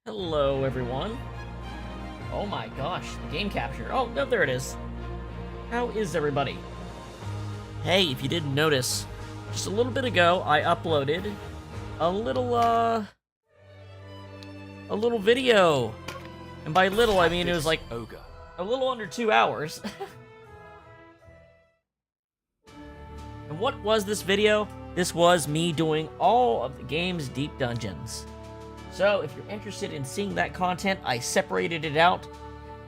Hello, everyone. Oh my gosh, the game capture. Oh, no, there it is. How is everybody? Hey, if you didn't notice, just a little bit ago, I uploaded a little video. And by little, I mean it was like Ogre. a little under 2 hours. And what was this video? This was me doing all of the game's deep dungeons. So, if you're interested in seeing that content, I separated it out,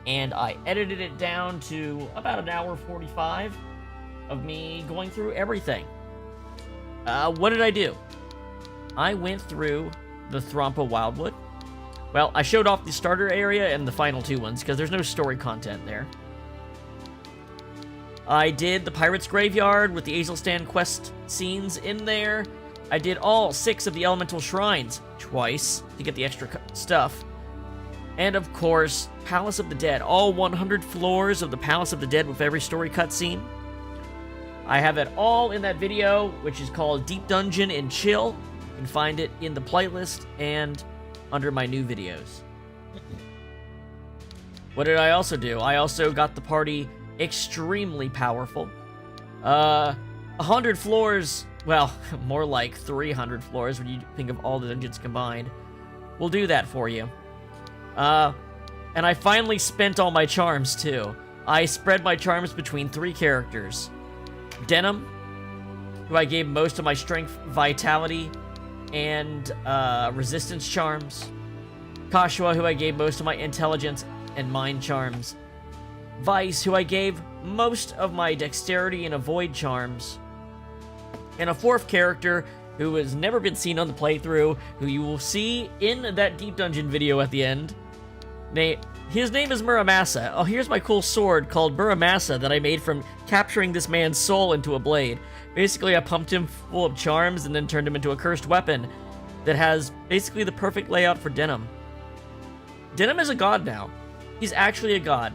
and I edited it down to about an hour 45 of me going through everything. What did I do? I went through the Thrompa Wildwood. Well, I showed off the starter area and the final two ones, because there's no story content there. I did the Pirate's Graveyard with the Azelstand quest scenes in there. I did all 6 of the Elemental Shrines twice to get the extra stuff. And of course, Palace of the Dead. All 100 floors of the Palace of the Dead with every story cutscene. I have it all in that video, which is called Deep Dungeon and Chill. You can find it in the playlist and under my new videos. What did I also do? I also got the party extremely powerful. 100 floors... Well, more like 300 floors when you think of all the dungeons combined. We'll do that for you. And I finally spent all my charms, too. I spread my charms between 3 characters. Denam, who I gave most of my strength, vitality, and resistance charms. Catuia, who I gave most of my intelligence and mind charms. Vice, who I gave most of my dexterity and avoid charms. And a 4th character who has never been seen on the playthrough, who you will see in that Deep Dungeon video at the end. His name is Muramasa. Oh, here's my cool sword called Muramasa that I made from capturing this man's soul into a blade. Basically, I pumped him full of charms and then turned him into a cursed weapon that has basically the perfect layout for Denam. Denam is a god now. He's actually a god.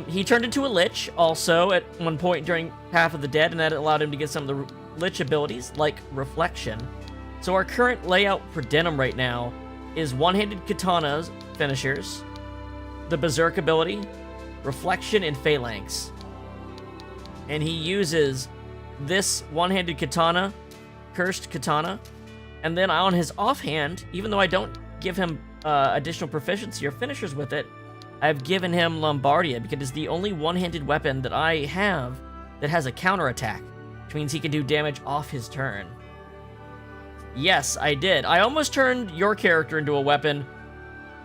He turned into a lich also at one point during Path of the Dead, and that allowed him to get some of the lich abilities, like Reflection. So our current layout for Denam right now is one-handed katanas, finishers, the Berserk ability, Reflection, and Phalanx. And he uses this one-handed katana, Cursed Katana, and then on his offhand, even though I don't give him additional proficiency or finishers with it, I've given him Lombardia because it's the only one-handed weapon that I have that has a counterattack, which means he can do damage off his turn. Yes, I did. I almost turned your character into a weapon,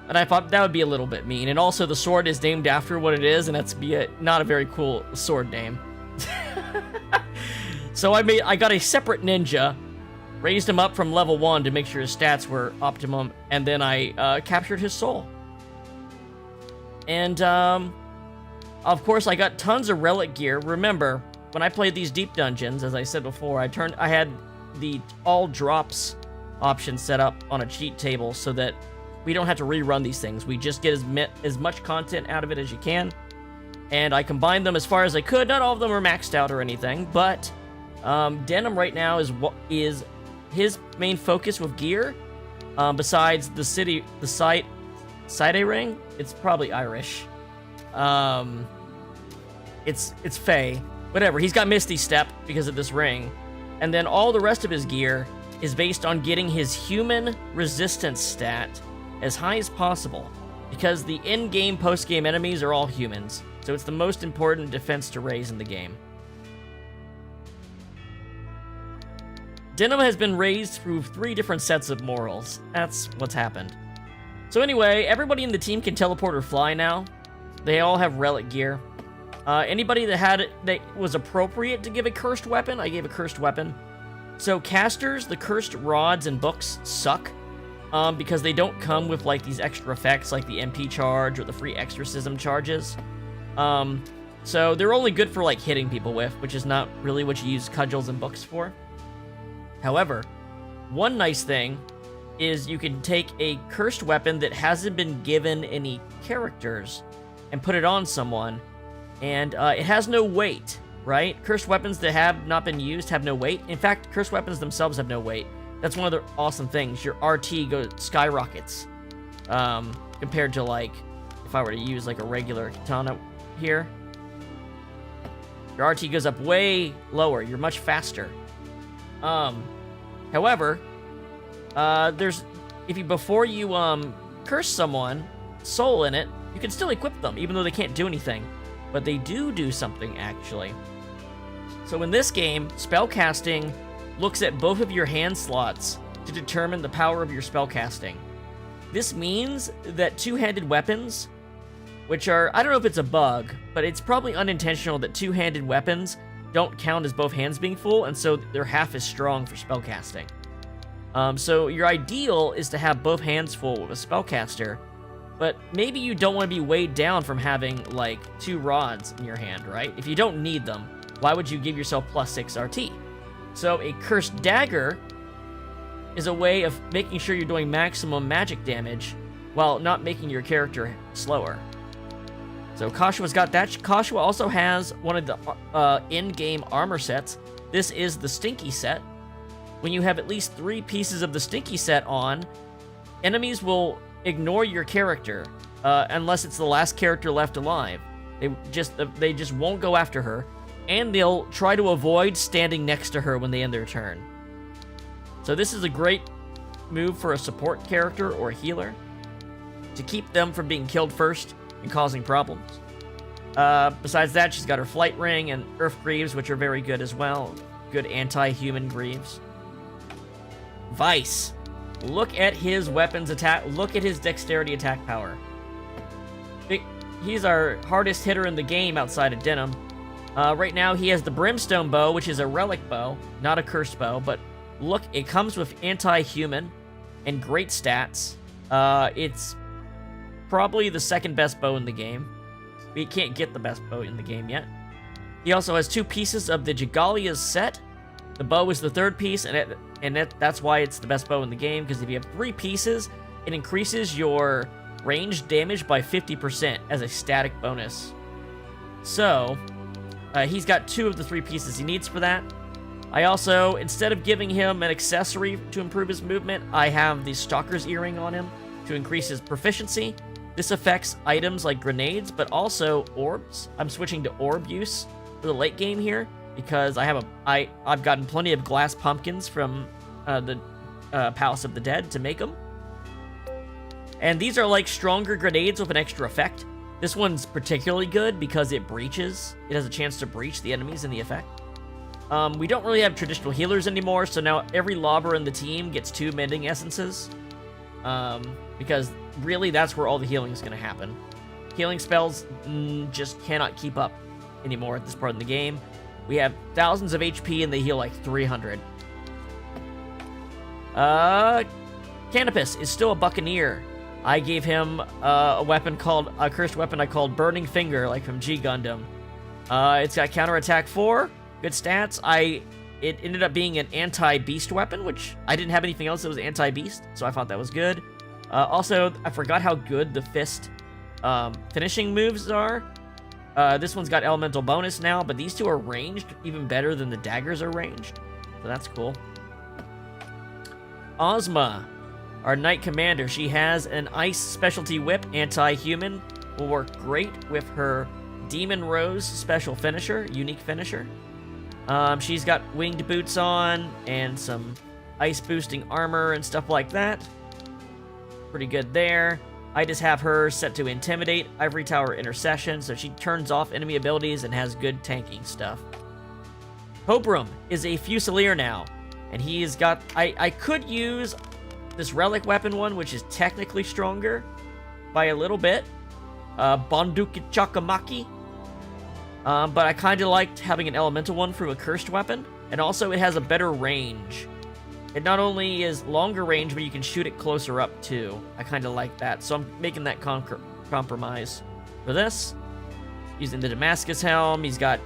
and I thought that would be a little bit mean. And also, the sword is named after what it is, and that's not a very cool sword name. So I got a separate ninja, raised him up from level 1 to make sure his stats were optimum, and then I captured his soul. And, of course, I got tons of relic gear. Remember, when I played these deep dungeons, as I said before, I had the all drops option set up on a cheat table so that we don't have to rerun these things. We just get as much content out of it as you can. And I combined them as far as I could. Not all of them are maxed out or anything, but Denam right now is his main focus with gear. Besides the site ring, it's probably Irish. It's Fey. Whatever, he's got Misty Step because of this ring. And then all the rest of his gear is based on getting his human resistance stat as high as possible, because the in-game, post-game enemies are all humans, so it's the most important defense to raise in the game. Denam has been raised through 3 different sets of morals. That's what's happened. So anyway, everybody in the team can teleport or fly now. They all have relic gear. Anybody that was appropriate to give a cursed weapon, I gave a cursed weapon. So casters, the cursed rods and books suck, because they don't come with like these extra effects like the MP charge or the free exorcism charges. So they're only good for like hitting people with, which is not really what you use cudgels and books for. However, one nice thing is you can take a cursed weapon that hasn't been given any characters and put it on someone, and it has no weight, right? Cursed weapons that have not been used have no weight. In fact, cursed weapons themselves have no weight. That's one of the awesome things. Your RT skyrockets, compared to like, if I were to use like a regular katana here. Your RT goes up way lower. You're much faster. However, before you curse someone, soul in it, you can still equip them, even though they can't do anything. But they do something, actually. So in this game, spellcasting looks at both of your hand slots to determine the power of your spellcasting. This means that two-handed weapons, which are, I don't know if it's a bug, but it's probably unintentional that two-handed weapons don't count as both hands being full, and so they're half as strong for spellcasting. So your ideal is to have both hands full with a spellcaster, but maybe you don't want to be weighed down from having, like, 2 rods in your hand, right? If you don't need them, why would you give yourself +6 RT? So a cursed dagger is a way of making sure you're doing maximum magic damage while not making your character slower. So Kashua's got that. Kashua also has one of the in-game armor sets. This is the Stinky set. When you have at least 3 pieces of the Stinky set on, enemies will ignore your character unless it's the last character left alive. They just won't go after her, and they'll try to avoid standing next to her when they end their turn. So this is a great move for a support character or a healer to keep them from being killed first and causing problems. Besides that, she's got her Flight Ring and Earth Greaves, which are very good as well. Good anti-human greaves. Vice. Look at his weapons attack. Look at his dexterity attack power. He's our hardest hitter in the game outside of Denam. Right now, he has the Brimstone Bow, which is a relic bow, not a cursed bow, but look, it comes with anti-human and great stats. It's probably the second best bow in the game. We can't get the best bow in the game yet. He also has 2 pieces of the Jigalia's set. The bow is the 3rd piece, and that's why it's the best bow in the game, because if you have 3 pieces, it increases your ranged damage by 50% as a static bonus. So, he's got 2 of the 3 pieces he needs for that. I also, instead of giving him an accessory to improve his movement, I have the Stalker's Earring on him to increase his proficiency. This affects items like grenades, but also orbs. I'm switching to orb use for the late game here, because I've gotten plenty of glass pumpkins from the Palace of the Dead to make them. And these are like stronger grenades with an extra effect. This one's particularly good because it breaches. It has a chance to breach the enemies in the effect. We don't really have traditional healers anymore, so now every lobber in the team gets 2 mending essences. Because really that's where all the healing is going to happen. Healing spells just cannot keep up anymore at this part of the game. We have thousands of HP and they heal like 300. Canopus is still a buccaneer. I gave him a cursed weapon I called Burning Finger, like from G Gundam. It's got counterattack 4, good stats. It ended up being an anti-beast weapon, which I didn't have anything else that was anti-beast, so I thought that was good. Also, I forgot how good the fist finishing moves are. This one's got elemental bonus now, but these 2 are ranged even better than the daggers are ranged, so that's cool. Ozma, our Knight Commander, she has an Ice Specialty Whip, anti-human, will work great with her Demon Rose special finisher, unique finisher. She's got winged boots on and some ice boosting armor and stuff like that. Pretty good there. I just have her set to Intimidate, Ivory Tower Intercession, so she turns off enemy abilities and has good tanking stuff. Hobrum is a Fusilier now, and he's got... I could use this Relic Weapon one, which is technically stronger by a little bit. Bonduki Chakamaki. But I kind of liked having an Elemental one from a Cursed Weapon, and also it has a better range. It not only is longer range, but you can shoot it closer up, too. I kind of like that, so I'm making that compromise for this. Using the Damascus Helm, he's got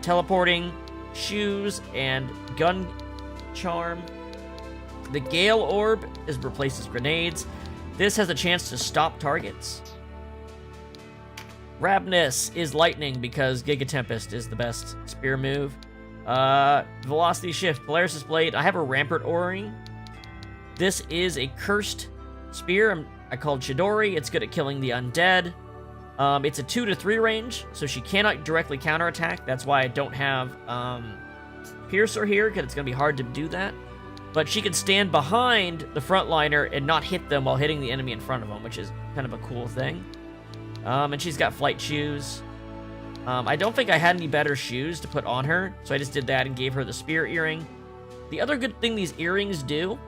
teleporting, shoes, and gun charm. The Gale Orb replaces grenades. This has a chance to stop targets. Rabness is lightning because Giga Tempest is the best spear move. Velocity Shift, Polaris' Blade. I have a Rampart O-ring. This is a cursed spear. I called Chidori. It's good at killing the undead. It's a 2 to 3 range, so she cannot directly counterattack. That's why I don't have Piercer here, because it's going to be hard to do that. But she can stand behind the frontliner and not hit them while hitting the enemy in front of them, which is kind of a cool thing. And she's got flight shoes. I don't think I had any better shoes to put on her, so I just did that and gave her the spear earring. The other good thing these earrings do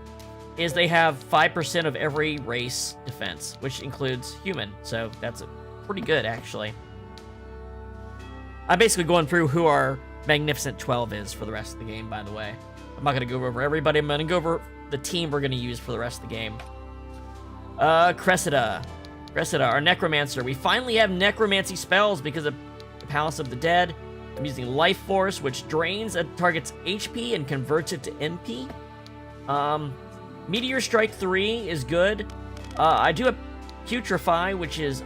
is they have 5% of every race defense, which includes human, so that's pretty good, actually. I'm basically going through who our Magnificent 12 is for the rest of the game, by the way. I'm not going to go over everybody. I'm going to go over the team we're going to use for the rest of the game. Cressida, our Necromancer. We finally have Necromancy spells because of the Palace of the Dead. I'm using Life Force, which drains a target's HP and converts it to MP. Meteor Strike 3 is good. I do have Putrefy, which is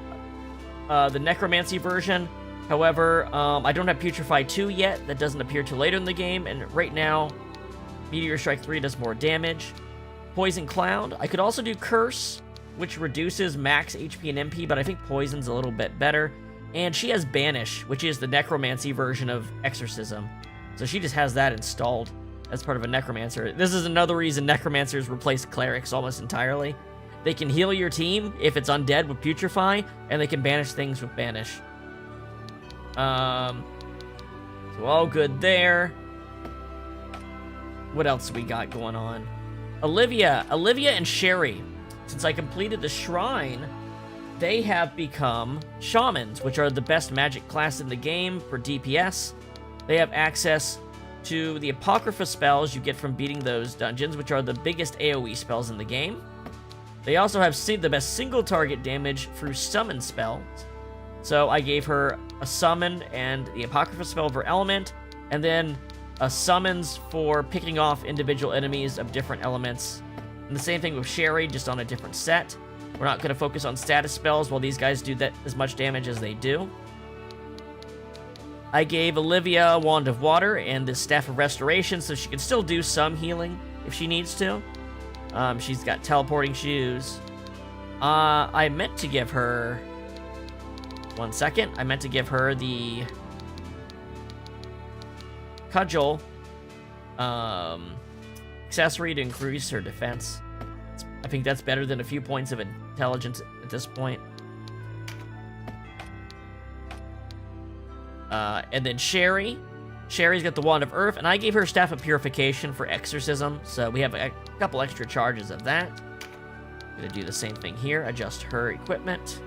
the Necromancy version. However, I don't have Putrefy 2 yet. That doesn't appear till later in the game, and right now, Meteor Strike 3 does more damage. Poison Cloud. I could also do Curse, which reduces max HP and MP, but I think Poison's a little bit better. And she has Banish, which is the Necromancy version of Exorcism. So she just has that installed as part of a Necromancer. This is another reason Necromancers replace Clerics almost entirely. They can heal your team if it's undead with Putrefy, and they can banish things with Banish. So all good there. What else we got going on? Olivia and Sherry. Since I completed the shrine, they have become shamans, which are the best magic class in the game for DPS. They have access to the Apocrypha spells you get from beating those dungeons, which are the biggest AoE spells in the game. They also have the best single target damage through summon spells. So I gave her a summon and the Apocrypha spell for element, and then a summons for picking off individual enemies of different elements. And the same thing with Sherry, just on a different set. We're not going to focus on status spells while these guys do that as much damage as they do. I gave Olivia a Wand of Water and the Staff of Restoration, so she can still do some healing if she needs to. She's got teleporting shoes. I meant to give her... One second. I meant to give her the Cudgel accessory to increase her defense. I think that's better than a few points of intelligence at this point. And then Sherry's got the Wand of Earth, and I gave her Staff of Purification for Exorcism, so we have a couple extra charges of that. I'm gonna do the same thing here, adjust her equipment.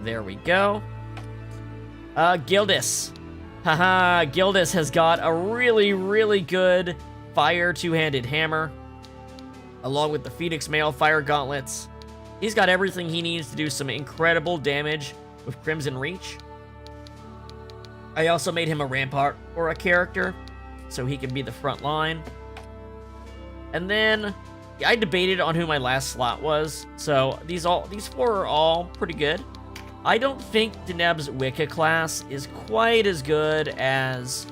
There we go. Gildis. Haha, Gildis has got a really, really good fire two-handed hammer, along with the Phoenix Mail fire gauntlets. He's got everything he needs to do some incredible damage with Crimson Reach. I also made him a Rampart or a character, so he can be the front line. And then I debated on who my last slot was, so these four are all pretty good. I don't think Deneb's Wicca class is quite as good as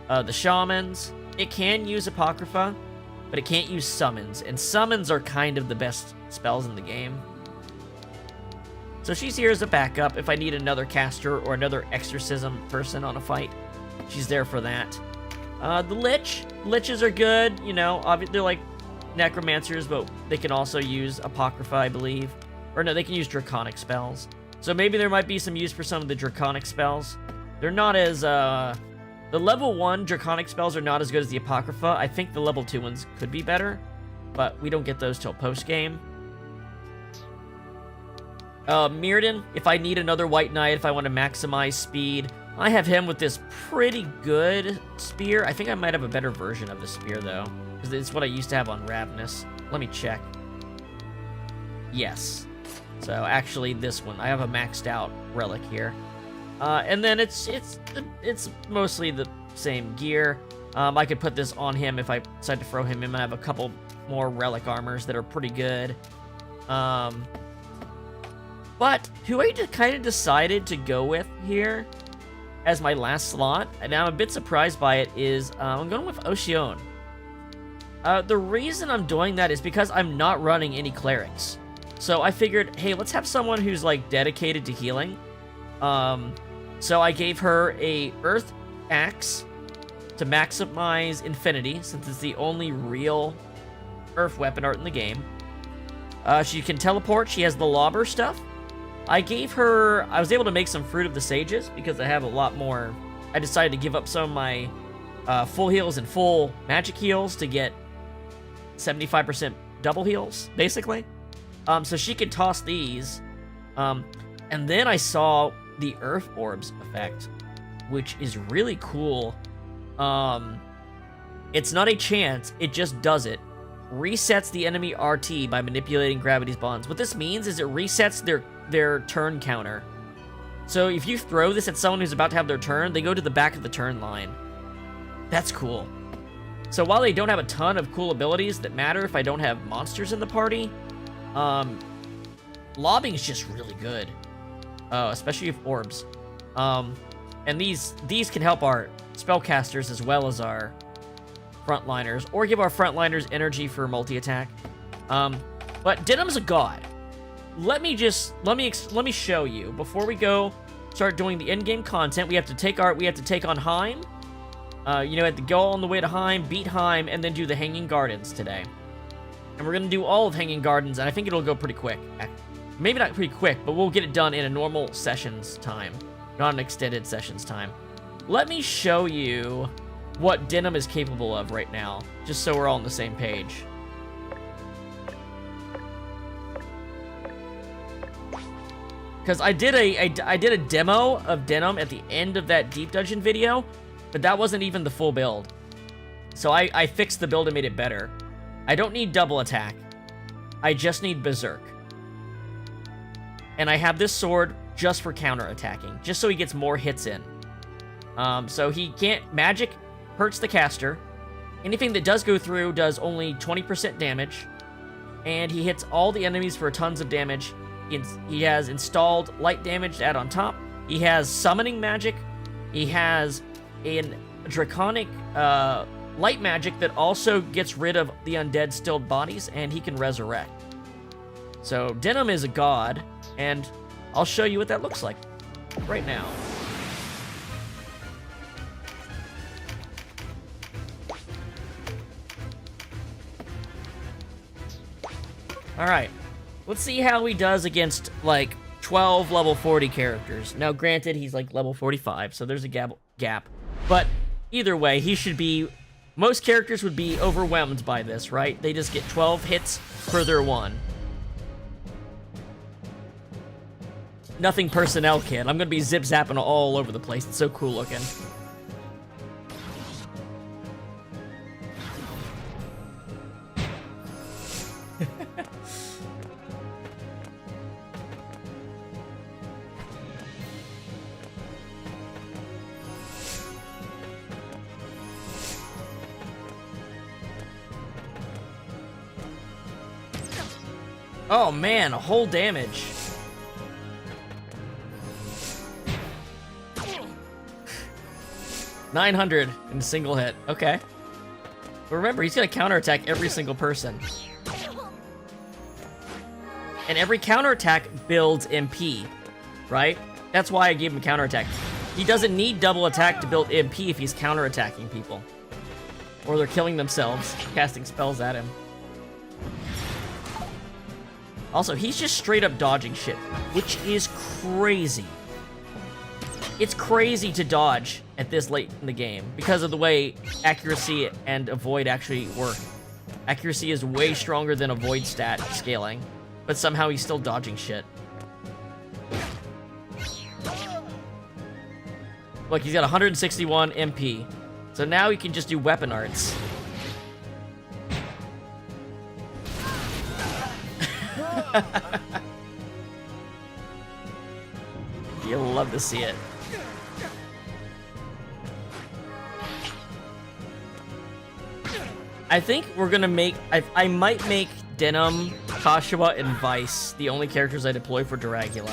the Shamans. It can use Apocrypha, but it can't use Summons, and Summons are kind of the best spells in the game. So she's here as a backup if I need another caster or another exorcism person on a fight. She's there for that. The Lich. Liches are good, you know, they're like necromancers, but they can also use Apocrypha, I believe. Or no, they can use draconic spells. So maybe there might be some use for some of the draconic spells. They're not as, the level 1 draconic spells are not as good as the Apocrypha. I think the level 2 ones could be better, but we don't get those till post-game. Mirrodin, if I need another White Knight, if I want to maximize speed, I have him with this pretty good spear. I think I might have a better version of the spear, though, because it's what I used to have on Ravenous. Let me check. Yes. So, actually, this one. I have a maxed out relic here. And then it's mostly the same gear. I could put this on him if I decide to throw him in. I have a couple more relic armors that are pretty good. But who I kind of decided to go with here as my last slot, and I'm a bit surprised by it, is I'm going with Ocean. The reason I'm doing that is because I'm not running any clerics. So I figured, hey, let's have someone who's like dedicated to healing. So I gave her a Earth Axe to maximize Infinity, since it's the only real Earth weapon art in the game. She can teleport, she has the Lobber stuff. I was able to make some Fruit of the Sages, because I have a lot more. I decided to give up some of my full heals and full magic heals to get 75% double heals, basically. So she could toss these. And then I saw the Earth Orbs effect, which is really cool. It's not a chance, it just does it. Resets the enemy RT by manipulating gravity's bonds. What this means is it resets their turn counter. So if you throw this at someone who's about to have their turn, they go to the back of the turn line. That's cool. So while they don't have a ton of cool abilities that matter if I don't have monsters in the party, lobbing is just really good. Especially with orbs. And these can help our spellcasters as well as our frontliners, or give our frontliners energy for multi-attack. But Denam's a god. Let me show you before we go start doing the end-game content. We have to take on Heim. You know, have to go on the way to Heim, beat Heim, and then do the Hanging Gardens today. And we're gonna do all of Hanging Gardens, and I think it'll go pretty quick. Maybe not pretty quick, but we'll get it done in a normal sessions time, not an extended sessions time. Let me show you what Denam is capable of right now, just so we're all on the same page. Because I did a demo of Denam at the end of that Deep Dungeon video, but that wasn't even the full build. So I fixed the build and made it better. I don't need double attack. I just need Berserk. And I have this sword just for counter-attacking, just so he gets more hits in. So he can't... Magic hurts the caster. Anything that does go through does only 20% damage. And he hits all the enemies for tons of damage. He has installed light damage to add on top. He has summoning magic. He has a draconic light magic that also gets rid of the undead stilled bodies, and he can resurrect. So Denam is a god, and I'll show you what that looks like right now. Alright, let's see how he does against, like, 12 level 40 characters. Now, granted, he's, like, level 45, so there's a gap. But either way, he should be... Most characters would be overwhelmed by this, right? They just get 12 hits per their one. Nothing personnel kit. I'm gonna be zip-zapping all over the place. It's so cool looking. Oh man, a whole damage. $900 in a single hit. Okay. But remember, he's gonna counterattack every single person. And every counterattack builds MP, right? That's why I gave him counterattack. He doesn't need double attack to build MP if he's counterattacking people. Or they're killing themselves, casting spells at him. Also, he's just straight up dodging shit, which is crazy. It's crazy to dodge at this late in the game because of the way accuracy and avoid actually work. Accuracy is way stronger than avoid stat scaling, but somehow he's still dodging shit. Look, he's got 161 MP, so now he can just do weapon arts. You'll love to see it. I think we're gonna make... I might make Denam, Catuia, and Vice the only characters I deploy for Dragula.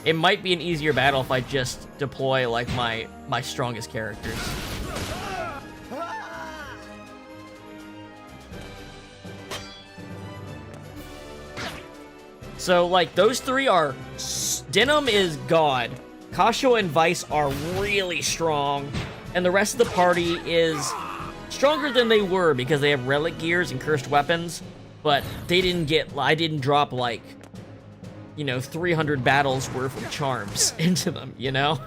It might be an easier battle if I just deploy, like, my strongest characters. So, like, those three are... Denam is God. Catuia and Vice are really strong. And the rest of the party is stronger than they were because they have relic gears and cursed weapons. But they didn't get... I didn't drop, like, you know, 300 battles worth of charms into them, you know?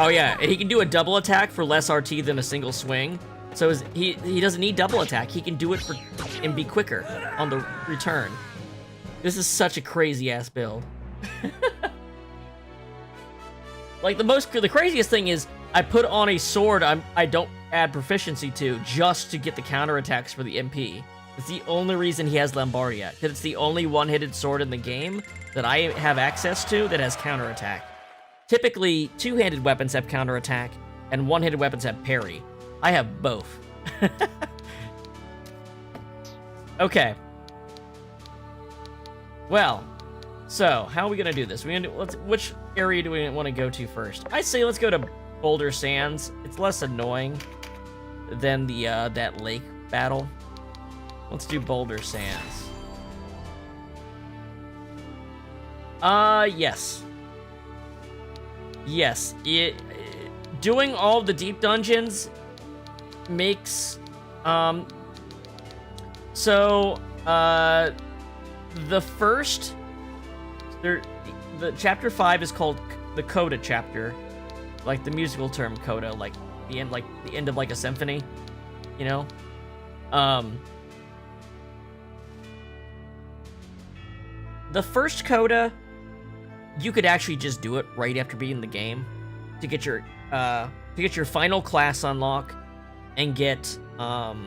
Oh yeah, and he can do a double attack for less RT than a single swing. So he doesn't need double attack. He can do it and be quicker on the return. This is such a crazy ass build. Like the craziest thing is I put on a sword I don't add proficiency to just to get the counterattacks for the MP. It's the only reason he has Lombardia, because it's the only one-hitted sword in the game that I have access to that has counterattack. Typically, two-handed weapons have counterattack, and one-handed weapons have parry. I have both. Okay. Well, so how are we gonna do this? Which area do we want to go to first? I say let's go to Boulder Sands. It's less annoying than the that lake battle. Let's do Boulder Sands. Yes. Yes, doing all the deep dungeons makes, the first, the chapter 5 is called the Coda chapter, like the musical term coda, like the end of like a symphony, you know? The first coda, you could actually just do it right after beating the game to get your final class unlock and get the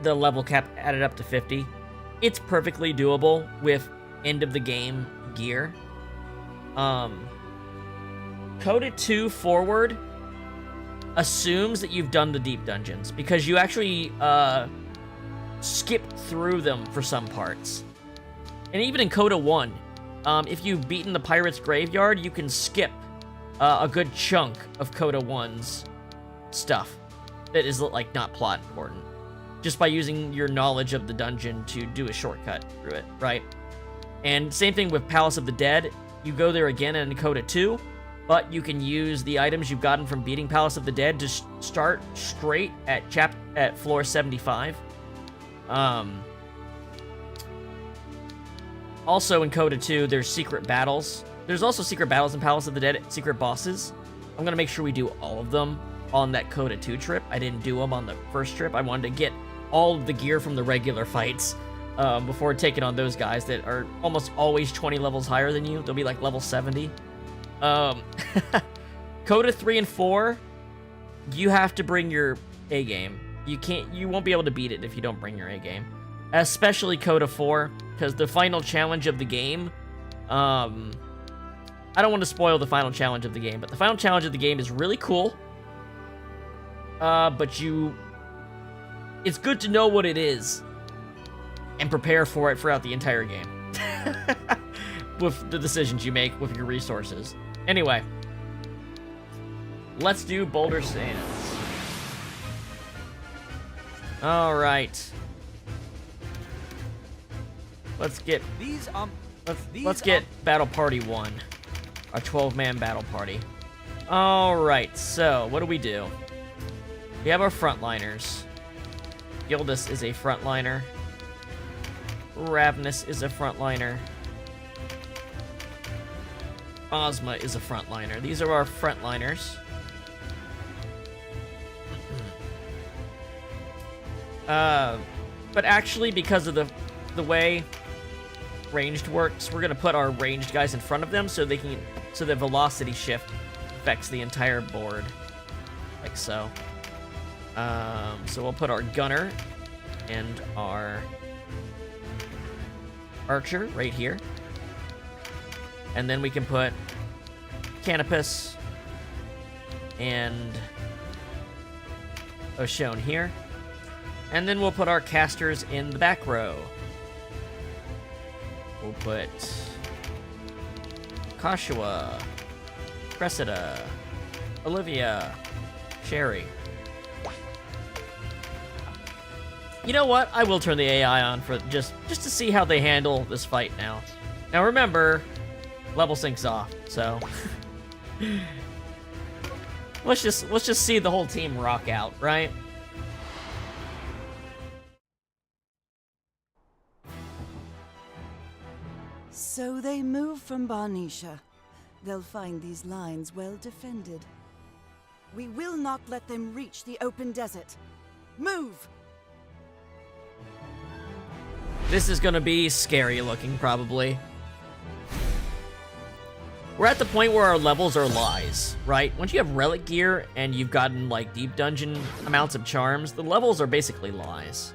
level cap added up to 50. It's perfectly doable with end of the game gear. Coda 2 forward assumes that you've done the deep dungeons because you actually skip through them for some parts. And even in Coda 1, if you've beaten the Pirate's Graveyard, you can skip a good chunk of Coda 1's stuff that is, like, not plot important. Just by using your knowledge of the dungeon to do a shortcut through it, right? And same thing with Palace of the Dead. You go there again in Coda 2, but you can use the items you've gotten from beating Palace of the Dead to start straight at floor 75. Also in Coda 2, there's secret battles. There's also secret battles in Palace of the Dead, secret bosses. I'm gonna make sure we do all of them on that Coda 2 trip. I didn't do them on the first trip. I wanted to get all of the gear from the regular fights before taking on those guys that are almost always 20 levels higher than you. They'll be like level 70. Coda 3 and 4, you have to bring your A game. You won't be able to beat it if you don't bring your A game. Especially Coda 4, because the final challenge of the game, I don't want to spoil the final challenge of the game, but the final challenge of the game is really cool. But it's good to know what it is and prepare for it throughout the entire game. with the decisions you make with your resources. Anyway, let's do Boulder Sands. All right. Let's get let's get Battle Party 1. Our 12-man battle party. All right. So, what do? We have our frontliners. Gildas is a frontliner. Ravenous is a frontliner. Ozma is a frontliner. These are our frontliners. But actually, because of the way ranged works, we're gonna put our ranged guys in front of them so the velocity shift affects the entire board, like so. So we'll put our gunner and our archer right here. And then we can put Canopus and Oshone here. And then we'll put our casters in the back row. We'll put Catuia, Cressida, Olivia, Sherry. You know what? I will turn the AI on for just to see how they handle this fight now. Now remember, level sync's off, so let's just see the whole team rock out, right? So they move from Barnisha. They'll find these lines well defended. We will not let them reach the open desert. Move! This is gonna be scary looking, probably. We're at the point where our levels are lies, right? Once you have relic gear and you've gotten, like, deep dungeon amounts of charms, the levels are basically lies.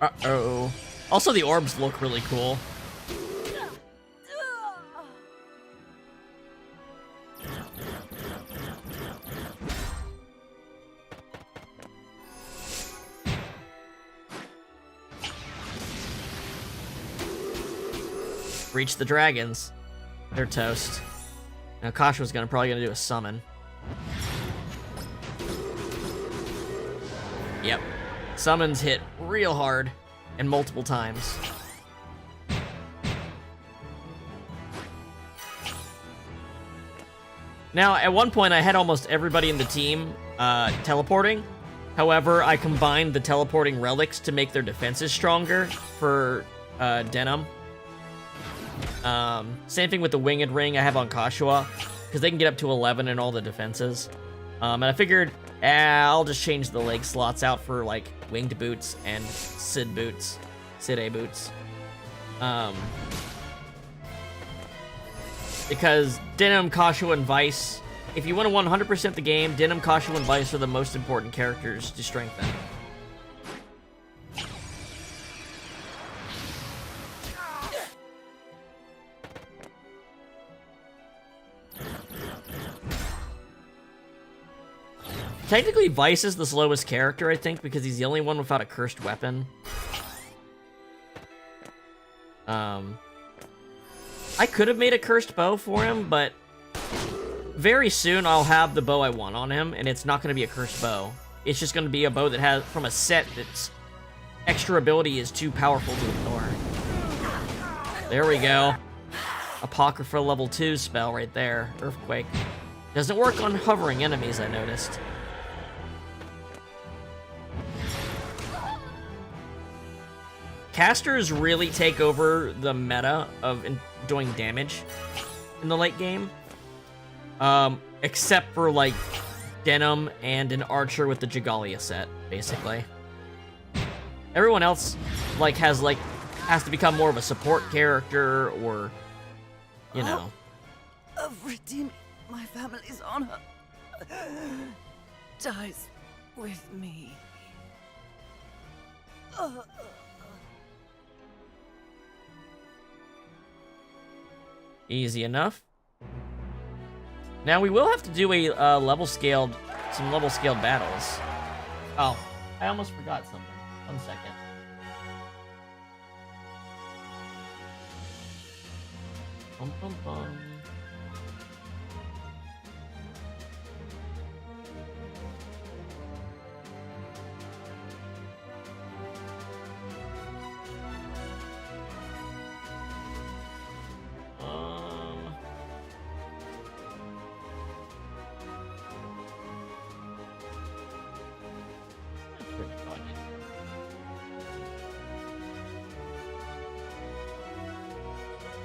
Uh-oh. Also, the orbs look really cool. Reach the dragons. They're toast. Now, Kashua's probably gonna do a summon. Yep. Summons hit real hard and multiple times. Now, at one point, I had almost everybody in the team teleporting. However, I combined the teleporting relics to make their defenses stronger for Denam. Same thing with the winged ring I have on Catuia, because they can get up to 11 in all the defenses. And I figured, I'll just change the leg slots out for, like, winged boots and Sid boots. Sid-A boots. Because Denam, Catuia, and Vice, if you want to 100% the game, Denam, Catuia, and Vice are the most important characters to strengthen. Technically, Vice is the slowest character, I think, because he's the only one without a cursed weapon. I could have made a cursed bow for him, but very soon I'll have the bow I want on him, and it's not going to be a cursed bow. It's just going to be a bow that has, from a set that's extra ability is too powerful to ignore. There we go. Apocrypha level 2 spell right there. Earthquake. Doesn't work on hovering enemies, I noticed. Casters really take over the meta of doing damage in the late game. Except for, like, Denam and an archer with the Jagalia set, basically. Everyone else, like, has to become more of a support character, or, you know. Of redeeming my family's honor dies with me. Easy enough. Now we will have to do a some level scaled battles. Oh, I almost forgot something. 1 second. Bum, bum, bum.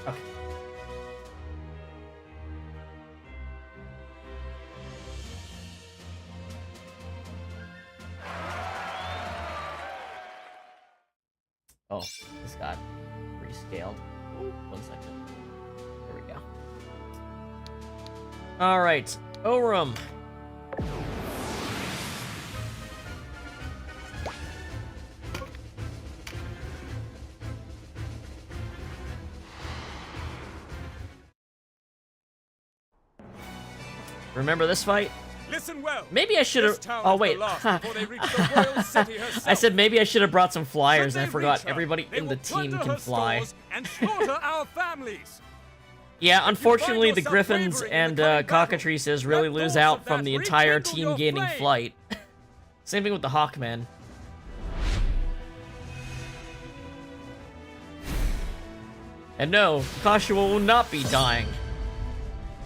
Okay. Oh, this got rescaled. 1 second. There we go. All right, Orum. Remember this fight? Listen well. Maybe I should have. Oh wait. I said maybe I should have brought some flyers, and I forgot everybody in the team can fly. And slaughter our families. Yeah, unfortunately, the Griffins and Cockatrices really lose out from the entire team gaining flight. Same thing with the Hawkmen. And no, Catuia will not be dying.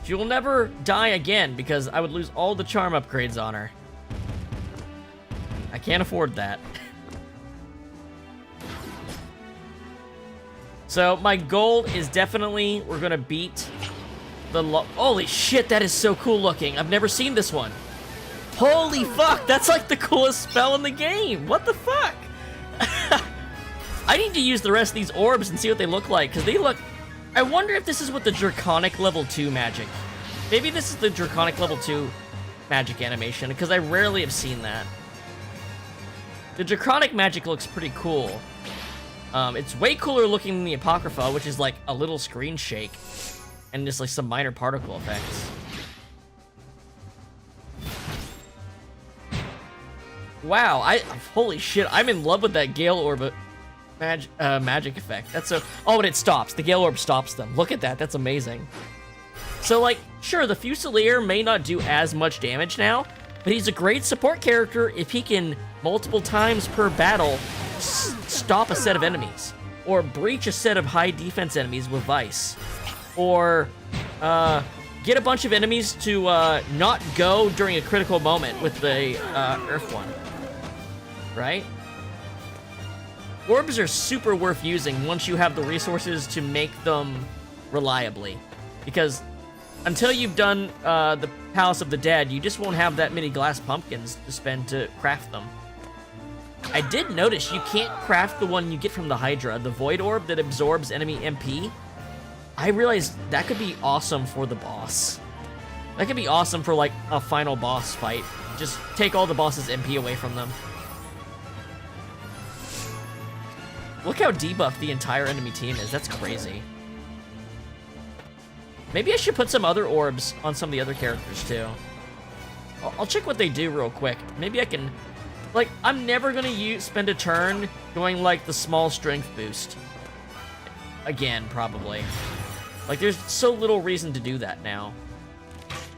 She will never die again because I would lose all the charm upgrades on her. I can't afford that. So my goal is definitely we're gonna beat the holy shit, that is so cool looking. I've never seen this one. Holy fuck, that's like the coolest spell in the game. What the fuck? I need to use the rest of these orbs and see what they look like, because they look... I wonder if this is what the Draconic level 2 magic. Maybe this is the Draconic level 2 magic animation, because I rarely have seen that. The Draconic magic looks pretty cool. It's way cooler looking than the Apocrypha, which is like a little screen shake, and just like some minor particle effects. Wow, holy shit, I'm in love with that Gale Orb magic effect. That's so... Oh, and it stops. The Gale Orb stops them. Look at that. That's amazing. So, like, sure, the Fusilier may not do as much damage now, but he's a great support character if he can, multiple times per battle, stop a set of enemies, or breach a set of high defense enemies with Vice, or get a bunch of enemies to not go during a critical moment with the Earth one, right? Orbs are super worth using once you have the resources to make them reliably, because until you've done the Palace of the Dead, you just won't have that many glass pumpkins to spend to craft them. I did notice you can't craft the one you get from the Hydra, the Void Orb that absorbs enemy MP. I realized that could be awesome for the boss. That could be awesome for, like, a final boss fight. Just take all the boss's MP away from them. Look how debuffed the entire enemy team is. That's crazy. Maybe I should put some other orbs on some of the other characters, too. I'll check what they do real quick. Maybe I can... Like, I'm never gonna spend a turn going, like, the small strength boost. Again, probably. Like, there's so little reason to do that now.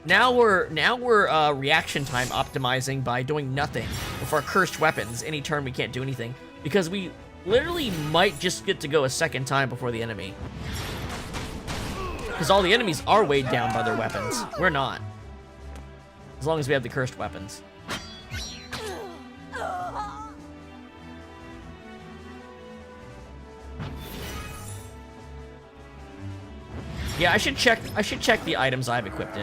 Now we're reaction time optimizing by doing nothing with our cursed weapons any turn we can't do anything, because we literally might just get to go a second time before the enemy. Because all the enemies are weighed down by their weapons. We're not. As long as we have the cursed weapons. Yeah, I should check the items I've equipped.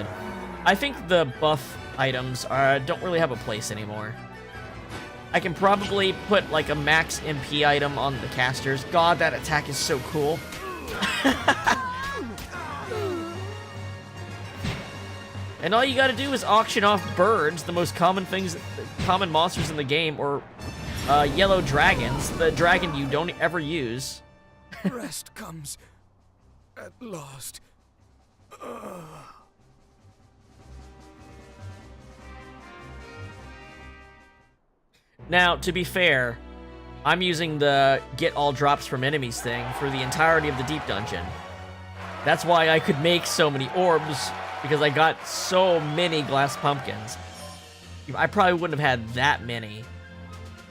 I think the buff items don't really have a place anymore. I can probably put like a max MP item on the casters. God, that attack is so cool. And all you gotta do is auction off birds, the most common monsters in the game, or yellow dragons, the dragon you don't ever use. Rest comes at last. Now, to be fair, I'm using the get all drops from enemies thing for the entirety of the deep dungeon. That's why I could make so many orbs, because I got so many glass pumpkins. I probably wouldn't have had that many.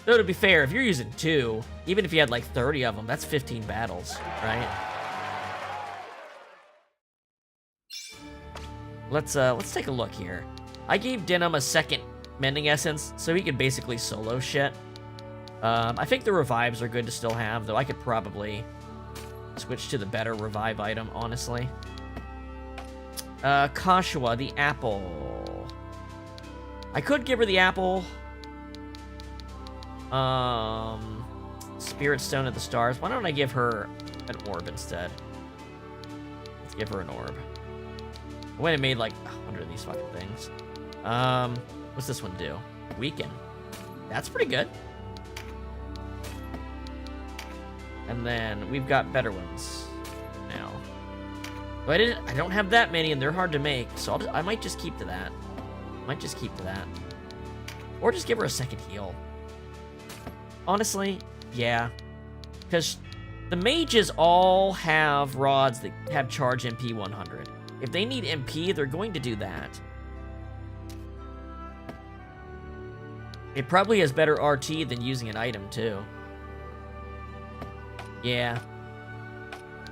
Though, to be fair, if you're using 2, even if you had like 30 of them, that's 15 battles, right? Let's take a look here. I gave Denam a second mending essence, so he could basically solo shit. I think the revives are good to still have, though I could probably switch to the better revive item, honestly. Catuia, the apple. I could give her the apple. Spirit Stone of the Stars. Why don't I give her an orb instead? Let's give her an orb. I went and made like 100 of these fucking things. What's this one do? Weaken. That's pretty good. And then we've got better ones now. But I don't have that many, and they're hard to make, so I might just keep to that. Might just keep to that. Or just give her a second heal. Honestly, yeah. Because the mages all have rods that have charge MP 100. If they need MP, they're going to do that. It probably has better RT than using an item, too. Yeah.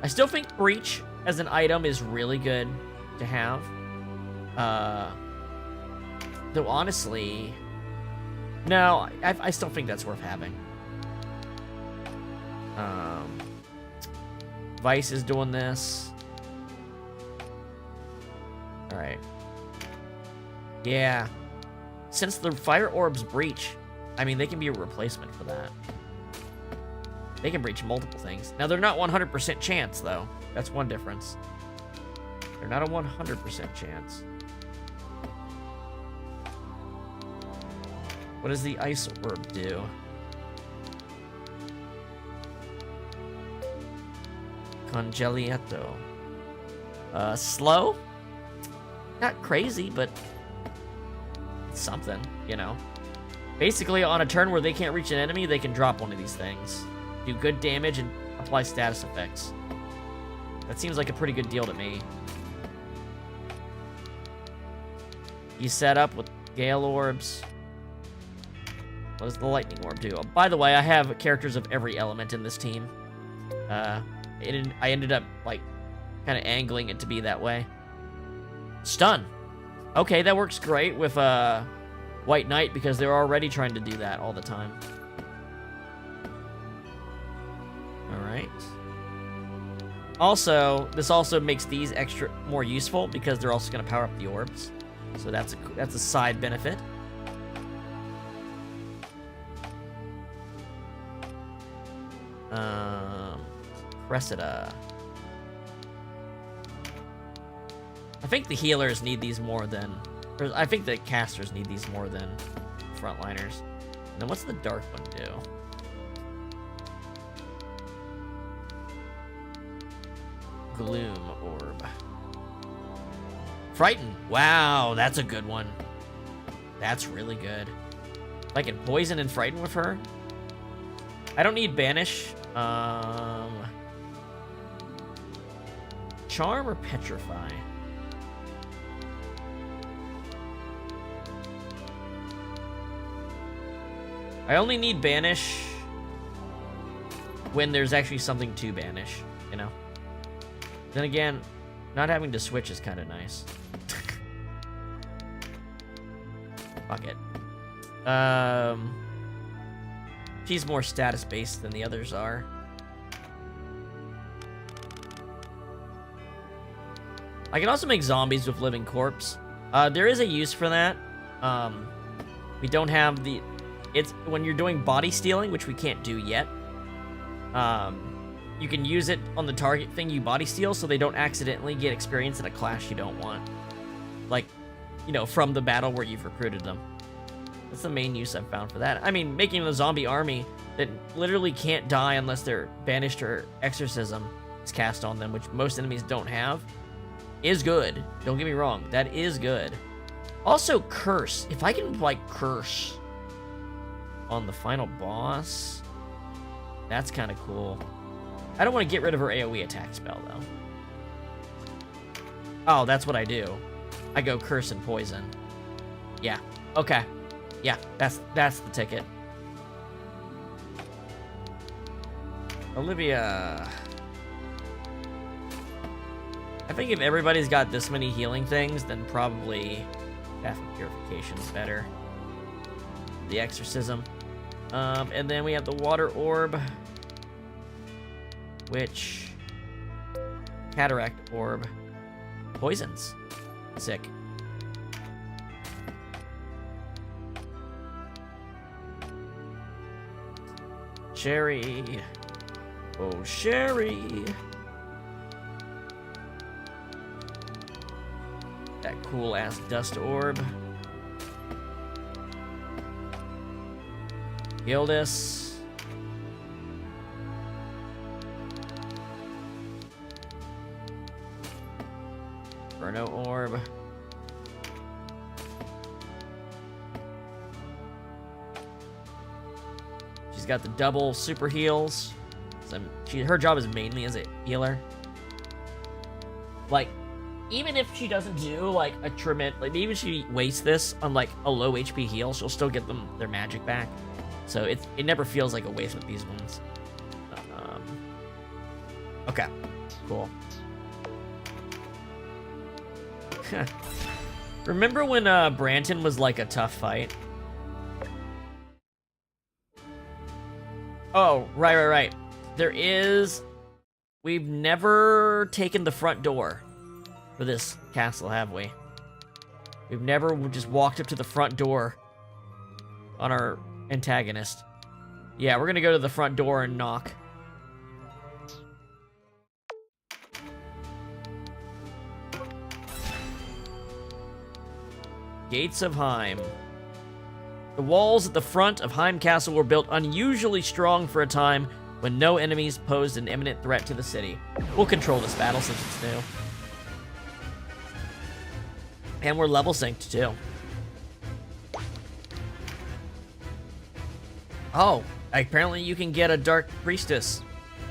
I still think Breach as an item is really good to have. Though, honestly... No, I still think that's worth having. Vice is doing this. Alright. Yeah. Since the fire orbs breach, I mean, they can be a replacement for that. They can breach multiple things. Now, they're not 100% chance, though. That's one difference. They're not a 100% chance. What does the ice orb do? Congeliato. Slow? Not crazy, but it's something, you know. Basically, on a turn where they can't reach an enemy, they can drop one of these things. Do good damage and apply status effects. That seems like a pretty good deal to me. You set up with Gale Orbs. What does the Lightning Orb do? Oh, by the way, I have characters of every element in this team. I ended up, like, kind of angling it to be that way. Stun. Okay, that works great with White Knight because they're already trying to do that all the time. Alright. Also, this also makes these extra more useful because they're also going to power up the orbs. So that's a side benefit. Cressida. I think the healers need these more than... Or I think the casters need these more than frontliners. And then what's the dark one do? Gloom Orb. Frighten. Wow, that's a good one. That's really good. If I can poison and frighten with her. I don't need banish. Charm or petrify? I only need banish when there's actually something to banish, you know? Then again, not having to switch is kind of nice. Fuck it. She's more status-based than the others are. I can also make zombies with living corpse. There is a use for that. We don't have the... It's when you're doing body stealing, which we can't do yet. You can use it on the target thing you body steal so they don't accidentally get experience in a class you don't want. Like, you know, from the battle where you've recruited them. That's the main use I've found for that. I mean, making a zombie army that literally can't die unless they're banished or exorcism is cast on them, which most enemies don't have, is good. Don't get me wrong, that is good. Also, curse. If I can, like, curse on the final boss, that's kind of cool. I don't want to get rid of her AoE attack spell, though. Oh, that's what I do. I go curse and poison. Yeah, okay. Yeah, that's the ticket. Olivia. I think if everybody's got this many healing things, then probably Path of Purification is better. The Exorcism. And then we have the Water Orb, which Cataract Orb poisons. Sick. Sherry. Oh, Sherry. That cool ass dust orb. Gildas. Inferno orb. She's got the double super heals. So her job is mainly as a healer. Like, even if she doesn't do like a tremendous, like even if she wastes this on like a low HP heal, she'll still get them their magic back. So it never feels like a waste with these ones. Okay, cool. Remember when Branton was like a tough fight? Oh, right. We've never taken the front door for this castle, have we? We've never just walked up to the front door on our antagonist. Yeah, we're gonna go to the front door and knock. Gates of Heim. The walls at the front of Heim Castle were built unusually strong for a time when no enemies posed an imminent threat to the city. We'll control this battle since it's new. And we're level synced too. Oh, apparently you can get a Dark Priestess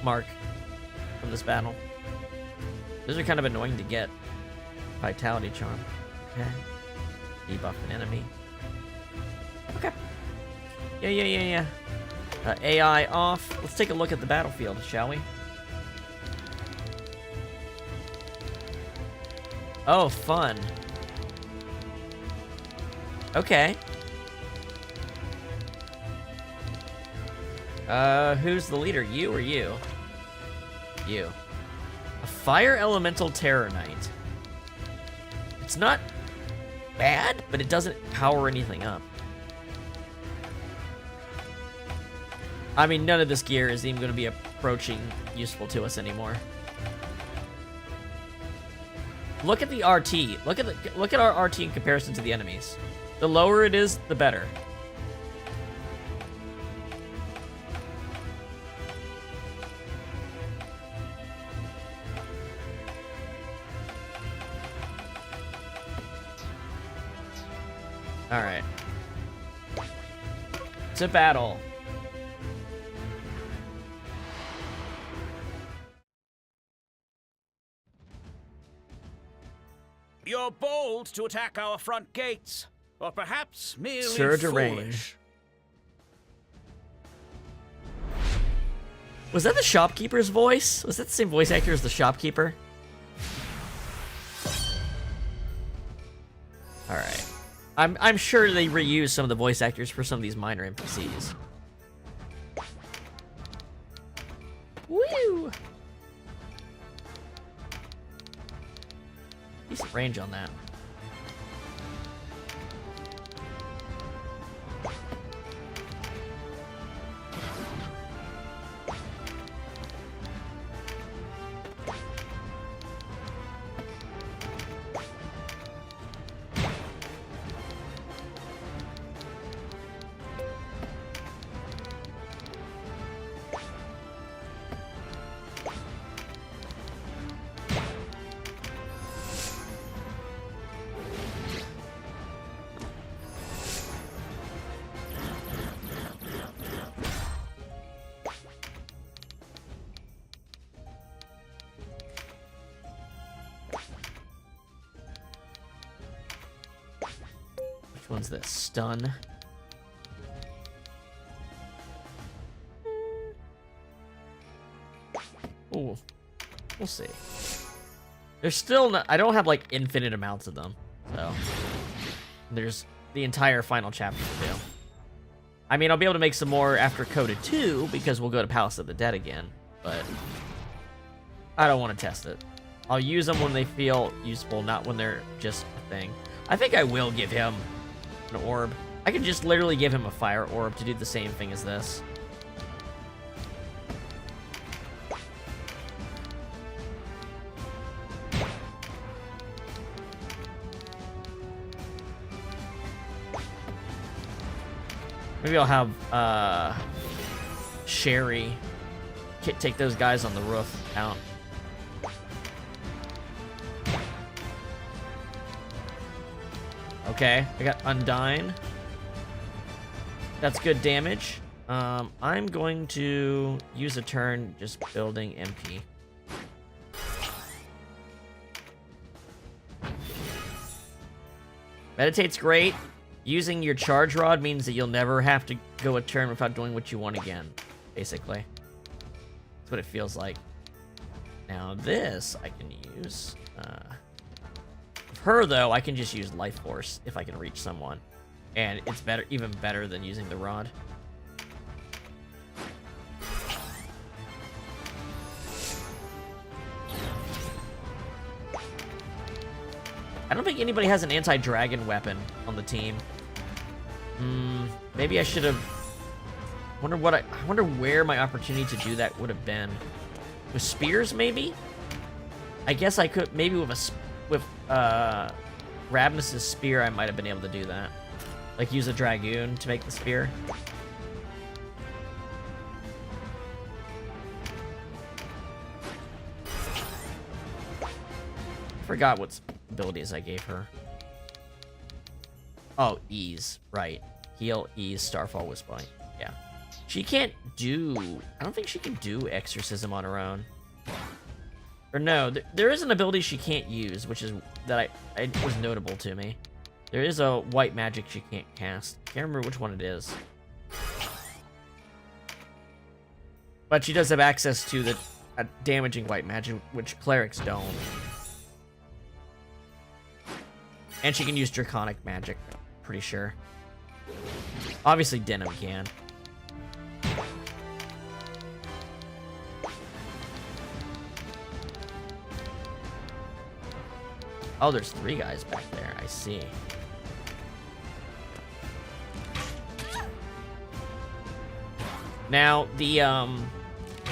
mark from this battle. Those are kind of annoying to get. Vitality Charm. Okay. Debuff an enemy. Okay. Yeah. AI off. Let's take a look at the battlefield, shall we? Oh, fun. Okay. Who's the leader? You or you? You. A Fire Elemental Terror Knight. It's not bad, but it doesn't power anything up. I mean, none of this gear is even going to be approaching useful to us anymore. Look at the RT. Look at our RT in comparison to the enemies. The lower it is, the better. All right. To battle. You're bold to attack our front gates, or perhaps merely Sir Derange. foolish. Was that the shopkeeper's voice? Was that the same voice actor as the shopkeeper? All right. I'm sure they reuse some of the voice actors for some of these minor NPCs. Woo! Decent range on that. one's this? Stun. Ooh. We'll see. There's still not, I don't have like infinite amounts of them, so there's the entire final chapter to do. I mean, I'll be able to make some more after Coda 2 because we'll go to Palace of the Dead again, but I don't want to test it. I'll use them when they feel useful, not when they're just a thing. I think I will give him an orb. I can just literally give him a fire orb to do the same thing as this. Maybe I'll have Sherry take those guys on the roof out. Okay, I got Undyne. That's good damage. I'm going to use a turn just building MP. Meditate's great. Using your charge rod means that you'll never have to go a turn without doing what you want again, basically. That's what it feels like. Now this I can use. With her though, I can just use Life Force if I can reach someone. And it's better, even better than using the rod. I don't think anybody has an anti-dragon weapon on the team. Maybe I should have. I wonder where my opportunity to do that would have been. With spears, maybe. I guess I could maybe with Ravnus's spear. I might have been able to do that. Like use a dragoon to make the spear. Forgot what abilities I gave her. Oh, ease, right. Heal, ease, Starfall, Wisp-Bite. Yeah. She can't do... I don't think she can do Exorcism on her own. Or no, there is an ability she can't use, which is... that was notable to me. There is a white magic she can't cast. Can't remember which one it is. But she does have access to the damaging white magic, which clerics don't. And she can use draconic magic, pretty sure. Obviously, Denam can. Oh, there's 3 guys back there. I see. Now, the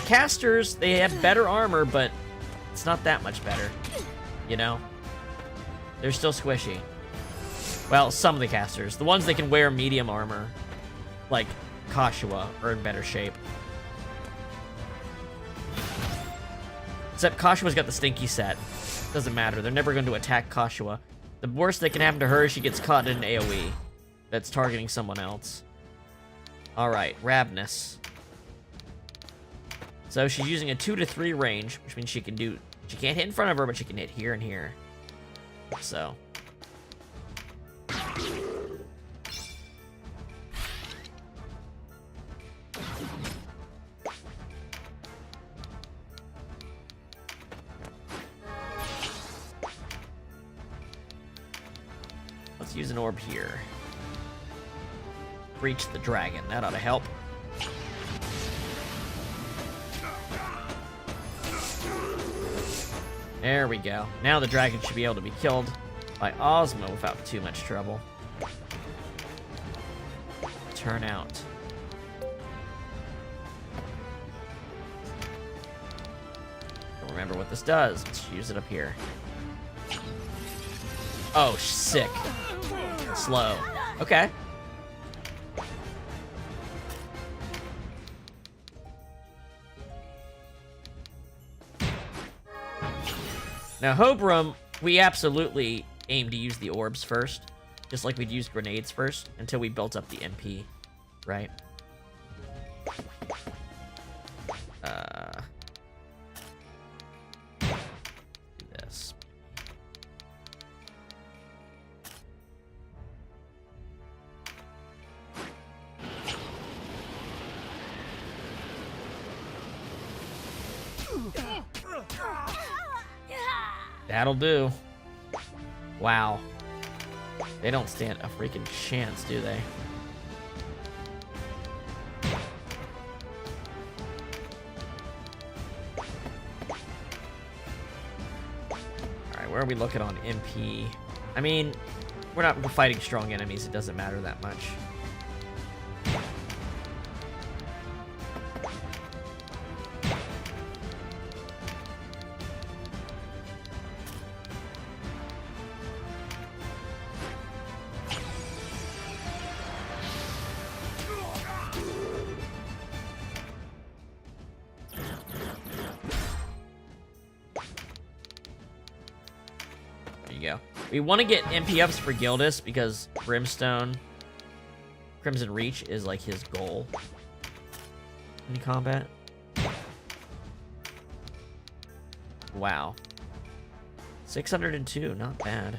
casters, they have better armor, but it's not that much better, you know? They're still squishy. Well, some of the casters. The ones that can wear medium armor, like Catuia, are in better shape. Except Catuia's got the stinky set. Doesn't matter. They're never going to attack Catuia. The worst that can happen to her is she gets caught in an AoE that's targeting someone else. Alright, Ravnus. So she's using a 2 to 3 range, which means she can do... She can't hit in front of her, but she can hit here and here. So... let's use an orb here. Reach the dragon. That ought to help. There we go. Now the dragon should be able to be killed by Ozma without too much trouble. Turn out. Don't remember what this does. Let's use it up here. Oh, sick. Slow. Okay. Now, Hobrum, we absolutely aim to use the orbs first, just like we'd use grenades first, until we built up the MP, right? Do this. That'll do. Wow. They don't stand a freaking chance, do they? Alright, where are we looking on MP? I mean, we're not fighting strong enemies. It doesn't matter that much. Go. We want to get MP ups for Gildas because Brimstone, Crimson Reach is like his goal in combat. Wow. 602, not bad.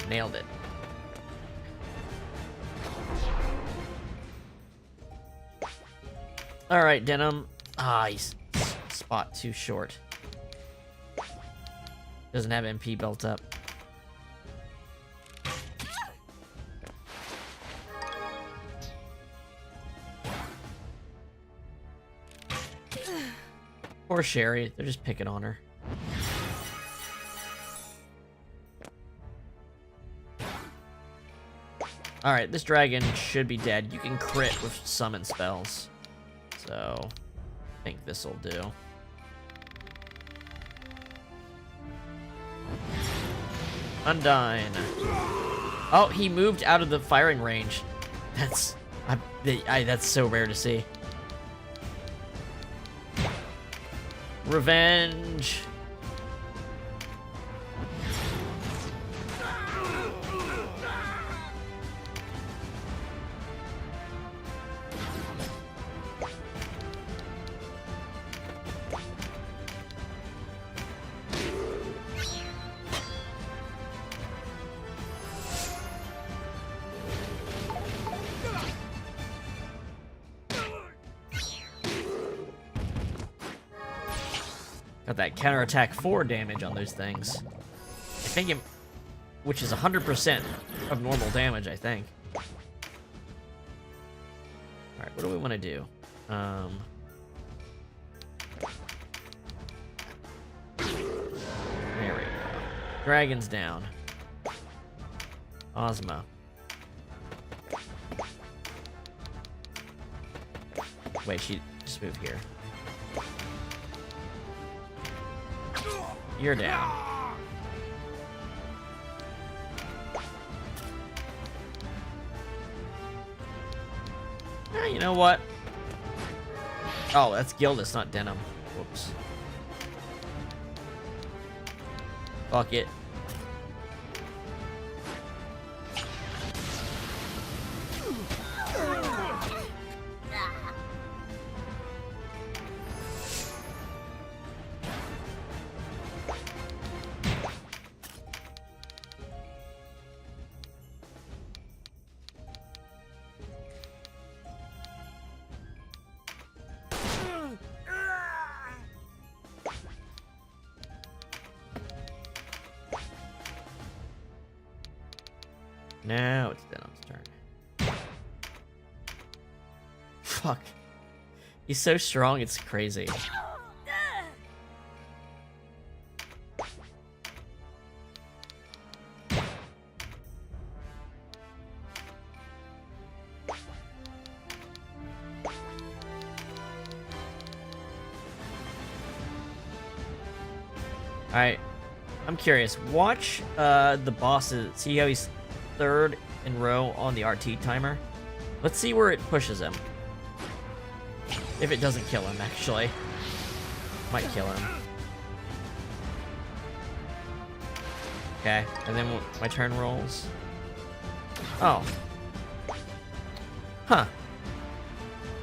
Nailed it. All right, Denam. Ah, he's spot too short. Doesn't have MP built up. Poor Sherry. They're just picking on her. Alright, this dragon should be dead. You can crit with summon spells. So, I think this'll do. Undyne. Oh, he moved out of the firing range. That's that's so rare to see. Revenge. Got that counterattack 4 damage on those things. I think it, which is 100% of normal damage, I think. Alright, what do we want to do? There we go. Dragon's down. Ozma. Wait, she just moved here. You're down. You know what? Oh, that's Gildas, not Denam. Whoops. Fuck it. Now it's Denam's turn. Fuck. He's so strong, it's crazy. Alright. I'm curious. Watch the bosses. See how he's third in a row on the RT timer. Let's see where it pushes him. If it doesn't kill him, actually. Might kill him. Okay, and then my turn rolls. Oh. Huh.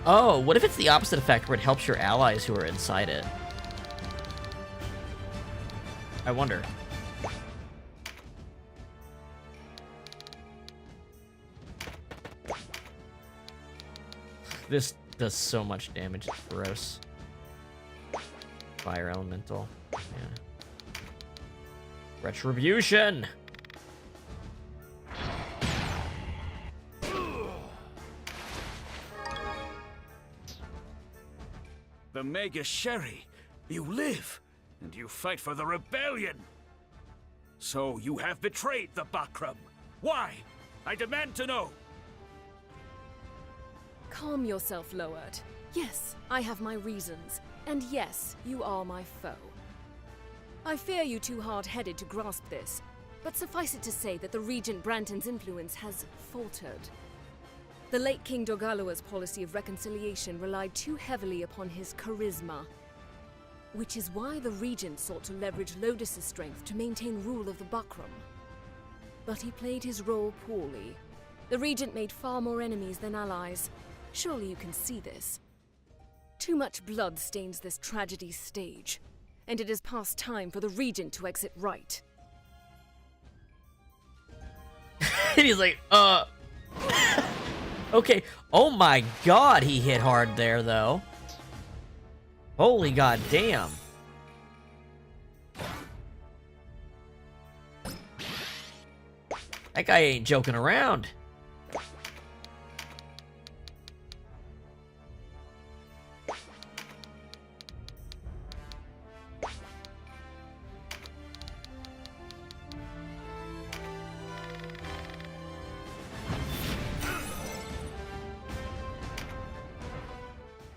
Oh, what if it's the opposite effect where it helps your allies who are inside it? I wonder. This does so much damage, it's gross. Fire elemental. Yeah. Retribution! The Mega Sherry, you live, and you fight for the rebellion. So you have betrayed the Bakram. Why? I demand to know. Calm yourself, Lowered. Yes, I have my reasons. And yes, you are my foe. I fear you too hard-headed to grasp this, but suffice it to say that the Regent Branton's influence has faltered. The late King Dorgaloa's policy of reconciliation relied too heavily upon his charisma, which is why the Regent sought to leverage Lodis's strength to maintain rule of the Bakram. But he played his role poorly. The Regent made far more enemies than allies. Surely you can see this. Too much blood stains this tragedy's stage, and it is past time for the Regent to exit right. And he's like, Okay. Oh my god, he hit hard there, though. Holy god damn. That guy ain't joking around.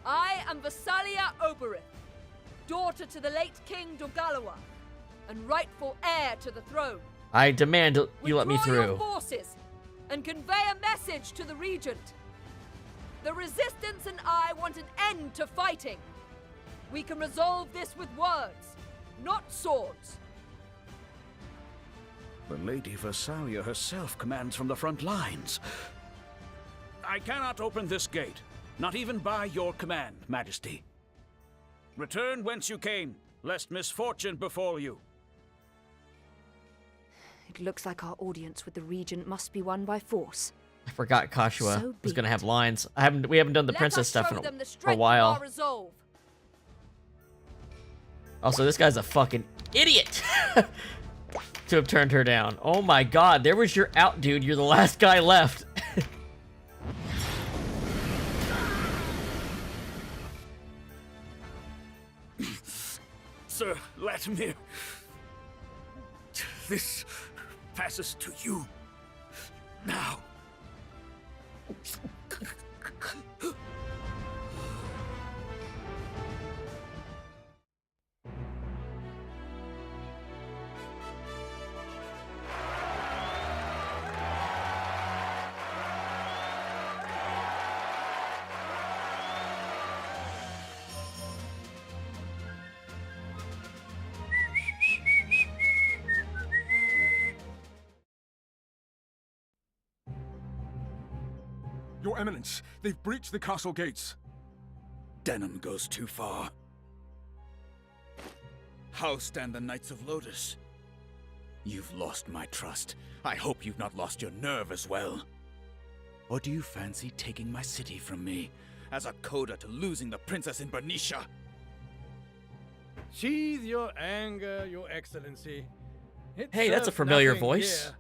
I am Velaria Oberith, daughter to the late King Dorgaloa, and rightful heir to the throne. I demand you let me Withdraw your through. forces and convey a message to the Regent. The Resistance and I want an end to fighting. We can resolve this with words, not swords. The Lady Velaria herself commands from the front lines. I cannot open this gate, not even by your command, Majesty. Return whence you came, lest misfortune befall you. It looks like our audience with the Regent must be won by force. I forgot Catuia So was be gonna it. have lines. We haven't done the Let princess us stuff show in them the for a strength of while. our resolve. Also, this guy's a fucking idiot to have turned her down. Oh my god, there was your out, dude. You're the last guy left. Sir Latimer, this passes to you now. Your Eminence, they've breached the castle gates. Denam goes too far. How stand the Knights of Lotus? You've lost my trust. I hope you've not lost your nerve as well. Or do you fancy taking my city from me, as a coda to losing the princess in Bernicia? Sheathe your anger, your excellency. It Hey, that's a serves familiar nothing voice. here.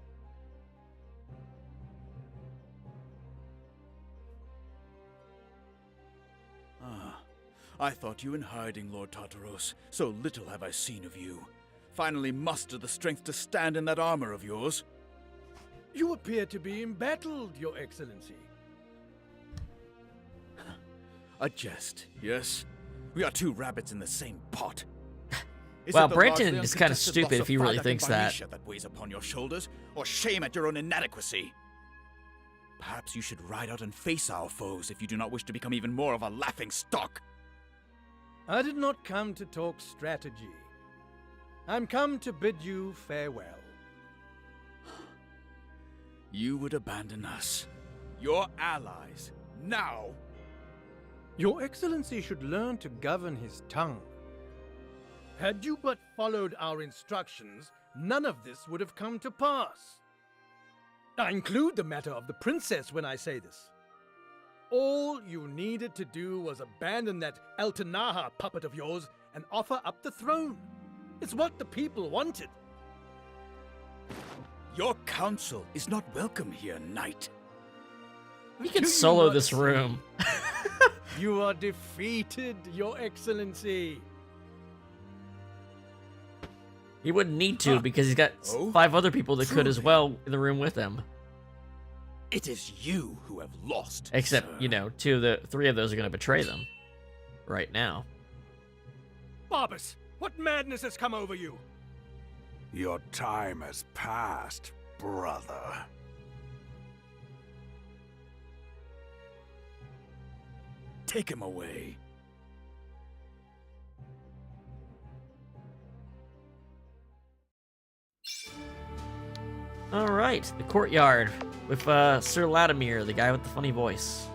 I thought you in hiding, Lord Tartaros. So little have I seen of you. Finally muster the strength to stand in that armor of yours. You appear to be embattled, your excellency. A jest, yes? We are two rabbits in the same pot. Is Well, it the Branton largely is kinda uncontested stupid loss if of he really Fardak thinks and that. Bernicia that weighs upon your shoulders, or shame at your own inadequacy? Perhaps you should ride out and face our foes if you do not wish to become even more of a laughing stock. I did not come to talk strategy. I'm come to bid you farewell. You would abandon us, your allies, now? Your Excellency should learn to govern his tongue. Had you but followed our instructions, none of this would have come to pass. I include the matter of the princess when I say this. All you needed to do was abandon that Eltanaha puppet of yours and offer up the throne. It's what the people wanted. Your counsel is not welcome here, knight. You can Do solo not this see? room. You are defeated, Your Excellency. He wouldn't need to because he's got Oh, 5 other people that could as truly? well in the room with him. It is you who have lost, Except, sir. you know, 3 of those are going to betray them right now. Barbas, what madness has come over you? Your time has passed, brother. Take him away. All right, the courtyard with Sir Latimer, the guy with the funny voice.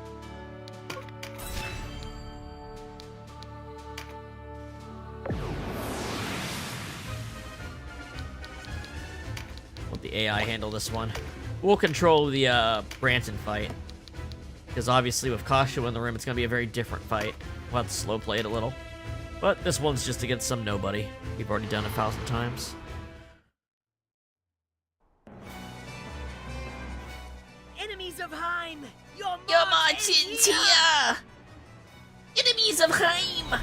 Let the AI handle this one. We'll control the Branton fight. Because obviously with Kashu in the room, it's going to be a very different fight. We'll have to slow play it a little. But this one's just against some nobody. We've already done it 1,000 times. Enemies of Heim! Your march is here! Enemies of Heim!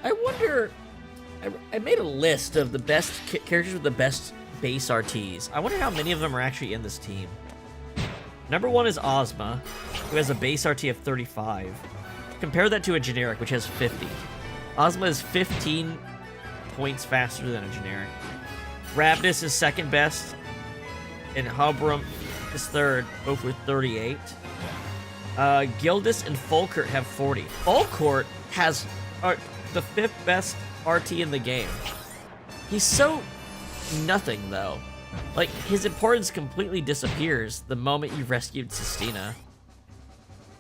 I wonder. I made a list of the best characters with the best base RTs. I wonder how many of them are actually in this team. Number 1 is Ozma, who has a base RT of 35. Compare that to a generic, which has 50. Ozma is 15 points faster than a generic. Ravnus is second best, and Hobrum is third, both with 38. Gildus and Folkert have 40. Folkert has the 5th best RT in the game. He's so nothing, though. Like, his importance completely disappears the moment you've rescued Sistina.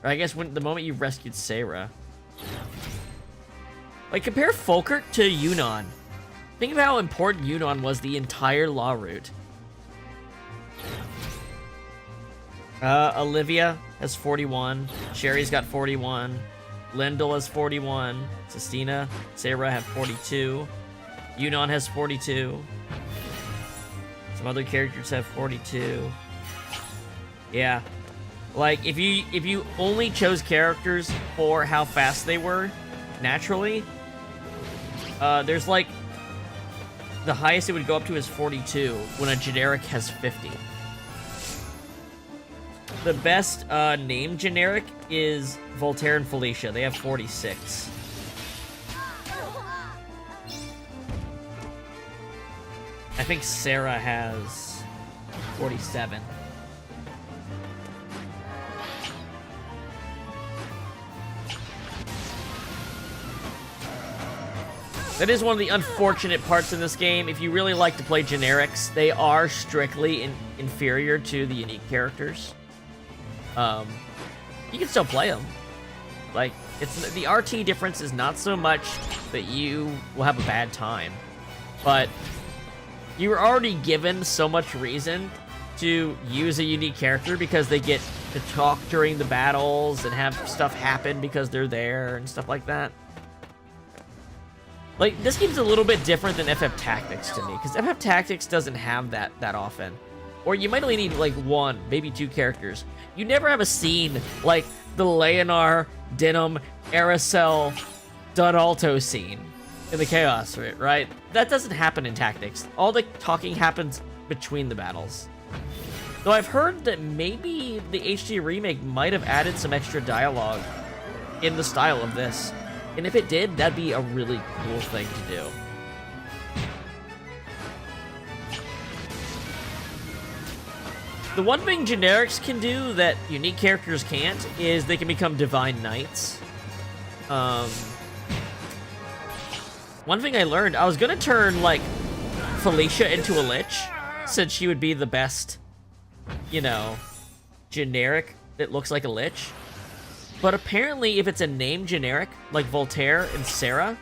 Or I guess the moment you've rescued Sarah. Like, compare Folkert to Yunnan. Think of how important Yunnan was the entire Law route. Olivia has 41. Sherry's got 41. Lendl has 41. Sistina, Sarah have 42. Yunnan has 42. Some other characters have 42. Yeah. Like, if you only chose characters for how fast they were, naturally, there's like, the highest it would go up to is 42, when a generic has 50. The best named generic is Voltaire and Felicia. They have 46. I think Sarah has 47. That is one of the unfortunate parts in this game. If you really like to play generics, they are strictly inferior to the unique characters. You can still play them. Like, it's the RT difference is not so much that you will have a bad time, but you're already given so much reason to use a unique character because they get to talk during the battles and have stuff happen because they're there and stuff like that. Like, this game's a little bit different than FF Tactics to me, because FF Tactics doesn't have that often. Or you might only need, like, 1, maybe 2 characters. You never have a scene like the Leonard, Denam, Aracel, done alto scene in the Chaos, right? That doesn't happen in Tactics. All the talking happens between the battles. Though I've heard that maybe the HD remake might have added some extra dialogue in the style of this. And if it did, that'd be a really cool thing to do. The one thing generics can do that unique characters can't is they can become divine knights. One thing I learned, I was gonna turn, like, Felicia into a lich, since she would be the best, you know, generic that looks like a lich. But apparently, if it's a name generic, like Voltaire and Sarah,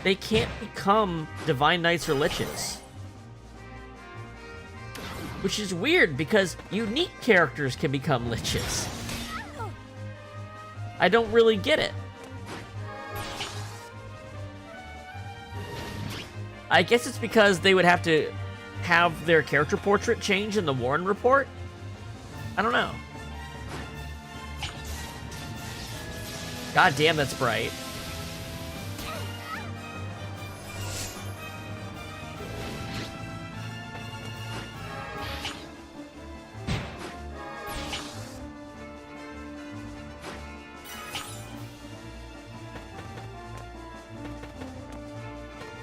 they can't become divine knights or liches. Which is weird, because unique characters can become liches. I don't really get it. I guess it's because they would have to have their character portrait change in the Warren report? I don't know. God damn, that's bright.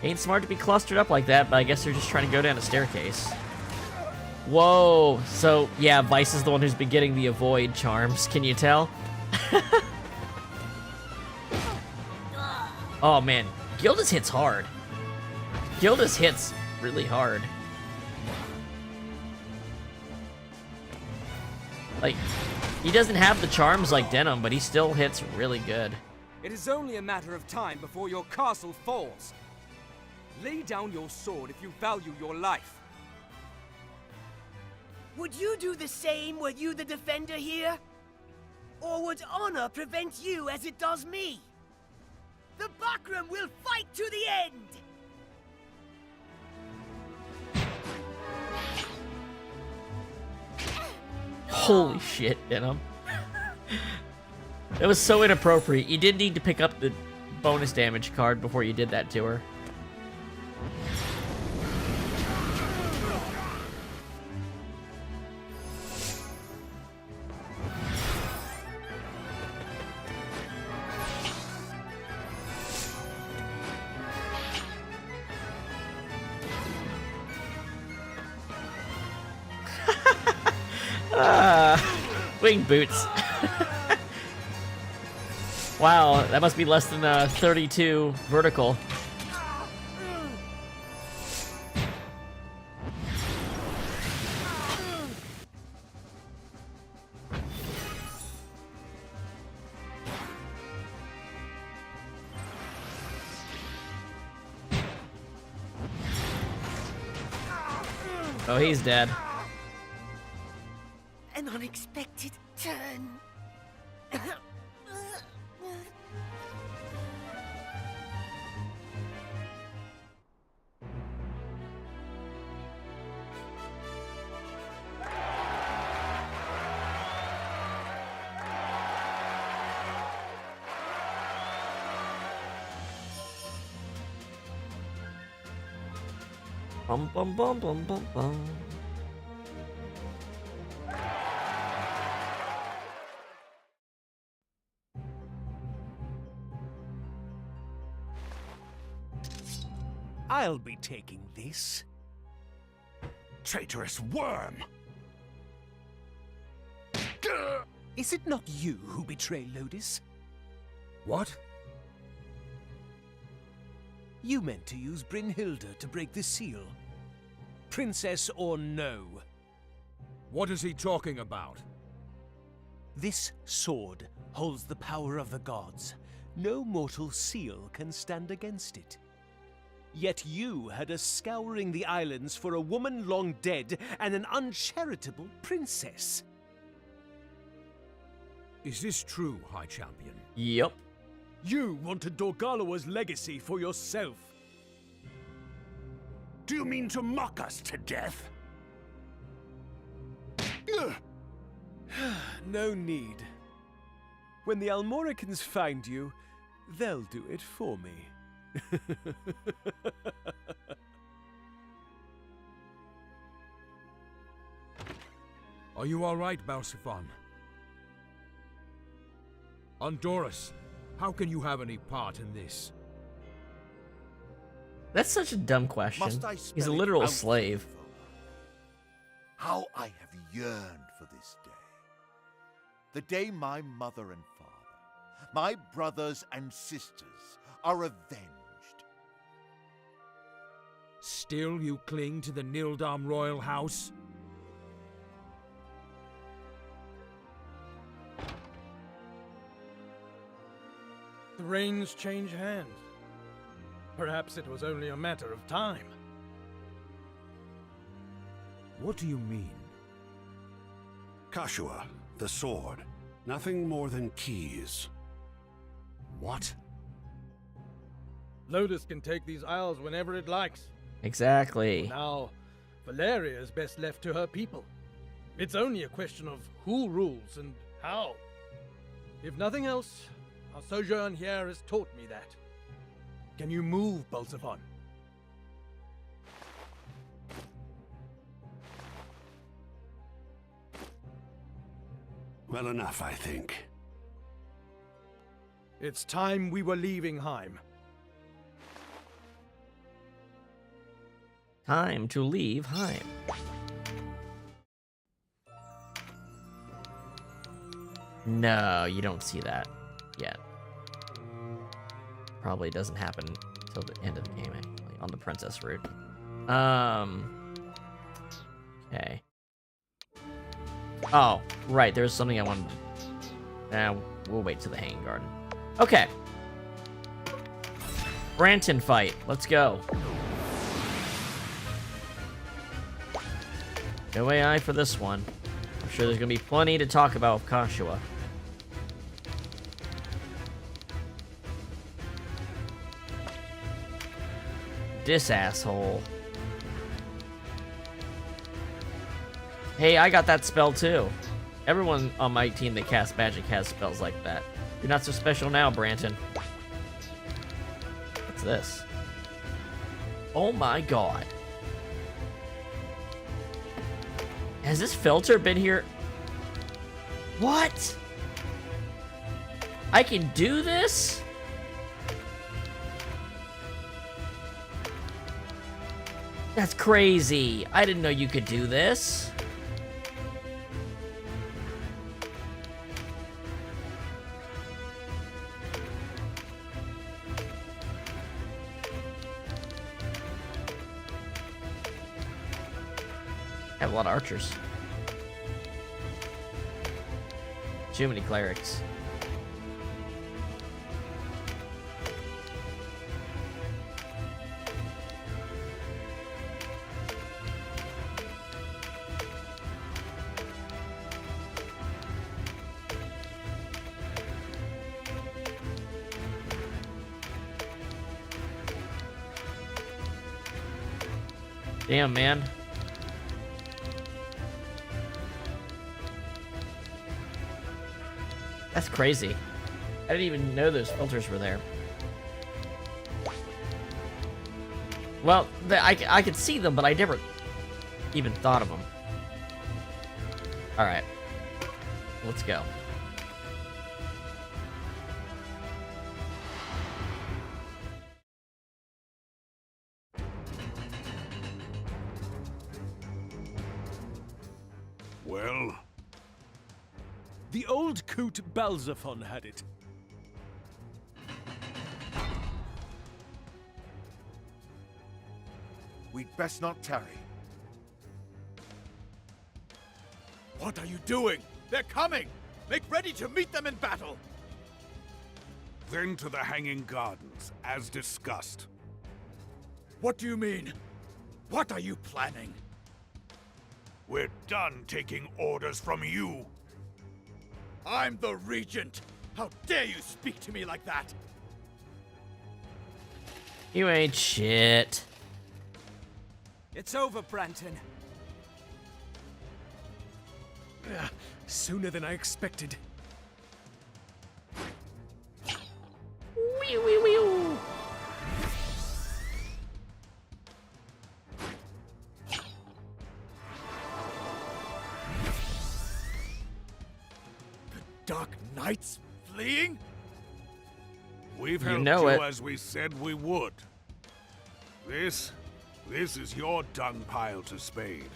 Ain't smart to be clustered up like that, but I guess they're just trying to go down a staircase. Whoa, so yeah, Vice is the one who's been getting the avoid charms, can you tell? Oh man, Gildas hits hard. Gildas hits really hard. Like, he doesn't have the charms like Denam, but he still hits really good. It is only a matter of time before your castle falls. Lay down your sword if you value your life. Would you do the same were you the defender here? Or would honor prevent you as it does me? The Bakram will fight to the end! Holy shit, Denam. It was so inappropriate. You did need to pick up the bonus damage card before you did that to her. Wing boots. Wow, that must be less than 32 vertical. Oh, he's dead. An unexpected turn. Bum bum bum bum bum bum. I'll be taking this. Traitorous worm! Is it not you who betray Lodis? What? You meant to use Brynhilda to break the seal. Princess or no? What is he talking about? This sword holds the power of the gods. No mortal seal can stand against it. Yet you had us scouring the islands for a woman long dead and an uncharitable princess. Is this true, High Champion? Yep. You wanted Dorgalawa's legacy for yourself. Do you mean to mock us to death? No need. When the Almoricans find you, They'll do it for me. Are you all right, Balsiphon? Andorus, how can you have any part in this? That's such a dumb question. Must I He's spell a it literal out slave. for you? How I have yearned for this day. The day my mother and father, my brothers and sisters, are avenged. Still you cling to the Nildam royal house? The reins change hands. Perhaps it was only a matter of time. What do you mean? Catuia, the sword. Nothing more than keys. What? Lotus can take these isles whenever it likes. Exactly. Now, Velaria is best left to her people. It's only a question of who rules and how. If nothing else, our sojourn here has taught me that. Can you move, Balsiphon? Well enough, I think. It's time we were leaving Heim. Time to leave Heim. No, you don't see that yet. Probably doesn't happen till the end of the game, actually, on the princess route. Okay. Oh, right, there's something I wanted to... we'll wait till the Hanging Garden. Okay. Branton fight. Let's go. No AI for this one. I'm sure there's gonna be plenty to talk about with Catuia. This asshole. Hey, I got that spell too. Everyone on my team that casts magic has spells like that. You're not so special now, Branton. What's this? Oh my god. Has this filter been here? What? I can do this? That's crazy. I didn't know you could do this. I have a lot of archers. Too many clerics. Damn, man. That's crazy. I didn't even know those filters were there. Well, I could see them, but I never even thought of them. Alright. Let's go. Well? The old coot Balsiphon had it. We'd best not tarry. What are you doing? They're coming! Make ready to meet them in battle! Then to the Hanging Gardens, as discussed. What do you mean? What are you planning? We're done taking orders from you. I'm the Regent! How dare you speak to me like that? You ain't shit. It's over, Branton. Sooner than I expected. Dark Knights fleeing? We've You helped know you it. as we said we would. This is your dung pile to spade.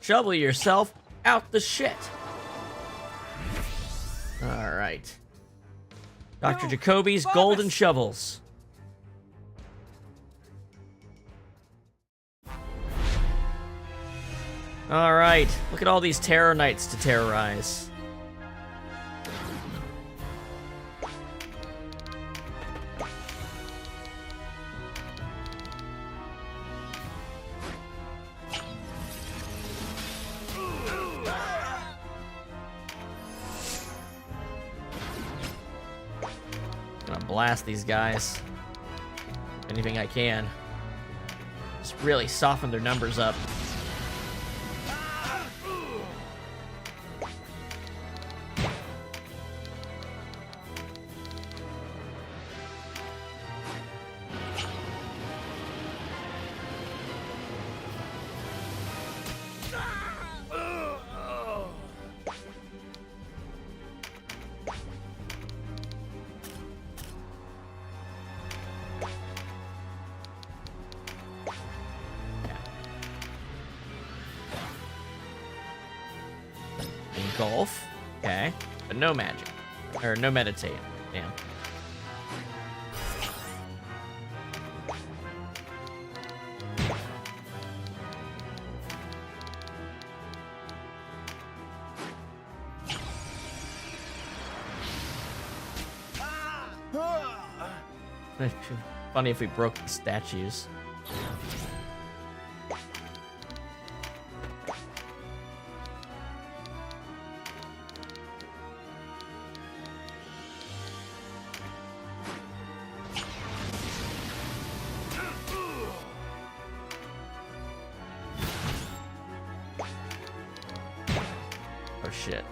Shovel yourself out the shit. Alright. Dr. Jacoby's golden shovels. Alright, look at all these Terror Knights to terrorize. Gonna blast these guys. Anything I can. Just really soften their numbers up. Engulf. Okay. But no magic. Or no meditate. Damn. Funny if we broke the statues. Oh shit.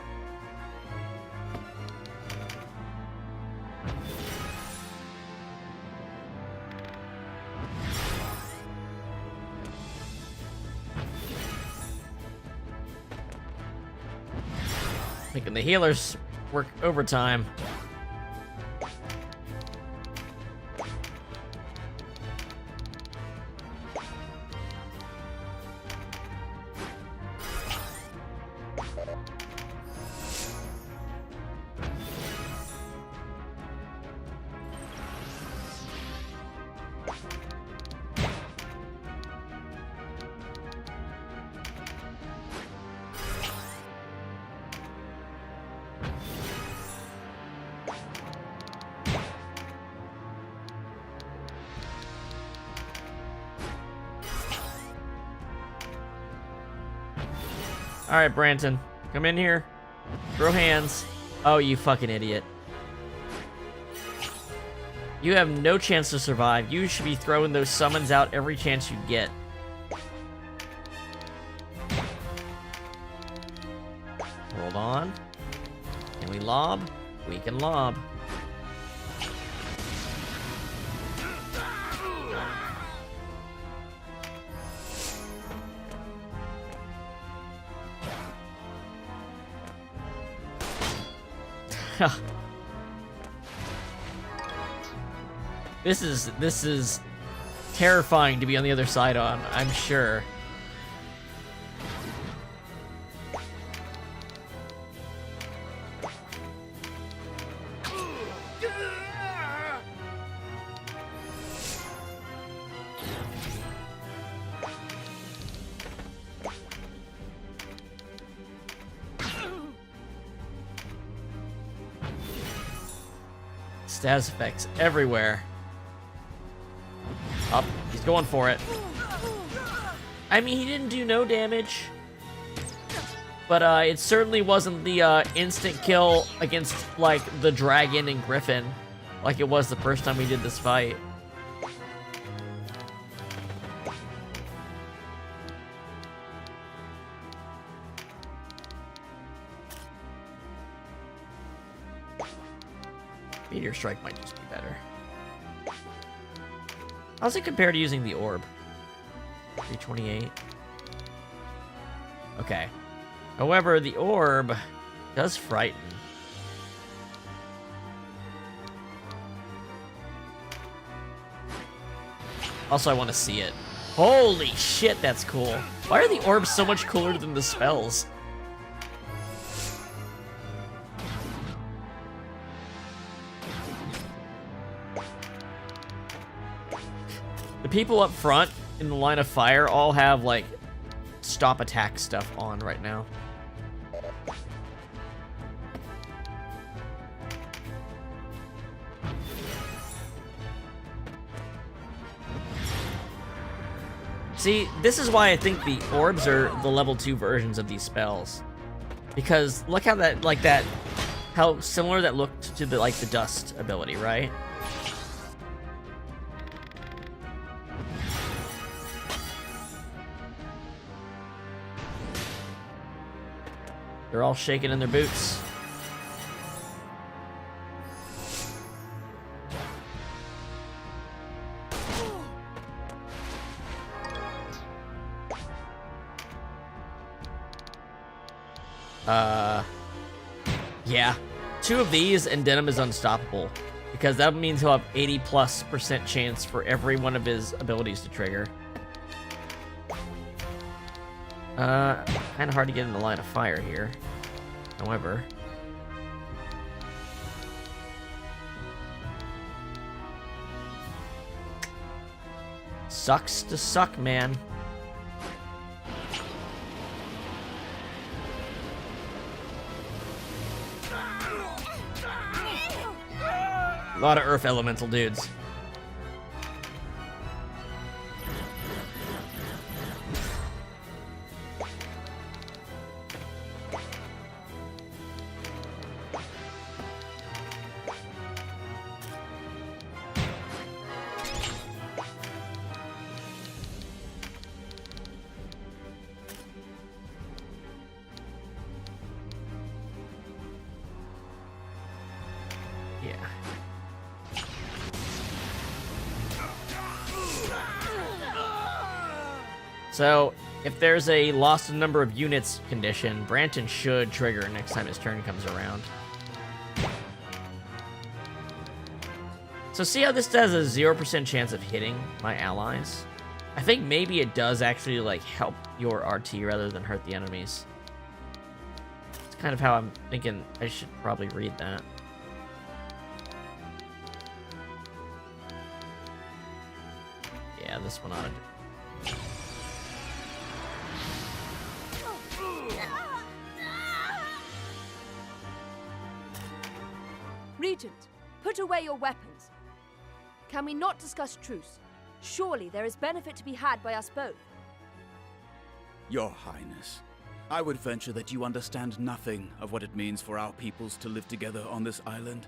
Making the healers work overtime. All right, Branton, come in here. Throw hands. Oh, you fucking idiot. You have no chance to survive. You should be throwing those summons out every chance you get. Hold on. Can we lob? We can lob. This is terrifying to be on the other side on, I'm sure. Stas effects everywhere. Up, he's going for it. I mean, he didn't do no damage, but it certainly wasn't the instant kill against like the dragon and griffin, like it was the first time we did this fight. Meteor Strike might just be better. How's it compare to using the orb? 328. Okay. However, the orb Does frighten. Also, I want to see it. Holy shit, that's cool. Why are the orbs so much cooler than the spells? The people up front in the line of fire all have, like, stop attack stuff on right now. See, this is why I think the orbs are the level 2 versions of these spells. Because look how that, like that, how similar that looked to the, like, the dust ability, right? They're all shaking in their boots. Yeah. 2 of these and Denam is unstoppable. Because that means he'll have 80+% chance for every one of his abilities to trigger. Kinda hard to get in the line of fire here. However. Sucks to suck, man. A lot of Earth Elemental dudes. So, if there's a lost number of units condition, Branton should trigger next time his turn comes around. So see how this does a 0% chance of hitting my allies? I think maybe it does actually, like, help your RT rather than hurt the enemies. It's kind of how I'm thinking I should probably read that. Yeah, this one ought to do. Regent, put away your weapons. Can we not discuss truce? Surely there is benefit to be had by us both. Your Highness, I would venture that you understand nothing of what it means for our peoples to live together on this island.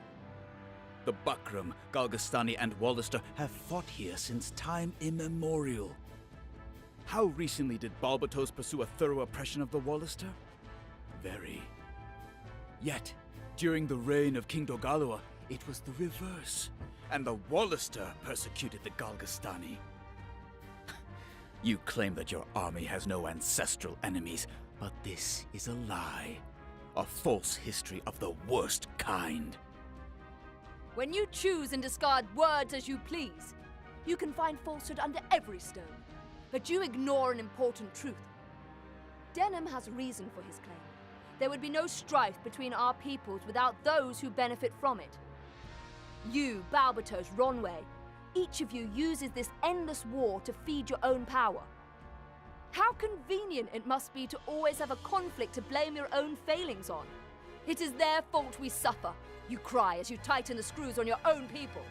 The Buckram, Galgastani, and Wallister have fought here since time immemorial. How recently did Balbatos pursue a thorough oppression of the Wallister? Very. Yet, during the reign of King Dorgalua, it was the reverse, and the Wallister persecuted the Galgastani. You claim that your army has no ancestral enemies, but this is a lie. A false history of the worst kind. When you choose and discard words as you please, you can find falsehood under every stone. But you ignore an important truth. Denam has reason for his claim. There would be no strife between our peoples without those who benefit from it. You, Balbatos, Ronway, each of you uses this endless war to feed your own power. How convenient it must be to always have a conflict to blame your own failings on. It is their fault we suffer, you cry as you tighten the screws on your own people.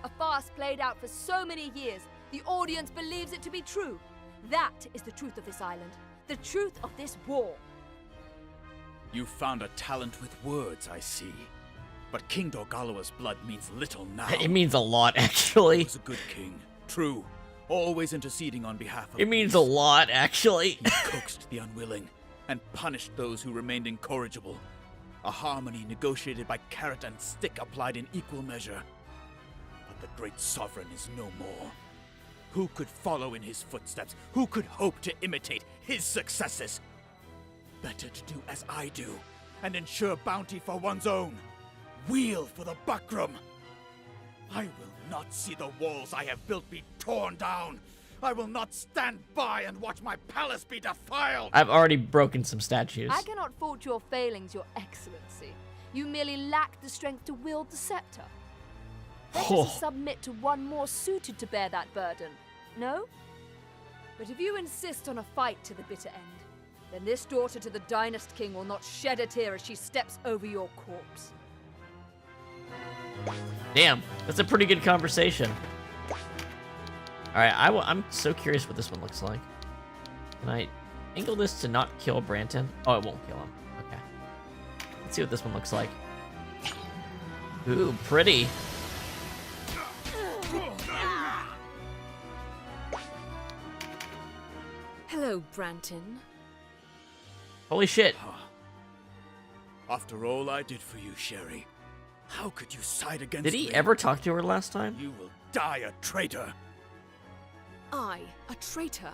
A farce played out for so many years, the audience believes it to be true. That is the truth of this island, the truth of this war. You found a talent with words, I see. But King Dorgalua's blood means little now. It means a lot, actually. He was a good king, true, always interceding on behalf of It means a lot, actually. He coaxed the unwilling and punished those who remained incorrigible. A harmony negotiated by carrot and stick applied in equal measure. But the great sovereign is no more. Who could follow in his footsteps? Who could hope to imitate his successes? Better to do as I do, and ensure bounty for one's own. Wheel for the buckram. I will not see the walls I have built be torn down. I will not stand by and watch my palace be defiled. I've already broken some statues. I cannot fault your failings, Your Excellency. You merely lack the strength to wield the scepter. Better to submit to one more suited to bear that burden, no? But if you insist on a fight to the bitter end, then this daughter to the Dynast King will not shed a tear as she steps over your corpse. Damn, that's a pretty good conversation. Alright, I'm so curious what this one looks like. Can I angle this to not kill Branton? Oh, it won't kill him. Okay. Let's see what this one looks like. Ooh, pretty. Hello, Branton. Holy shit. After all I did for you, Sherry, how could you side against Did me? he ever talk to her last time? You will die a traitor. I, a traitor?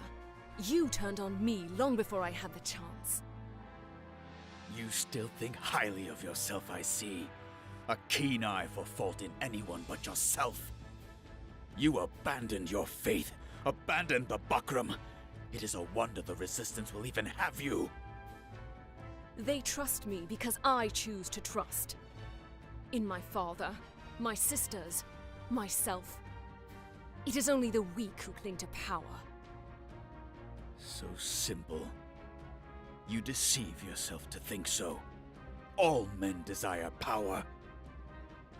You turned on me long before I had the chance. You still think highly of yourself, I see. A keen eye for fault in anyone but yourself. You abandoned your faith, abandoned the buckram. It is a wonder the Resistance will even have you. They trust me because I choose to trust. In my father, my sisters, myself. It is only the weak who cling to power. So simple. You deceive yourself to think so. All men desire power.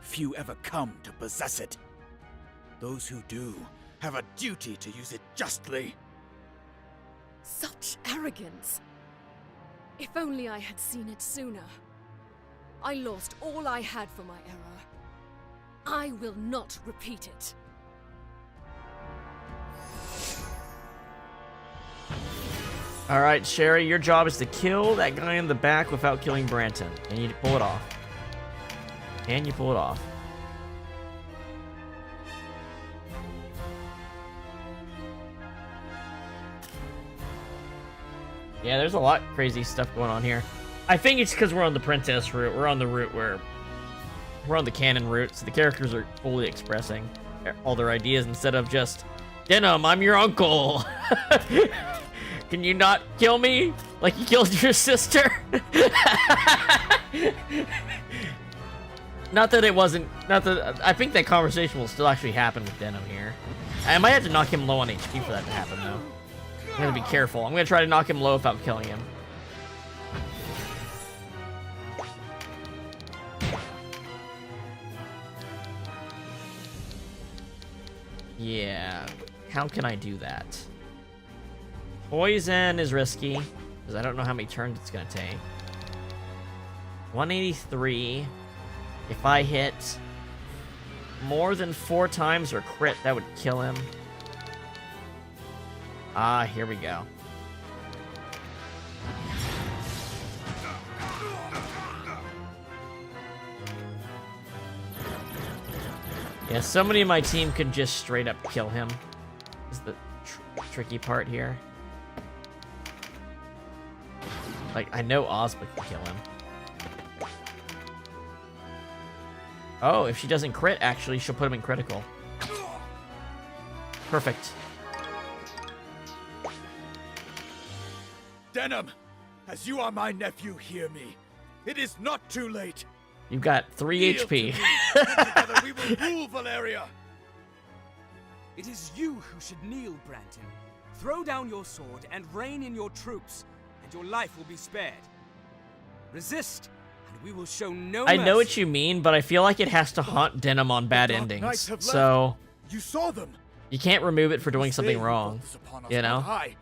Few ever come to possess it. Those who do have a duty to use it justly. Such arrogance. If only I had seen it sooner. I lost all I had for my error. I will not repeat it. Alright, Sherry, your job is to kill that guy in the back without killing Branton. And you pull it off. And you pull it off. Yeah, there's a lot of crazy stuff going on here. I think it's because we're on the princess route. We're on the route where... We're on the canon route, so the characters are fully expressing all their ideas instead of just, Denam, I'm your uncle! Can you not kill me? Like you killed your sister? Not that it wasn't... Not that... I think that conversation will still actually happen with Denam here. I might have to knock him low on HP for that to happen, though. I'm gonna be careful. I'm gonna try to knock him low without killing him. Yeah. How can I do that? Poison is risky, because I don't know how many turns it's gonna take. 183. If I hit more than 4 times or crit, that would kill him. Ah, here we go. Yeah, somebody in my team could just straight up kill him. Is the tricky part here. Like, I know Ozma can kill him. Oh, if she doesn't crit, actually, she'll put him in critical. Perfect. Denam, as you are my nephew, hear me. It is not too late. You've got 3 Yield HP. to me, and together we will rule Velaria. It is you who should kneel, Branton. Throw down your sword and rein in your troops, and your life will be spared. Resist, and we will show no I know mercy. what you mean, but I feel like it has to haunt Denam on bad endings. So You saw them. you can't remove it for doing something They wrong. brought this upon us, You know? not I.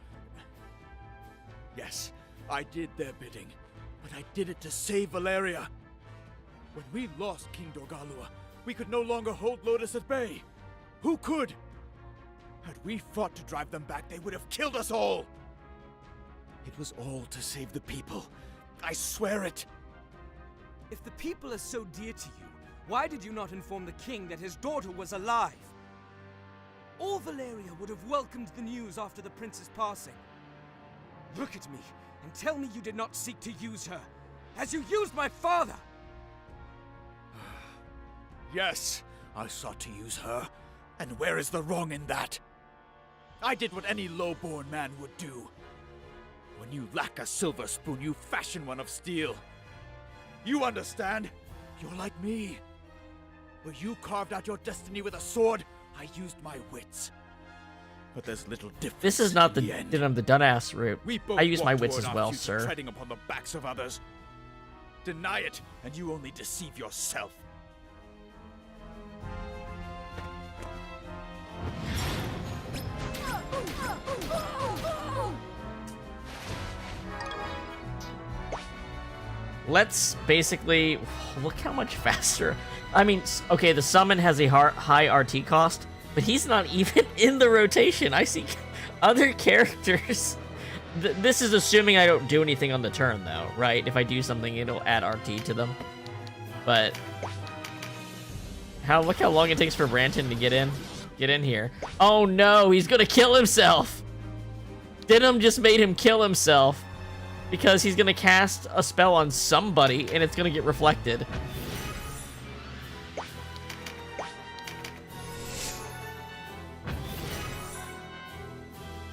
Yes, I did their bidding, but I did it to save Velaria. When we lost King Dorgalua, we could no longer hold Lotus at bay. Who could? Had we fought to drive them back, they would have killed us all. It was all to save the people. I swear it. If the people are so dear to you, why did you not inform the king that his daughter was alive? All Velaria would have welcomed the news after the prince's passing. Look at me and tell me you did not seek to use her. as you used my father! Yes, I sought to use her. And where is the wrong in that? I did what any low-born man would do. When you lack a silver spoon, you fashion one of steel. You understand? You're like me. Where you carved out your destiny with a sword, I used my wits. But there's little difference. This is not the Denam the Dunass route. We both I use my walk wits toward as our well, future sir. Treading upon the backs of others. Deny it, and you only deceive yourself. Let's basically look how much faster. I mean, okay, the summon has a high RT cost, but he's not even in the rotation. I see other characters. This is assuming I don't do anything on the turn, though, right? If I do something, it'll add RT to them. But look how long it takes for Branton to get in here. Oh no, he's gonna kill himself. Denam just made him kill himself because he's gonna cast a spell on somebody and it's gonna get reflected.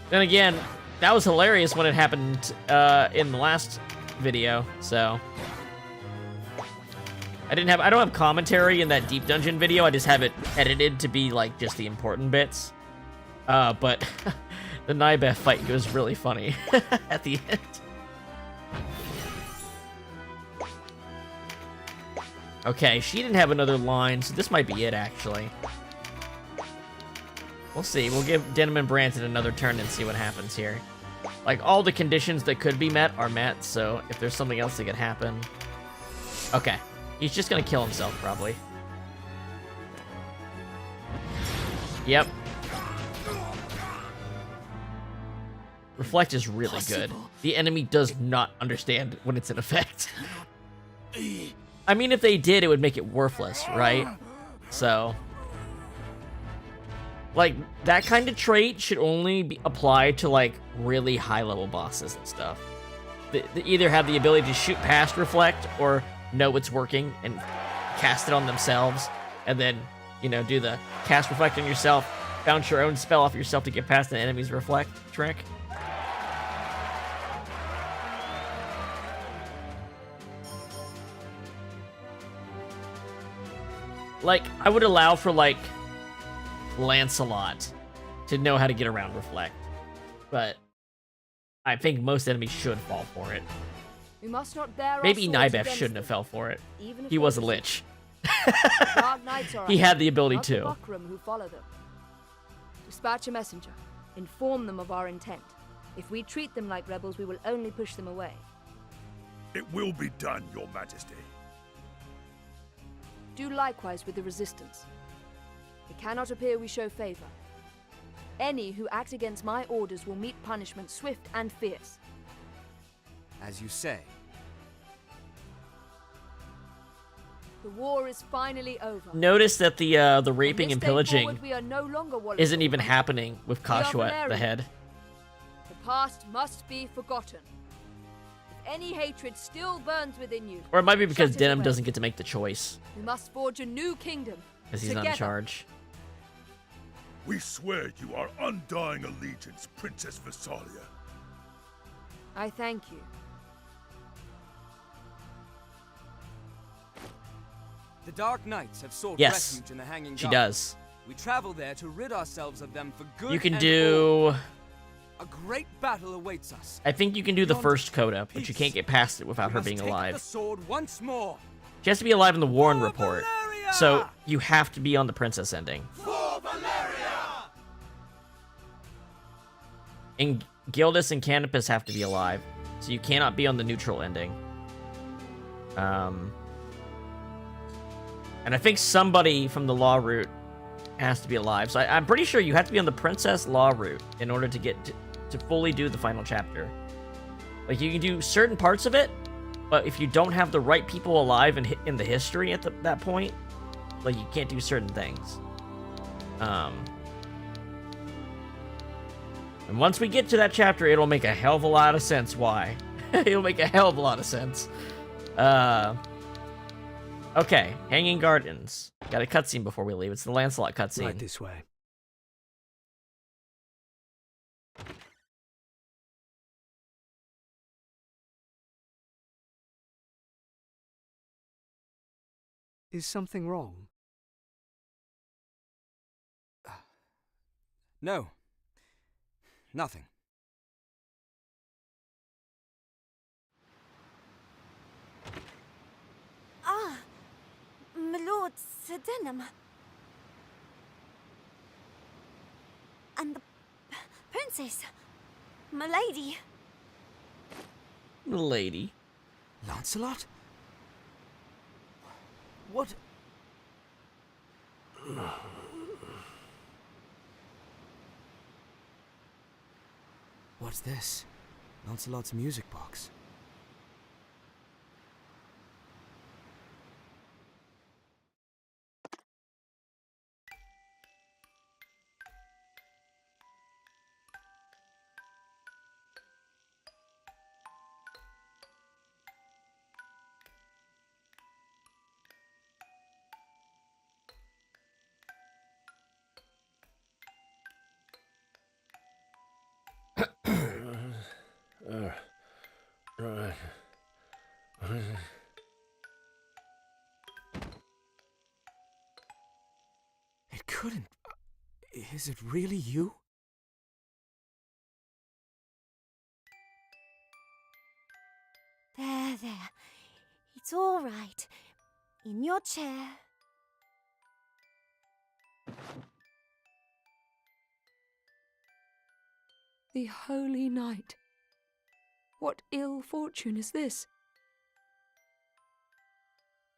Then again, that was hilarious when it happened in the last video, so I don't have commentary in that deep dungeon video. I just have it edited to be like just the important bits. But the Nybeth fight was really funny at the end. Okay, she didn't have another line, so this might be it actually. We'll see. We'll give Denam and Branton another turn and see what happens here. Like, all the conditions that could be met are met, so if there's something else that could happen... Okay. He's just gonna kill himself, probably. Yep. Reflect is really good. The enemy does not understand when it's in effect. I mean, if they did, it would make it worthless, right? So... like, that kind of trait should only be applied to, like, really high-level bosses and stuff. They either have the ability to shoot past Reflect or know it's working and cast it on themselves, and then, you know, do the cast Reflect on yourself, bounce your own spell off yourself to get past an enemy's Reflect trick. Like, I would allow for, like, Lancelot to know how to get around Reflect, but I think most enemies should fall for it. We must not bear Maybe our swords Nybeth against shouldn't them, have fell for it. even if He they was a resist. lich. Dark Knights are He our had the ability not the to. Buckram who follow them. Dispatch a messenger. Inform them of our intent. If we treat them like rebels, we will only push them away. It will be done, Your Majesty. Do likewise with the resistance. It cannot appear we show favor. Any who act against my orders will meet punishment swift and fierce. As you say. The war is finally over. Notice that the raping From and this day pillaging forward, we are no longer isn't even happening with We are Catuia at the Valerian. head. The past must be forgotten. If any hatred still burns within you, Or it might be because shut it Denam away. doesn't get to make the choice, We must forge a new kingdom. because he's not in together. charge. We swear you our undying allegiance, Princess Velaria. I thank you. The Dark Knights have sought Yes, refuge in the Hanging she Gardens. does. We travel there to rid ourselves of them for good. You can and do... all. A great battle awaits us. I think you can do the Beyond first coda, but you peace. can't get past it without We her must being take the alive. sword once more. She has to be alive in the Warren For report, Velaria! so you have to be on the princess ending. And Gildas and Canopus have to be alive, so you cannot be on the neutral ending. And I think somebody from the law route has to be alive, so I'm pretty sure you have to be on the princess law route in order to get to fully do the final chapter. Like, you can do certain parts of it, but if you don't have the right people alive in the history at that point, like, you can't do certain things. And once we get to that chapter, it'll make a hell of a lot of sense why. It'll make a hell of a lot of sense. Okay, Hanging Gardens. Got a cutscene before we leave. It's the Lancelot cutscene. Right this way. Is something wrong? No. Nothing. Ah, my lord, Sir Denam. And the princess, my lady. Lady. Lancelot? What? What's this? Lancelot's music box. It couldn't. Is it really you? There, there. It's all right. In your chair. The Holy Night. What ill fortune is this?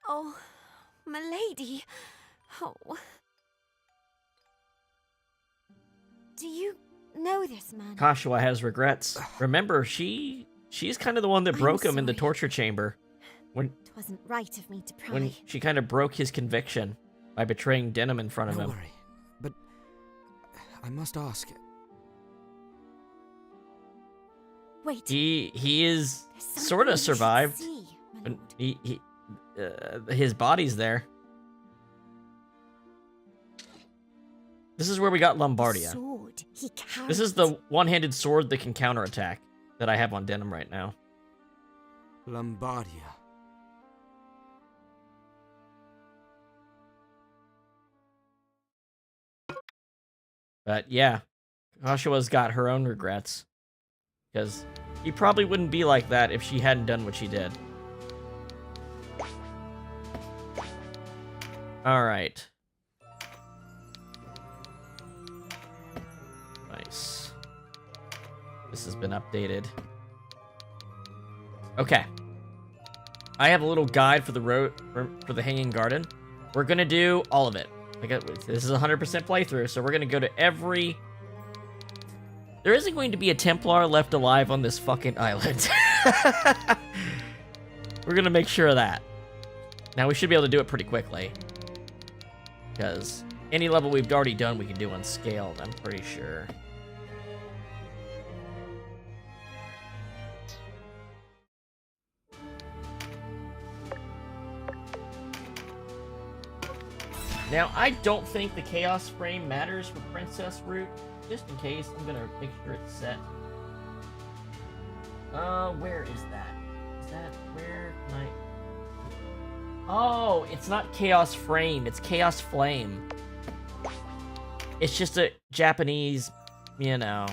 Oh, my lady. Oh. Do you know this man? Catuia has regrets. Remember, she's kind of the one that broke him in the torture chamber. When It wasn't right of me to pry. when she kind of broke his conviction by betraying Denam in front of Don't him. worry, but I must ask. Wait. He is There's sort of something you should survived. see, my But his body's there. This is where we got Lombardia. Sword. He carried This is the one-handed sword that can counterattack that I have on Denam right now. Lombardia. But yeah, Catuia's got her own regrets. Because he probably wouldn't be like that if she hadn't done what she did. Alright. Nice. This has been updated. Okay. I have a little guide for the road for the Hanging Garden. We're gonna do all of it. This is a 100% playthrough, so we're gonna go to every... There isn't going to be a Templar left alive on this fucking island. We're gonna make sure of that. Now, we should be able to do it pretty quickly. Because any level we've already done, we can do unscaled, I'm pretty sure. Now, I don't think the Chaos Frame matters for Princess Route. Just in case, I'm gonna make sure it's set. Where is that? Is that where can I... Oh, it's not Chaos Frame, it's Chaos Flame. It's just a Japanese, you know,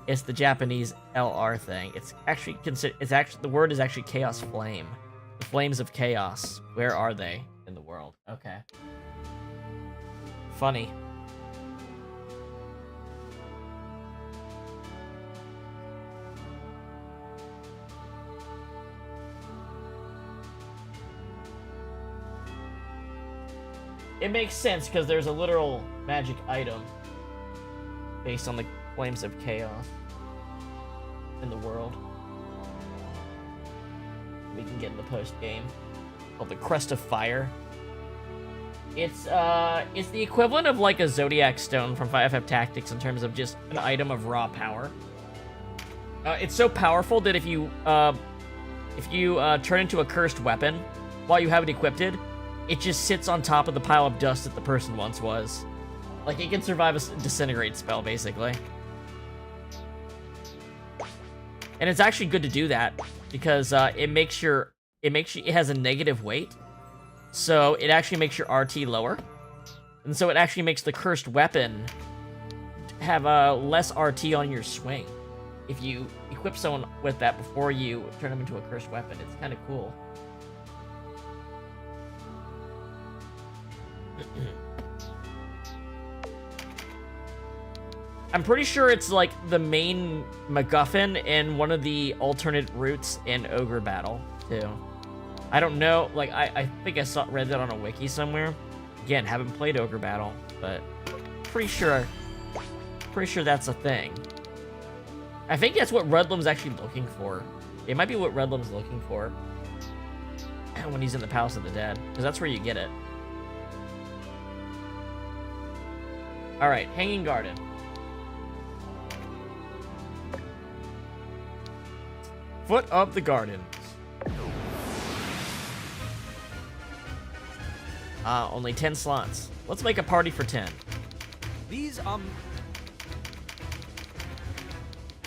it's the Japanese LR thing. It's actually the word is actually Chaos Flame. The flames of chaos. Where are they in the world? Okay. Funny. It makes sense because there's a literal magic item based on the flames of chaos in the world. We can get in the post game called the Crest of Fire. It's the equivalent of like a Zodiac Stone from 5F Tactics in terms of just an item of raw power. It's so powerful that if you if you turn into a cursed weapon while you have it equipped, it just sits on top of the pile of dust that the person once was. Like, it can survive a disintegrate spell, basically. And it's actually good to do that because it has a negative weight, so it actually makes your RT lower, and so it actually makes the cursed weapon have less RT on your swing. If you equip someone with that before you turn them into a cursed weapon, it's kind of cool. I'm pretty sure it's like the main MacGuffin in one of the alternate routes in Ogre Battle, too. I don't know, like, I think I read that on a wiki somewhere. Again, haven't played Ogre Battle, but pretty sure that's a thing. I think that's what Rudlum's actually looking for. It might be what Rudlum's looking for when he's in the Palace of the Dead, because that's where you get it. Alright, Hanging Garden. Foot of the Gardens. Only 10 slots. Let's make a party for 10. These,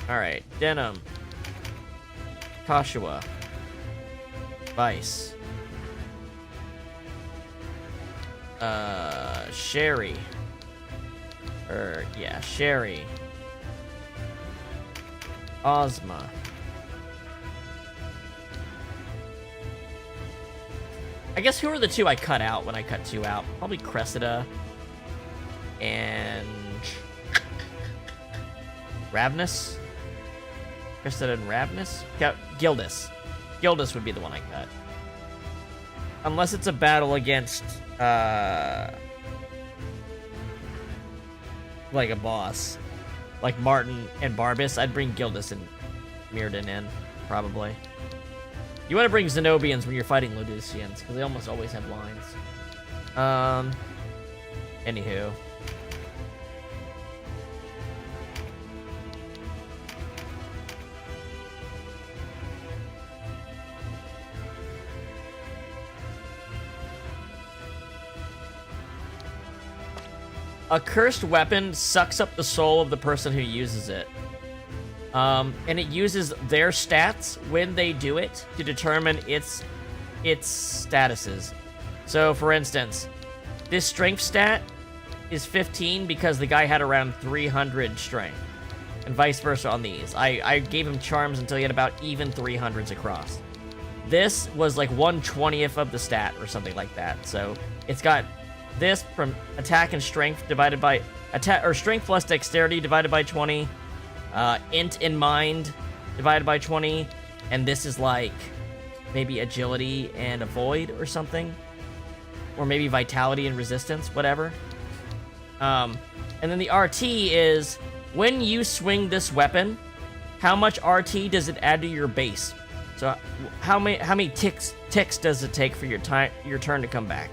Alright, Denam. Catuia. Vice. Sherry. Sherry. Ozma. I guess who are the two I cut out when I cut 2 out? Probably Cressida and Ravnus. Cressida and Ravnus? Gildus. Gildus would be the one I cut. Unless it's a battle against like a boss. Like Martin and Barbas, I'd bring Gildus and Mirrodin in, probably. You want to bring Zenobians when you're fighting Loducians, because they almost always have lines. Anywho. A cursed weapon sucks up the soul of the person who uses it. And it uses their stats when they do it to determine its statuses. So, for instance, this strength stat is 15 because the guy had around 300 strength, and vice versa on these. I gave him charms until he had about even 300s across. This was like 1/20th of the stat or something like that. So it's got this from attack and strength divided by attack, or strength plus dexterity divided by 20. Int in mind divided by 20, and this is like maybe agility and avoid or something, or maybe vitality and resistance, whatever. And then the RT is when you swing this weapon, how much RT does it add to your base? So how many ticks does it take for your turn to come back?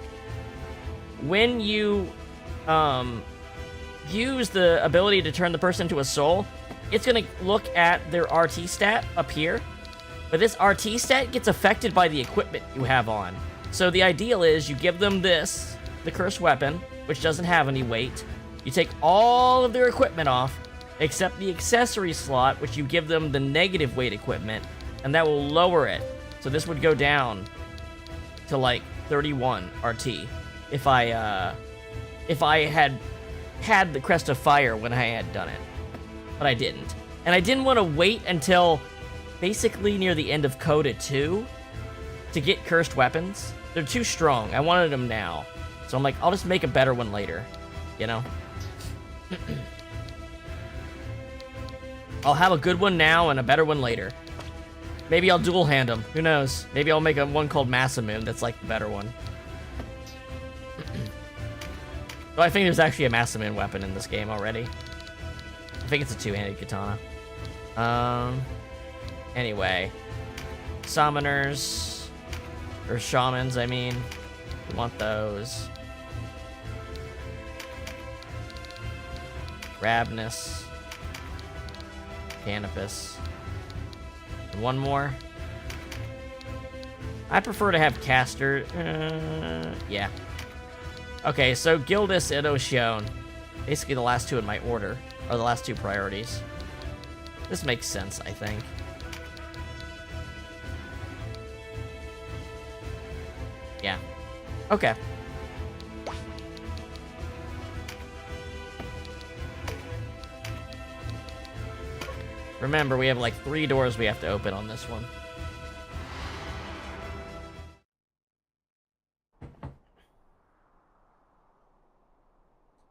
When you use the ability to turn the person into a soul, it's going to look at their RT stat up here, but this RT stat gets affected by the equipment you have on. So the ideal is you give them this, the cursed weapon, which doesn't have any weight. You take all of their equipment off, except the accessory slot, which you give them the negative weight equipment, and that will lower it. So this would go down to like 31 RT if I had the Crest of Fire when I had done it. But I didn't. And I didn't want to wait until basically near the end of Coda 2 to get cursed weapons. They're too strong. I wanted them now. So I'm like, I'll just make a better one later. You know? I'll have a good one now and a better one later. Maybe I'll dual hand them. Who knows? Maybe I'll make one called Masamune that's like the better one. So I think there's actually a Masamune weapon in this game already. I think it's a two-handed katana. Anyway. Summoners. Or shamans, I mean. We want those. Ravnus. Canopus. And one more. I prefer to have caster. Yeah. Okay, so Gildas and Ocean. Basically the last two in my order. Or the last two priorities. This makes sense, I think. Yeah. Okay. Remember, we have like 3 doors we have to open on this one.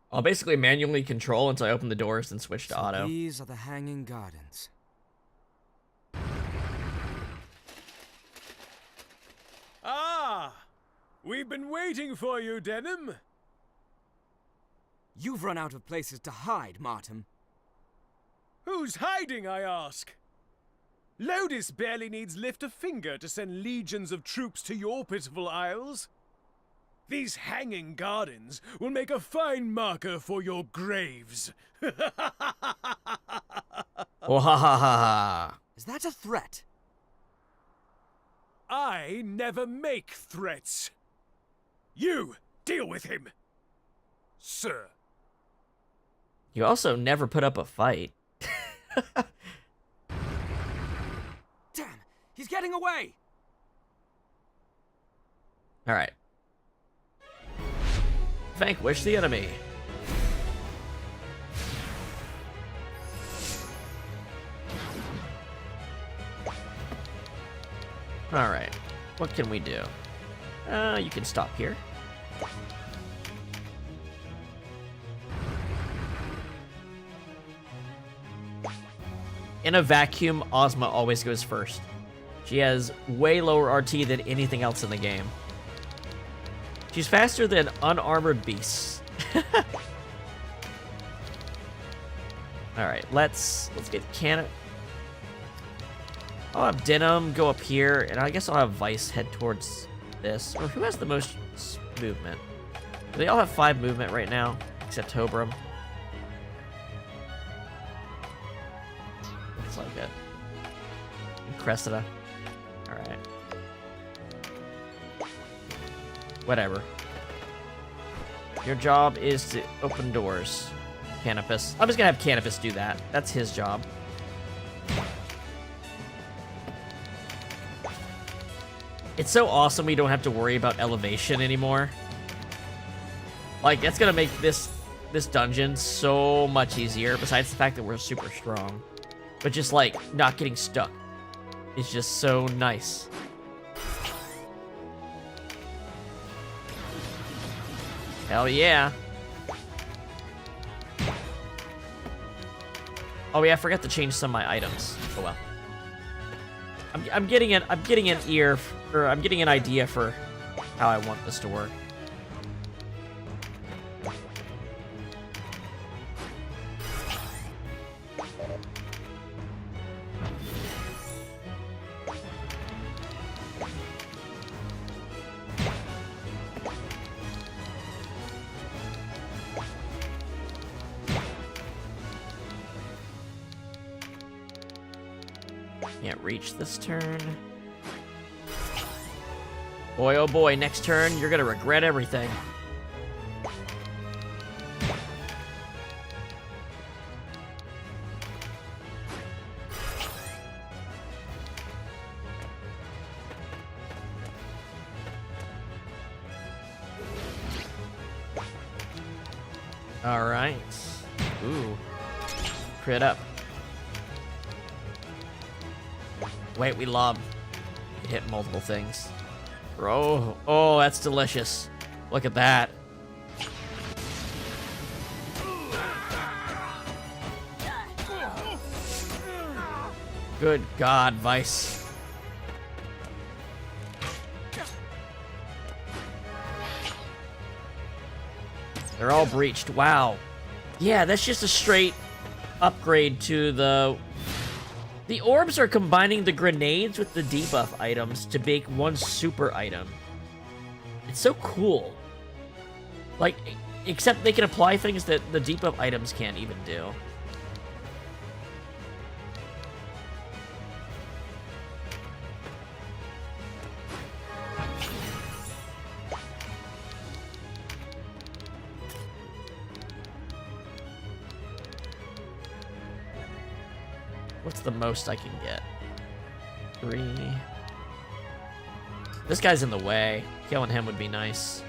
I'll basically manually control until I open the doors, then switch to auto. These are the Hanging Gardens. Ah! We've been waiting for you, Denam. You've run out of places to hide, Martin. Who's hiding, I ask? Lodis barely needs lift a finger to send legions of troops to your pitiful isles. These Hanging Gardens will make a fine marker for your graves. Oh, ha ha ha ha. Is that a threat? I never make threats. You deal with him, sir. You also never put up a fight. Damn, he's getting away. All right. Vanquish the enemy. All right. What can we do? You can stop here. In a vacuum, Ozma always goes first. She has way lower RT than anything else in the game. She's faster than unarmored beasts. Alright, let's get cannon. I'll have Denam go up here, and I guess I'll have Vice head towards this. Or who has the most movement? They all have 5 movement right now, except Tobram. Looks like it. And Cressida. Alright. Whatever. Your job is to open doors. Canopus. I'm just gonna have Canopus do that. That's his job. It's so awesome we don't have to worry about elevation anymore. Like, that's gonna make this dungeon so much easier, besides the fact that we're super strong. But just, like, not getting stuck is just so nice. Hell yeah. Oh yeah, I forgot to change some of my items. Oh well. I'm getting an idea for how I want this to work. Can't reach this turn. Boy, oh boy, next turn, you're gonna regret everything. Alright. Ooh. Crit up. Wait, we lob. You can hit multiple things. Bro, oh, that's delicious. Look at that. Good God, Vice. They're all breached. Wow. Yeah, that's just a straight upgrade to the... The orbs are combining the grenades with the debuff items to make one super item. It's so cool. Like, except they can apply things that the debuff items can't even do. What's the most I can get? 3. This guy's in the way. Killing him would be nice.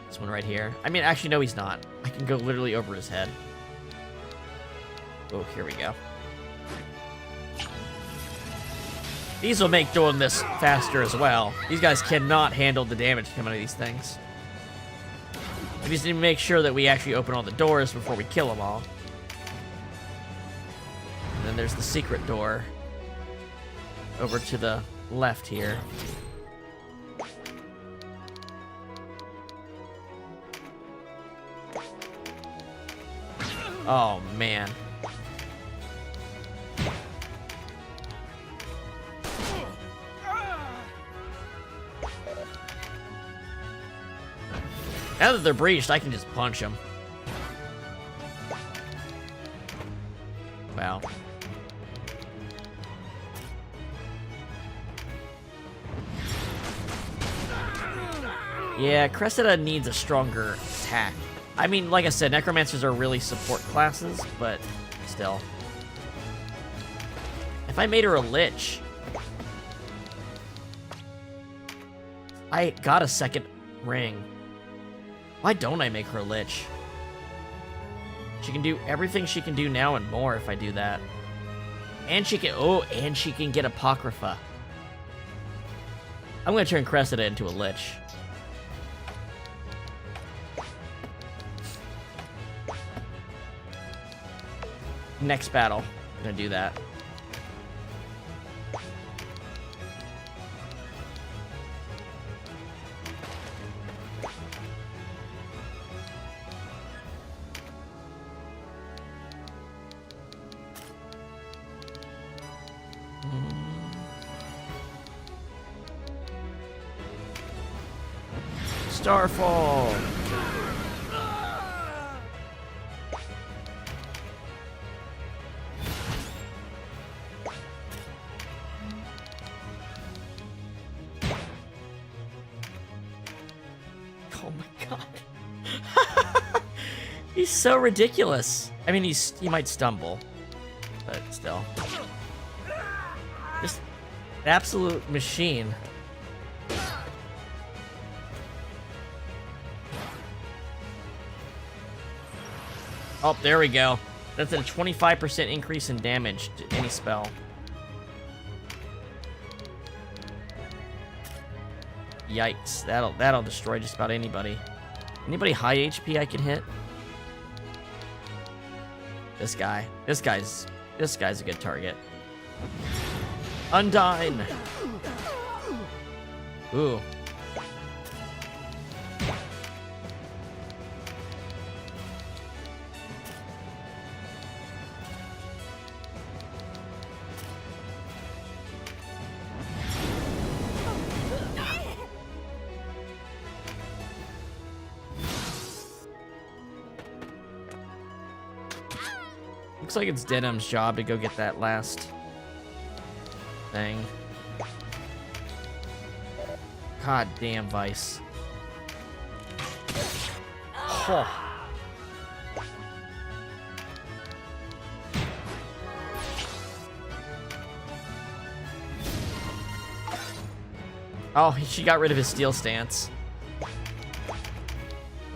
This one right here. I mean, actually, no, he's not. I can go literally over his head. Oh, here we go. These will make doing this faster as well. These guys cannot handle the damage coming out of these things. We just need to make sure that we actually open all the doors before we kill them all. And then there's the secret door over to the left here. Oh, man. Now that they're breached, I can just punch them. Wow. Yeah, Cressida needs a stronger attack. I mean, like I said, Necromancers are really support classes, but still. If I made her a Lich... I got a second ring. Why don't I make her a Lich? She can do everything she can do now and more if I do that. And she can... Oh, and she can get Apocrypha. I'm going to turn Cressida into a Lich. Next battle, I'm gonna do that. Starfall. Oh my god. He's so ridiculous. I mean, he might stumble, but still. Just an absolute machine. Oh, there we go. That's a 25% increase in damage to any spell. Yikes. That'll destroy just about anybody. Anybody high HP I can hit? This guy. This guy's a good target. Undyne. Ooh. Looks like it's Denam's job to go get that last thing. God damn, Vice. Oh. Oh, she got rid of his steel stance.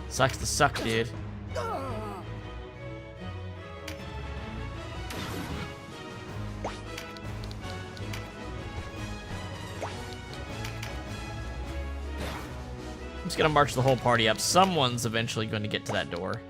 Sucks to suck, dude. I'm just gonna march the whole party up. Someone's eventually going to get to that door.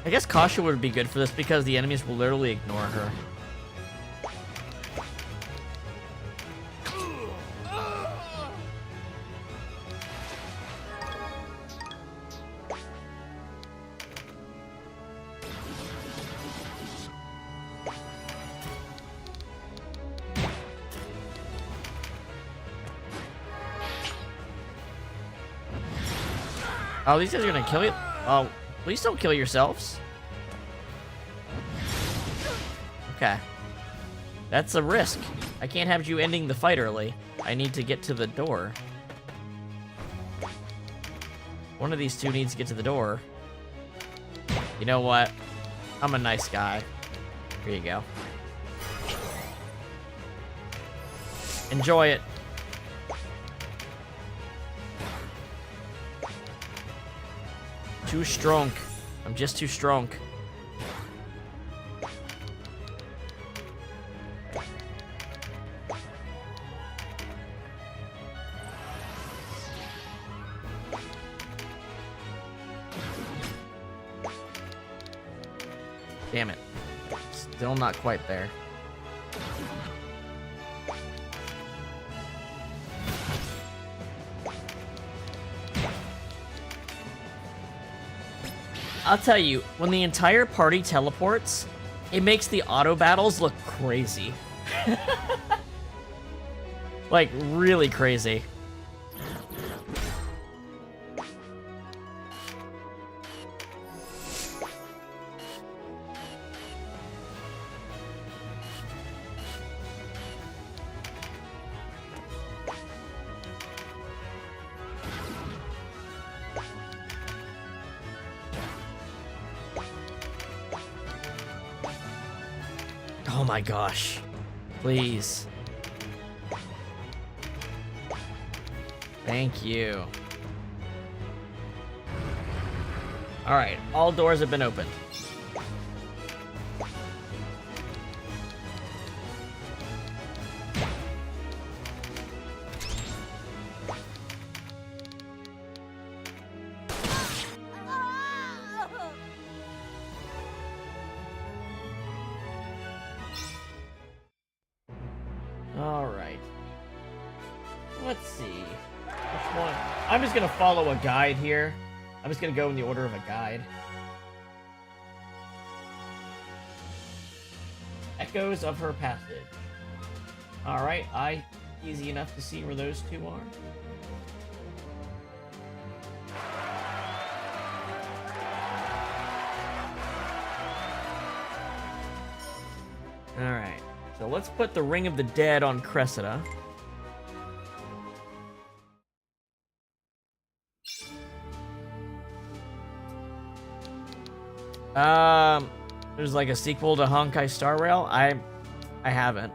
I guess Kasha would be good for this because the enemies will literally ignore her. Oh, these guys are gonna kill you? Oh, please don't kill yourselves. Okay. That's a risk. I can't have you ending the fight early. I need to get to the door. One of these two needs to get to the door. You know what? I'm a nice guy. Here you go. Enjoy it. Too strong. I'm just too strong. Damn it. Still not quite there. I'll tell you, when the entire party teleports, it makes the auto battles look crazy. Like, really crazy. Oh my gosh. Please. Thank you. Alright, all doors have been opened. Alright. Let's see. Which one? I'm just gonna follow a guide here. I'm just gonna go in the order of a guide. Echoes of her passage. Alright, easy enough to see where those two are. Alright. So let's put the Ring of the Dead on Cressida. There's like a sequel to Honkai Star Rail. I haven't.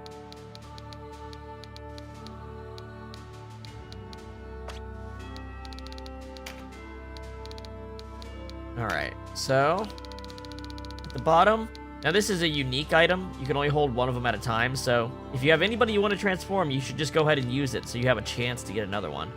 Alright, so at the bottom. Now this is a unique item. You can only hold one of them at a time, so if you have anybody you want to transform, you should just go ahead and use it so you have a chance to get another one.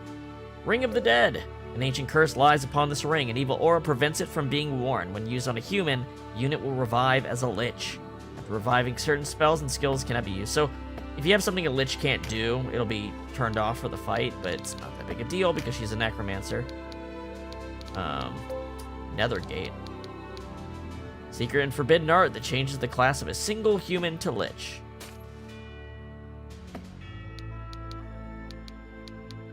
Ring of the Dead. An ancient curse lies upon this ring. An evil aura prevents it from being worn. When used on a human, the unit will revive as a lich. After reviving, certain spells and skills cannot be used. So if you have something a lich can't do, it'll be turned off for the fight, but it's not that big a deal because she's a necromancer. Nethergate. Secret and forbidden art that changes the class of a single human to lich.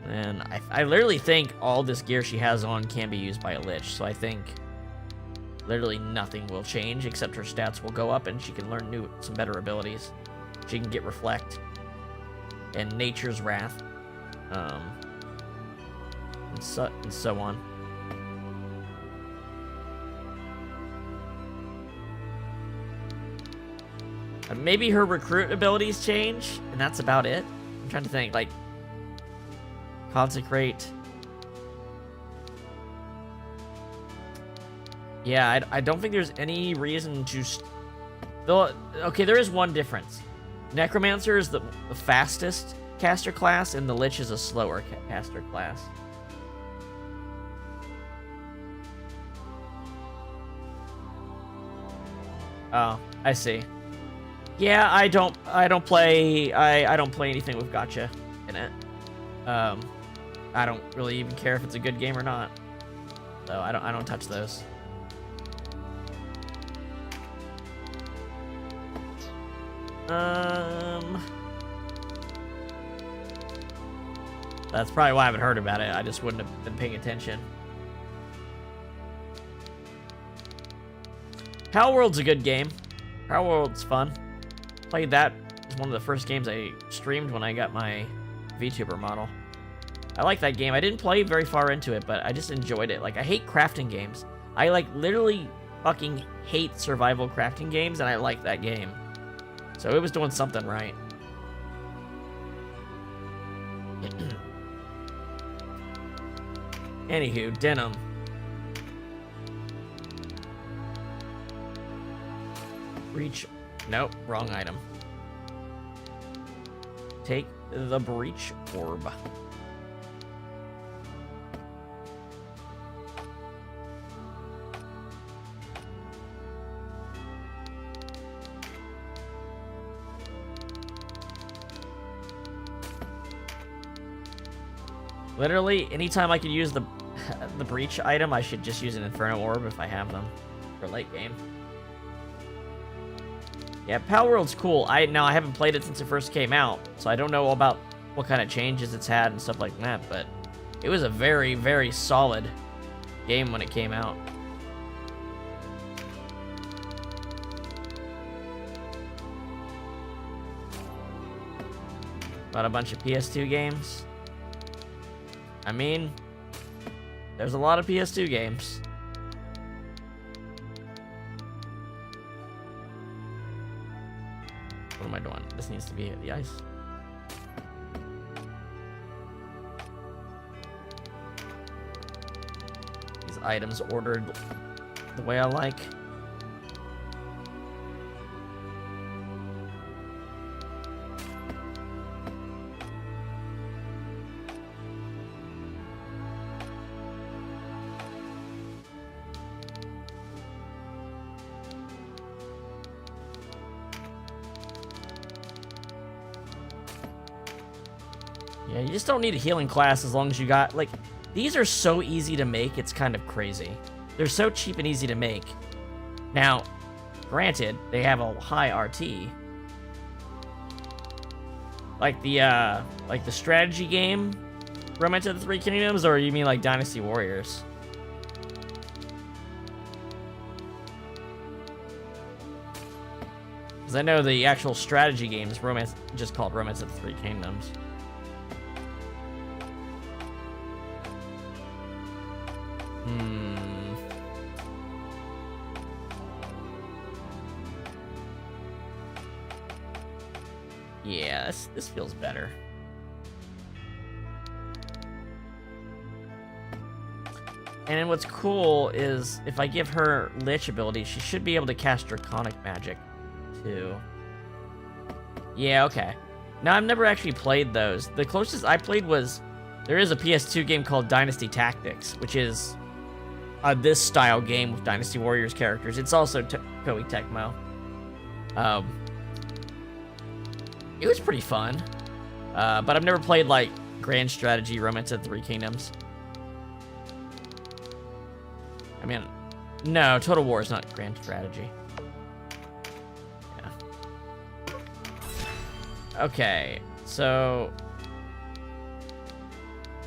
And I literally think all this gear she has on can be used by a lich, so I think literally nothing will change except her stats will go up and she can learn some better abilities. She can get Reflect and Nature's Wrath, and so on. Maybe her recruit abilities change, and that's about it. I'm trying to think, like, Consecrate. Yeah, I don't think there's any reason to... Okay, there is one difference. Necromancer is the fastest caster class, and the Lich is a slower caster class. Oh, I see. Yeah, I don't play anything with gotcha in it. I don't really even care if it's a good game or not. So I don't touch those. That's probably why I haven't heard about it. I just wouldn't have been paying attention. Power World's a good game. Power World's fun. Played that. It was one of the first games I streamed when I got my VTuber model. I like that game. I didn't play very far into it, but I just enjoyed it. Like, I hate crafting games. I, like, literally fucking hate survival crafting games, and I like that game. So it was doing something right. Anywho, Denam. Breach. Nope, wrong item. Take the breach orb. Literally, anytime I could use the breach item, I should just use an Inferno Orb if I have them for late game. Yeah, Power World's cool. I haven't played it since it first came out, so I don't know about what kind of changes it's had and stuff like that, but it was a very, very solid game when it came out. About a bunch of PS2 games. I mean, there's a lot of PS2 games. What am I doing? This needs to be the ice. These items ordered the way I like. Yeah, you just don't need a healing class as long as you got, like, these are so easy to make, it's kind of crazy. They're so cheap and easy to make. Now, granted, they have a high RT. Like the strategy game, Romance of the Three Kingdoms, or you mean like Dynasty Warriors? Because I know the actual strategy game is just called Romance of the Three Kingdoms. Yeah, this feels better. And then what's cool is if I give her Lich ability, she should be able to cast Draconic Magic too. Yeah, okay. Now, I've never actually played those. The closest I played was, there is a PS2 game called Dynasty Tactics, which is this style game with Dynasty Warriors characters. It's also Koei Tecmo. It was pretty fun, but I've never played, like, Grand Strategy, Romance of the Three Kingdoms. I mean, no, Total War is not Grand Strategy. Yeah. Okay, so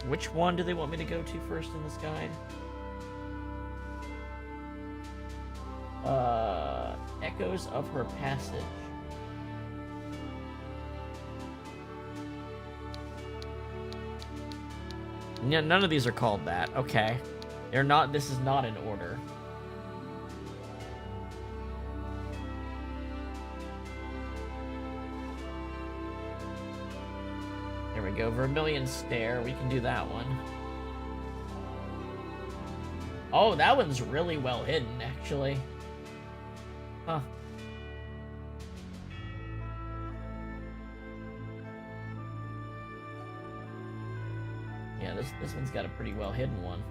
which one do they want me to go to first in this guide? Echoes of Her Passage. Yeah, none of these are called that. Okay. They're not, this is not in order. There we go. Vermilion Stare. We can do that one. Oh, that one's really well hidden, actually. Huh. Yeah, this one's got a pretty well hidden one.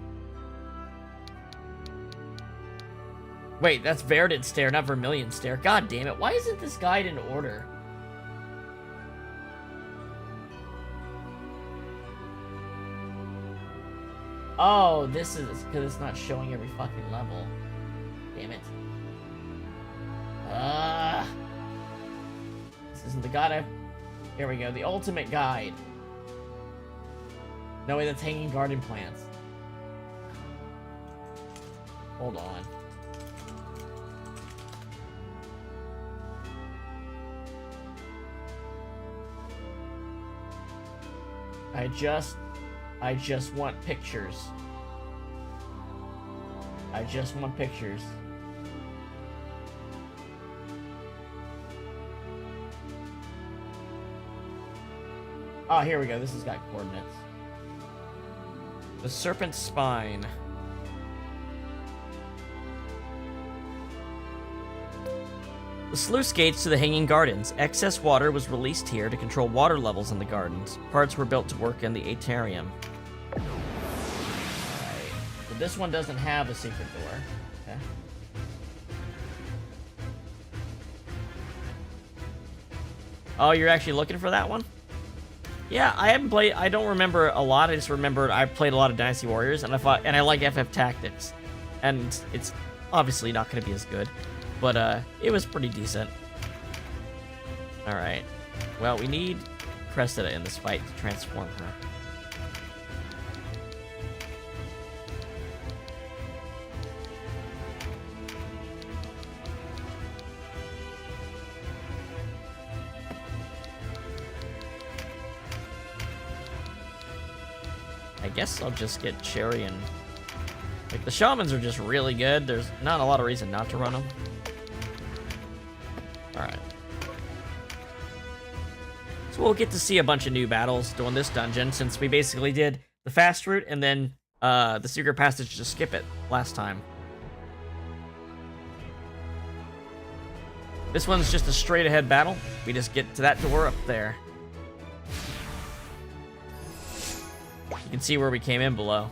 Wait, that's Verdant Stare, not Vermilion Stare. God damn it, why isn't this guide in order? Oh, this is because it's not showing every fucking level. Damn it. This isn't the guide. Here we go, the ultimate guide. No way, that's Hanging Garden Plants. Hold on. I just want pictures. I just want pictures. Oh, here we go. This has got coordinates. The Serpent's Spine. The sluice gates to the Hanging Gardens. Excess water was released here to control water levels in the gardens. Parts were built to work in the Aetarium. Right. So this one doesn't have a secret door. Okay. Oh, you're actually looking for that one? Yeah, I haven't played. I don't remember a lot. I just remembered I played a lot of Dynasty Warriors, and I like FF Tactics, and it's obviously not going to be as good, but it was pretty decent. All right. Well, we need Cressida in this fight to transform her. I guess I'll just get Cherry and... Like, the Shamans are just really good. There's not a lot of reason not to run them. Alright. So we'll get to see a bunch of new battles doing this dungeon, since we basically did the fast route and then the secret passage to skip it last time. This one's just a straight ahead battle. We just get to that door up there. You can see where we came in below.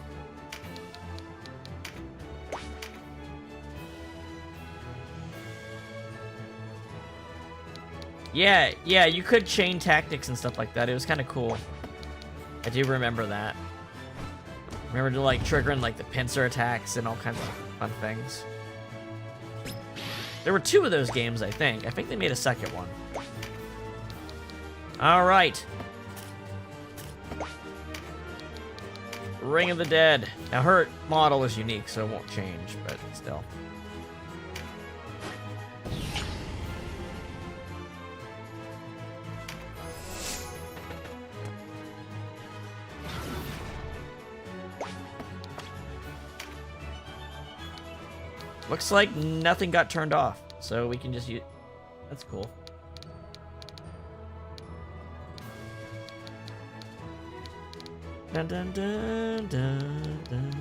Yeah, you could chain tactics and stuff like that. It was kind of cool. I do remember that. Remember like triggering like the pincer attacks and all kinds of fun things. There were 2 of those games, I think. I think they made a second one. All right. Ring of the Dead. Now her model is unique, so it won't change, but still. Looks like nothing got turned off, so we can just use... That's cool. Dun, dun, dun, dun, dun.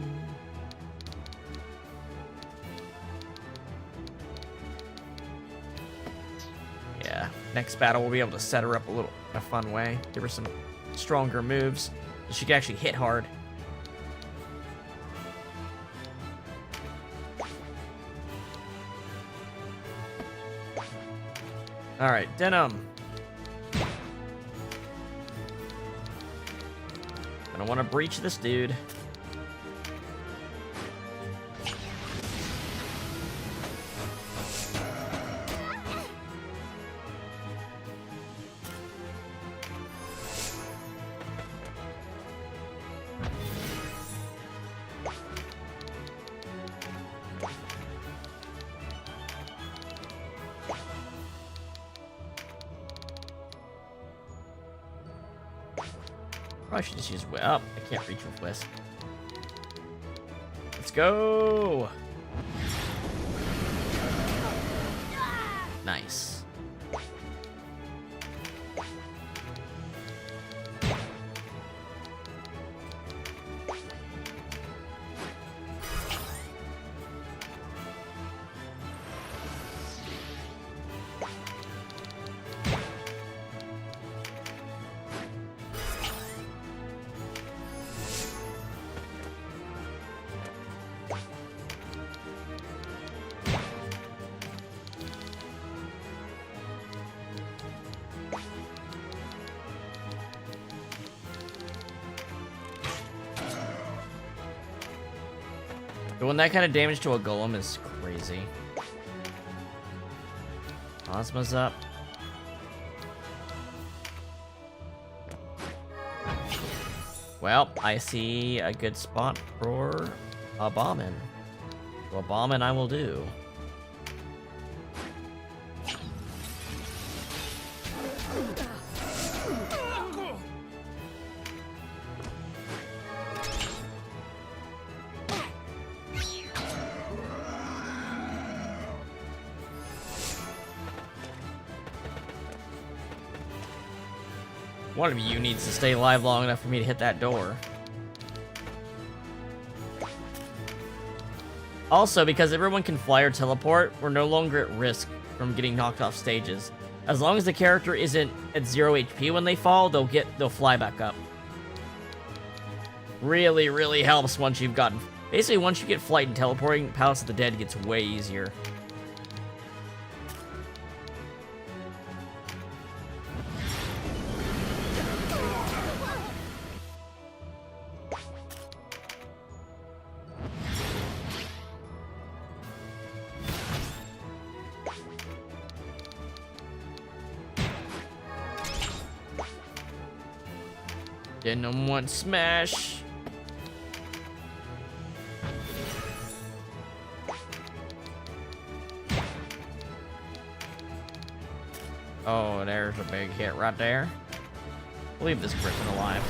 Yeah, next battle we'll be able to set her up in a fun way. Give her some stronger moves. She can actually hit hard. Alright, Denam. Gonna want to breach this dude. I should just use I can't reach with Wisp. Let's go. Nice. Doing that kind of damage to a golem is crazy. Ozma's up. Well, I see a good spot for a bombin'. So a bombin' I will do. One of you needs to stay alive long enough for me to hit that door. Also, because everyone can fly or teleport, we're no longer at risk from getting knocked off stages. As long as the character isn't at 0 HP when they fall, they'll fly back up. Really, really helps once you've gotten... Basically, once you get flight and teleporting, Palace of the Dead gets way easier. Denam one smash. Oh, there's a big hit right there. Leave this griffin alive.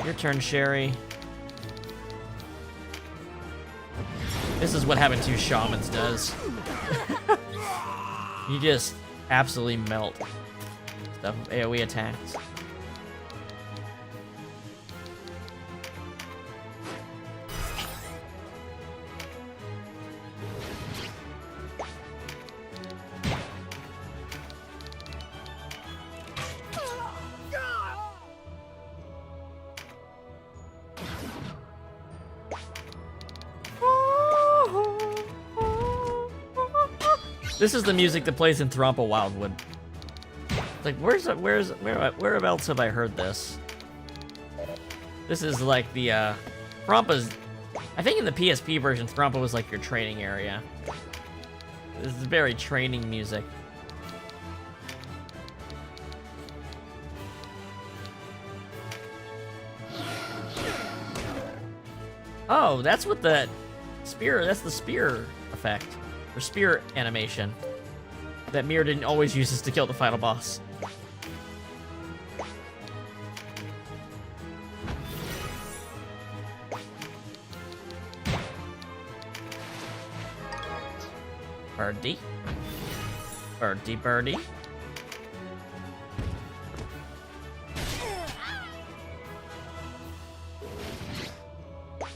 Your turn, Sherry. This is what having 2 shamans does. You just absolutely melt stuff with AoE attacks. This is the music that plays in Thrompa Wildwood. It's like, where else have I heard this? This is like the, Thrompa's... I think in the PSP version, Thrompa was like your training area. This is very training music. Oh, that's what the spear, that's the spear effect. Or spear animation that Mir didn't always use this to kill the final boss. Birdie. Birdie, birdie.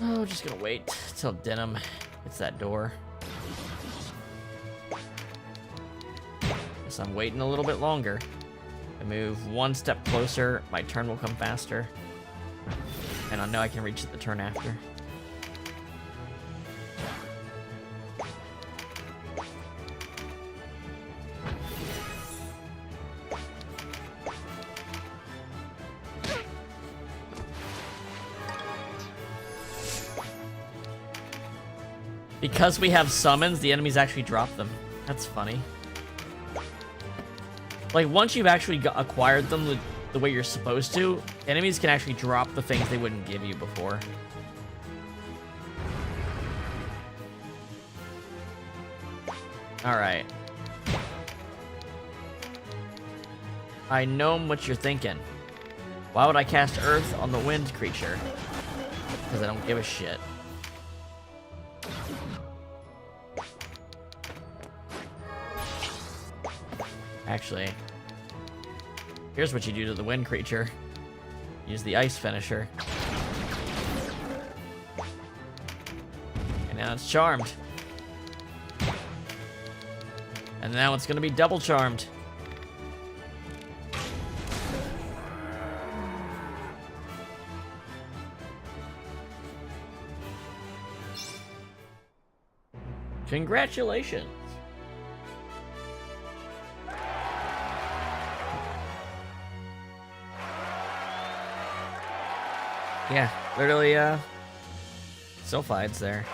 Oh, just gonna wait till Denam hits that door. Guess I'm waiting a little bit longer. I move 1 step closer, my turn will come faster. And I know I can reach it the turn after. Because we have summons, the enemies actually drop them. That's funny. Like, once you've actually acquired them the way you're supposed to, enemies can actually drop the things they wouldn't give you before. Alright. I know what you're thinking. Why would I cast Earth on the wind creature? Because I don't give a shit. Actually, here's what you do to the wind creature. Use the ice finisher. And now it's charmed. And now it's gonna be double charmed. Congratulations. Yeah, literally, sulfides there.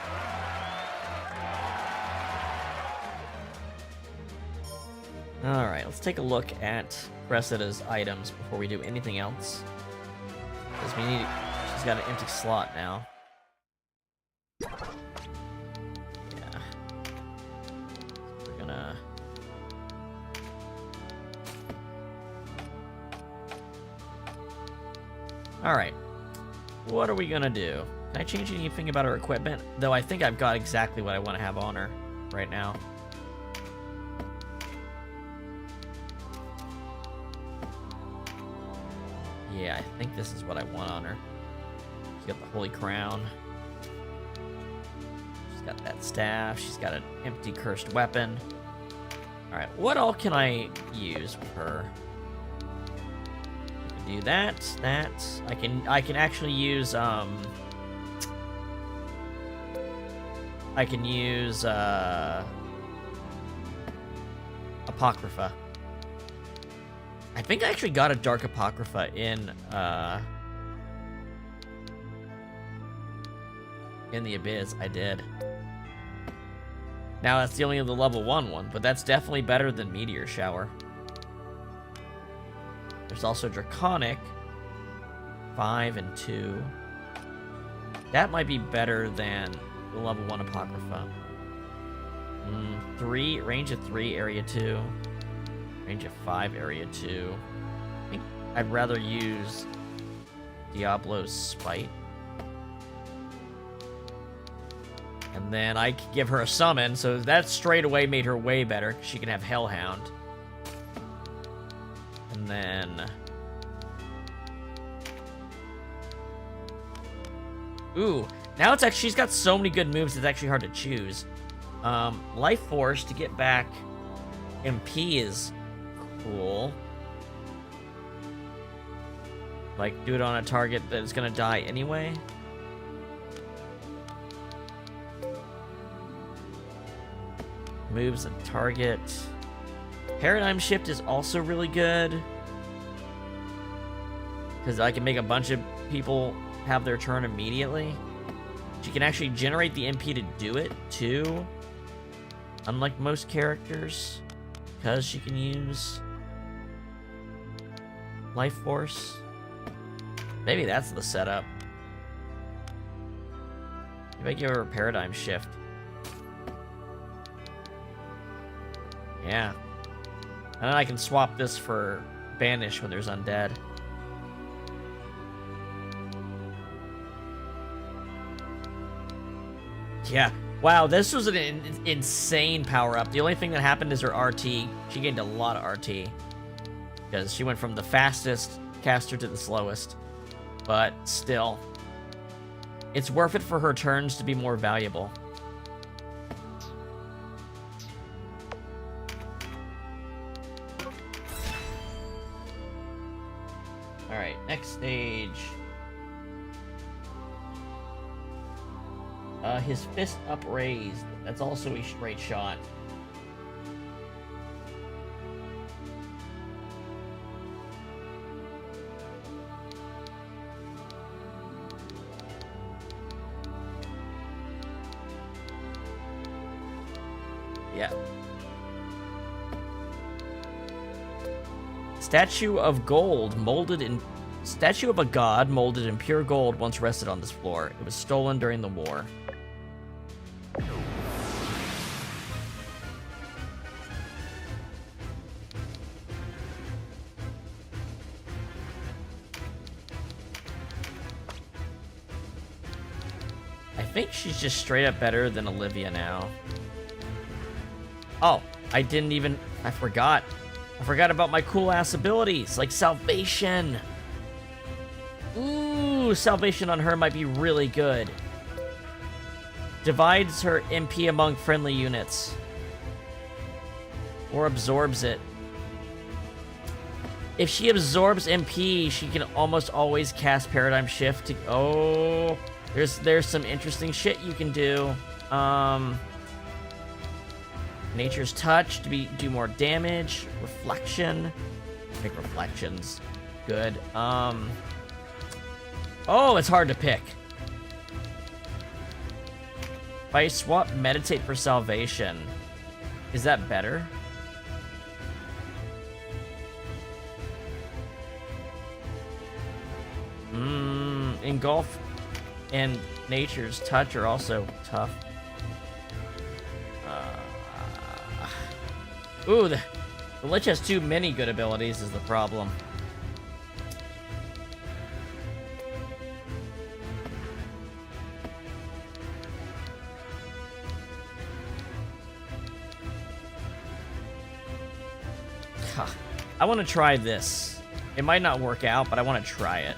Alright, let's take a look at Cressida's items before we do anything else. Because we need... she's got an empty slot now. Yeah. We're gonna... Alright. What are we gonna do? Can I change anything about her equipment? Though I think I've got exactly what I want to have on her right now. Yeah, I think this is what I want on her. She's got the Holy Crown. She's got that staff. She's got an empty cursed weapon. Alright, what all can I use with her? I can do that. I can actually use, I can use, Apocrypha. I think I actually got a Dark Apocrypha in the Abyss. I did. Now that's the only the level 1 one, but that's definitely better than Meteor Shower. There's also Draconic. 5 and 2. That might be better than the level 1 Apocrypha. 3, range of 3, area 2. Range of 5, area 2. I think I'd rather use Diablo's Spite. And then I could give her a summon, so that straight away made her way better. She can have Hellhound. And then... Ooh, now it's actually, she's got so many good moves, it's actually hard to choose. Life Force to get back MP is cool. Like, do it on a target that is gonna die anyway. Moves a target. Paradigm Shift is also really good. Because I can make a bunch of people have their turn immediately. She can actually generate the MP to do it, too. Unlike most characters. Because she can use Life Force. Maybe that's the setup. Maybe I give her a Paradigm Shift. Yeah. And then I can swap this for Banish when there's undead. Yeah. Wow, this was an insane power-up. The only thing that happened is her RT. She gained a lot of RT. Because she went from the fastest caster to the slowest. But still. It's worth it for her turns to be more valuable. Alright, next stage. His fist upraised. That's also a straight shot. Yeah. Statue of gold molded in... Statue of a god molded in pure gold once rested on this floor. It was stolen during the war. I think she's just straight up better than Olivia now. Oh, I didn't even... I forgot. I forgot about my cool-ass abilities, like Salvation. Ooh, Salvation on her might be really good. Divides her MP among friendly units. Or absorbs it. If she absorbs MP, she can almost always cast Paradigm Shift to... Oh, there's some interesting shit you can do. Nature's Touch to do more damage. Reflection. I think Reflection's good. Oh, it's hard to pick. If I swap Meditate for Salvation, is that better? Engulf and Nature's Touch are also tough. Ooh, the Lich has too many good abilities is the problem. I want to try this It might not work out, but I want to try it.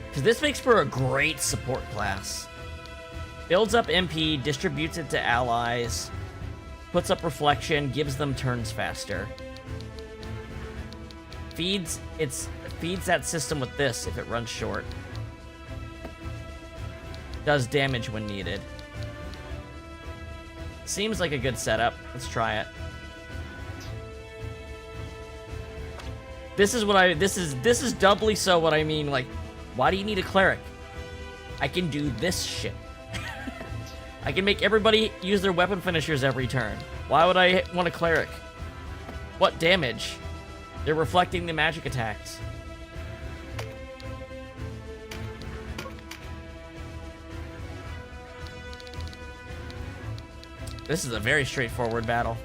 Because this makes for a great support class. Builds up MP, distributes it to allies, puts up reflection, gives them turns faster. Feeds that system with this if it runs short. Does damage when needed. Seems like a good setup. Let's try it. This is doubly so what I mean, like, why do you need a cleric? I can do this shit. I can make everybody use their weapon finishers every turn. Why would I want a cleric? What damage? They're reflecting the magic attacks. This is a very straightforward battle.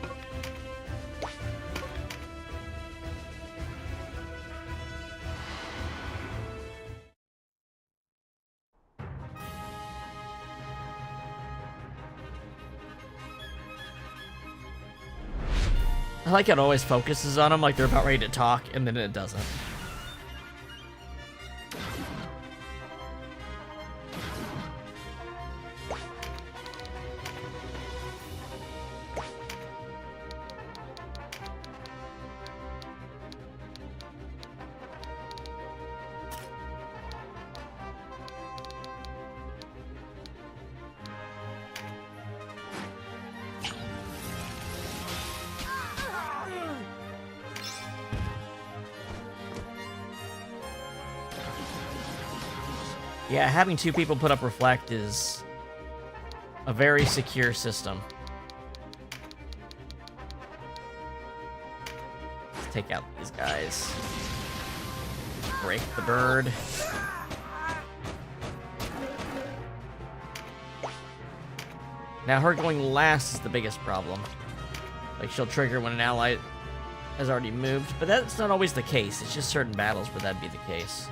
I like how it always focuses on them like they're about ready to talk, and then it doesn't. Yeah, having two people put up reflect is a very secure system. Let's take out these guys. Break the bird. Now her going last is the biggest problem. Like, she'll trigger when an ally has already moved, but that's not always the case. It's just certain battles where that'd be the case.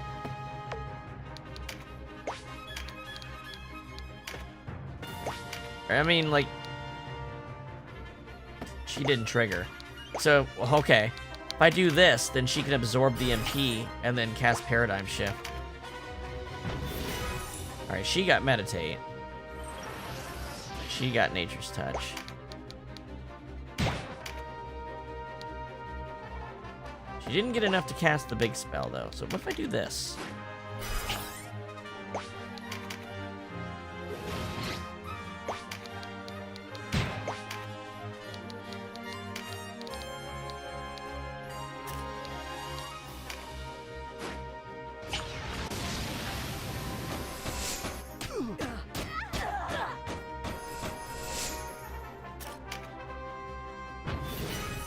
I mean, like, she didn't trigger. So, okay. If I do this, then she can absorb the MP and then cast Paradigm Shift. Alright, she got Meditate. She got Nature's Touch. She didn't get enough to cast the big spell, though. So what if I do this?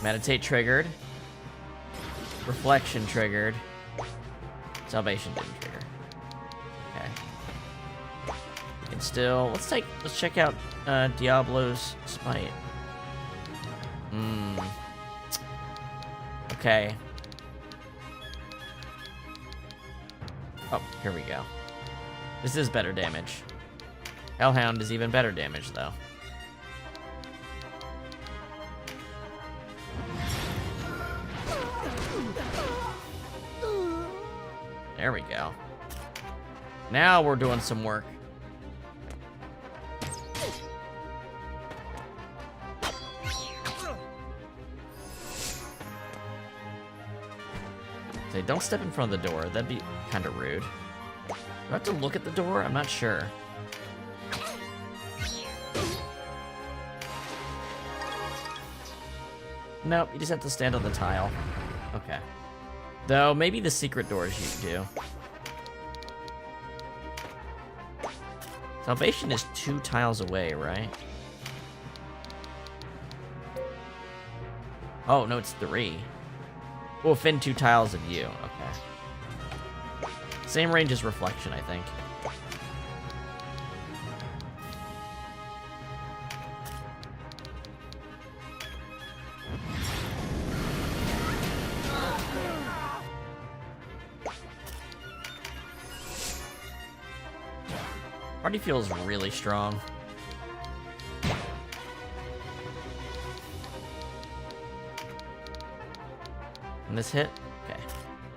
Meditate triggered. Reflection triggered. Salvation didn't trigger. Okay. And still, let's check out Diablo's Smite. Okay. Oh, here we go. This is better damage. Hellhound is even better damage, though. There we go. Now we're doing some work. Say, don't step in front of the door. That'd be kind of rude. Do I have to look at the door? I'm not sure. Nope, you just have to stand on the tile. Okay. Though, maybe the secret doors you do. Salvation is 2 tiles away, right? Oh, no, it's 3. Well, within 2 tiles of you. Okay. Same range as Reflection, I think. Party feels really strong. And this hit? Okay.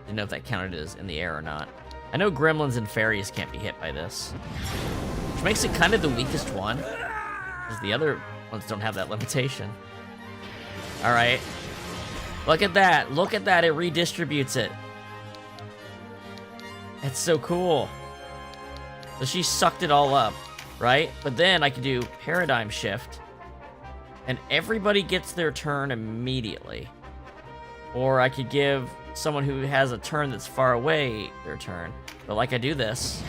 Didn't know if that counted as in the air or not. I know gremlins and fairies can't be hit by this. Which makes it kind of the weakest one. Because the other ones don't have that limitation. Alright. Look at that. Look at that. It redistributes it. It's so cool. So she sucked it all up, right? But then I could do paradigm shift. And everybody gets their turn immediately. Or I could give someone who has a turn that's far away their turn. But like I do this.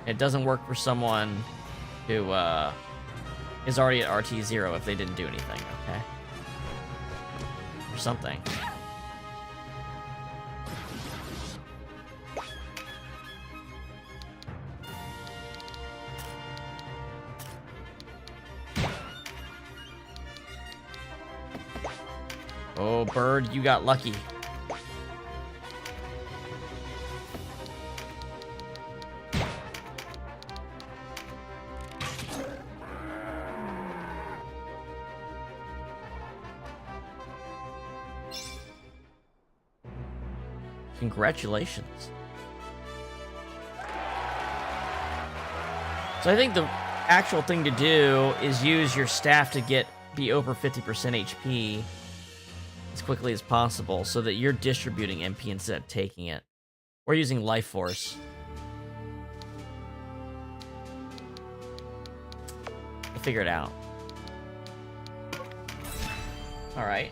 It doesn't work for someone who is already at RT0 if they didn't do anything, okay? Or something. Oh, bird, you got lucky. Congratulations. So I think the actual thing to do is use your staff to be over 50% HP as quickly as possible so that you're distributing MP instead of taking it. Or using Life Force. I'll figure it out. Alright.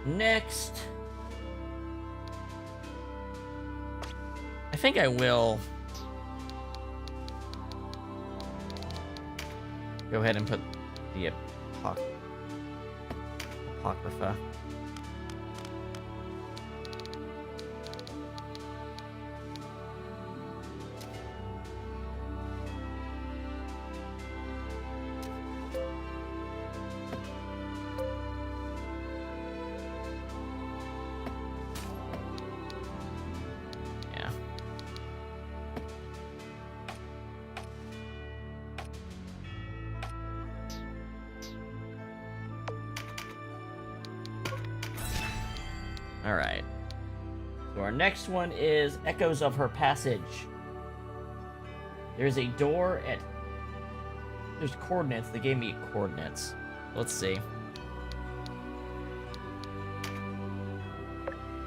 Next. I think I will go ahead and put the Apocrypha. Alright. So our next one is Echoes of Her Passage. There's a door at... There's coordinates. They gave me coordinates. Let's see.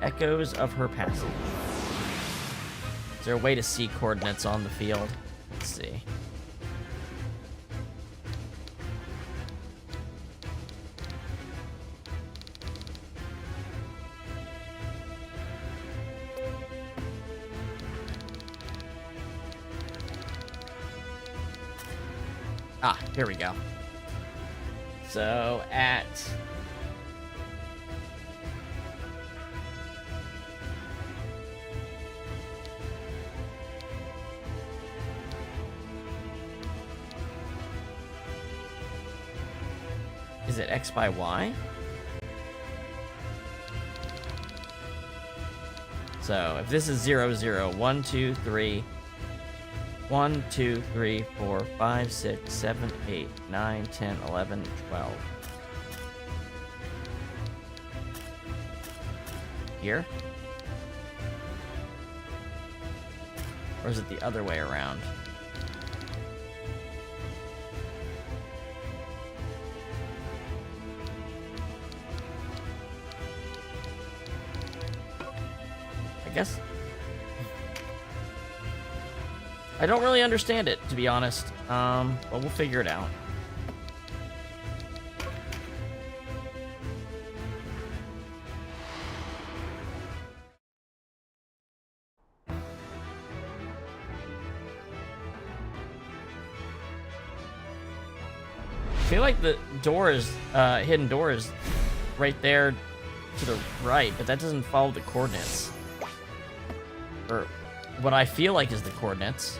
Echoes of Her Passage. Is there a way to see coordinates on the field? Let's see. Ah, here we go. So, at... Is it X by Y? So, if this is 0, 0, 1, 2, 3... 1, 2, 3, 4, 5, 6, 7, 8, 9, 10, 11, 12. Here? Or is it the other way around? I guess... I don't really understand it, to be honest. But we'll figure it out. I feel like the door is, hidden door is right there to the right, but that doesn't follow the coordinates. Or what I feel like is the coordinates.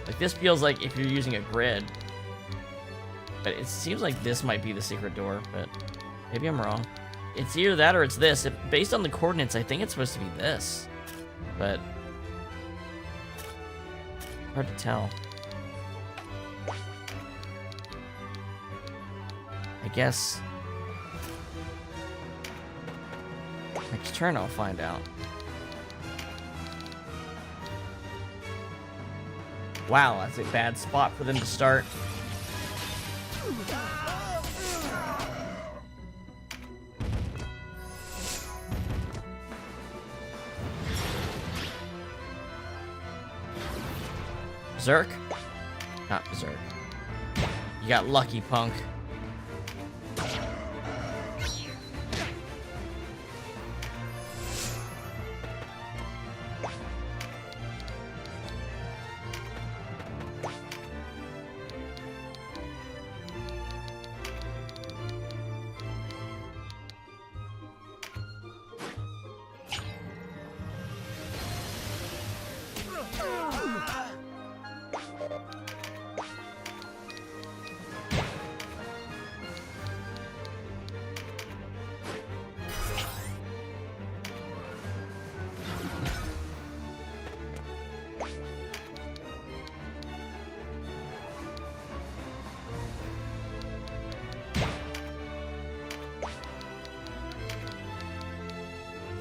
Like, this feels like if you're using a grid. But it seems like this might be the secret door, but Maybe I'm wrong. It's either that or it's this. Based on the coordinates, I think it's supposed to be this. But hard to tell. I guess next turn I'll find out. Wow, that's a bad spot for them to start. Berserk? Not Berserk. You got lucky, punk.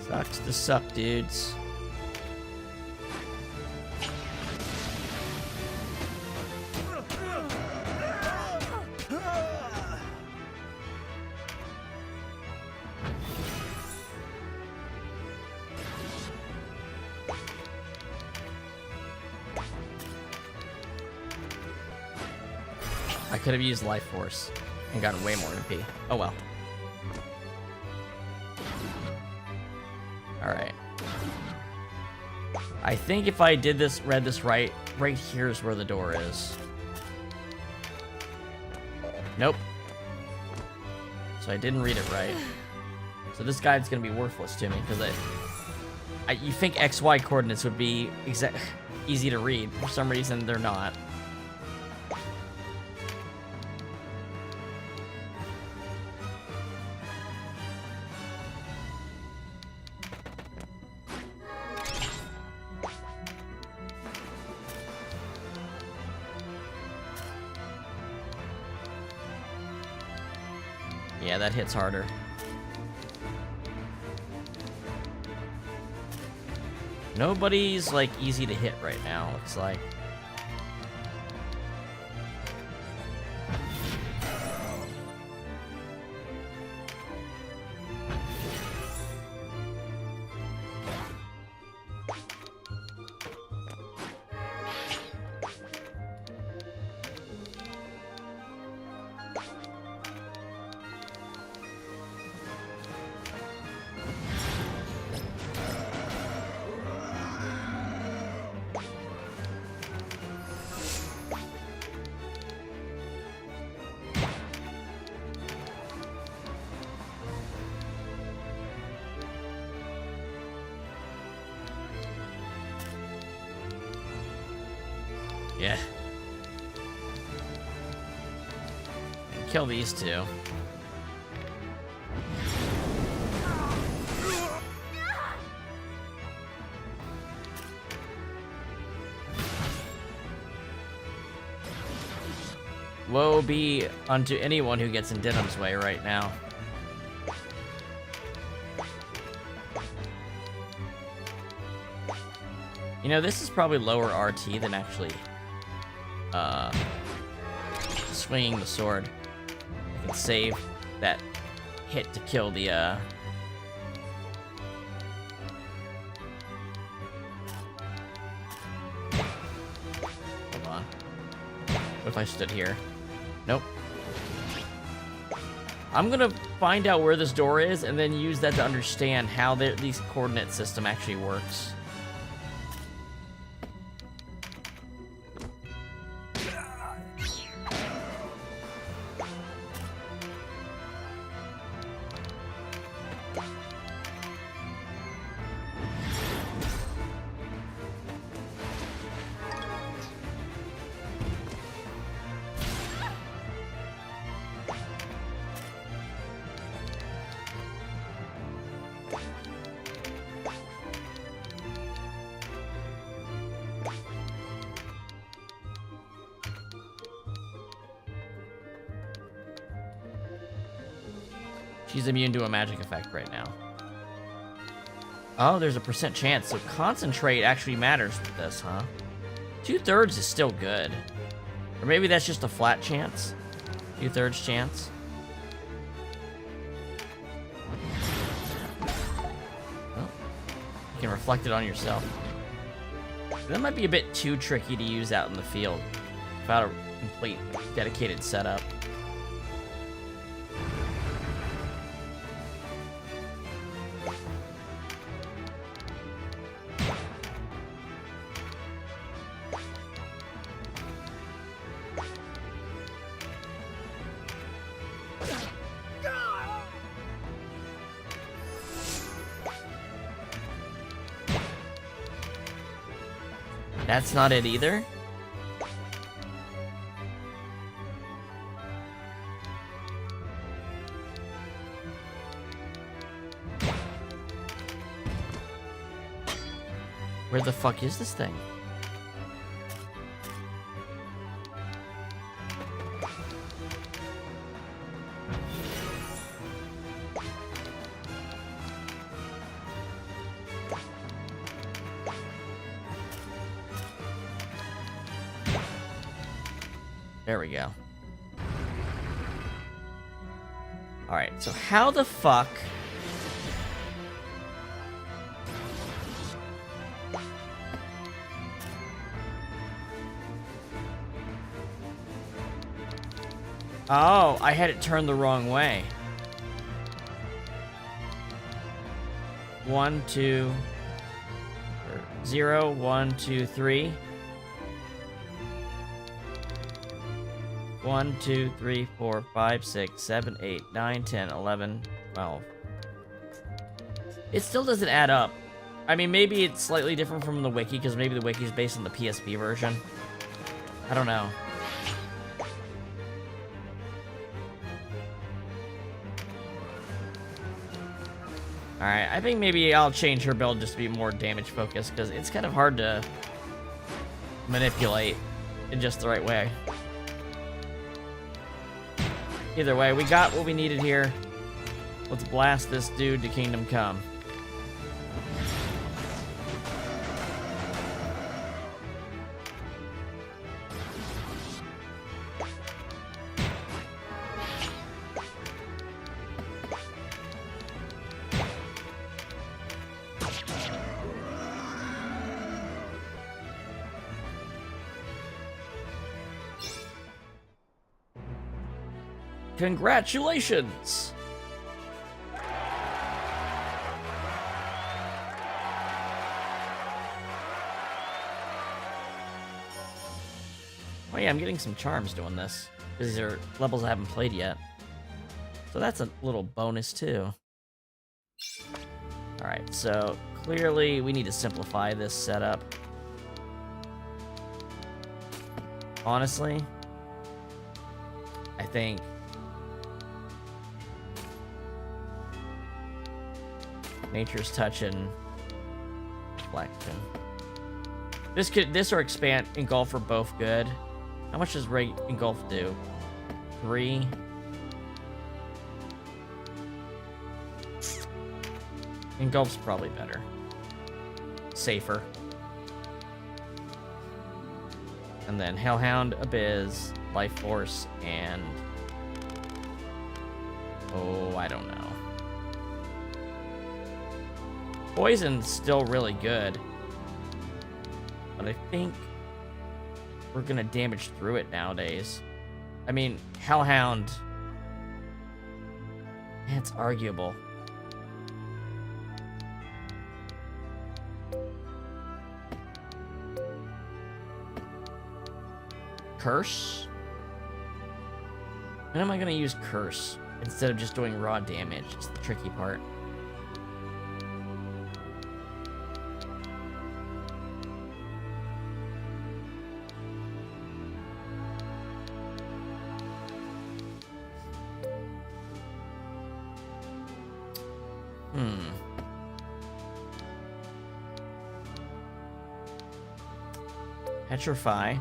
Sucks to suck, dudes. I could have used Life Force and gotten way more MP. Oh well. Alright. I think if I read this right here is where the door is. Nope. So I didn't read it right. So this guide's gonna be worthless to me, because you think XY coordinates would be easy to read. For some reason, they're not. Yeah, that hits harder. Nobody's, like, easy to hit right now, looks like. Yeah. Kill these two. Woe be unto anyone who gets in Denam's way right now. You know, this is probably lower RT than actually swinging the sword. I can save that hit to kill the hold on. What if I stood here? Nope. I'm gonna find out where this door is and then use that to understand how these coordinate system actually works. She's immune to a magic effect right now. Oh, there's a % chance. So concentrate actually matters with this, huh? 2/3 is still good. Or maybe that's just a flat chance. 2/3 chance. Oh, you can reflect it on yourself. That might be a bit too tricky to use out in the field without a complete dedicated setup. That's not it either? Where the fuck is this thing? There we go. Alright, so how the fuck... Oh, I had it turned the wrong way. 1, 2... 0, 1, 2, 3... 1, 2, 3, 4, 5, 6, 7, 8, 9, 10, 11, 12. It still doesn't add up. I mean, maybe it's slightly different from the wiki, because maybe the wiki is based on the PSP version. I don't know. Alright, I think maybe I'll change her build just to be more damage focused, because it's kind of hard to manipulate in just the right way. Either way, we got what we needed here. Let's blast this dude to Kingdom Come. Congratulations! Oh yeah, I'm getting some charms doing this. Because these are levels I haven't played yet. So that's a little bonus too. Alright, so clearly we need to simplify this setup. Honestly, I think Nature's Touch and Reflection. This or Expand Engulf are both good. How much does Engulf do? 3. Engulf's probably better. Safer. And then Hellhound, Abyss, Life Force, and... oh, I don't know. Poison's still really good. But I think we're gonna damage through it nowadays. I mean, Hellhound... it's arguable. Curse? When am I gonna use Curse instead of just doing raw damage? It's the tricky part. Petrify.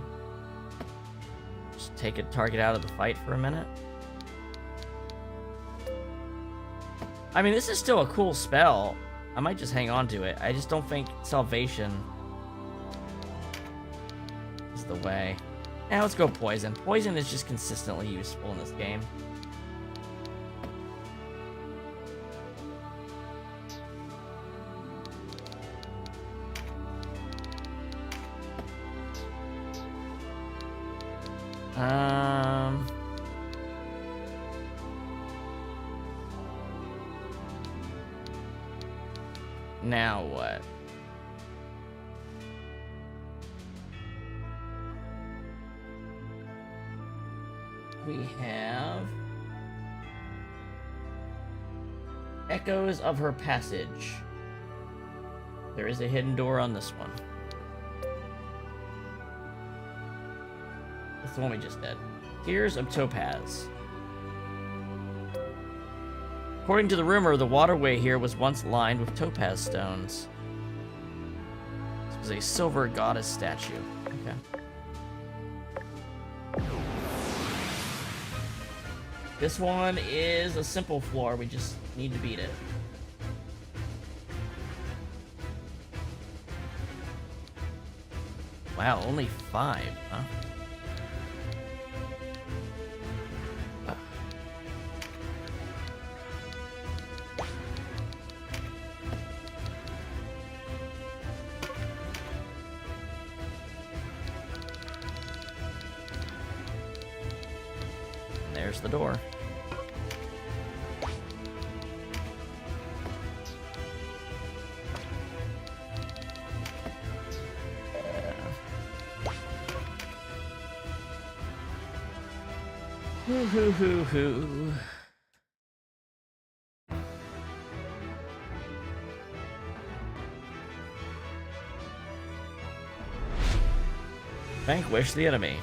Just take a target out of the fight for a minute. I mean, this is still a cool spell. I might just hang on to it. I just don't think Salvation is the way. Now let's go Poison. Poison is just consistently useful in this game. Now what? We have Echoes of Her Passage. There is a hidden door on this one. That's the one we just did. Tears of Topaz. According to the rumor, the waterway here was once lined with topaz stones. This was a silver goddess statue. Okay. This one is a simple floor. We just need to beat it. Wow, only 5, huh? There's the door. Hoo. Vanquish the enemy.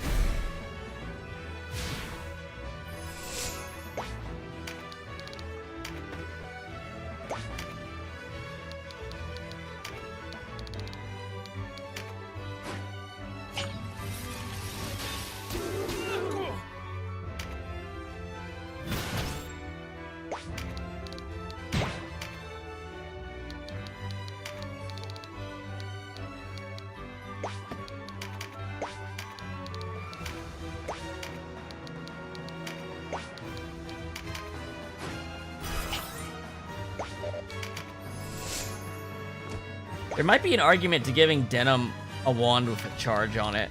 There might be an argument to giving Denam a wand with a charge on it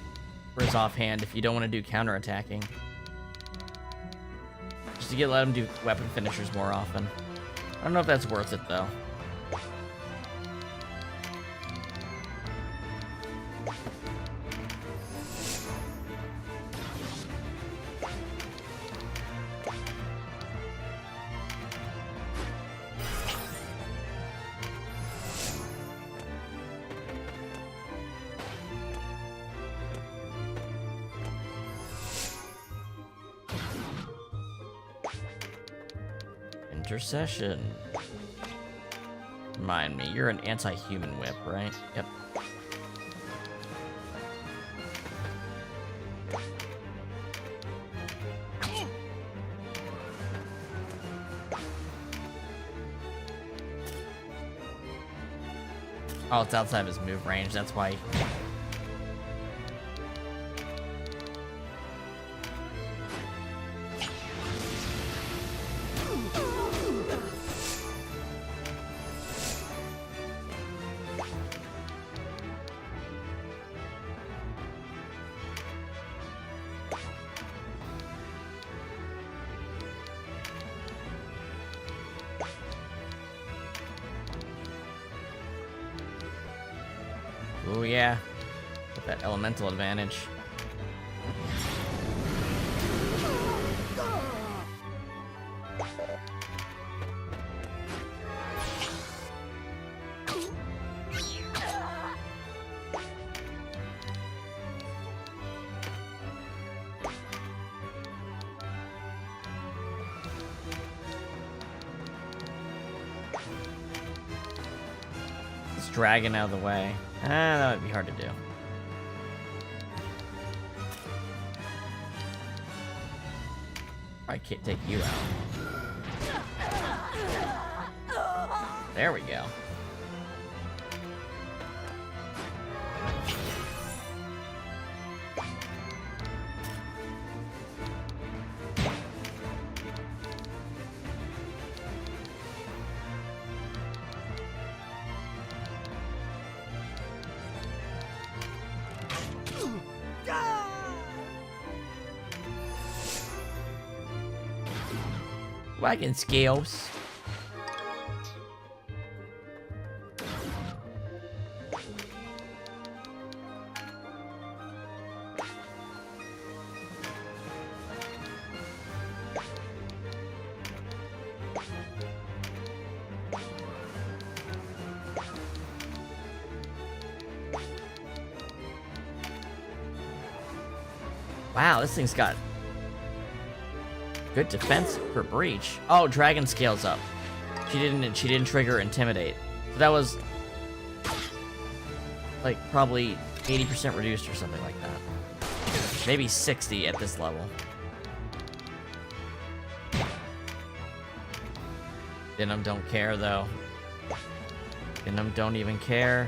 for his offhand if you don't want to do counterattacking. Just to let him do weapon finishers more often. I don't know if that's worth it though. Intercession. Remind me, you're an anti-human whip, right? Yep. Oh, it's outside of his move range, that's why. Oh yeah, with that elemental advantage. This dragon out of the way. That might be hard to do. I can't take you out. There we go. Wagon scales. Wow, this thing's got good defense for breach. Oh, dragon scales up. She didn't trigger intimidate. So that was like probably 80% reduced or something like that. Maybe 60 at this level. Denam don't care though. Denam don't even care.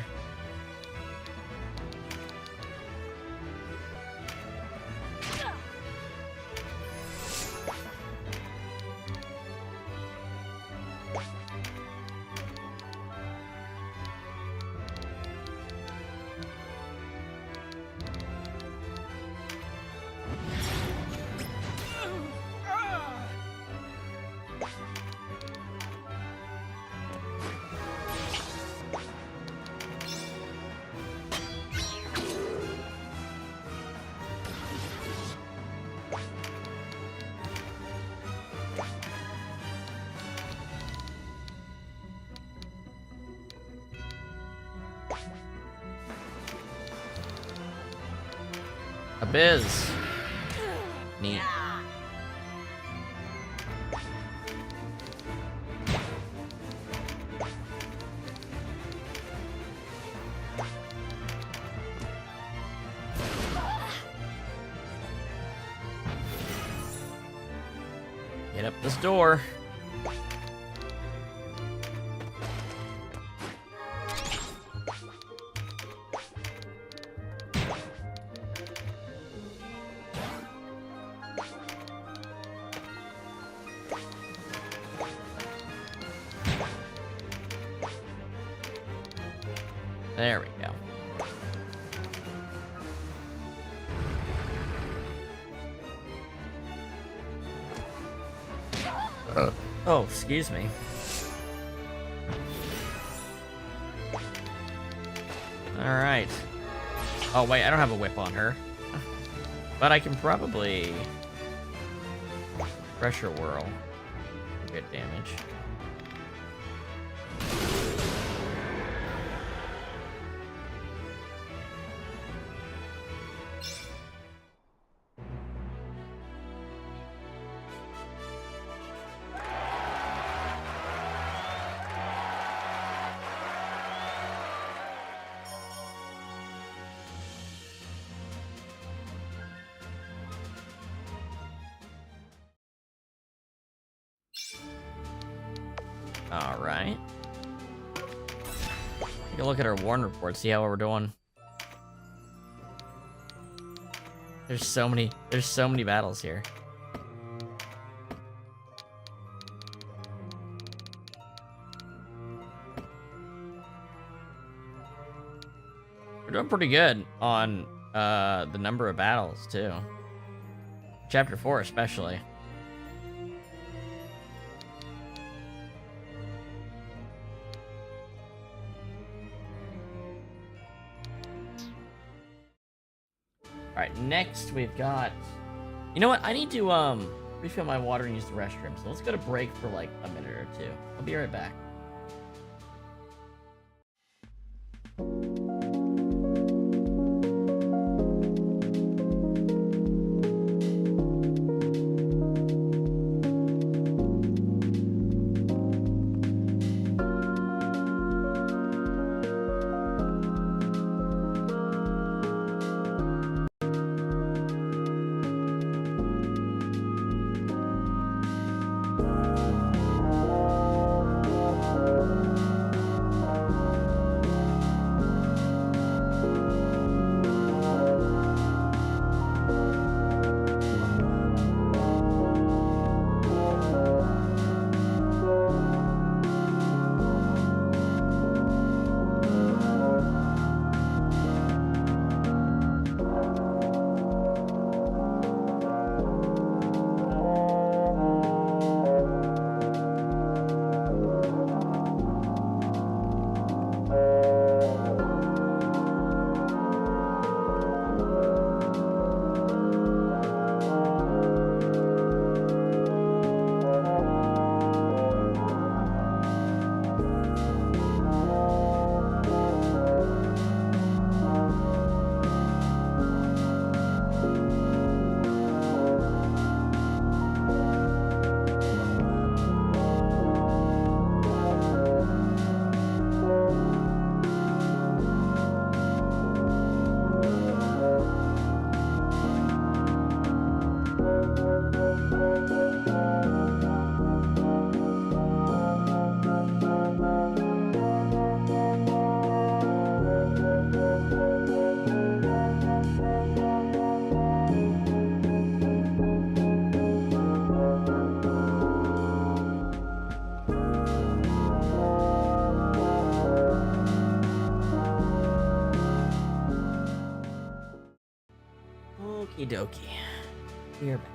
Abyss. Neat. Get up this door. There we go. Oh, excuse me. Alright. Oh, wait, I don't have a whip on her. But I can probably pressure whirl. Good damage. Alright. Take a look at our Warren report, see how we're doing. There's so many battles here. We're doing pretty good on the number of battles too. Chapter 4 especially. Alright, next we've got... You know what? I need to refill my water and use the restroom. So let's go to break for like a minute or two. I'll be right back. Okie dokie. We're back.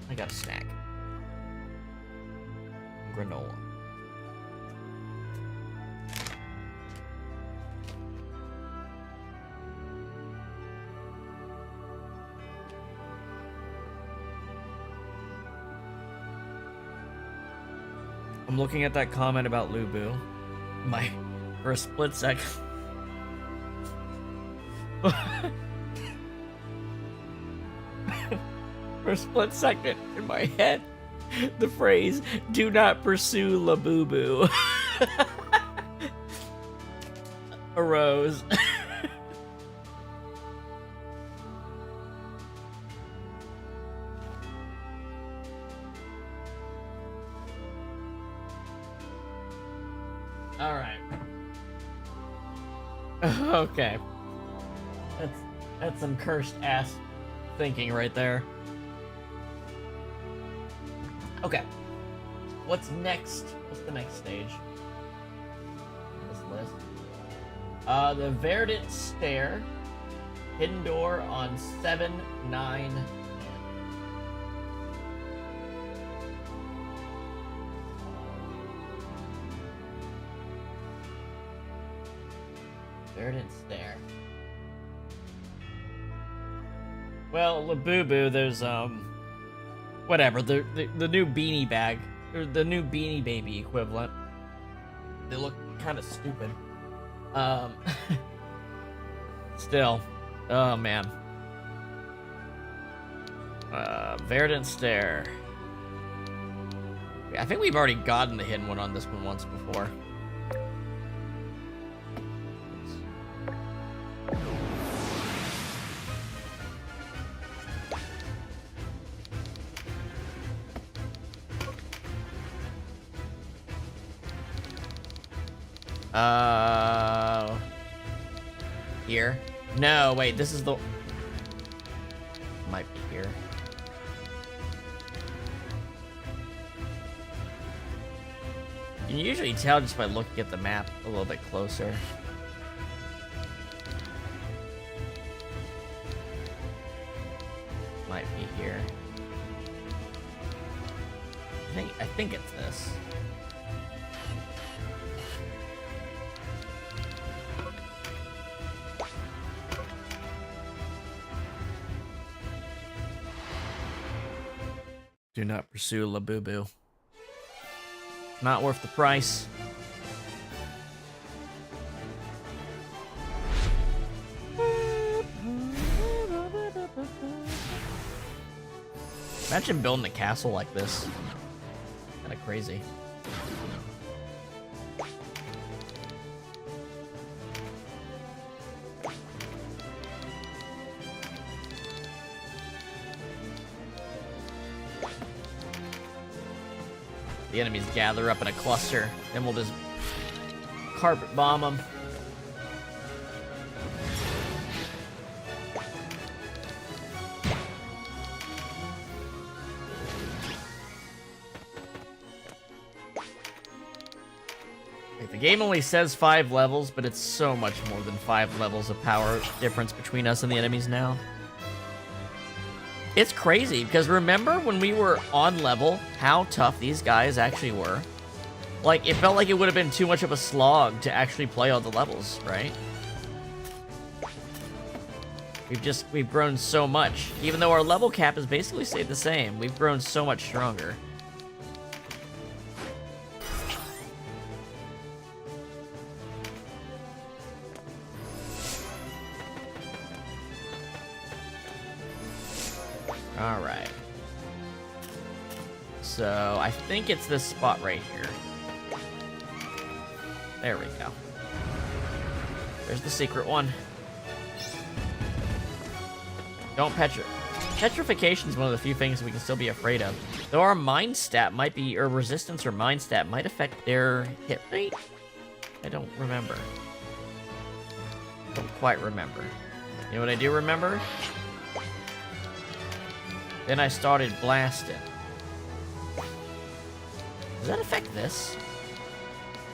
I got a snack. Granola. I'm looking at that comment about Lubu. For a split second. For a split second in my head, the phrase "do not pursue Labubu" arose. All right. Okay. That's some cursed ass thinking right there. Okay. What's next? What's the next stage? On this list. The Verdant Stair. Hidden door on 7, 9, 10. Verdant Stair. Well, Labubu, there's whatever, the new beanie bag, or the new Beanie Baby equivalent. They look kind of stupid. Still, oh man. Verdant Stair. I think we've already gotten the hidden one on this one once before. Here? No, wait, this is the... Might be here. You can usually tell just by looking at the map a little bit closer. Might be here. I think it's this. Do not pursue Labubu. Not worth the price. Imagine building a castle like this. Kinda crazy. The enemies gather up in a cluster, and we'll just carpet bomb them. The game only says 5 levels, but it's so much more than 5 levels of power difference between us and the enemies now. It's crazy, because remember when we were on level, how tough these guys actually were? Like, it felt like it would have been too much of a slog to actually play all the levels, right? We've grown so much. Even though our level cap has basically stayed the same, we've grown so much stronger. Alright. So, I think it's this spot right here. There we go. There's the secret one. Don't petrification is one of the few things we can still be afraid of. Though our mind stat might be, or resistance or mind stat might affect their hit rate? I don't remember. Don't quite remember. You know what I do remember? Then I started blasting. Does that affect this?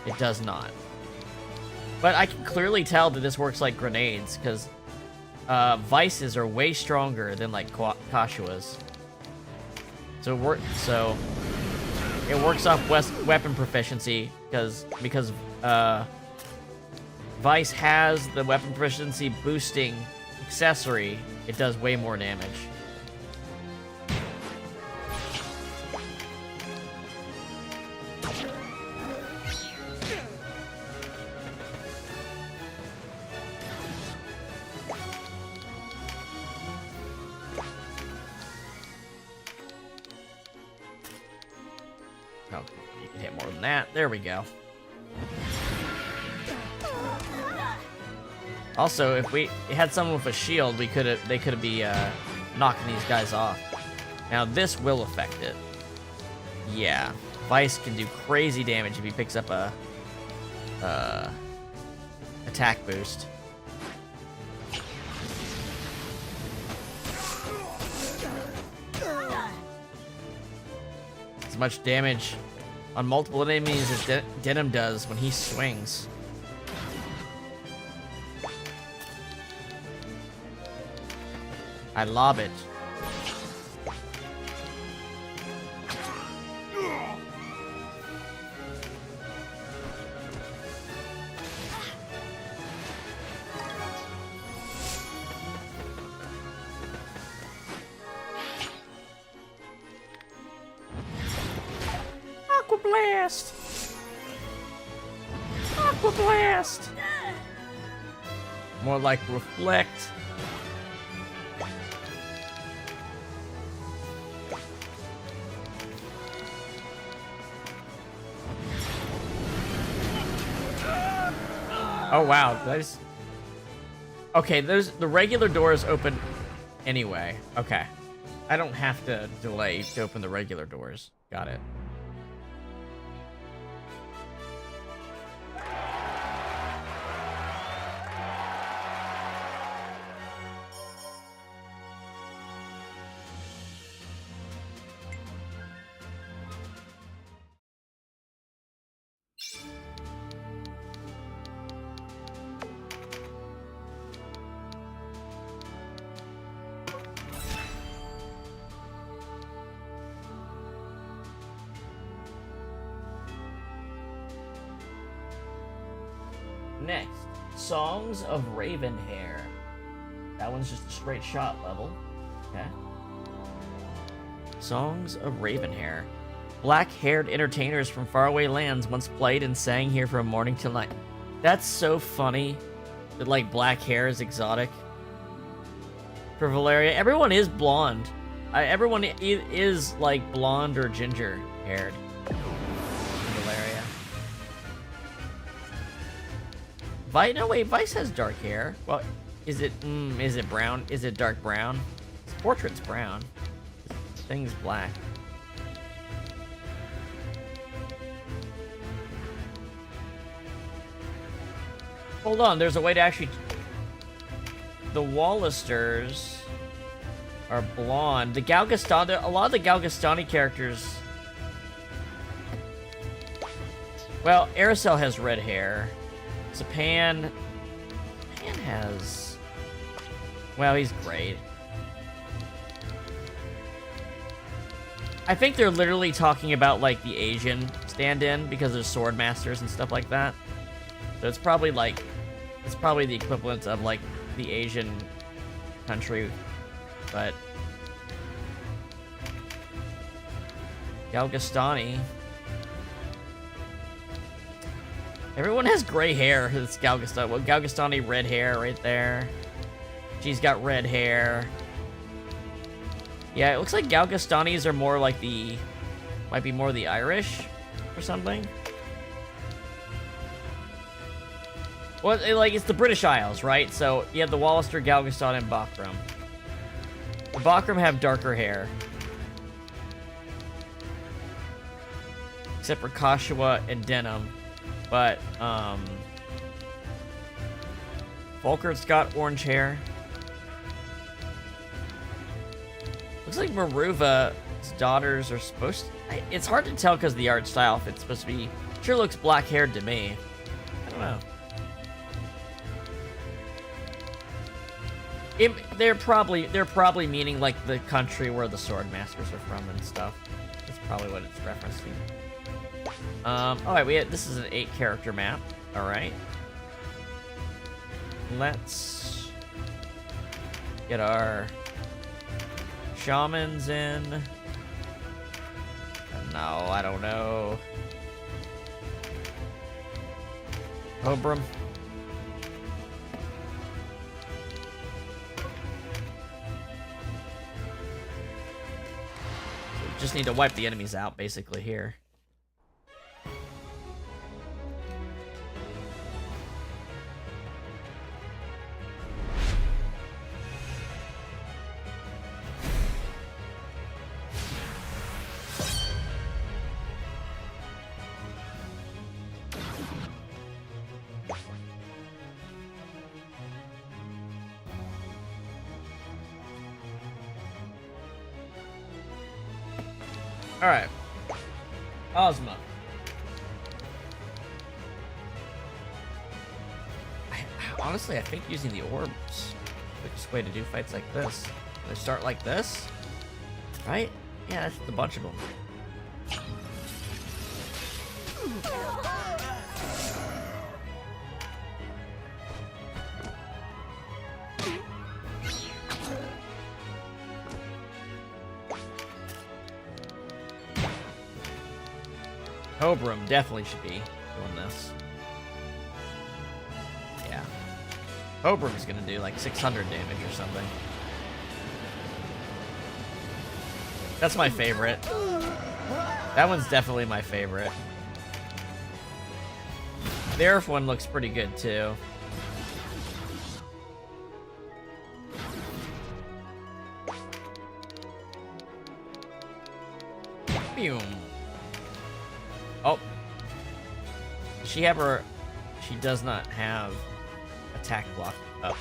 It does not. But I can clearly tell that this works like grenades, because Vices are way stronger than like Catuia's. So it works off weapon proficiency because Vice has the weapon proficiency boosting accessory. It does way more damage. Oh, you can hit more than that. There we go. Also, if we had someone with a shield, they could be knocking these guys off. Now this will affect it. Yeah, Vice can do crazy damage if he picks up a attack boost. As much damage on multiple enemies as Denam does when he swings. I lob it. Aqua Blast! Aqua Blast! More like Reflect. Oh wow, did I just... Okay, the regular doors open anyway. Okay. I don't have to delay to open the regular doors. Got it. Next, Songs of Ravenhair. That one's just a straight shot level. Okay. Songs of Ravenhair. Black-haired entertainers from faraway lands once played and sang here from morning till night. That's so funny that, like, black hair is exotic. For Velaria, everyone is blonde. Everyone is, like, blonde or ginger-haired. No, wait, Vice has dark hair. Well, is it brown? Is it dark brown? His portrait's brown. This thing's black. Hold on, there's a way to actually... The Wallisters are blonde. The Galgastan... A lot of the Galgastani characters... Well, Aracel has red hair. Pan has... Well, he's great. I think they're literally talking about, like, the Asian stand-in because there's sword masters and stuff like that. So it's probably, like... It's probably the equivalent of, like, the Asian country, but... Galgastani... Everyone has gray hair. It's Galgastani. Well, Galgastani red hair right there. She's got red hair. Yeah, it looks like Galgastanis are more like the... Might be more the Irish or something. Well, it's the British Isles, right? So, you have the Wallister, Galgastan, and Bakram. The Bakram have darker hair. Except for Catuia and Denam. But, Volkert's got orange hair. Looks like Maruva's daughters are supposed to... It's hard to tell because of the art style if it's supposed to be... Sure looks black-haired to me. I don't know. They're probably meaning like the country where the sword masters are from and stuff. That's probably what it's referencing. Alright, this is an 8-character map. Alright. Let's get our shamans in. No, I don't know. Obram. Just need to wipe the enemies out, basically, here. Alright. Ozma. Honestly, I think using the orbs is the quickest way to do fights like this. They start like this, right? Yeah, that's a bunch of them. Obram definitely should be doing this. Yeah. Obram's gonna do like 600 damage or something. That's my favorite. That one's definitely my favorite. The Earth one looks pretty good too. Boom. Oh. She does not have attack block up.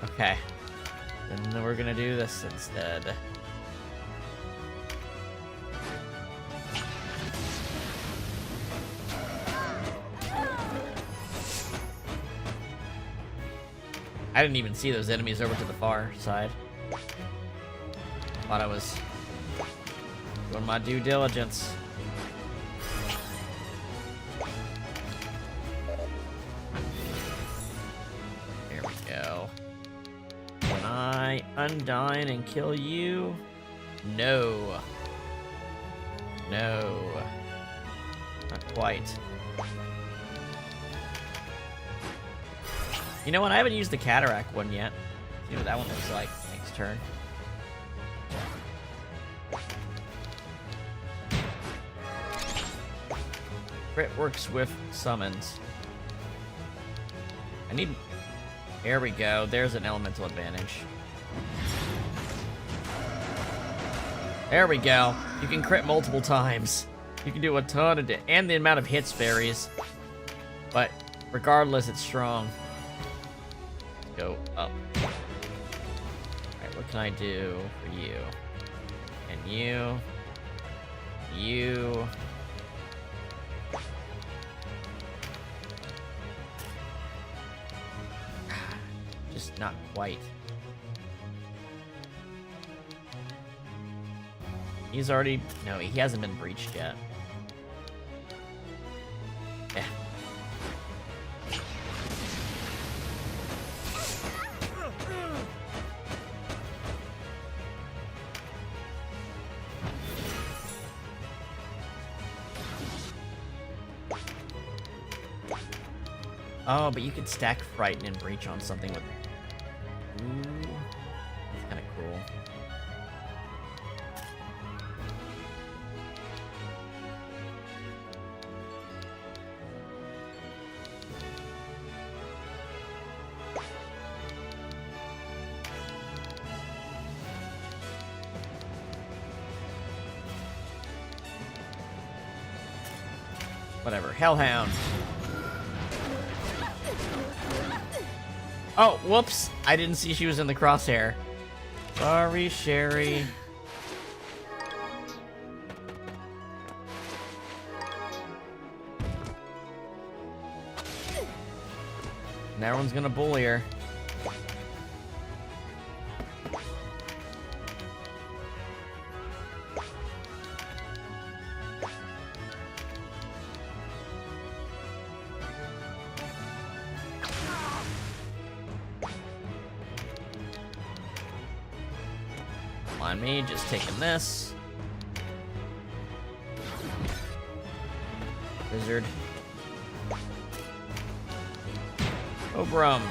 Okay. Then we're gonna do this instead. I didn't even see those enemies over to the far side. Thought I was doing my due diligence. There we go. Can I undine and kill you? No. No. Not quite. You know what? I haven't used the cataract one yet. See what that one looks like next turn. Crit works with summons. I need... There we go. There's an elemental advantage. There we go. You can crit multiple times. You can do a ton of... And the amount of hits varies. But regardless, it's strong. Go up. Alright, what can I do for you? And you. You. Just not quite. He's already... No, he hasn't been breached yet. Yeah. Oh, but you could stack Frighten and Breach on something with... Ooh, that's kind of cool. Whatever, Hellhound. Oh, whoops. I didn't see she was in the crosshair. Sorry, Sherry. And everyone's gonna bully her. mind me, just taking this. Wizard. Obrum.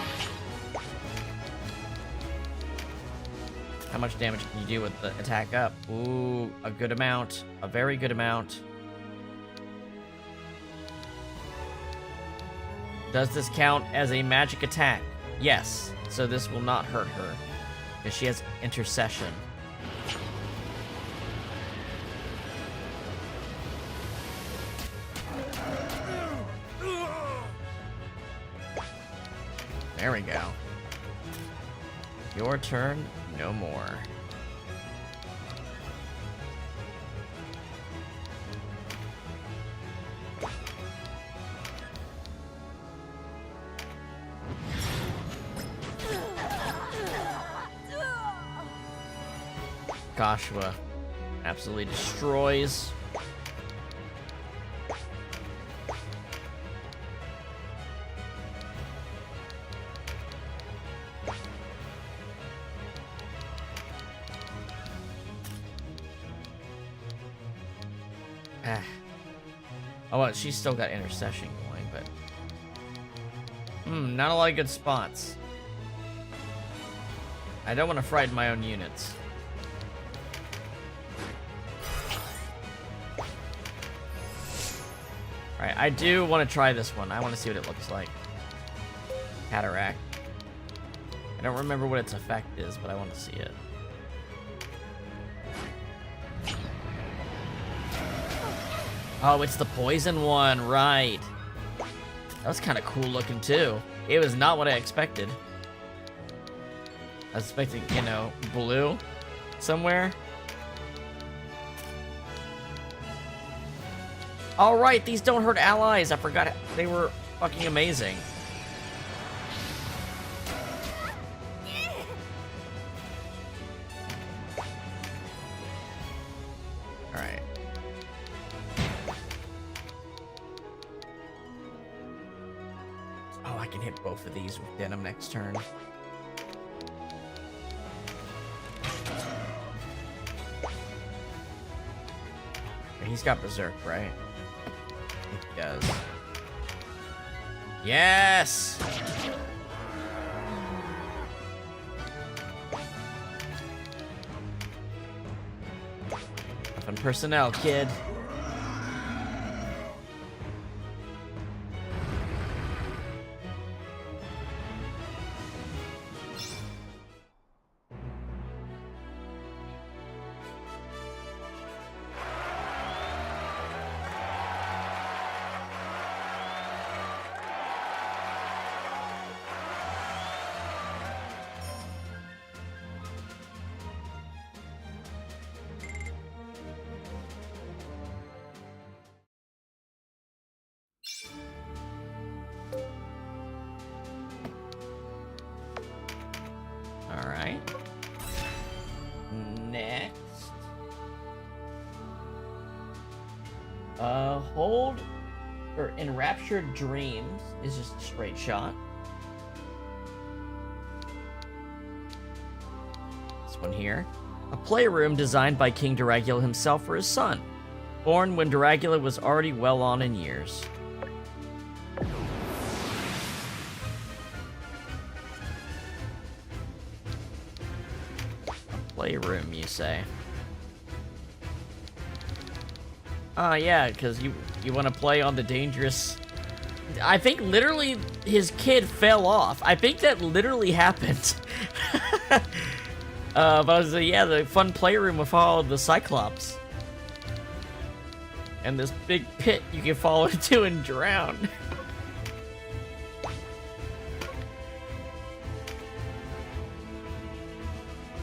How much damage can you do with the attack up? Ooh, a good amount. A very good amount. Does this count as a magic attack? Yes. So this will not hurt her. Because she has intercession. There we go. Your turn, no more. Catuia absolutely destroys. Oh, well, she's still got intercession going, but not a lot of good spots. I don't want to frighten my own units. Alright, I do want to try this one. I want to see what it looks like. Cataract. I don't remember what its effect is, but I want to see it. Oh, it's the poison one, right. That was kind of cool looking, too. It was not what I expected. I was expecting, you know, blue somewhere. Alright, these don't hurt allies. I forgot they were fucking amazing. Alright. Oh, I can hit both of these with Denam next turn. He's got Berserk, right? He does. Yes! Fun personnel, kid. Alright. Next. Hold or Enraptured Dreams is just a straight shot. This one here. A playroom designed by King Dragula himself for his son. Born when Dragula was already well on in years. Playroom, you say? Yeah, because you want to play on the dangerous... I think literally his kid fell off. I think that literally happened. But I was yeah, the fun playroom with all the Cyclops. And this big pit you can fall into and drown.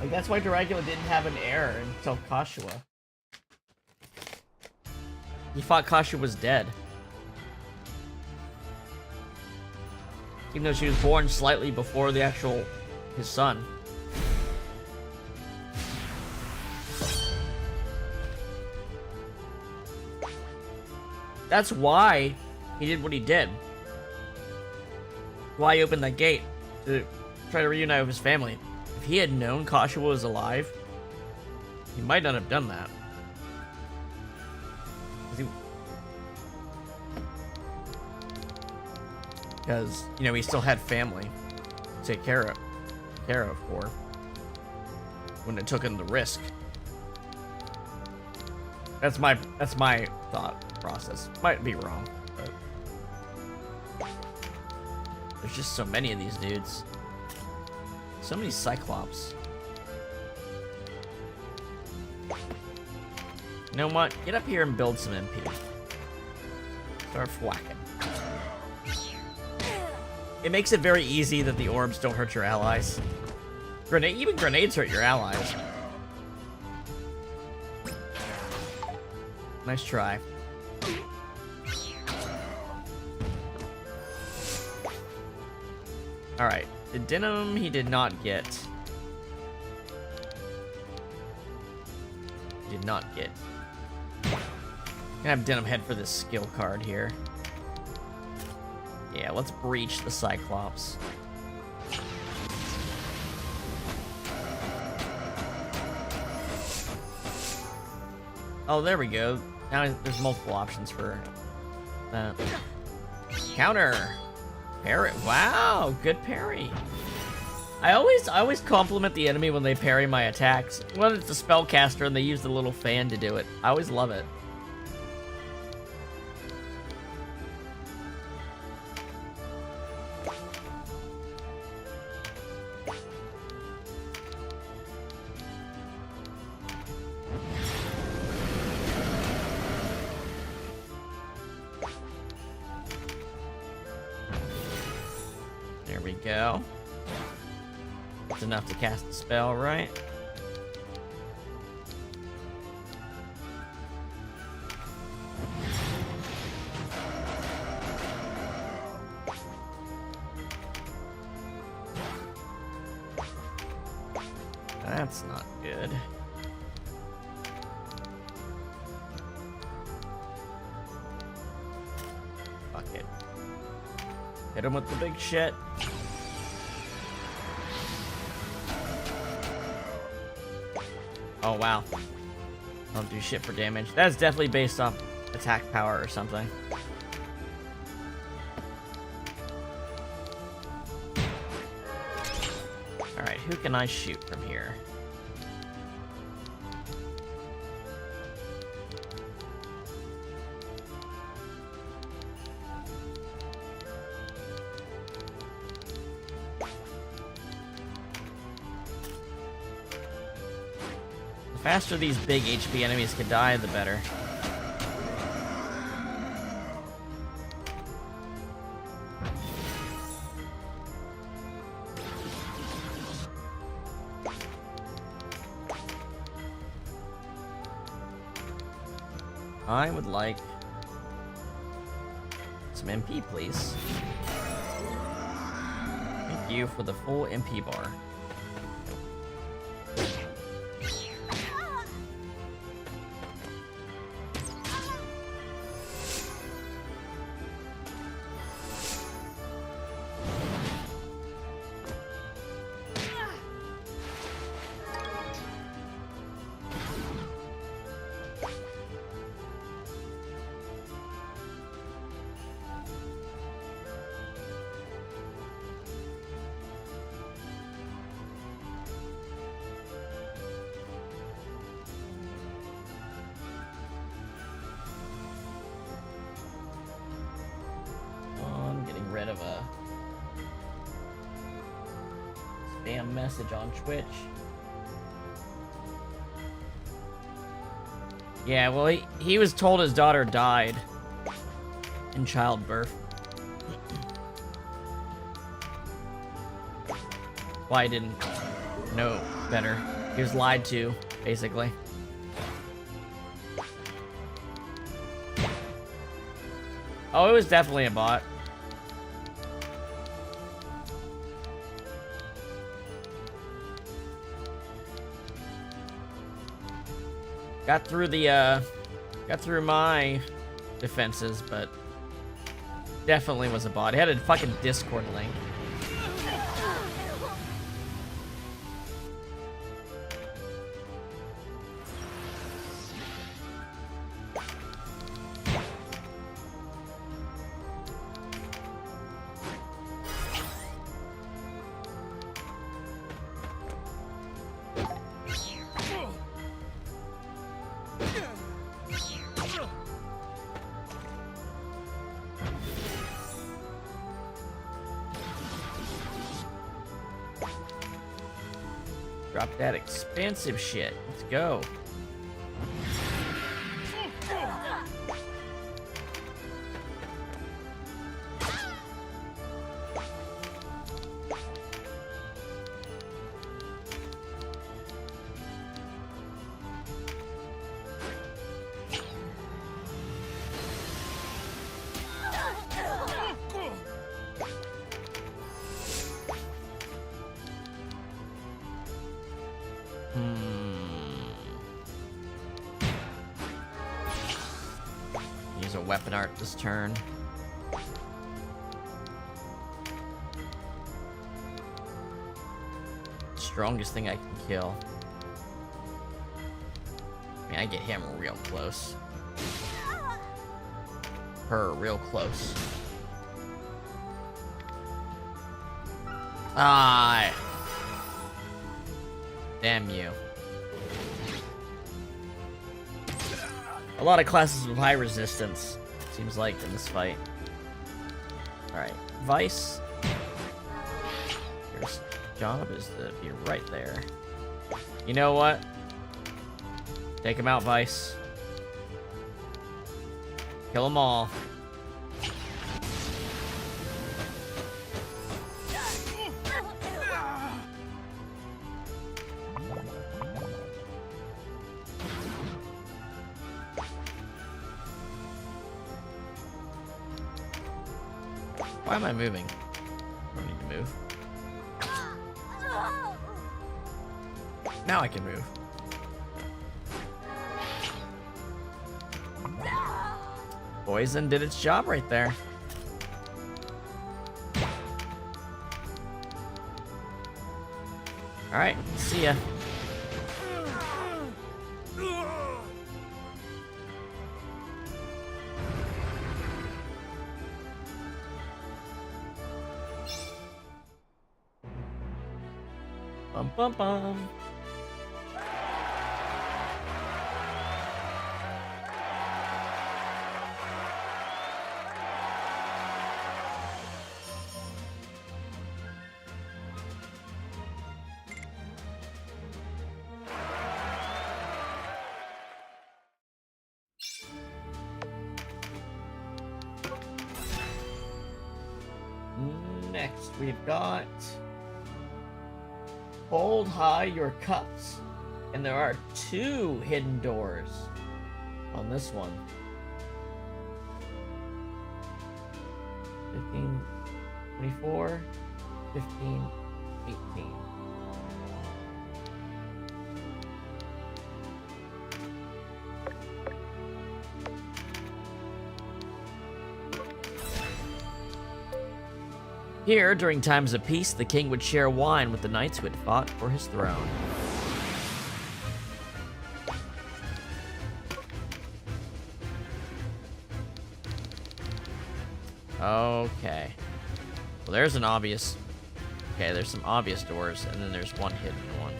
Like, that's why Dragula didn't have an heir until Catuia. He thought Catuia was dead. Even though she was born slightly before the actual... his son. That's why he did what he did. Why he opened that gate to try to reunite with his family. If he had known Catuia was alive, He might not have done that. Because, you know, he still had family to take care of for when it took him the risk. That's my thought process. Might be wrong, but there's just so many of these dudes. So many Cyclops. You know what? Get up here and build some MP. Start whacking. It makes it very easy that the orbs don't hurt your allies. Even grenades hurt your allies. Nice try. Alright, the Denam he did not get. Did not get. Gonna have Denam head for this skill card here. Yeah, let's breach the Cyclops. Oh, there we go. Now there's multiple options for that. Counter. Parry. Wow, good parry. I always compliment the enemy when they parry my attacks. When it's a spellcaster and they use the little fan to do it. I always love it. There we go. That's enough to cast the spell, right? That's not good. Fuck it. Hit him with the big shit. Oh, wow. Don't do shit for damage. That's definitely based off attack power or something. Alright, who can I shoot from here? The faster these big HP enemies can die, the better. I would like some MP, please. Thank you for the full MP bar. Rid of a spam message on Twitch. Yeah, well, he was told his daughter died in childbirth. Why I didn't know better. He was lied to, basically. Oh, it was definitely a bot. Got through my defenses, but definitely was a bot. It had a fucking Discord link. Drop that expensive shit. Let's go. Use a weapon art this turn. Strongest thing I can kill. I mean, I get him real close. Her real close. Ah. Damn you. A lot of classes with high resistance, seems like, in this fight. Alright, Vice. Your job is to be right there. You know what? Take him out, Vice. Kill them all. Why am I moving? I don't need to move. Now I can move. Poison did its job right there. Alright, see ya. Bum bum bum. Next, we've got Hold high your cups. And there are 2 hidden doors on this one. 15, 24, 15, 18. Here, during times of peace, the king would share wine with the knights who had fought for his throne. Okay. Well, there's an obvious... Okay, there's some obvious doors, and then there's one hidden one.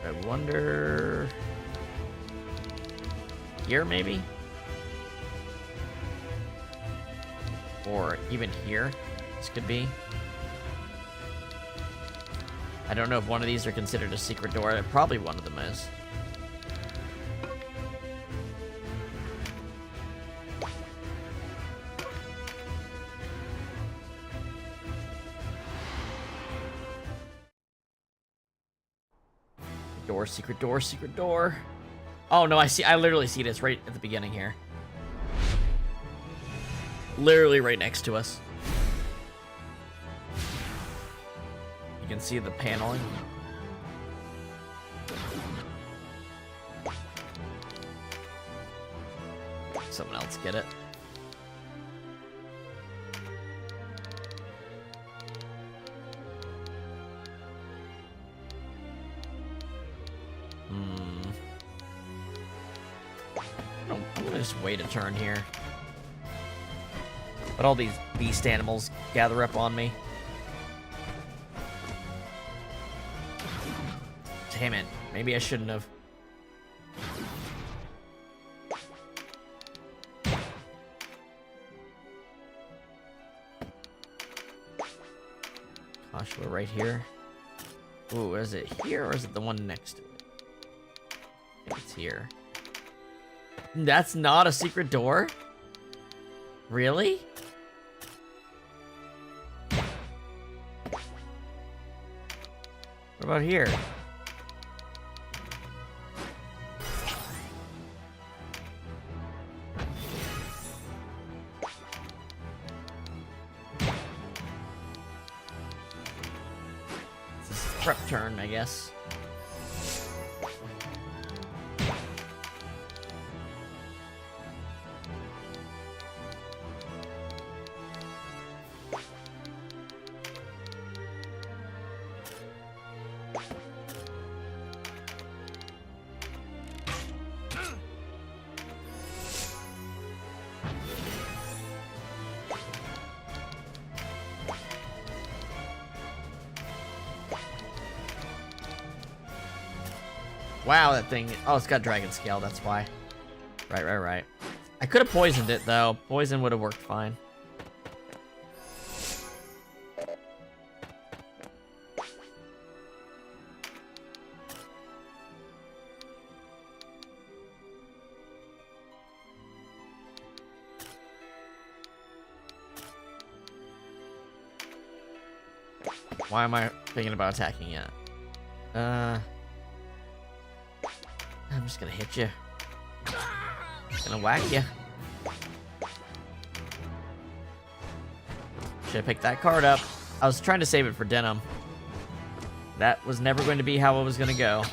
I wonder... Here, maybe? Or even here, this could be. I don't know if one of these are considered a secret door. Probably one of them is. Door, secret door, secret door. Oh no, I literally see this right at the beginning here. Literally right next to us. You can see the paneling. Someone else get it. I'm gonna just wait a turn here. But all these beast animals gather up on me. Damn it. Maybe I shouldn't have. Gosh, we're right here. Ooh, is it here or is it the one next to it? I think it's here. That's not a secret door? Really? What about here? This is prep turn, I guess. Wow, that thing. Oh, it's got dragon scale, that's why. Right. I could have poisoned it, though. Poison would have worked fine. Why am I thinking about attacking it? I'm just gonna hit you. Just gonna whack you. Should have picked that card up. I was trying to save it for Denam. That was never going to be how it was gonna go.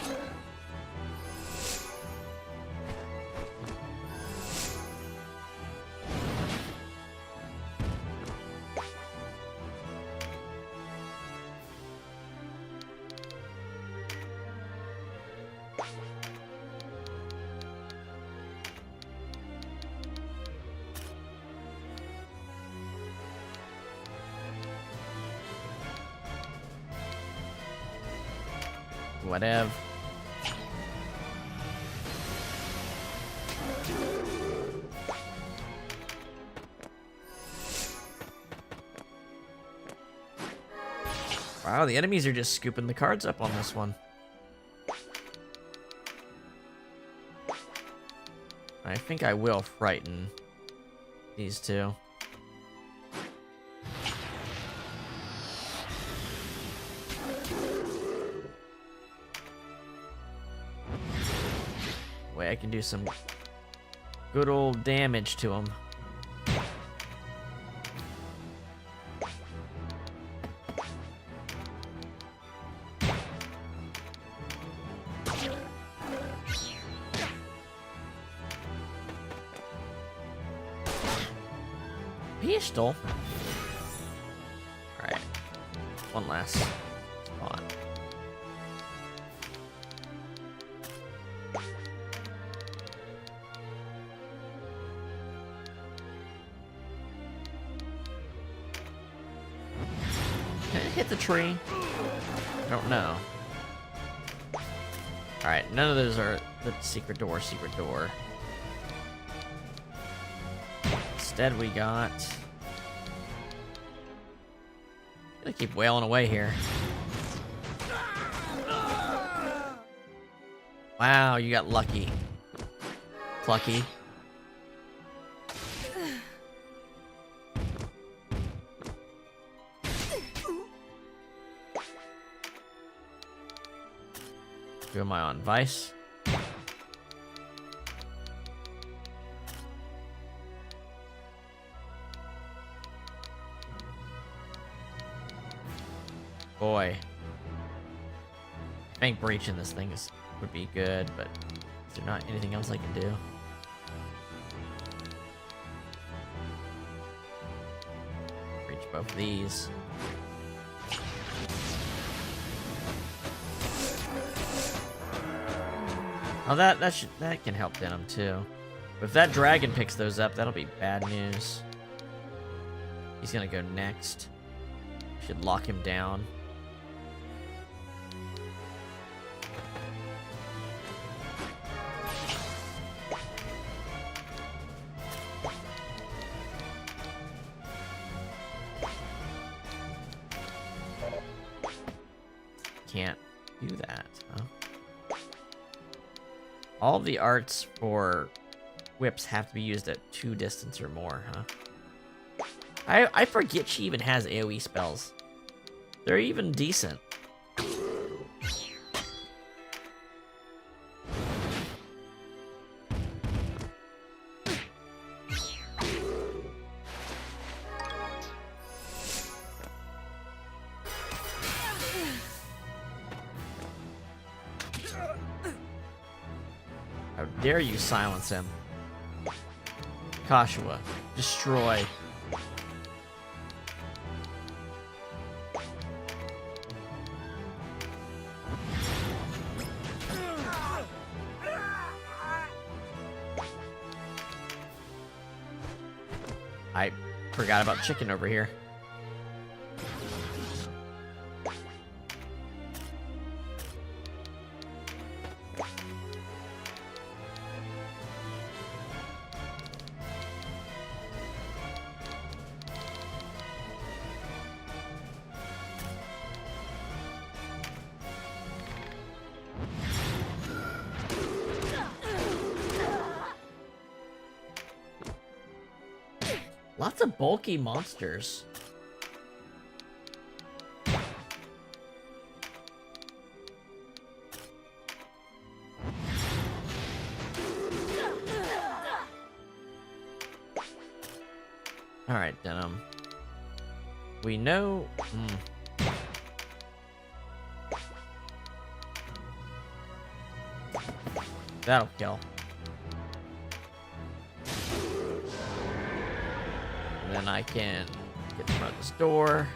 Whatever. Wow, the enemies are just scooping the cards up on this one. I think I will frighten these two. Way I can do some good old damage to them. Pistol. All right, one last spot. Hit the tree? I don't know. Alright, none of those are the secret door. Instead we got... I'm gonna keep wailing away here. Wow, you got lucky. Plucky. Who am I on? Vice? Boy. I think breaching this thing would be good, but is there not anything else I can do? Breach both of these. Oh, that can help Denam too. But if that dragon picks those up, that'll be bad news. He's gonna go next. Should lock him down. can't do that, huh? All the arts for whips have to be used at 2 distance or more, huh? I forget she even has AoE spells. They're even decent. How dare you silence him? Catuia, destroy. I forgot about chicken over here. Lots of bulky monsters. Alright, Denam. We know... That'll kill. And then I can get in front of this door.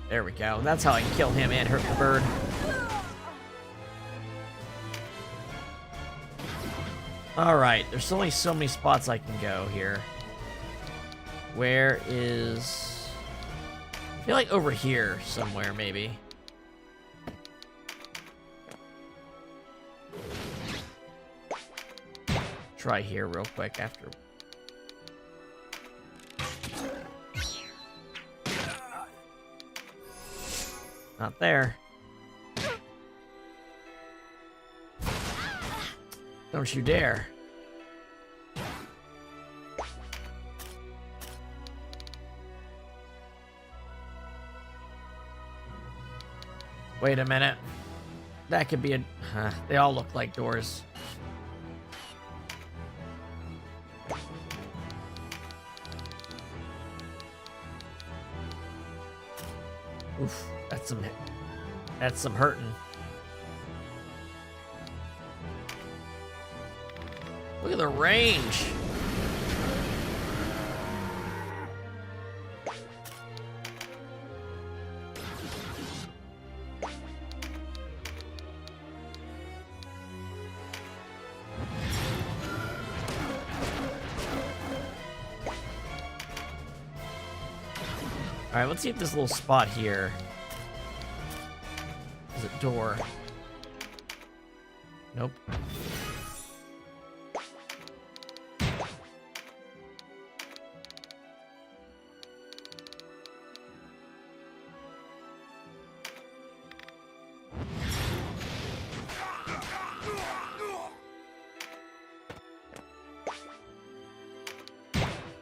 There we go. That's how I can kill him and hurt the bird. Alright, there's only so many spots I can go here. Where is... I feel like over here somewhere, maybe. Try here real quick after... Not there. Don't you dare. Wait a minute. That could be a... they all look like doors. Oof, that's some hurting. Look at the range. All right, let's see if this little spot here is a door. Nope.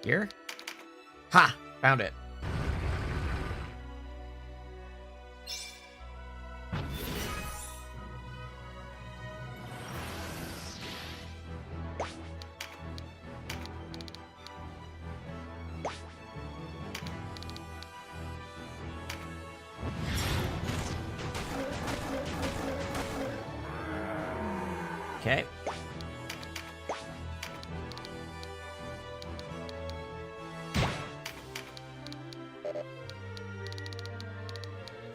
Here? Ha! Found it. Okay.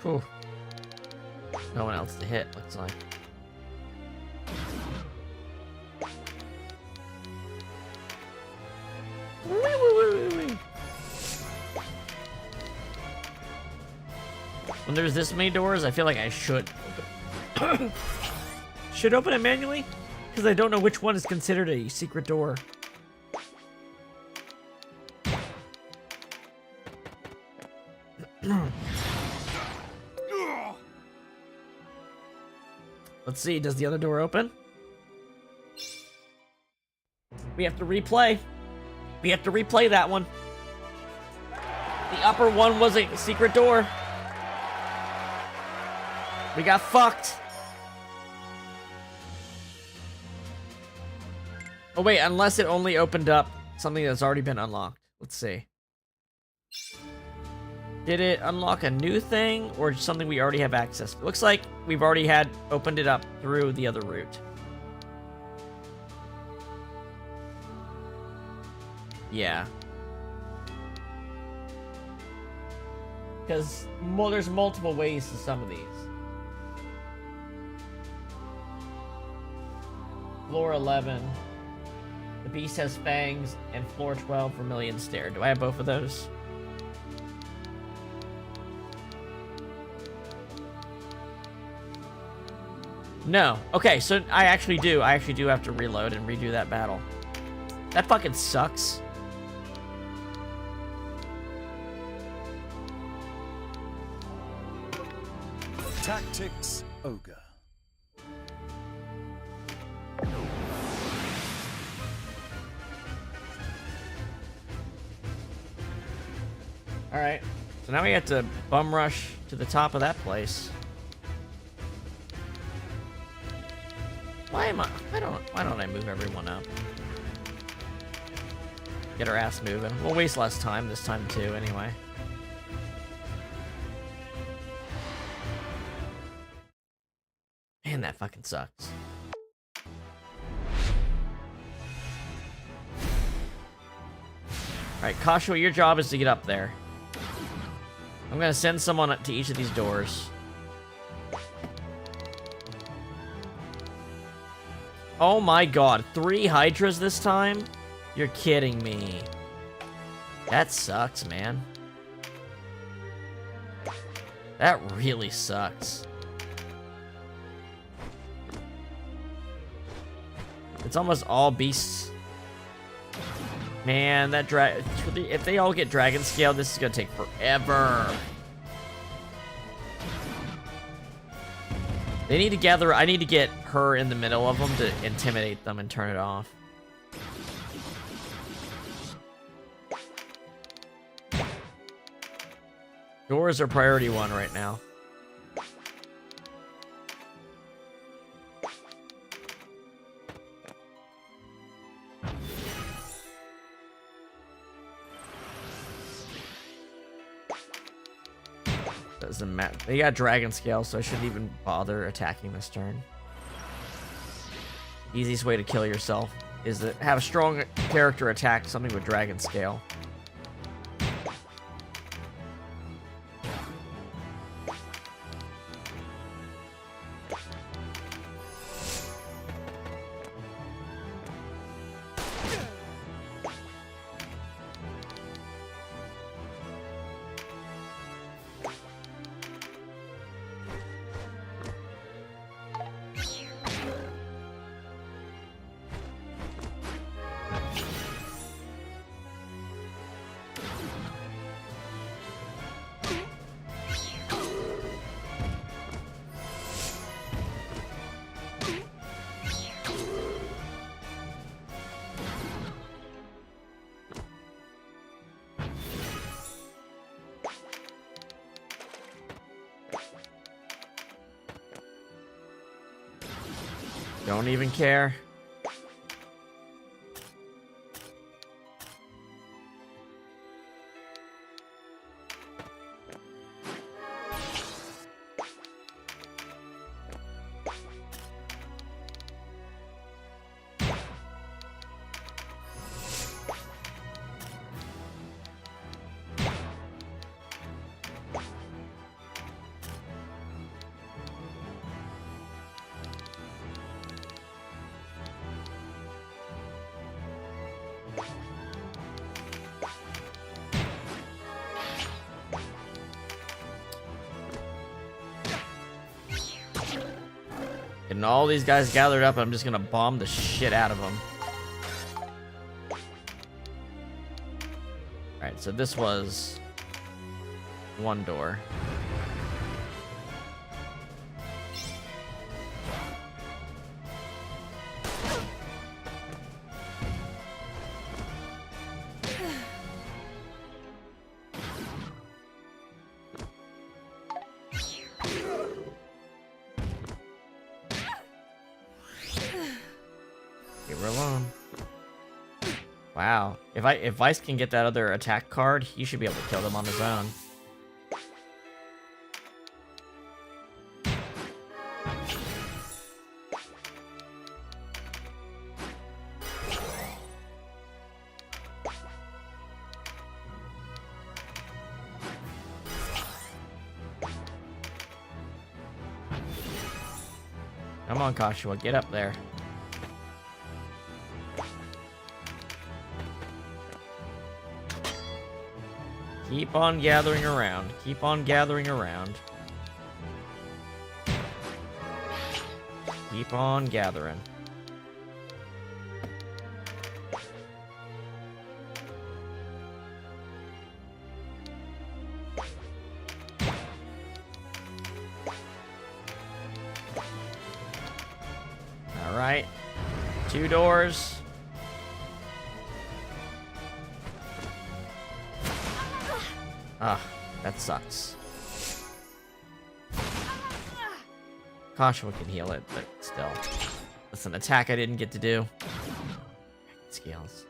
Whew. No one else to hit, looks like. When there's this many doors, I feel like I should open should open it manually, because I don't know which one is considered a secret door. Let's see, does the other door open? We have to replay. We have to replay that one. The upper one was a secret door. We got fucked. Oh wait, unless it only opened up something that's already been unlocked. Let's see. Did it unlock a new thing or something we already have access to? Looks like we've already had opened it up through the other route. Yeah. Because there's multiple ways to some of these. Floor 11. The beast has fangs, and floor 12, Vermilion Stare. Do I have both of those? No. Okay, so I actually do. I actually do have to reload and redo that battle. That fucking sucks. Tactics Ogre. Alright. So now we have to bum rush to the top of that place. Why don't I move everyone up? Get our ass moving. We'll waste less time this time too, anyway. Man, that fucking sucks. Alright, Catuia, your job is to get up there. I'm gonna send someone up to each of these doors. Oh my god, 3 Hydras this time? You're kidding me. That sucks, man. That really sucks. It's almost all beasts. Man, that if they all get dragon scale, this is gonna take forever. They need to gather. I need to get her in the middle of them to intimidate them and turn it off. Doors are priority 1 right now. Doesn't matter. They got dragon scale, so I shouldn't even bother attacking this turn. Easiest way to kill yourself is to have a strong character attack something with dragon scale. Don't even care. Getting all these guys gathered up, I'm just gonna bomb the shit out of them. Alright, so this was one door. Wow. If Vice can get that other attack card, he should be able to kill them on his own. Come on, Catuia, get up there. Keep on gathering around. Keep on gathering around. Keep on gathering. All right. 2 doors. Ah, that sucks. Catuia can heal it, but still. That's an attack I didn't get to do. Scales.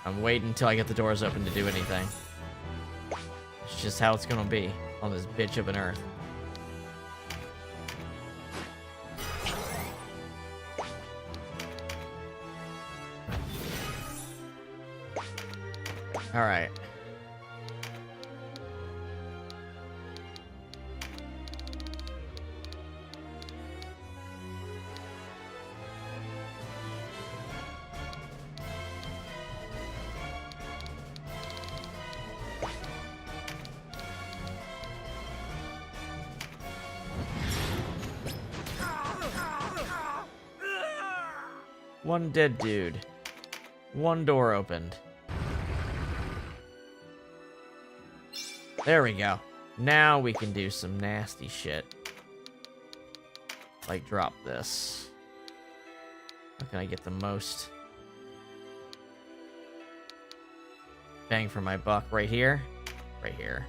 I'm waiting until I get the doors open to do anything. It's just how it's gonna be on this bitch of an earth. Alright. One dead dude. One door opened. There we go. Now we can do some nasty shit. Like drop this. How can I get the most bang for my buck? Right here? Right here.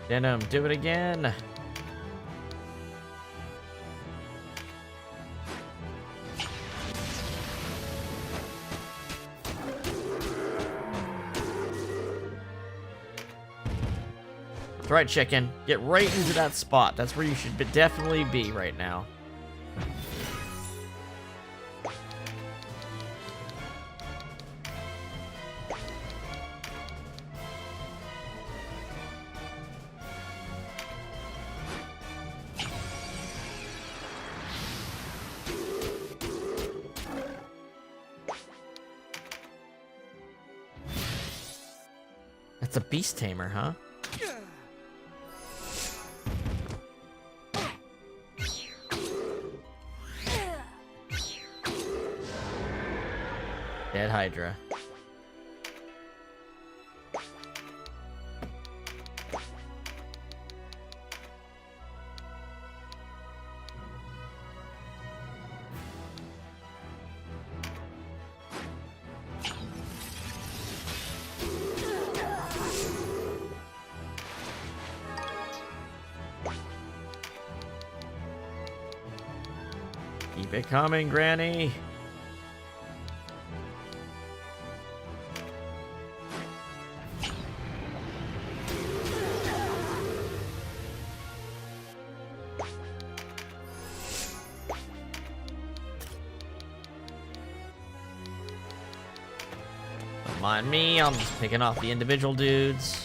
Denam, do it again. That's right, chicken. Get right into that spot. That's where you should definitely be right now. That's a beast tamer, huh? Dead Hydra. it coming, Granny. Don't mind me, I'm just picking off the individual dudes.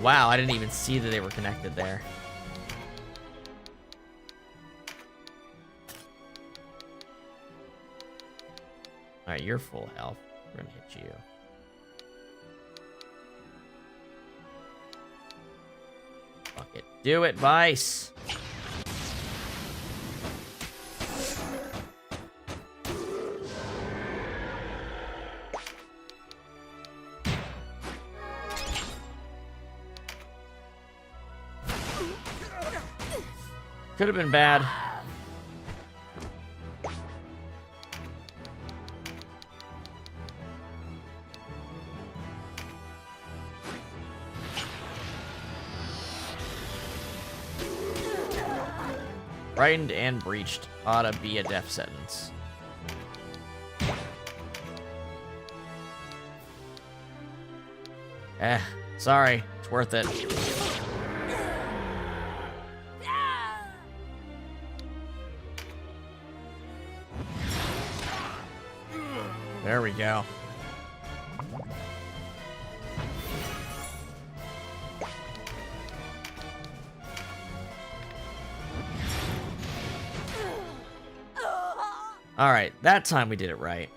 Wow, I didn't even see that they were connected there. Alright, you're full health. We're gonna hit you. Fuck it. Do it, Vice! Could have been bad. Frightened and breached ought to be a death sentence. Sorry. It's worth it. There we go. All right, that time we did it right.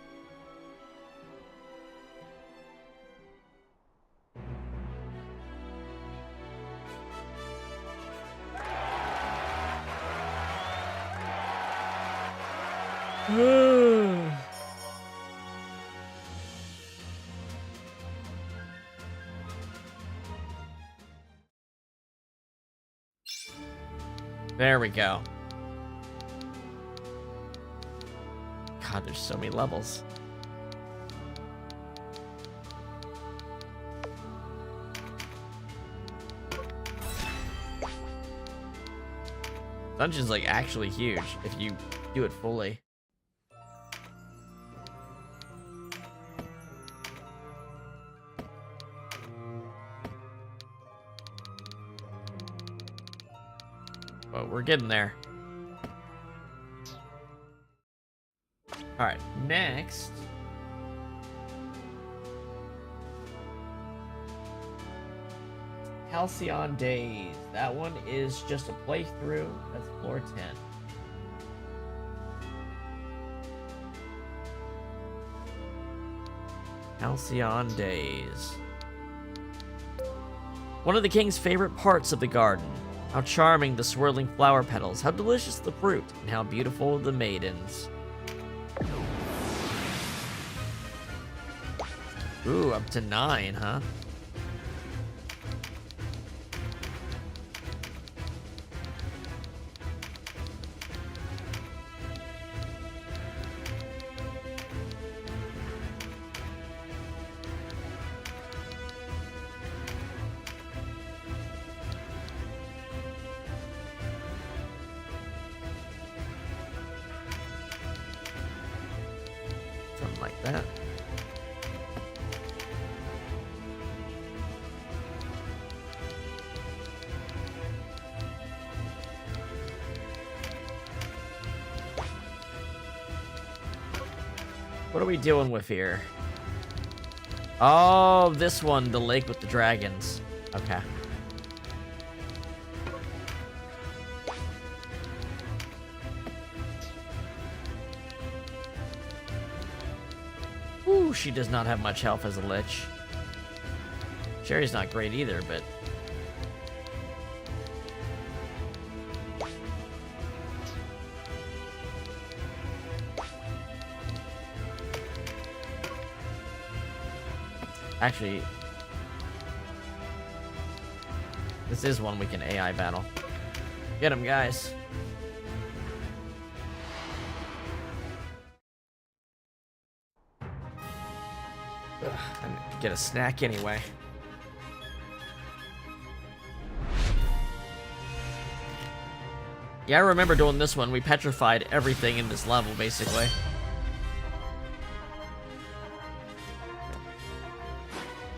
There we go. God, there's so many levels. Dungeon's like actually huge if you do it fully. But we're getting there. Alright, next. Halcyon Days. That one is just a playthrough. That's floor 10. Halcyon Days. One of the king's favorite parts of the garden. How charming the swirling flower petals, how delicious the fruit, and how beautiful the maidens. Ooh, up to 9, huh? Something like that. What are we dealing with here? Oh, this one, the lake with the dragons. Okay. Ooh, she does not have much health as a lich. Sherry's not great either, but... Actually, this is one we can AI battle. Get him, guys. Ugh, I need to get a snack anyway. Yeah, I remember doing this one. We petrified everything in this level, basically.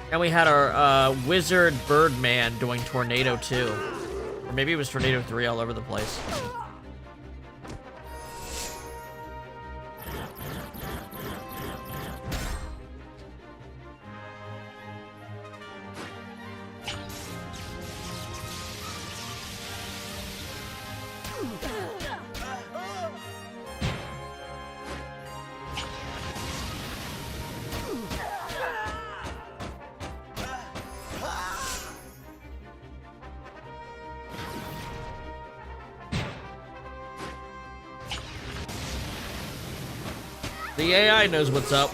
And we had our wizard birdman doing Tornado 2. Or maybe it was Tornado 3 all over the place. The AI knows what's up.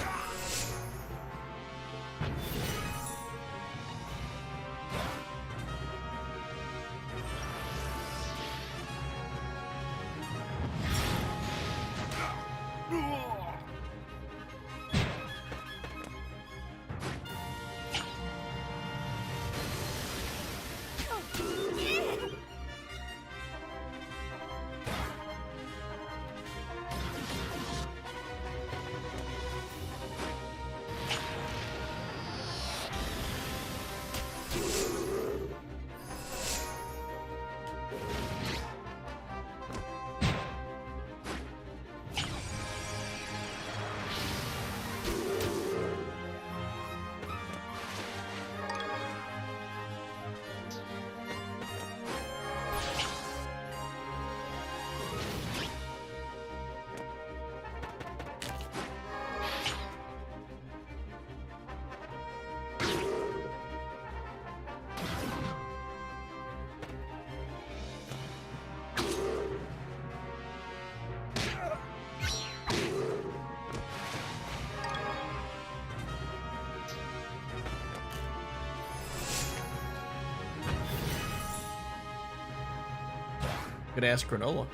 Could ask Granola.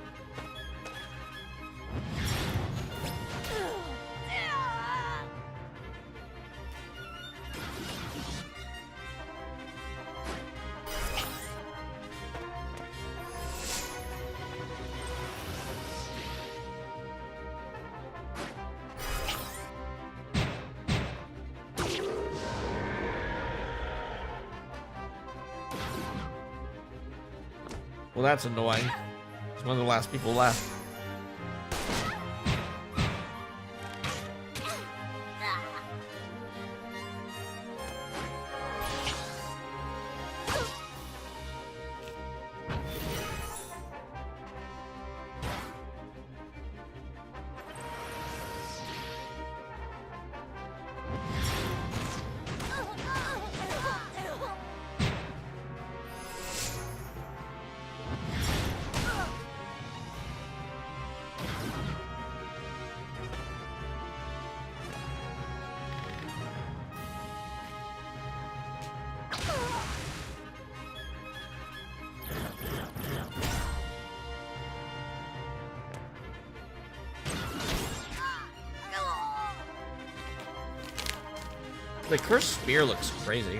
Well, that's annoying. It's one of the last people left. The cursed spear looks crazy.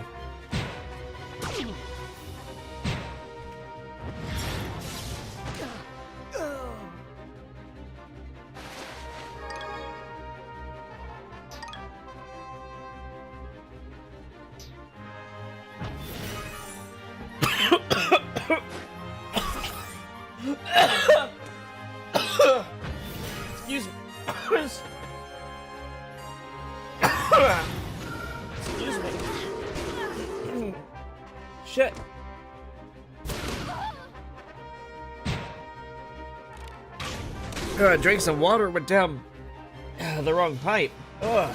Excuse me. Excuse me. Shit. I drank some water, went down the wrong pipe. Ugh.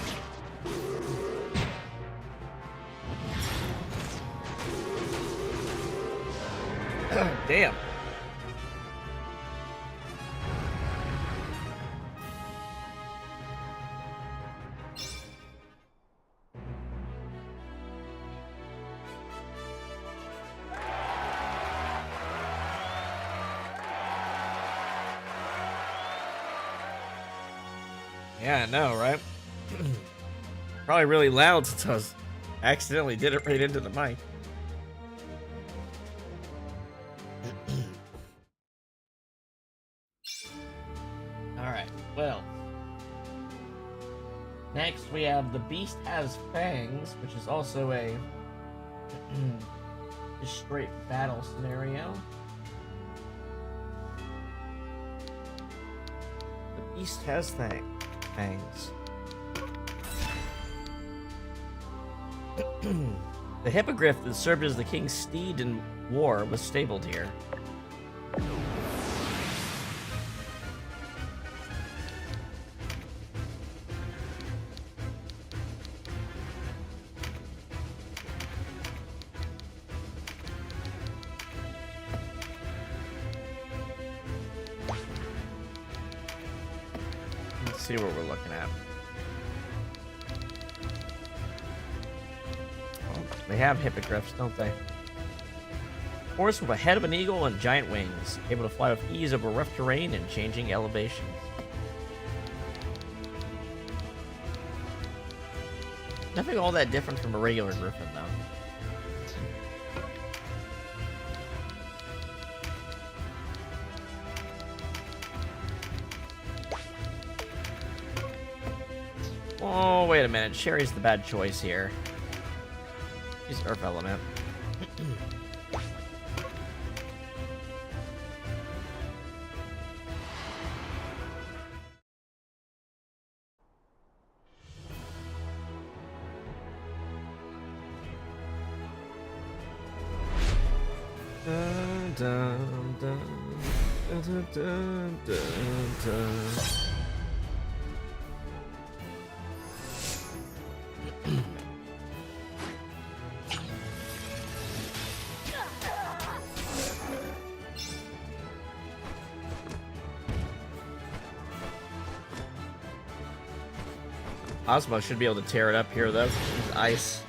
Damn. Yeah, I know, right? Probably really loud since I was accidentally did it right into the mic. Alright, well. Next, we have the Beast Has Fangs, which is also a just straight battle scenario. The Beast Has Fangs. The hippogriff that served as the king's steed in war was stabled here. Let's see what we're looking at. They have hippogriffs, don't they? Horse with a head of an eagle and giant wings, able to fly with ease over rough terrain and changing elevations. Nothing all that different from a regular griffin, though. Oh, wait a minute. Sherry's the bad choice here. She's Earth Element. Dun, dun, dun, dun, dun, dun, dun. Osmo should be able to tear it up here, though. It's ice.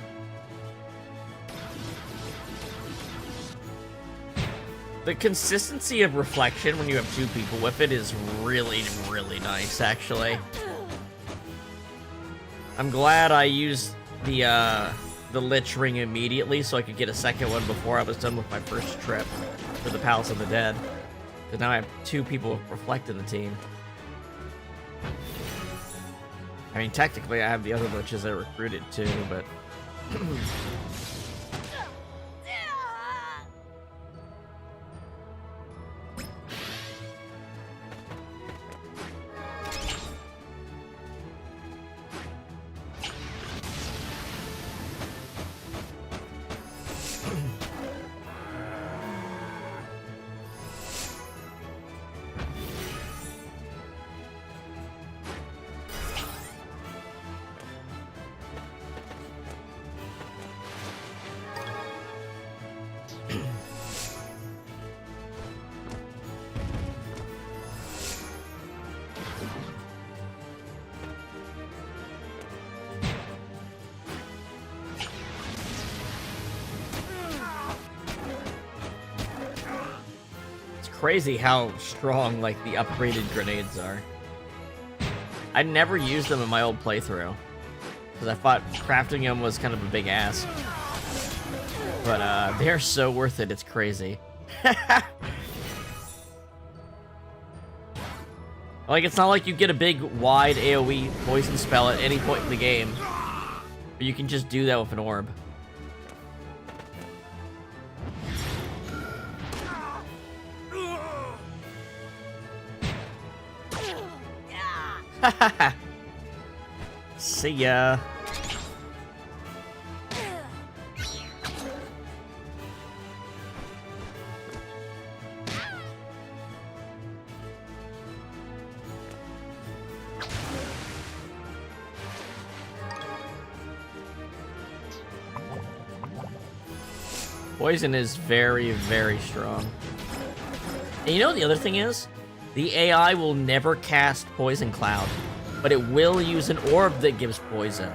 The consistency of reflection when you have two people with it is really, really nice, actually. I'm glad I used the Lich Ring immediately so I could get a second one before I was done with my first trip for the Palace of the Dead. Because now I have two people with Reflect in the team. I mean, technically I have the other Liches I recruited too, but... Crazy how strong, like, the upgraded grenades are. I never used them in my old playthrough, because I thought crafting them was kind of a big ask. But, they're so worth it, it's crazy. Like, it's not like you get a big, wide AoE poison spell at any point in the game. But you can just do that with an orb. See ya. Poison is very, very strong. And you know what the other thing is? The AI will never cast Poison Cloud, but it will use an orb that gives poison.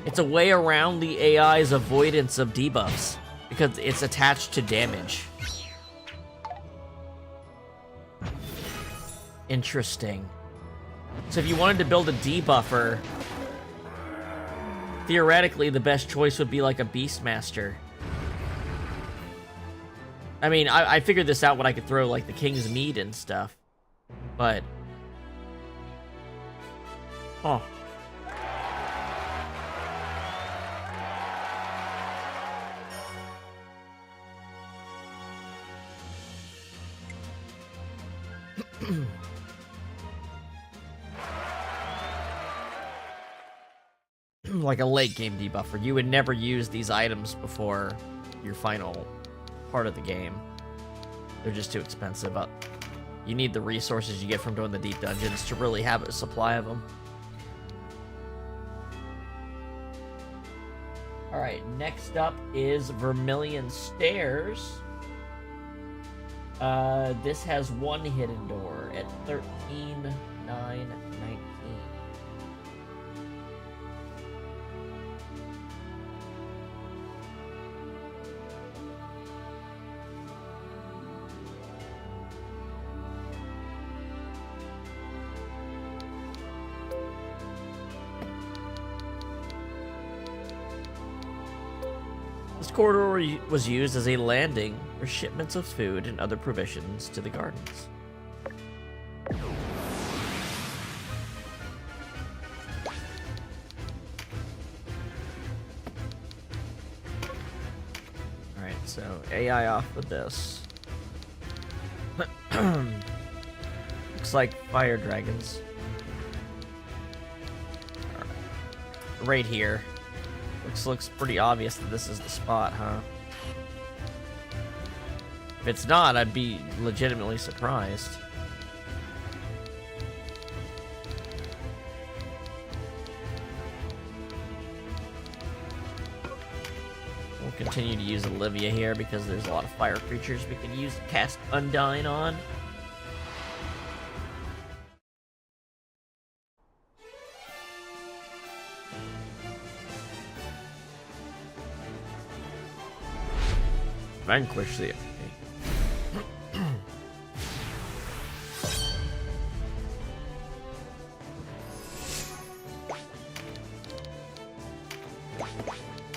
It's a way around the AI's avoidance of debuffs, because it's attached to damage. Interesting. So if you wanted to build a debuffer, theoretically the best choice would be like a Beastmaster. I mean, I figured this out when I could throw, like, the King's Mead and stuff. But... oh. Like a late game debuffer. You would never use these items before your final part of the game. They're just too expensive. But you need the resources you get from doing the deep dungeons to really have a supply of them. Alright, next up is Vermilion Stairs. This has one hidden door at 13, 9, 19. This corridor was used as a landing for shipments of food and other provisions to the gardens. Alright, so AI off with this. Looks like fire dragons. Right here. Looks pretty obvious that this is the spot, huh? If it's not, I'd be legitimately surprised. We'll continue to use Olivia here because there's a lot of fire creatures we can use to cast Undyne on. Vanquish the enemy.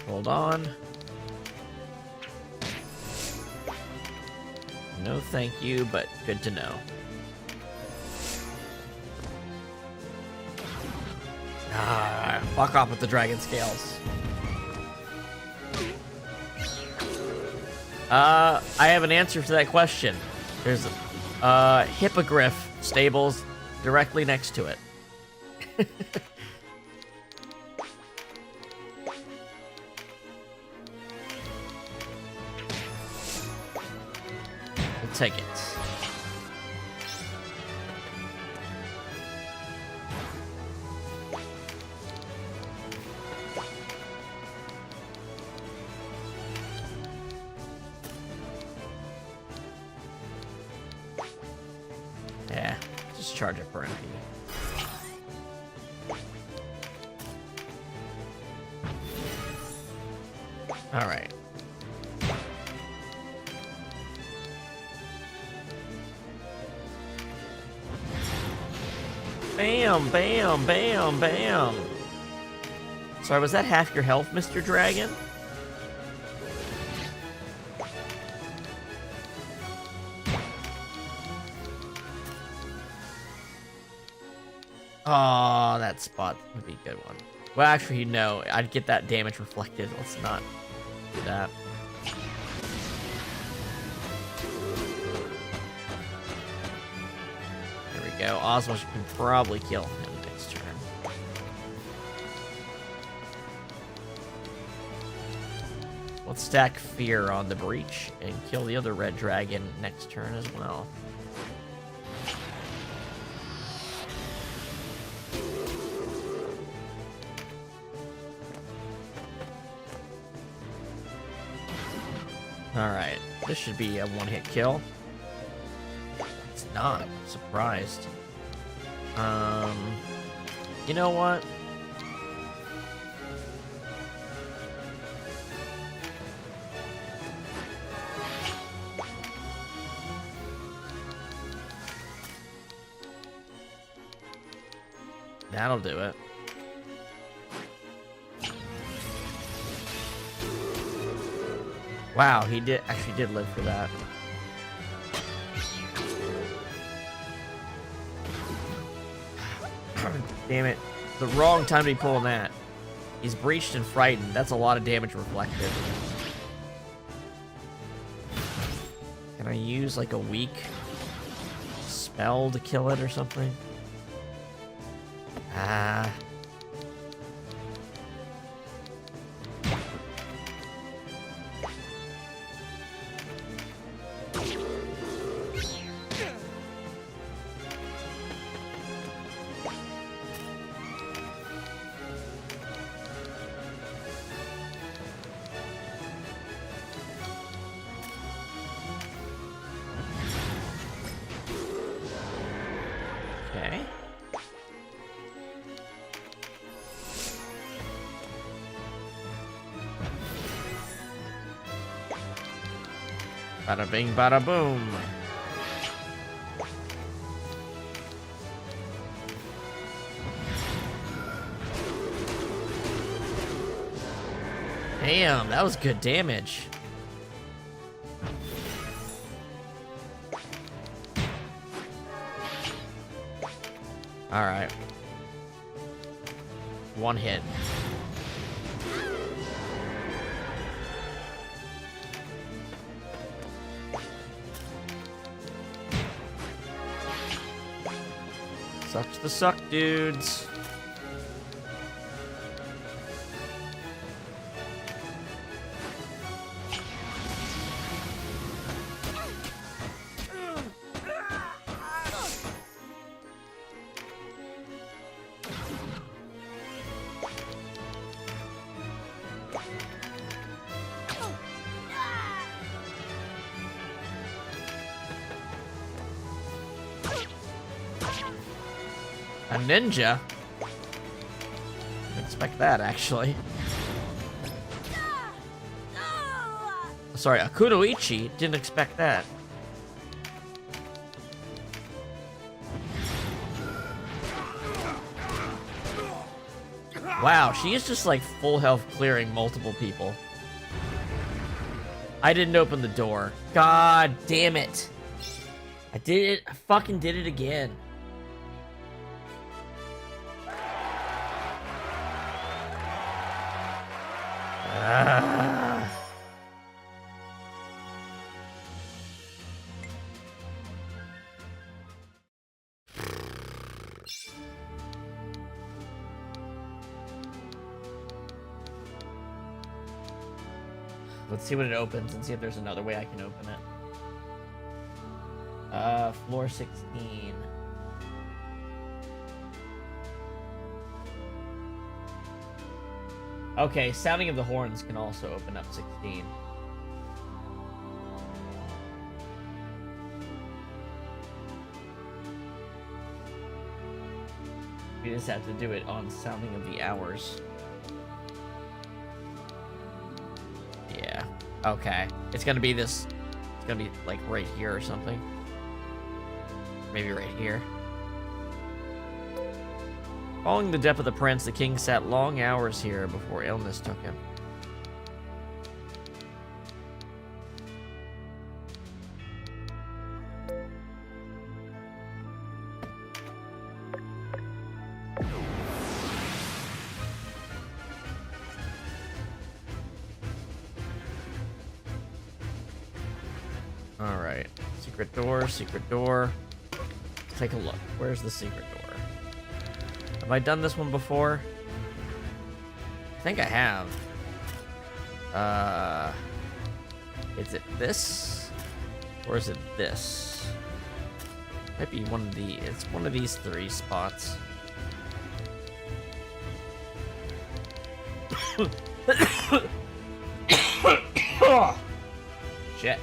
Hold on. No thank you, but good to know. Fuck off with the dragon scales. I have an answer to that question. There's hippogriff stables directly next to it. We'll take it. Yeah, just charge it for MP. Alright. Bam, bam, bam, bam. Sorry, was that half your health, Mr. Dragon? Oh, that spot would be a good one. Well, actually, no. I'd get that damage reflected. Let's not do that. There we go. Osmos can probably kill him next turn. Let's stack Fear on the Breach and kill the other red dragon next turn as well. Alright, this should be a one-hit kill. It's not. I'm surprised. You know what? That'll do it. Wow, he actually did live for that. Damn it. The wrong time to be pulling that. He's breached and frightened. That's a lot of damage reflected. Can I use like a weak spell to kill it or something? Ah. Okay. Bada bing, bada boom. Damn, that was good damage. All right. One hit. Sucks to suck, dudes. A ninja? Didn't expect that, actually. Sorry, a kunoichi? Didn't expect that. Wow, she is just like full health clearing multiple people. I didn't open the door. God damn it. I did it. I fucking did it again. Let's see what it opens and see if there's another way I can open it. Floor 16. Okay, Sounding of the Horns can also open up 16. We just have to do it on Sounding of the Hours. Yeah. Okay. It's gonna be this. It's gonna be like right here or something. Maybe right here. Following the death of the prince, the king sat long hours here before illness took him. Alright. Secret door, secret door. Let's take a look. Where's the secret door? Have I done this one before? I think I have. Is it this? Or is it this? Might be one of the, it's one of these three spots. Shit.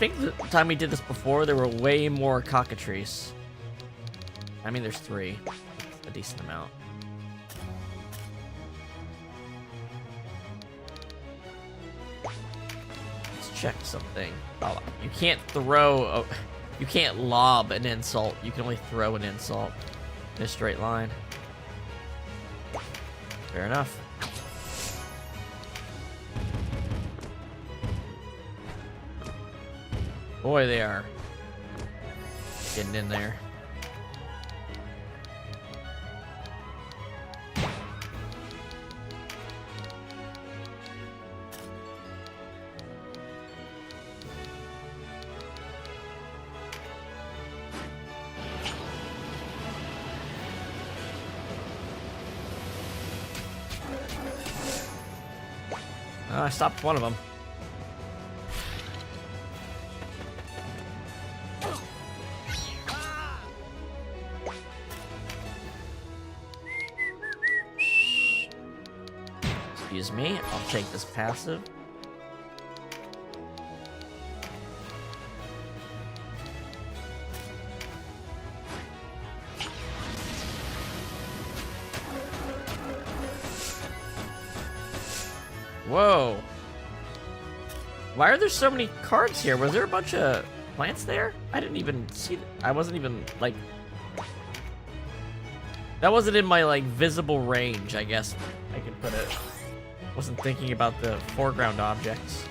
think the time we did this before, there were way more cockatrices. I mean, there's 3. That's a decent amount. Let's check something. Oh, you can't throw... you can't lob an insult. You can only throw an insult in a straight line. Fair enough. Boy, they are getting in there. I stopped one of them. Excuse me, I'll take this passive. Whoa. Why are there so many cards here? Was there a bunch of plants there? I didn't even see it. I wasn't even, like... That wasn't in my, like, visible range, I guess I could put it. Wasn't thinking about the foreground objects.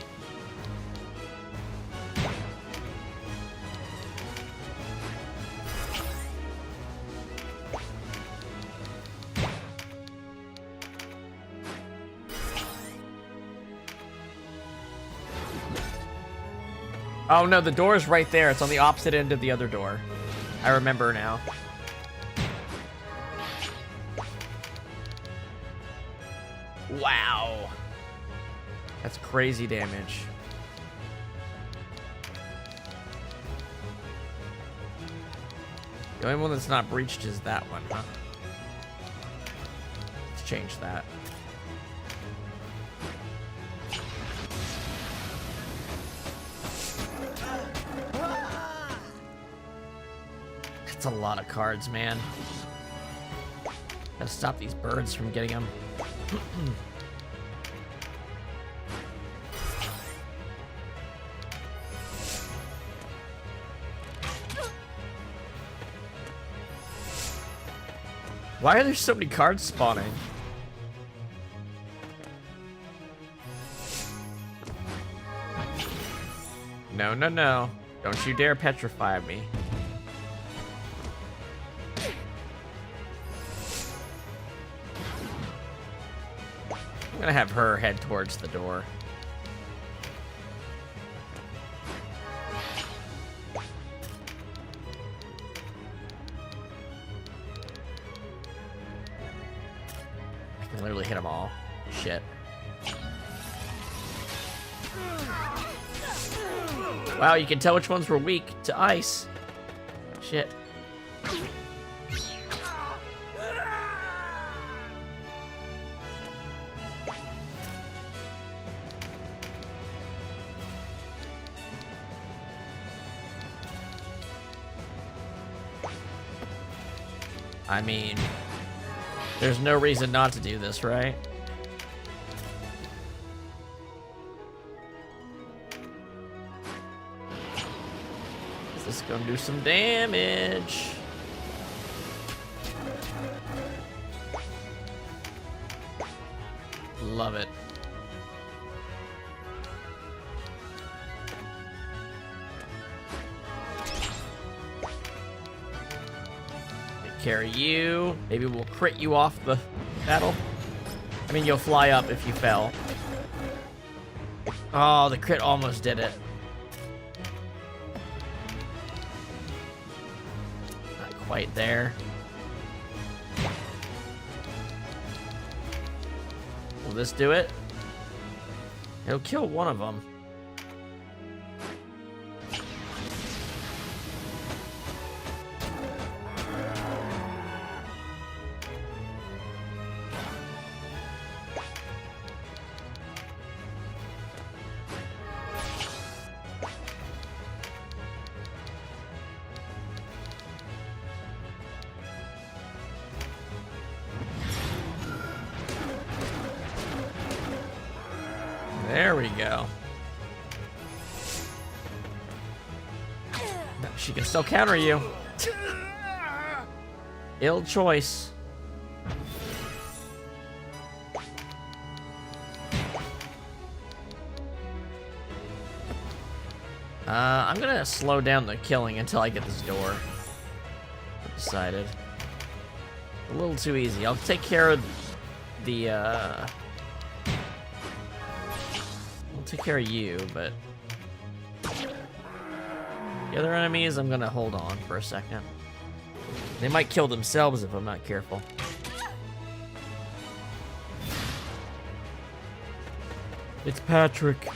Oh no, the door is right there. It's on the opposite end of the other door. I remember now. Wow. That's crazy damage. The only one that's not breached is that one, huh? Let's change that. That's a lot of cards, man. Gotta stop these birds from getting them. Why are there so many cards spawning? No, no, no. Don't you dare petrify me. I'm gonna have her head towards the door. I can literally hit them all. Shit. Wow, you can tell which ones were weak to ice. Shit. I mean, there's no reason not to do this, right? This is gonna do some damage. Love it. Carry you. Maybe we'll crit you off the battle. I mean, you'll fly up if you fell. Oh, the crit almost did it. Not quite there. Will this do it? It'll kill one of them. There we go. She can still counter you. Ill choice. I'm gonna slow down the killing until I get this door. I've decided. A little too easy. I'll take care of the, I'll take care of you, but the other enemies, I'm gonna hold on for a second. They might kill themselves if I'm not careful. It's Patrick.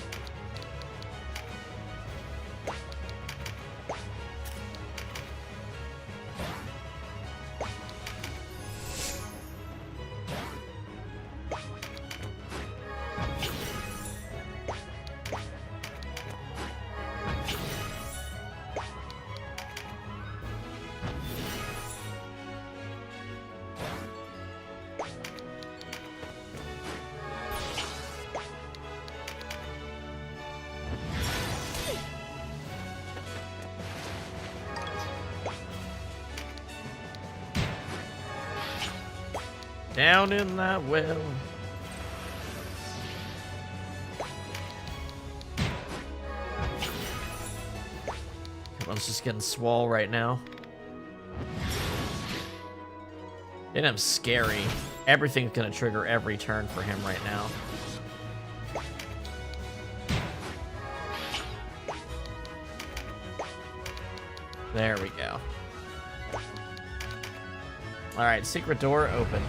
Down in that well. Everyone's just getting swole right now. Denam's scary. Everything's gonna trigger every turn for him right now. There we go. Alright, secret door opened.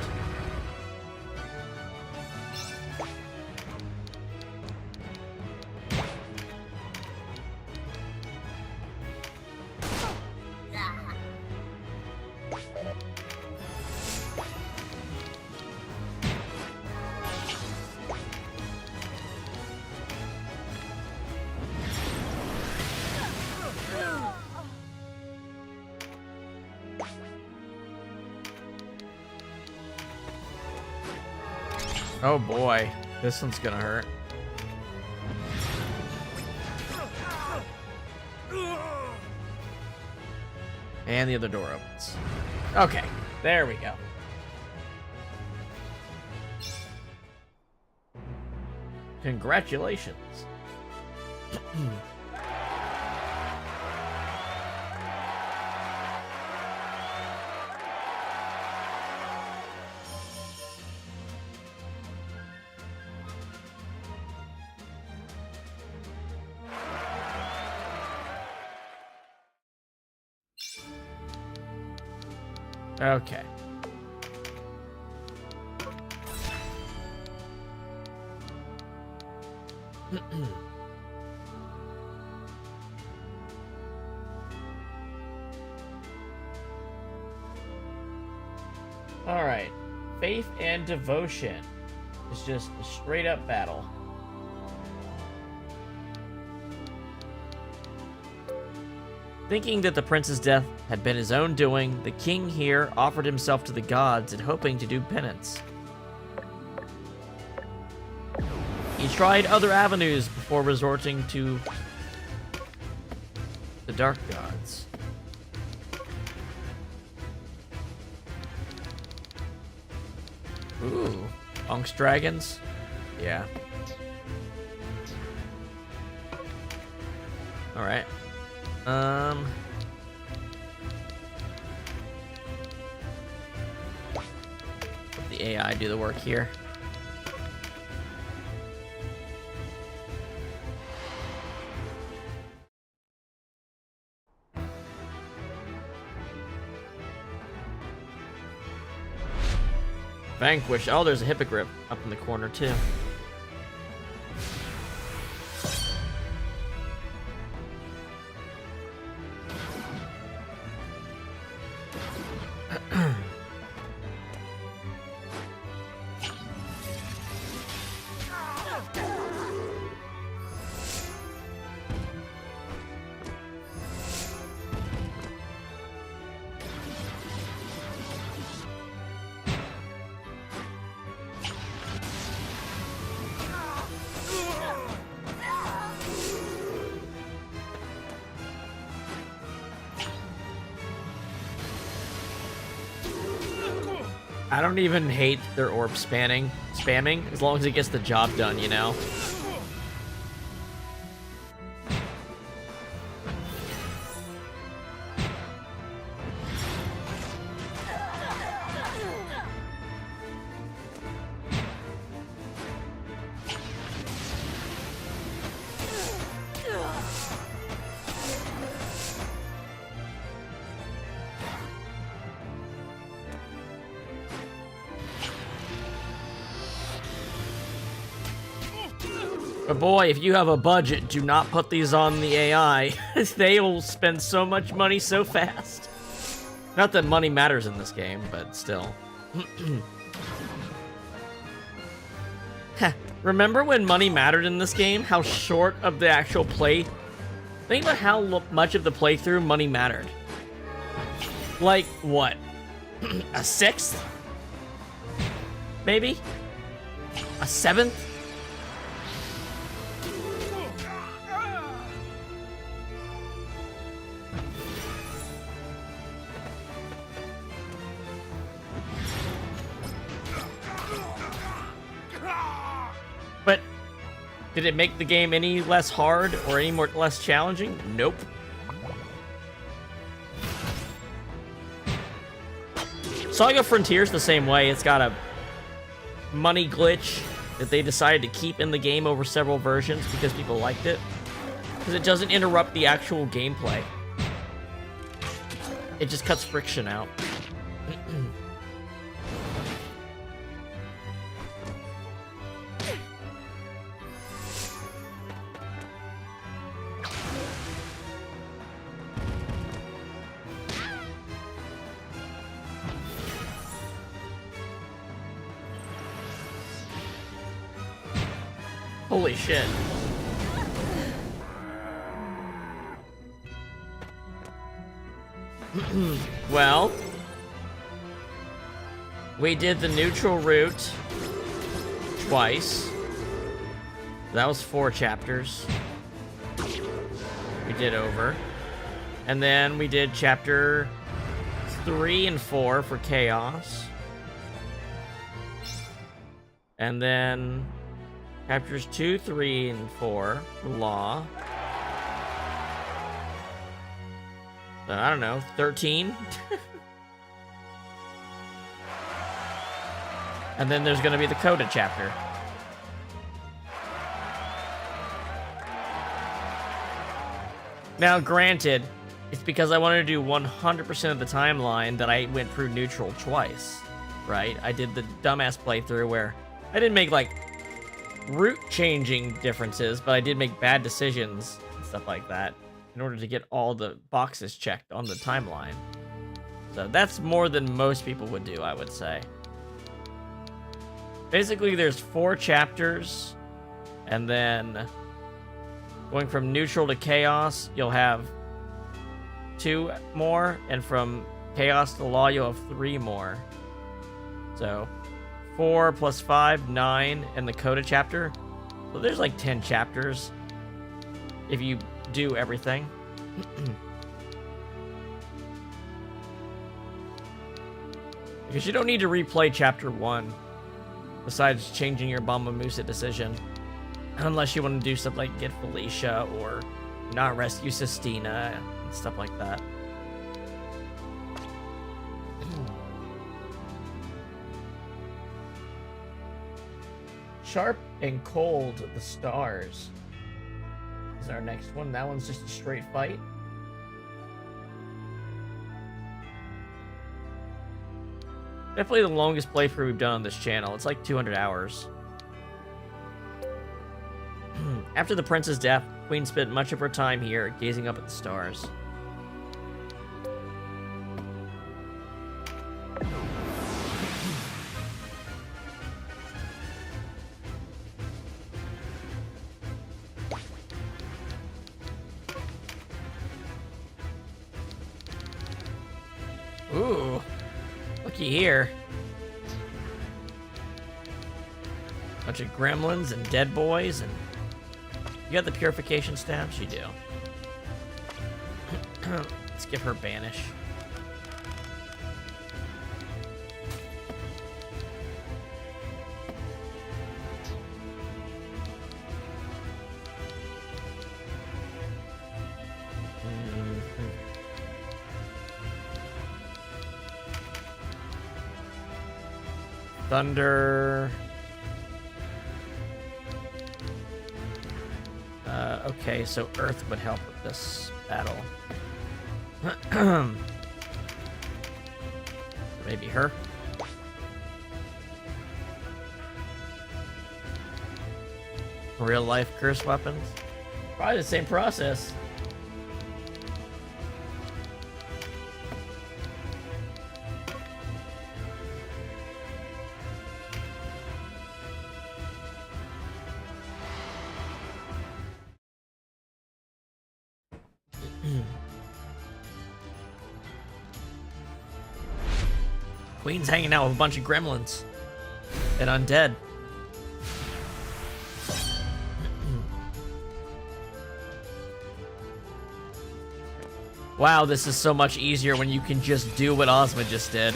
Oh boy, this one's gonna hurt. And the other door opens. Okay, there we go. Congratulations. Okay. All right. Faith and devotion. It's just a straight up battle. Thinking that the prince's death had been his own doing, the king here offered himself to the gods in hoping to do penance. He tried other avenues before resorting to the dark gods. Ooh, Unks dragons? Yeah. Alright. Let the AI do the work here. Vanquish. Oh, there's a hippogriff up in the corner too. I don't even hate their orb spamming, as long as it gets the job done, you know? But boy, if you have a budget, do not put these on the AI. They will spend so much money so fast. Not that money matters in this game, but still. Remember when money mattered in this game? How short of the actual play? Think about how much of the playthrough money mattered. Like, what? A sixth? Maybe? A seventh? But did it make the game any less hard or any less challenging? Nope. Saga Frontier's the same way. It's got a money glitch that they decided to keep in the game over several versions because people liked it. Because it doesn't interrupt the actual gameplay. It just cuts friction out. Holy shit. Well, we did the neutral route twice. That was 4 chapters. We did over. And then we did chapter 3 and 4 for Chaos. And then chapters 2, 3, and 4 for Law. So, I don't know, 13? And then there's gonna be the Coda chapter. Now, granted, it's because I wanted to do 100% of the timeline that I went through neutral twice, right? I did the dumbass playthrough where I didn't make, like, route-changing differences, but I did make bad decisions and stuff like that in order to get all the boxes checked on the timeline. So that's more than most people would do, I would say. Basically, there's 4 chapters, and then going from neutral to chaos, you'll have 2 more, and from chaos to law, you'll have 3 more. So 4 plus 5, 9, and the Coda chapter. So there's like 10 chapters if you do everything. Because you don't need to replay chapter 1 besides changing your Bamba Musa decision. Unless you want to do stuff like get Felicia or not rescue Sistina and stuff like that. Sharp and Cold, the Stars is our next one. That one's just a straight fight. Definitely the longest playthrough we've done on this channel. It's like 200 hours. After the prince's death, Queen spent much of her time here, gazing up at the stars. Ooh, looky here. Bunch of gremlins and dead boys, and you got the purification stabs? You do. Let's give her banish. Thunder. Okay, so Earth would help with this battle. Maybe her. Real life curse weapons. Probably the same process. Queen's hanging out with a bunch of gremlins and undead. Wow, this is so much easier when you can just do what Ozma just did.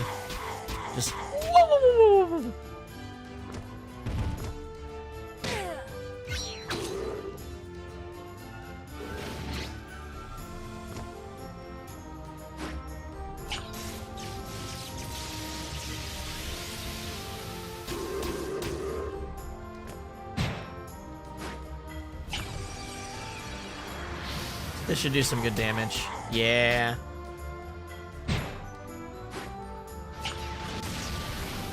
Just... This should do some good damage. Yeah.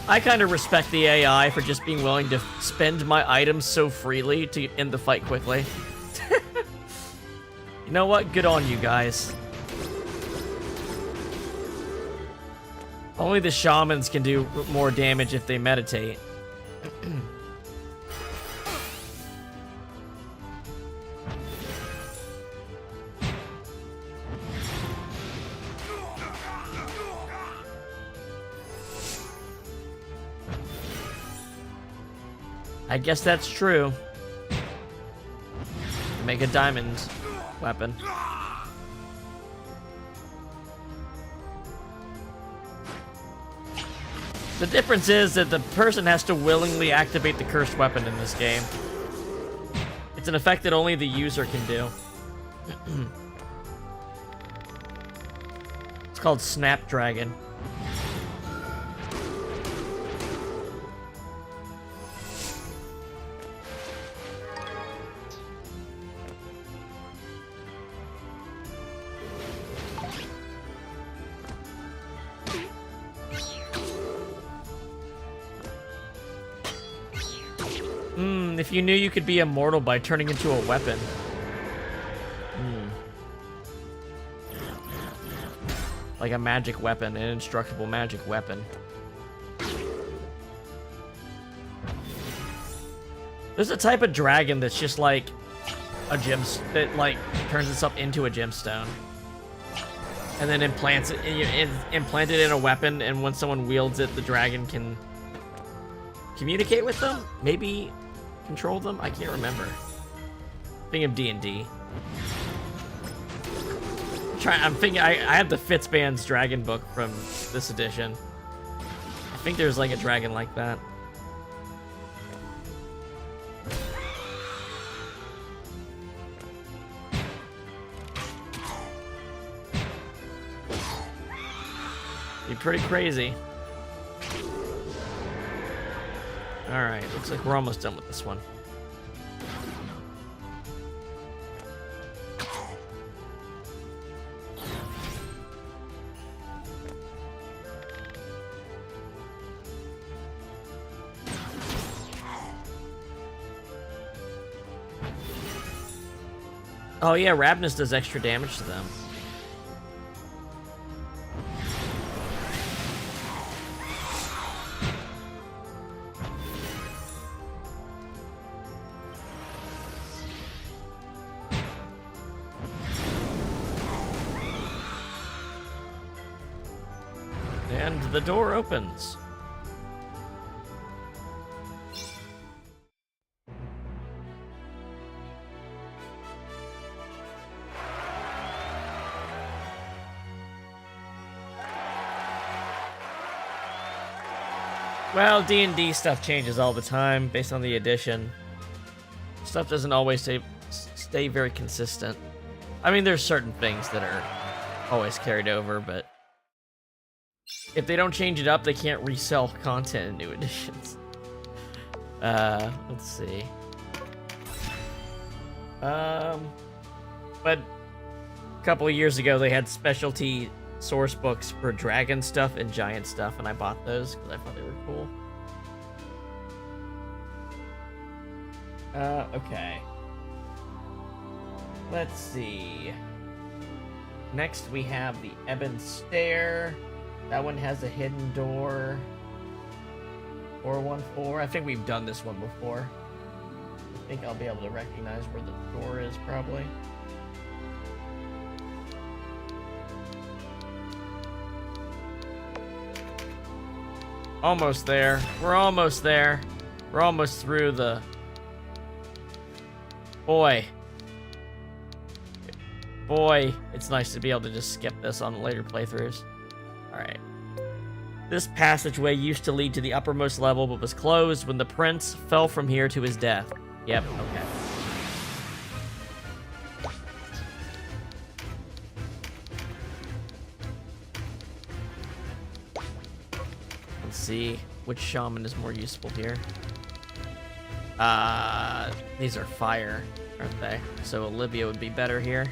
I kind of respect the AI for just being willing to spend my items so freely to end the fight quickly. You know what? Good on you guys. Only the shamans can do more damage if they meditate. I guess that's true. Make a diamond weapon. The difference is that the person has to willingly activate the cursed weapon in this game. It's an effect that only the user can do. It's called Snapdragon. If you knew you could be immortal by turning into a weapon. Like a magic weapon, an indestructible magic weapon. There's a type of dragon that's just like a gem that like turns itself into a gemstone. And then implants it, implant it in a weapon, and when someone wields it, the dragon can communicate with them? Maybe control them? I can't remember. Think of D&D. I'm thinking I have the Fitzban's dragon book from this edition. I think there's like a dragon like that. Be pretty crazy. Alright, looks like we're almost done with this one. Oh yeah, Ravnus does extra damage to them. And the door opens. Well, D&D stuff changes all the time based on the edition. Stuff doesn't always stay very consistent. I mean, there's certain things that are always carried over, but If they don't change it up, they can't resell content in new editions. Let's see. But a couple of years ago, they had specialty source books for dragon stuff and giant stuff, and I bought those because I thought they were cool. Okay. Let's see. Next, we have the Ebon Stair. That one has a hidden door. 414. I think we've done this one before. I think I'll be able to recognize where the door is, probably. Almost there. We're almost there. We're almost through the... Boy, it's nice to be able to just skip this on later playthroughs. Alright. This passageway used to lead to the uppermost level, but was closed when the prince fell from here to his death. Yep, okay. Let's see which shaman is more useful here. These are fire, aren't they? So Olivia would be better here.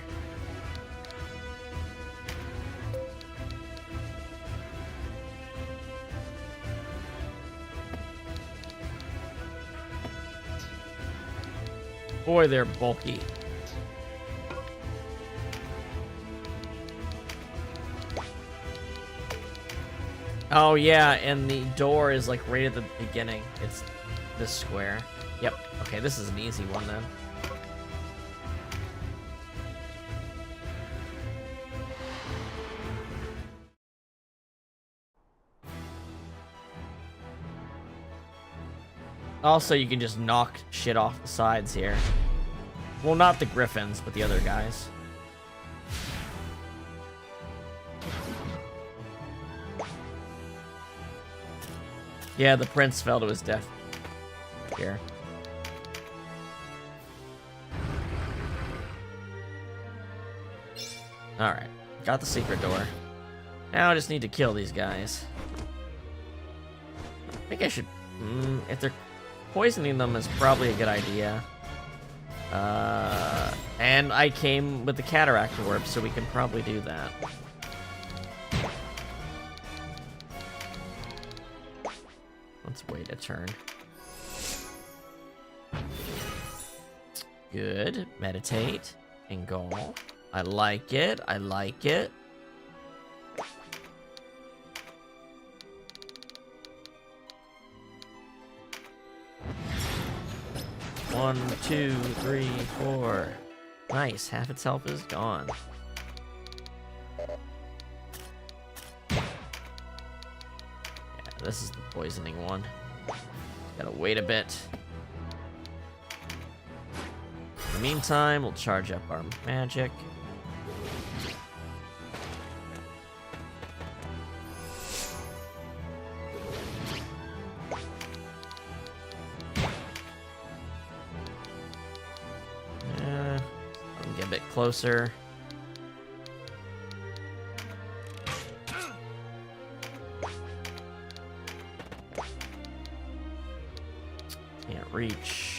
Boy, they're bulky. Oh yeah, and the door is like right at the beginning. It's this square. Yep. Okay, this is an easy one then. Also, you can just knock shit off the sides here. Well, not the griffins, but the other guys. Yeah, the prince fell to his death here. Alright, got the secret door. Now I just need to kill these guys. I think I should... if they're poisoning them is probably a good idea. And I came with the cataract orb, so we can probably do that. Let's wait a turn. Good. Meditate. And go. I like it. I like it. One, 2, 3, 4. Nice. Half its health is gone. Yeah, this is the poisoning one. Gotta wait a bit. In the meantime, we'll charge up our magic. Get a bit closer. Can't reach.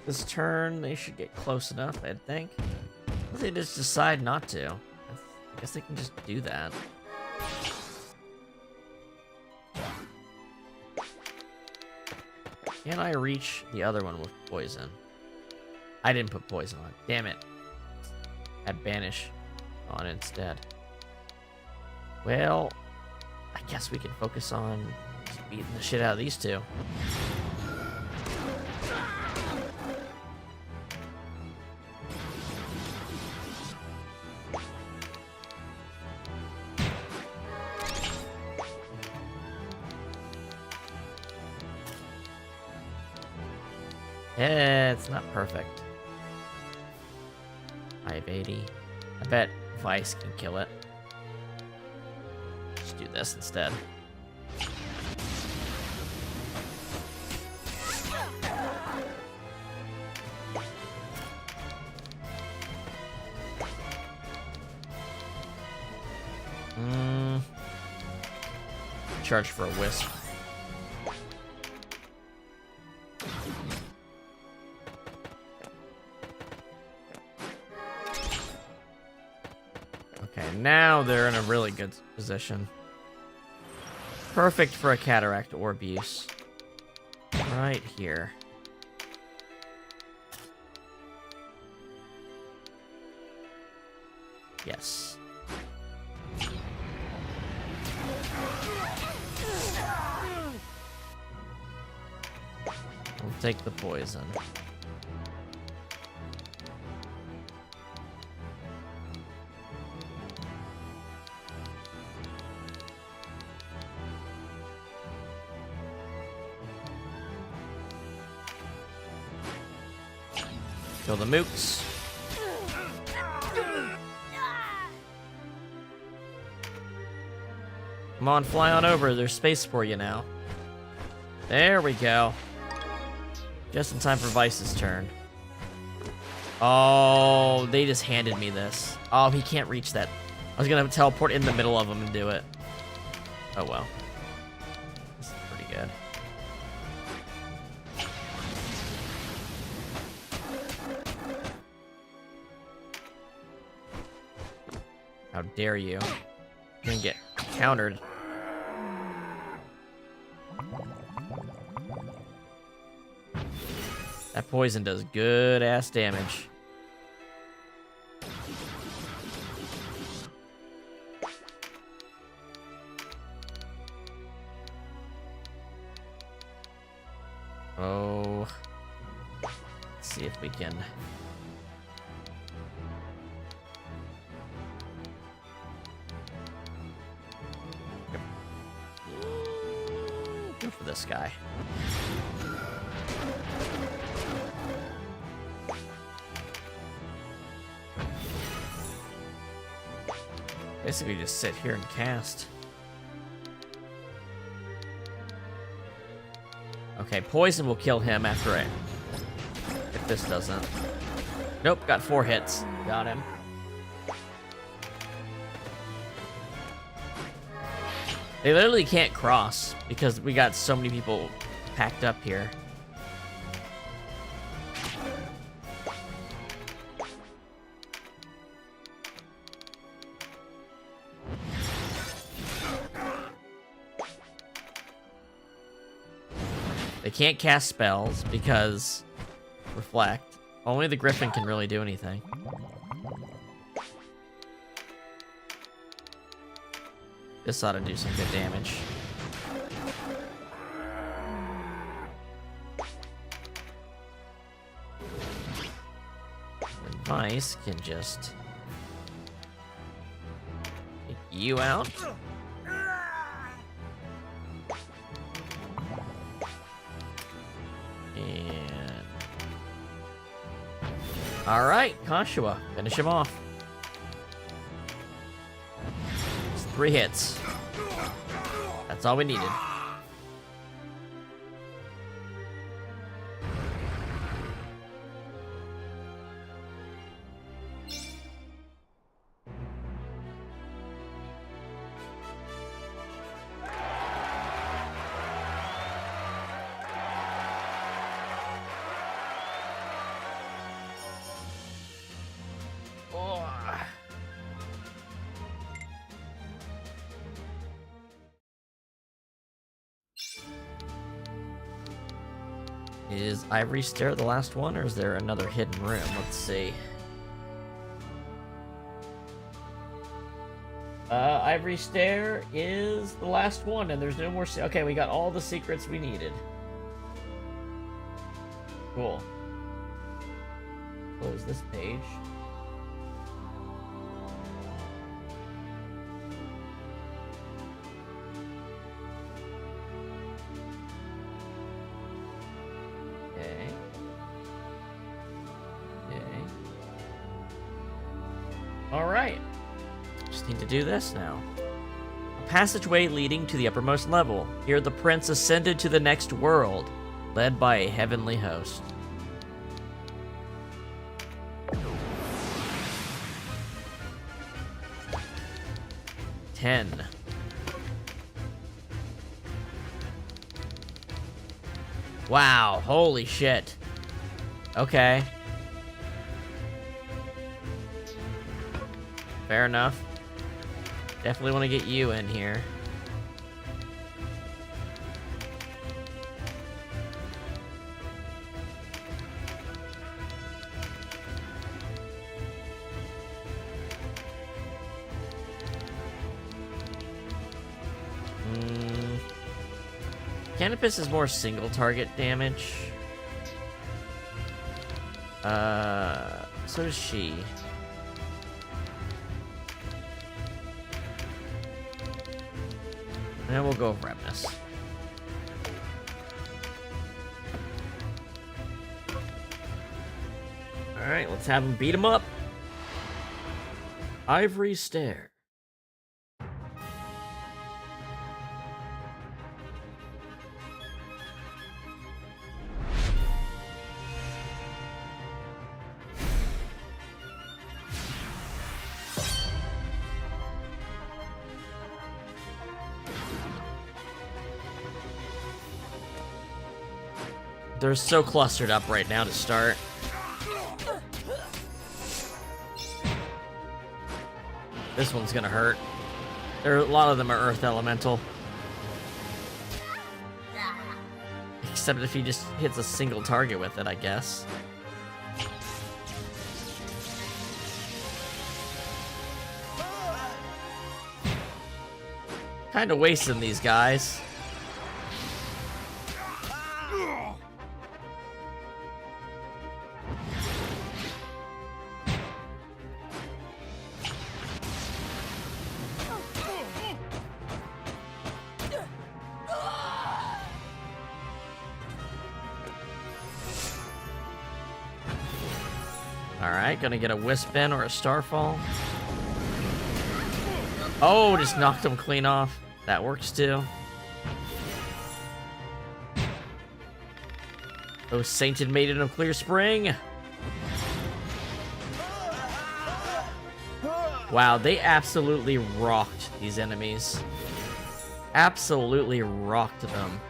This turn, they should get close enough, I think. Or they just decide not to. I guess they can just do that. Can I reach the other one with poison? I didn't put poison on. Damn it. Had banish on instead. Well, I guess we can focus on just beating the shit out of these two. Yeah, it's not perfect. 580. I bet Vice can kill it. Let's do this instead. Charge for a wisp. Okay, now they're in a really good position. Perfect for a cataract orb use. Right here. Yes. We'll take the poison. Kill the mooks. Come on, fly on over. There's space for you now. There we go. Just in time for Vice's turn. Oh, they just handed me this. Oh, he can't reach that. I was gonna teleport in the middle of him and do it. Oh well. This is pretty good. How dare you? You're gonna get countered. That poison does good ass damage. Oh. Let's see if we can. Go for this guy. Basically just sit here and cast. Okay, poison will kill him after it. If this doesn't. Nope, got 4 hits. Got him. They literally can't cross because we got so many people packed up here. They can't cast spells because reflect. Only the Griffin can really do anything. This ought to do some good damage. The Vice can just take you out. And all right, Catuia, finish him off. It's 3 hits. That's all we needed. Is Ivory Stair the last one, or is there another hidden room? Let's see. Ivory Stair is the last one, and there's no more. Okay, we got all the secrets we needed. Cool. Close this page. Alright. Just need to do this now. A passageway leading to the uppermost level. Here the prince ascended to the next world, led by a heavenly host. $10. Wow, holy shit. Okay. Fair enough. Definitely want to get you in here. Canopus is more single target damage. So does she. And we'll go with Remnus. Alright, let's have him beat him up. Ivory Stair. They're so clustered up right now to start. This one's gonna hurt. A lot of them are Earth Elemental. Except if he just hits a single target with it, I guess. Kinda wasting these guys. Alright, gonna get a Wisp in or a Starfall. Oh, just knocked him clean off. That works too. Oh, Sainted Maiden of Clear Spring. Wow, they absolutely rocked these enemies. Absolutely rocked them.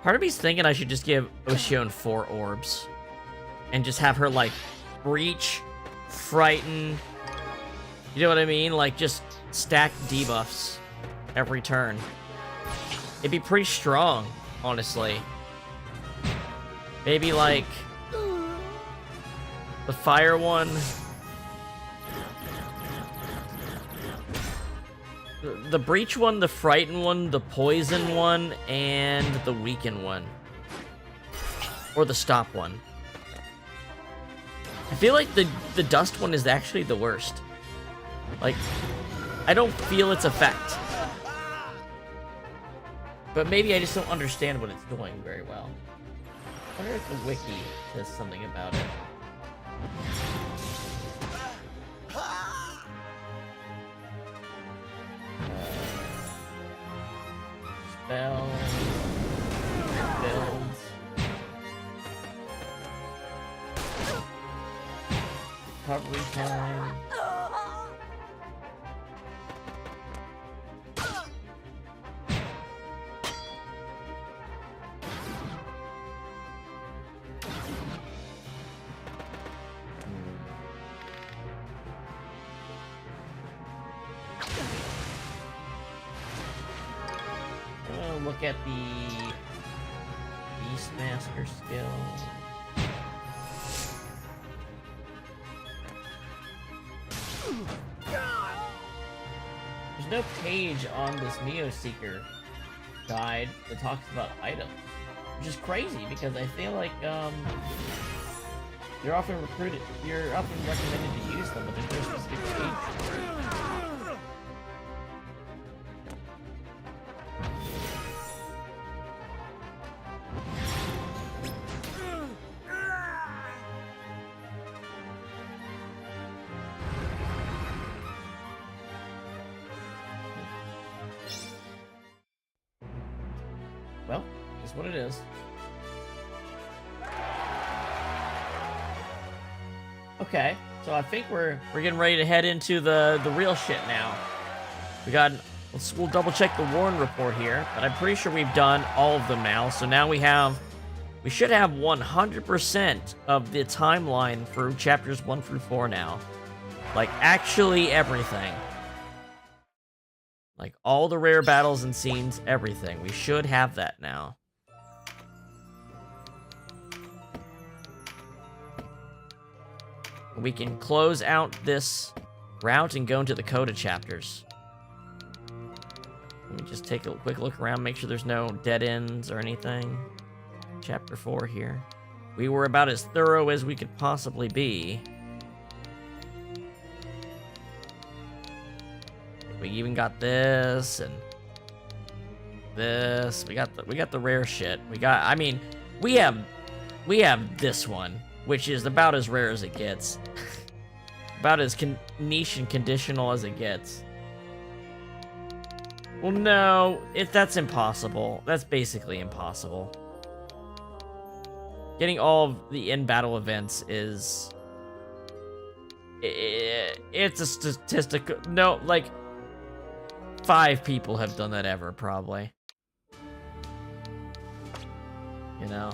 Part of me's thinking I should just give Ocean 4 orbs. And just have her, like, Breach, Frighten. You know what I mean? Like, just stack debuffs every turn. It'd be pretty strong, honestly. Maybe, like, the Fire one. The Breach one, the Frighten one, the Poison one, and the Weaken one. Or the Stop one. I feel like the Dust one is actually the worst. Like, I don't feel its effect. But maybe I just don't understand what it's doing very well. I wonder if the wiki says something about it. Spells, builds. Recovery time. Look at the Beastmaster skill. There's no page on this Neo Seeker guide that talks about items, which is crazy because I feel like you're often recommended to use them, but there's no specific page. Well, that's what it is. Okay, so I think we're getting ready to head into the real shit now. We'll double check the Warren report here, but I'm pretty sure we've done all of them now. So now we should have 100% of the timeline for chapters 1 through 4 now. Like actually everything. Like all the rare battles and scenes, everything. We should have that now. We can close out this route and go into the Coda chapters. Let me just take a quick look around, make sure there's no dead ends or anything. Chapter 4 here. We were about as thorough as we could possibly be. We even got this and this. We got the rare shit. We have this one, which is about as rare as it gets. About as niche and conditional as it gets. Well, no, that's impossible. That's basically impossible. Getting all of the in-battle events is... It's a statistical... No, like... 5 people have done that ever, probably. You know?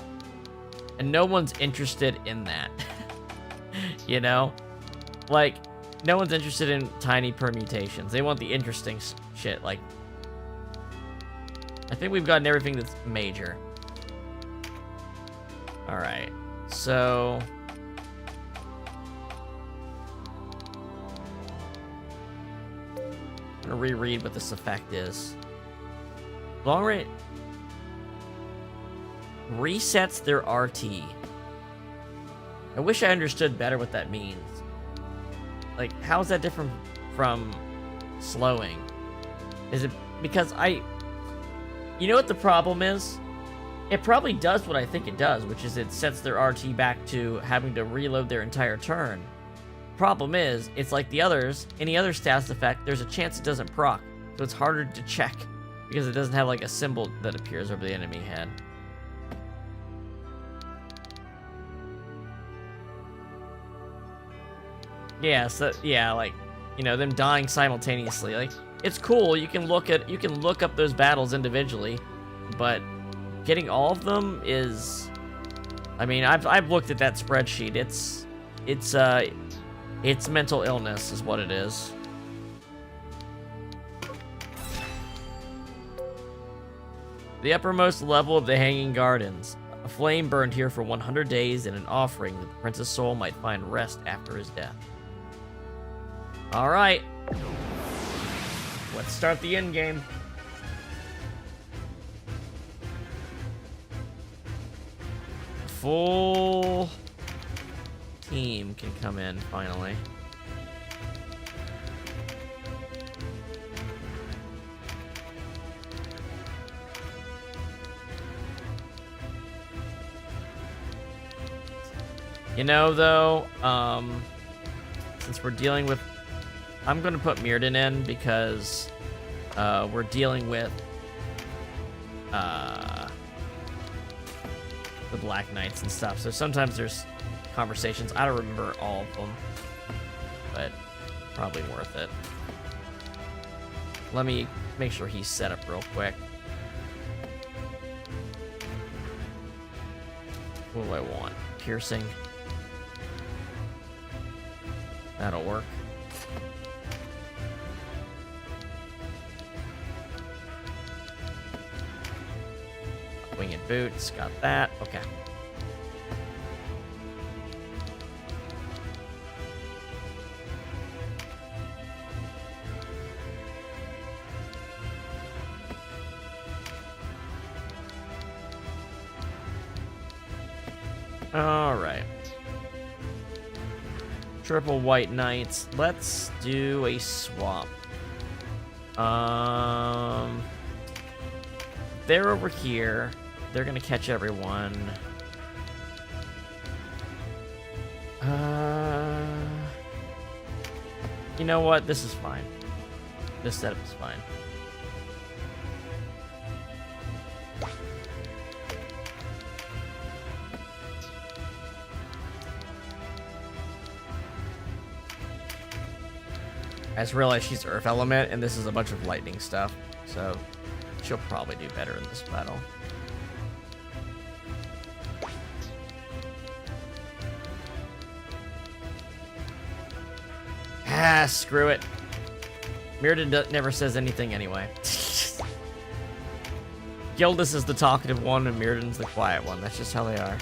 And no one's interested in that. You know? Like, no one's interested in tiny permutations. They want the interesting shit, like... I think we've gotten everything that's major. Alright, so... I'm gonna reread what this effect is. Long range... resets their RT. I wish I understood better what that means. Like, how is that different from slowing? Is it because you know what the problem is? It probably does what I think it does, which is it sets their RT back to having to reload their entire turn. Problem is, it's like the others, any other status effect, there's a chance it doesn't proc, so it's harder to check, because it doesn't have like a symbol that appears over the enemy head. Yeah, so, yeah, like, you know, them dying simultaneously, like, it's cool, you can look up those battles individually, but getting all of them is... I mean, I've looked at that spreadsheet. It's mental illness is what it is. The uppermost level of the Hanging Gardens. A flame burned here for 100 days in an offering that the prince's soul might find rest after his death. Alright. Let's start the end game. Full team can come in finally. You know, though, since we're dealing with... I'm going to put Mirrodin in because we're dealing with the Black Knights and stuff. So sometimes there's conversations. I don't remember all of them, but probably worth it. Let me make sure he's set up real quick. What do I want? Piercing. That'll work. Winged boots, got that. Okay. Alright. Triple white knights. Let's do a swap. They're over here. They're gonna catch everyone. You know what? This is fine. This setup is fine. I just realized she's Earth Element, and this is a bunch of lightning stuff, so she'll probably do better in this battle. Ah, screw it. Mirrodin never says anything anyway. Gildus is the talkative one, and Mirrodin's the quiet one. That's just how they are.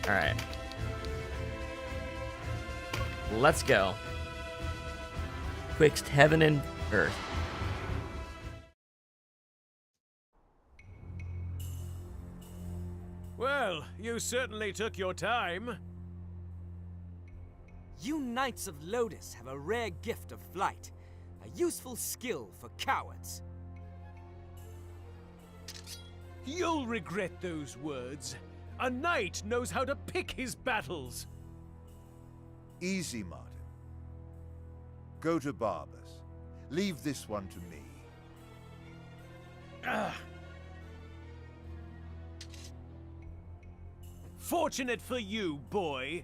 Alright. Let's go. Twixt heaven and earth. Well, you certainly took your time. You Knights of Lotus have a rare gift of flight, a useful skill for cowards. You'll regret those words. A knight knows how to pick his battles. Easy, Martin. Go to Barbas. Leave this one to me. Ah. Fortunate for you, boy.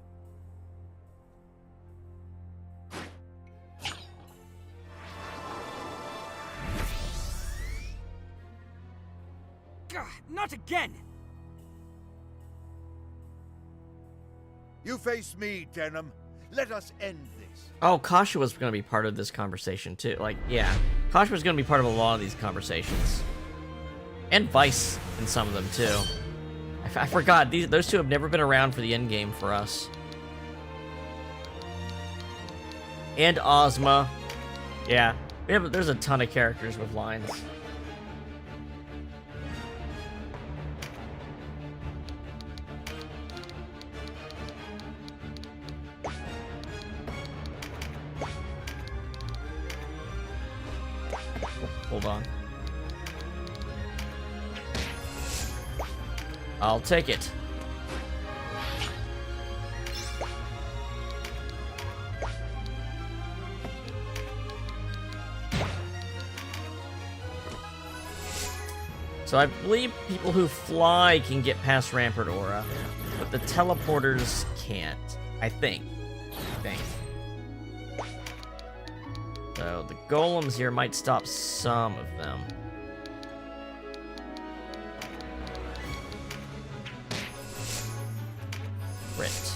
Not again! You face me, Denam. Let us end this. Oh, Kasha was going to be part of this conversation, too. Like, yeah. Kasha was going to be part of a lot of these conversations. And Vice in some of them, too. I forgot. Those two have never been around for the endgame for us. And Ozma. Yeah. There's a ton of characters with lines. Hold on. I'll take it. So I believe people who fly can get past Rampart Aura, but the teleporters can't. I think. So the golems here might stop some of them. Crit.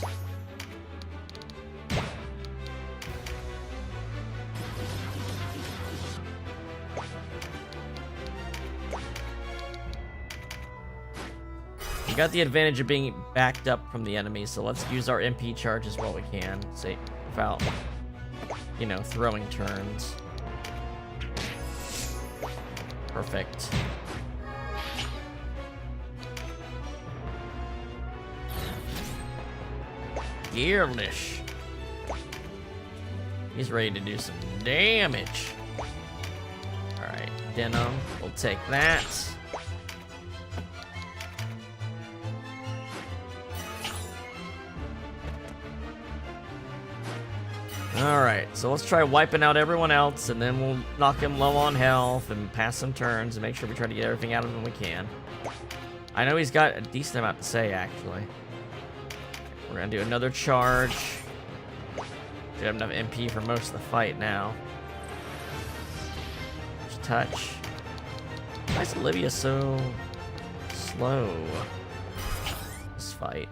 We got the advantage of being backed up from the enemy, so let's use our MP charges while we can. Say, without, you know, throwing turns. Perfect. Gearlish. He's ready to do some damage. Alright, Denam, we'll take that. Alright, so let's try wiping out everyone else, and then we'll knock him low on health and pass some turns and make sure we try to get everything out of him we can. I know he's got a decent amount to say, actually. We're gonna do another charge. Should have enough MP for most of the fight now. Just touch. Why is Olivia so slow? This fight.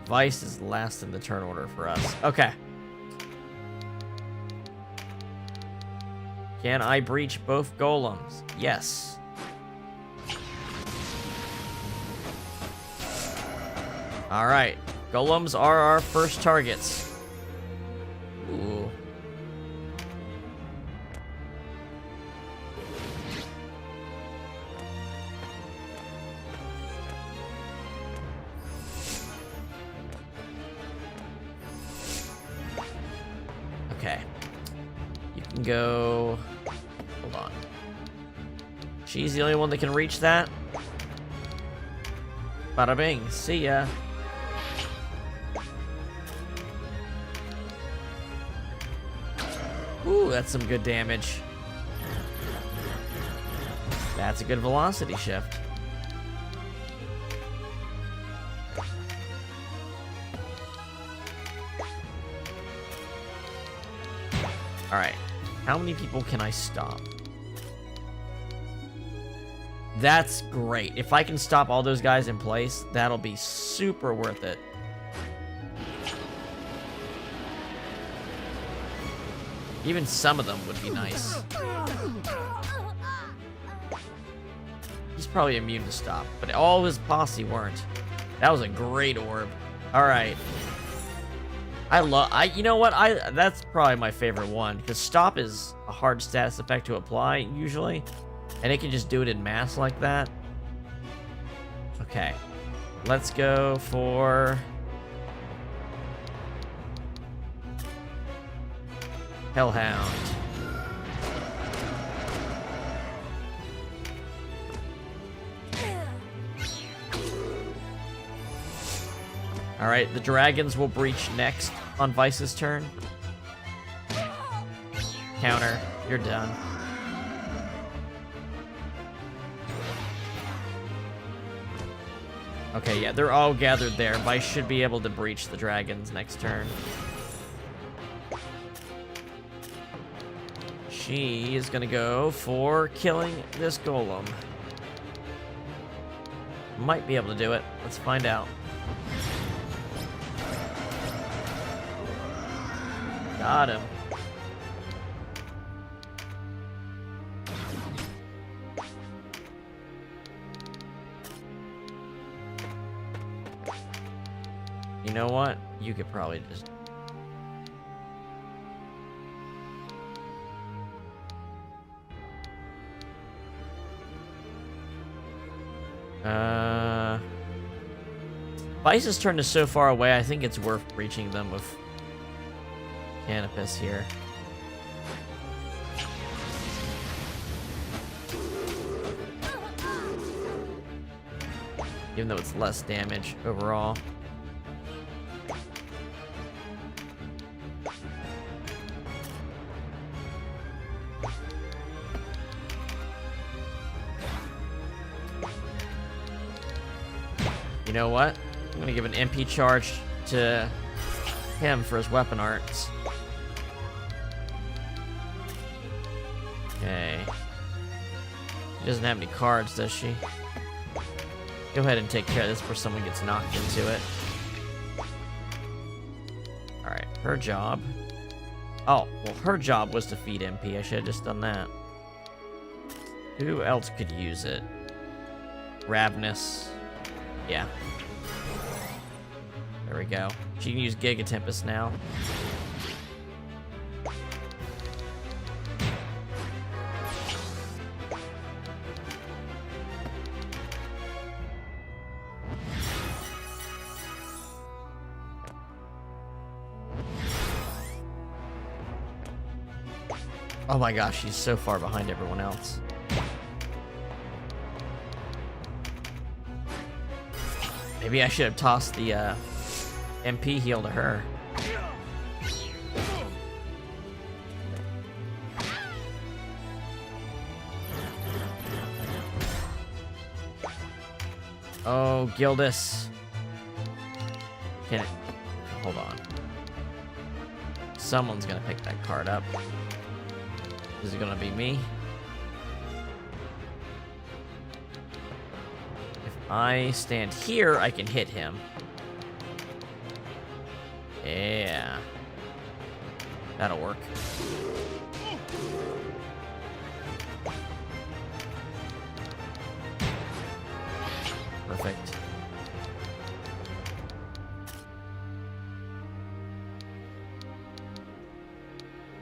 Vice is last in the turn order for us. Okay. Can I breach both golems? Yes. Alright. Golems are our first targets. Ooh. can go... Hold on. She's the only one that can reach that. Bada bing. See ya. Ooh, that's some good damage. That's a good velocity shift. Alright. How many people can I stop? That's great. If I can stop all those guys in place, that'll be super worth it. Even some of them would be nice. He's probably immune to stop, but all his posse weren't. That was a great orb. All right. You know what? That's probably my favorite one, because stop is a hard status effect to apply usually, and it can just do it in mass like that. Okay. Let's go for Hellhound. Alright, the dragons will breach next on Vice's turn. Counter. You're done. Okay, yeah, they're all gathered there. Vice should be able to breach the dragons next turn. She is gonna go for killing this golem. Might be able to do it. Let's find out. Got him. You know what? You could probably just... Vice's turn is so far away, I think it's worth breaching them with Canopus here. Even though it's less damage overall. You know what? I'm gonna give an MP charge to him for his weapon arts. Okay. She doesn't have any cards, does she? Go ahead and take care of this before someone gets knocked into it. Alright, her job. Oh, well, her job was to feed MP. I should have just done that. Who else could use it? Ravenous. Yeah. There we go. She can use Giga Tempest now. Oh my gosh, she's so far behind everyone else. Maybe I should have tossed the MP heal to her. Oh, Gildus. Can it? Hold on. Someone's gonna pick that card up. Is it gonna be me? If I stand here, I can hit him. Yeah. That'll work. Perfect.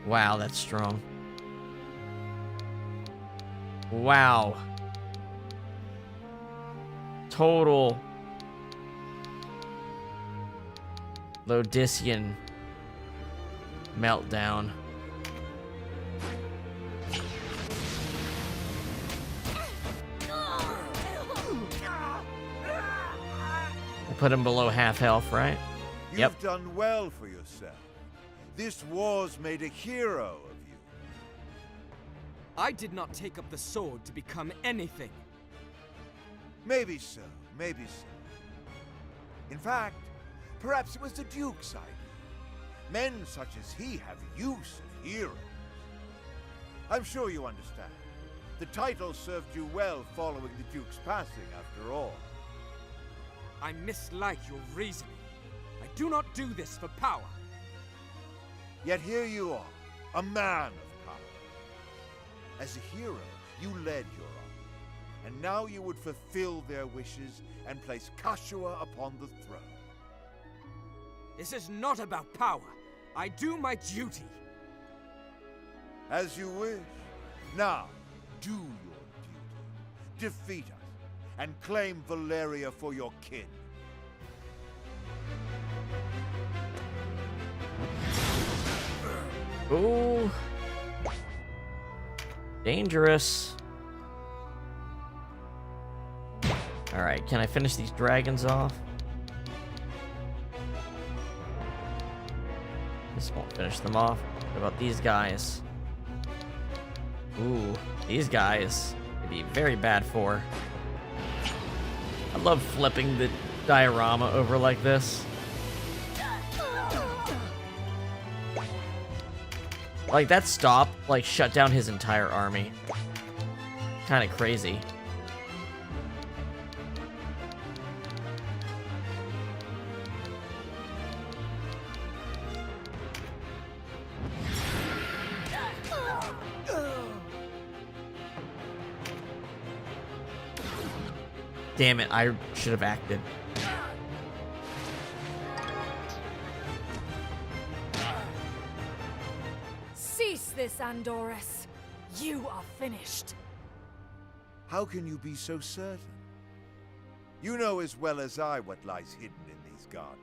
Wow, that's strong. Wow. Total Lodician meltdown. put him below half health, right? You've done well for yourself. This war's made a hero of you. I did not take up the sword to become anything. Maybe so, maybe so. In fact, perhaps it was the Duke's idea. Men such as he have use of heroes. I'm sure you understand. The title served you well following the Duke's passing, after all. I mislike your reasoning. I do not do this for power. Yet here you are, a man of power. As a hero, you led your army, and now you would fulfill their wishes and place Catuia upon the throne. This is not about power. I do my duty. As you wish. Now, do your duty. Defeat us, and claim Velaria for your kin. Ooh. Dangerous. Alright, can I finish these dragons off? This won't finish them off. What about these guys? Ooh, these guys could be very bad for. I love flipping the diorama over like this. Like, that stop, like, shut down his entire army. Kind of crazy. Damn it, I should have acted. Cease this, Andorus. You are finished. How can you be so certain? You know as well as I what lies hidden in these gardens.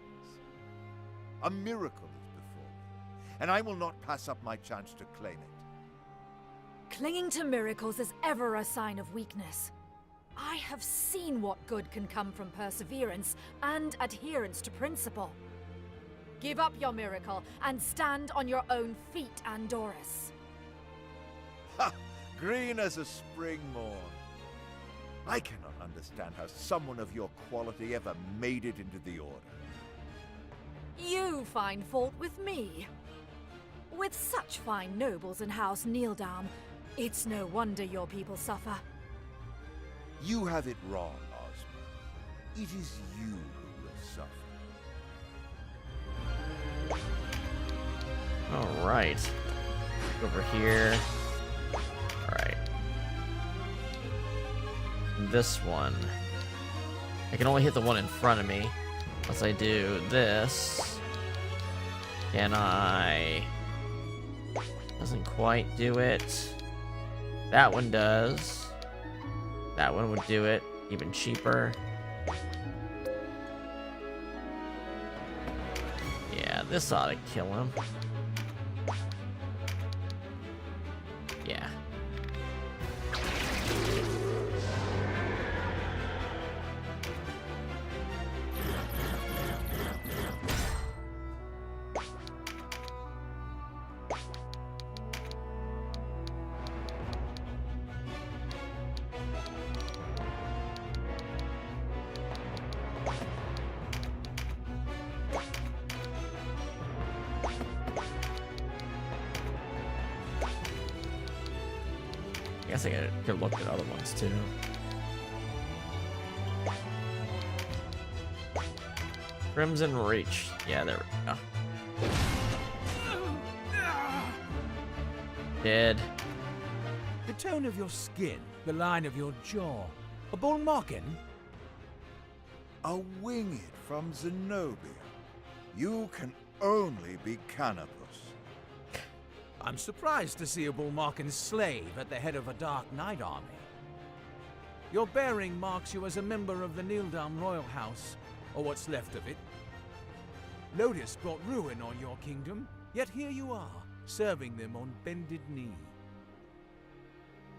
A miracle is before me, and I will not pass up my chance to claim it. Clinging to miracles is ever a sign of weakness. I have seen what good can come from perseverance and adherence to principle. Give up your miracle and stand on your own feet, Andorus. Ha! Green as a spring morn. I cannot understand how someone of your quality ever made it into the Order. You find fault with me. With such fine nobles in House Neildam, it's no wonder your people suffer. You have it wrong, Ozma. It is you who will suffer. Alright. Over here. Alright. This one. I can only hit the one in front of me. Unless I do this. Can I? Doesn't quite do it. That one does. That one would do it. Even cheaper. Yeah, this ought to kill him. Yeah. I guess I could look at other ones too. Crimson Reach. Yeah, there we go. Dead. The tone of your skin, the line of your jaw. A bull marking? A winged from Zenobia. You can only be Canopus. I'm surprised to see a Bullmarkin slave at the head of a Dark Knight army. Your bearing marks you as a member of the Neildam royal house, or what's left of it. Lotus brought ruin on your kingdom, yet here you are, serving them on bended knee.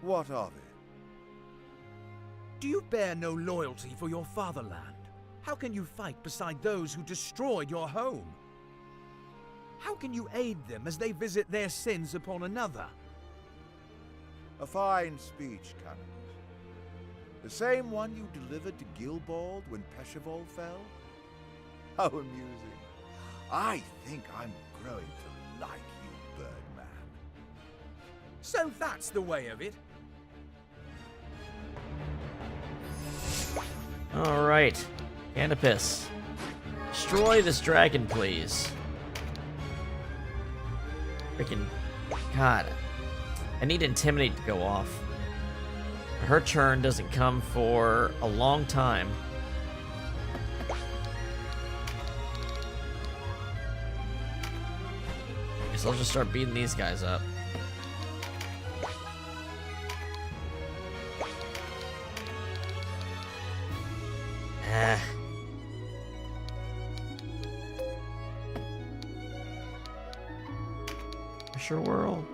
What of it? Do you bear no loyalty for your fatherland? How can you fight beside those who destroyed your home? How can you aid them as they visit their sins upon another? A fine speech, Catuia. The same one you delivered to Gilbald when Peshawal fell? How amusing. I think I'm growing to like you, Birdman. So that's the way of it. Alright. Canopus. Destroy this dragon, please. Freaking... God. I need Intimidate to go off. Her turn doesn't come for a long time. Guess I'll just start beating these guys up. Ah. Pressure whirl.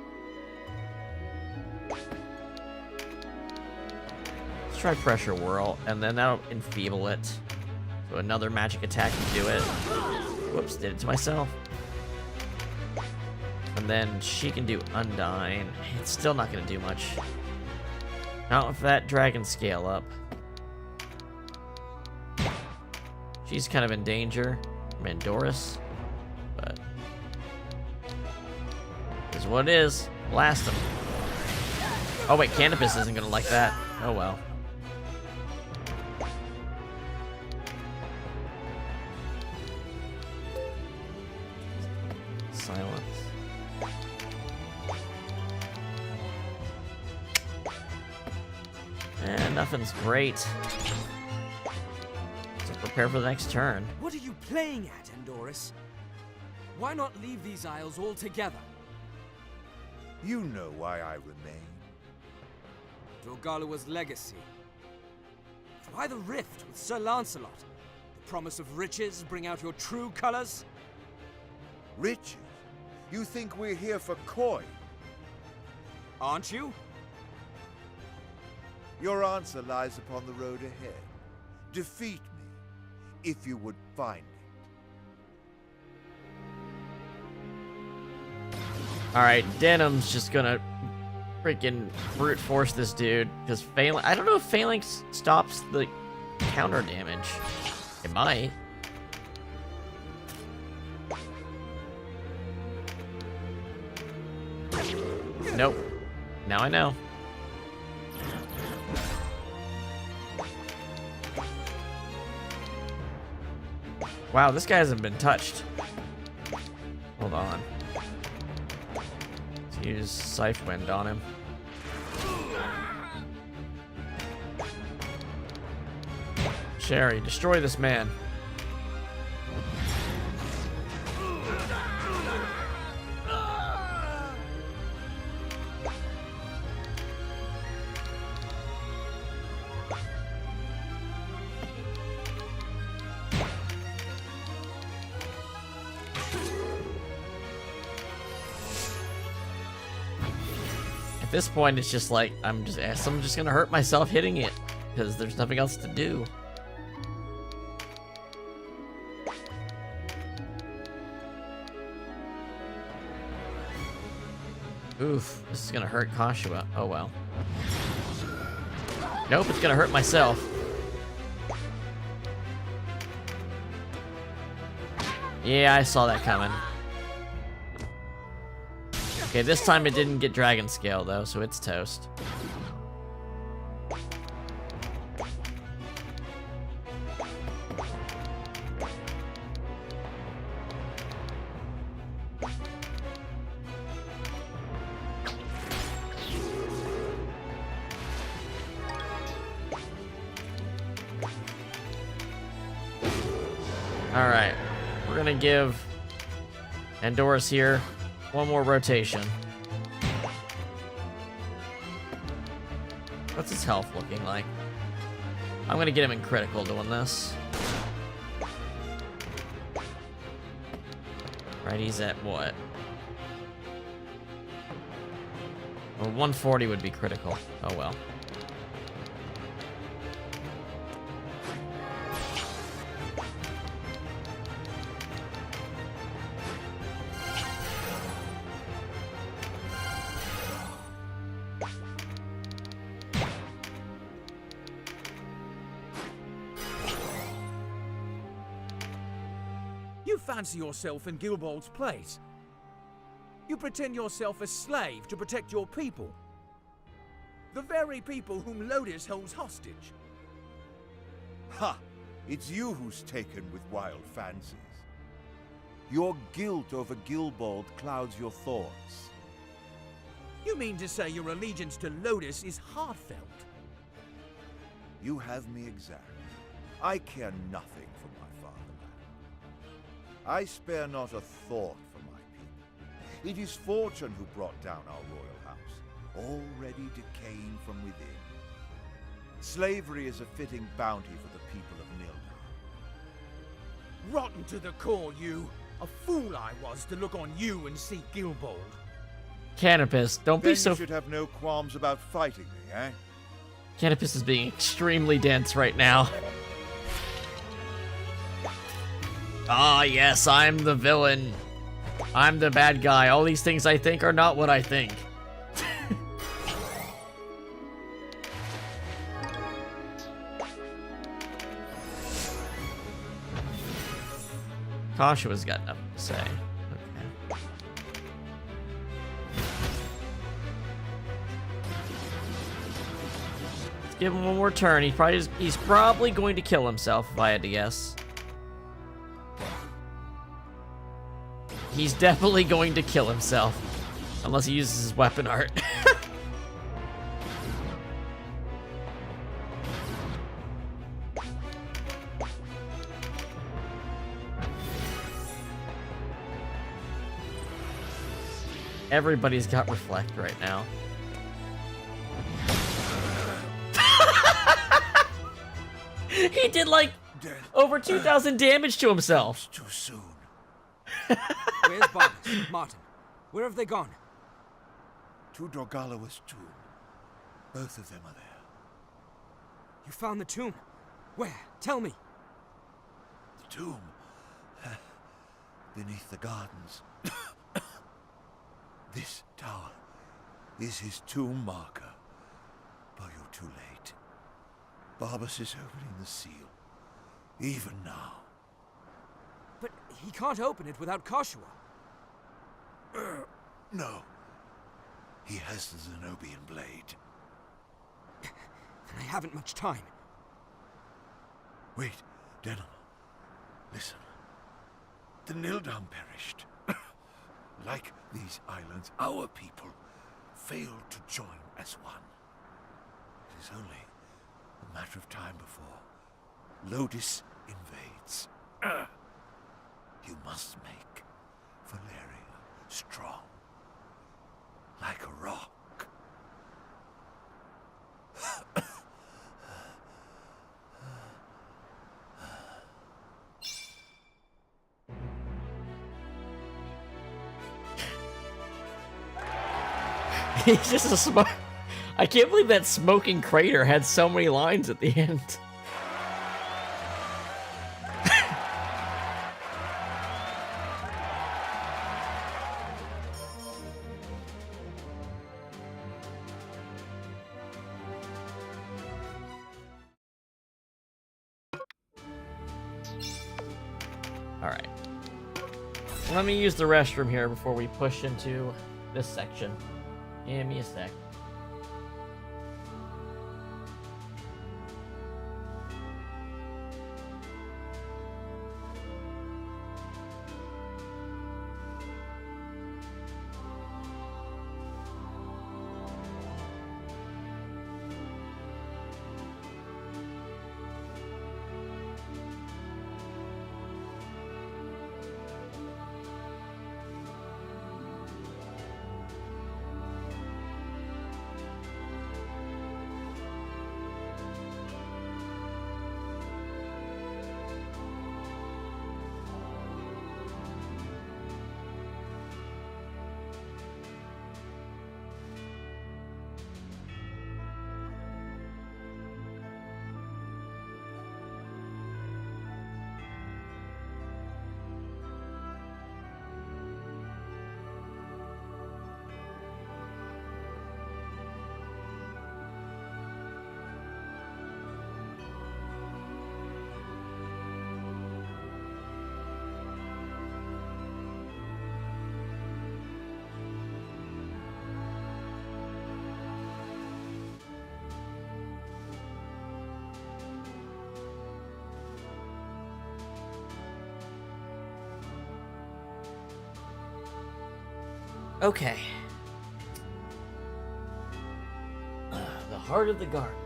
Let's try pressure whirl, and then that'll enfeeble it. So another magic attack can do it. Whoops, did it to myself. And then she can do Undyne. It's still not gonna do much. Not with that dragon scale up. She's kind of in danger from Andoris, but is what it is. Blast him. Oh wait, Canopus isn't gonna like that. Oh well. Silence. And nothing's great. So prepare for the next turn. What are you playing at, Andoris? Why not leave these isles altogether? You know why I remain. Dorgalawa's legacy. Why the rift with Sir Lancelot? The promise of riches bring out your true colors? Riches? You think we're here for coin? Aren't you? Your answer lies upon the road ahead. Defeat me, if you would find it. Alright, Denam's just gonna freaking brute force this dude, because Phalanx... I don't know if Phalanx stops the counter damage. It might. Nope. Now I know. Wow, this guy hasn't been touched. Hold on. Let's use Scythe Wind on him. Sherry, destroy this man. At this point, it's just like, I'm just gonna hurt myself hitting it, because there's nothing else to do. Oof, this is gonna hurt Catuia. Oh well. Nope, it's gonna hurt myself. Yeah, I saw that coming. Okay, this time it didn't get dragon scale though, so it's toast. Alright, we're gonna give Andoris here one more rotation. What's his health looking like? I'm gonna get him in critical doing this. Right, he's at what? Well, 140 would be critical. Oh well. You fancy yourself in Gilbald's place. You pretend yourself a slave to protect your people. The very people whom Lodis holds hostage. Ha! It's you who's taken with wild fancies. Your guilt over Gilbald clouds your thoughts. You mean to say your allegiance to Lodis is heartfelt? You have me exact. I care nothing for my fatherland. I spare not a thought for my people. It is fortune who brought down our royal house, already decaying from within. Slavery is a fitting bounty for the people of Nildar. Rotten to the core, you! A fool I was to look on you and see Gilbald. Canopus, don't be so... You should have no qualms about fighting me, eh? Canopus is being extremely dense right now. Ah, yes, I'm the villain. I'm the bad guy. All these things I think are not what I think. Catuia's got nothing to say. Okay. Let's give him one more turn. He's probably going to kill himself, if I had to guess. He's definitely going to kill himself. Unless he uses his weapon art. Everybody's got reflect right now. He did like over 2,000 damage to himself. Too soon. Where's Barbas? Martin? Where have they gone? To Dorgalawa's tomb. Both of them are there. You found the tomb? Where? Tell me. The tomb? Beneath the gardens. This tower is his tomb marker. But you're too late. Barbas is opening the seal. Even now. But he can't open it without Catuia. No. He has the Zenobian blade. Then I haven't much time. Wait, Denam. Listen. The Nildam perished. Like these islands, our people failed to join as one. It is only a matter of time before Lodis invades. You must make Velaria strong, like a rock. He's just a smoke. I can't believe that smoking crater had so many lines at the end. Alright. Let me use the restroom here before we push into this section. Give me a sec. Okay. The heart of the garden.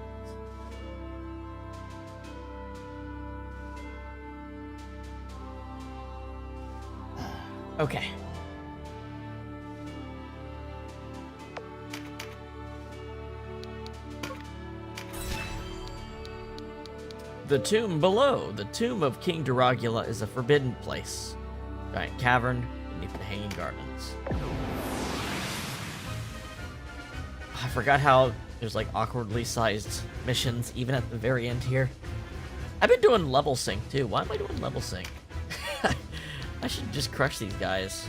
Okay. The tomb below. The tomb of King Duragula is a forbidden place. Giant cavern beneath the hanging gardens. I forgot how there's like awkwardly sized missions even at the very end here. I've been doing level sync too. Why am I doing level sync? I should just crush these guys.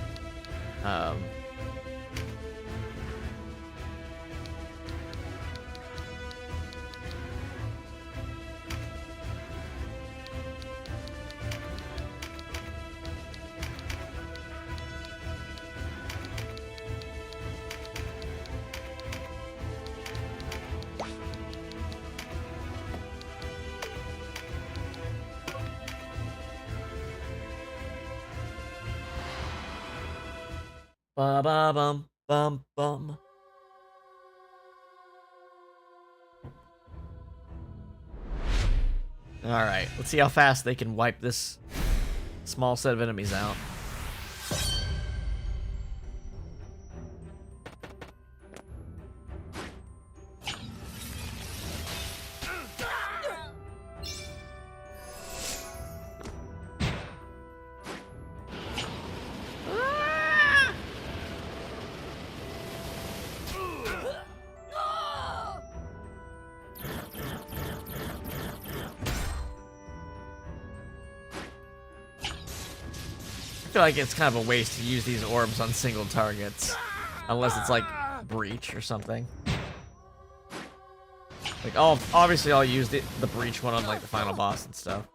Ba ba bum bum bum. Alright, let's see how fast they can wipe this small set of enemies out. I feel like it's kind of a waste to use these orbs on single targets. Unless it's like Breach or something. Like, obviously I'll use the Breach one on like the final boss and stuff.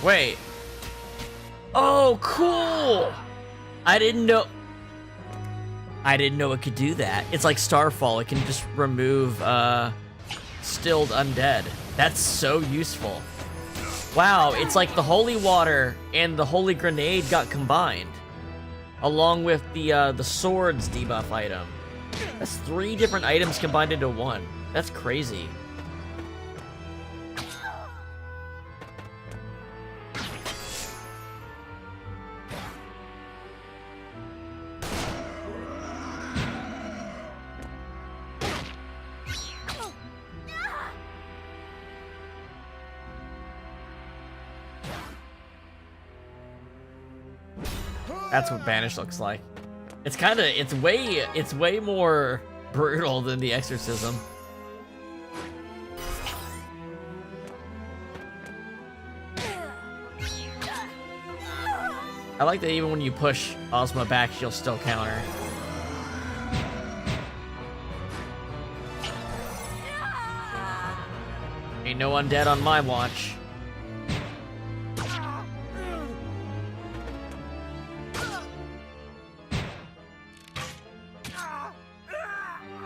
Wait. Oh, cool! I didn't know it could do that. It's like Starfall. It can just remove stilled undead. That's so useful. Wow, it's like the holy water and the holy grenade got combined, along with the swords debuff item. That's 3 different items combined into one. That's crazy. That's what Banish looks like. It's way more brutal than the Exorcism. I like that even when you push Ozma back, she'll still counter. Ain't no undead on my watch.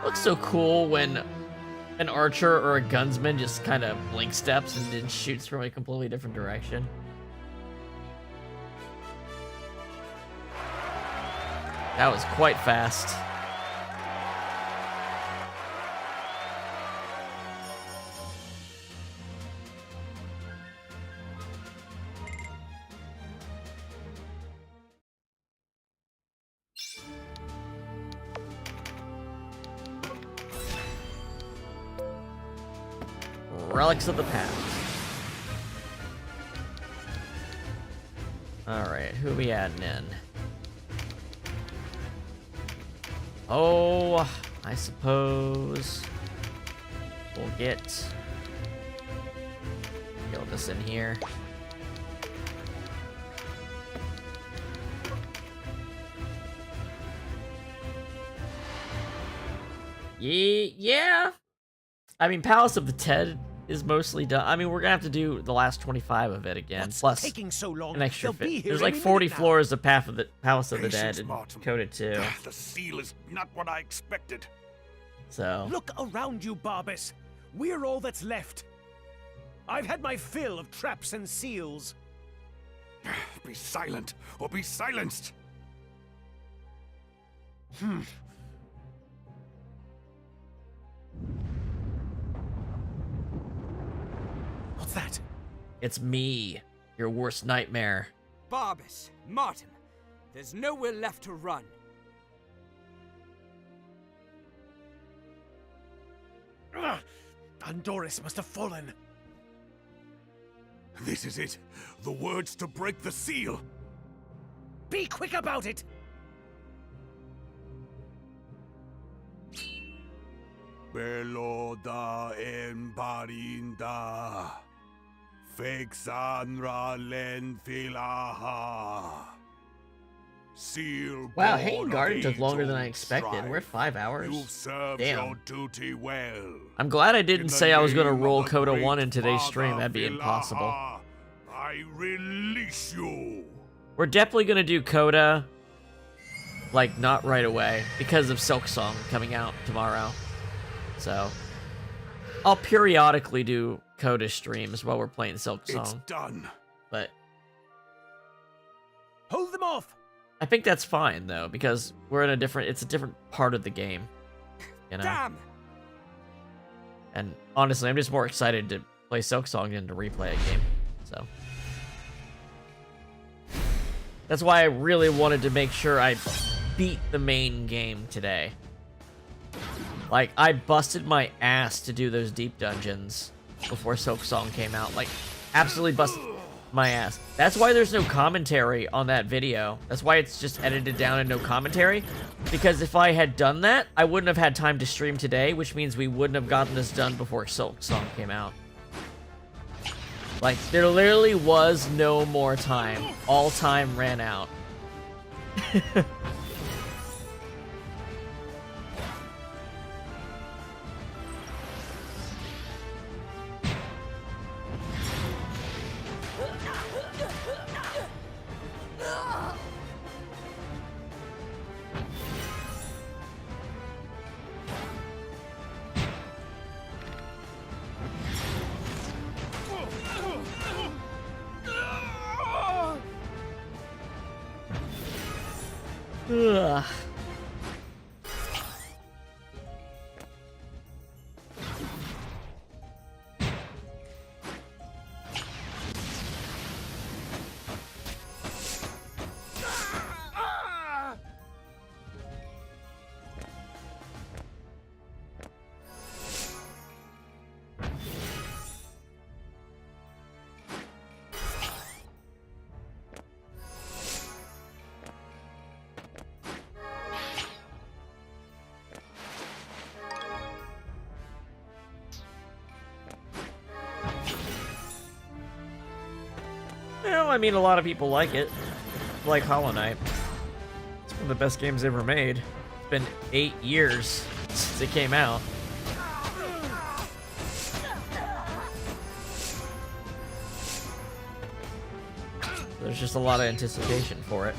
Looks so cool when an archer or a gunsman just kind of blink steps and then shoots from a completely different direction. That was quite fast. Relics of the past. Alright, who are we adding in? Oh, I suppose we'll get this in here. Yeah, I mean, Palace of the Dead is mostly done. I mean, we're gonna have to do the last 25 of it again, plus taking so long? an extra They'll be here There's like any 40 minute now. floors of Palace of the Patience, Dead and Martin. coded too. The seal is not what I expected. So Look around you, Barbas. We're all that's left. I've had my fill of traps and seals. Be silent, or be silenced! What's that? it's me, your worst nightmare. Barbas, Martin, there's nowhere left to run. Andoris must have fallen. This is it. The words to break the seal. Be quick about it! Beloda embarinda. Fexanra len filaha. Seal. Wow, born Hanging of Garden took longer than I age-old expected. strife. We're at 5 hours. You've served Damn. your duty well. I'm glad I didn't In the say I was gonna name of roll the Coda great 1 in today's Father stream. That'd be impossible. Filaha, I release you. We're definitely gonna do Coda, like, not right away, because of Silk Song coming out tomorrow. So, I'll periodically do Coda streams while we're playing Silk Song. It's done. But Hold them off! I think that's fine, though, because we're in it's a different part of the game, you know? Damn! And honestly, I'm just more excited to play Silk Song than to replay a game, so. That's why I really wanted to make sure I beat the main game today. Like, I busted my ass to do those deep dungeons before Silk Song came out. Like, absolutely busted my ass. That's why there's no commentary on that video. That's why it's just edited down and no commentary. Because if I had done that, I wouldn't have had time to stream today, which means we wouldn't have gotten this done before Silk Song came out. Like, there literally was no more time. All time ran out. Ugh. Well, I mean, a lot of people like it. Like Hollow Knight. It's one of the best games ever made. It's been 8 years since it came out. There's just a lot of anticipation for it.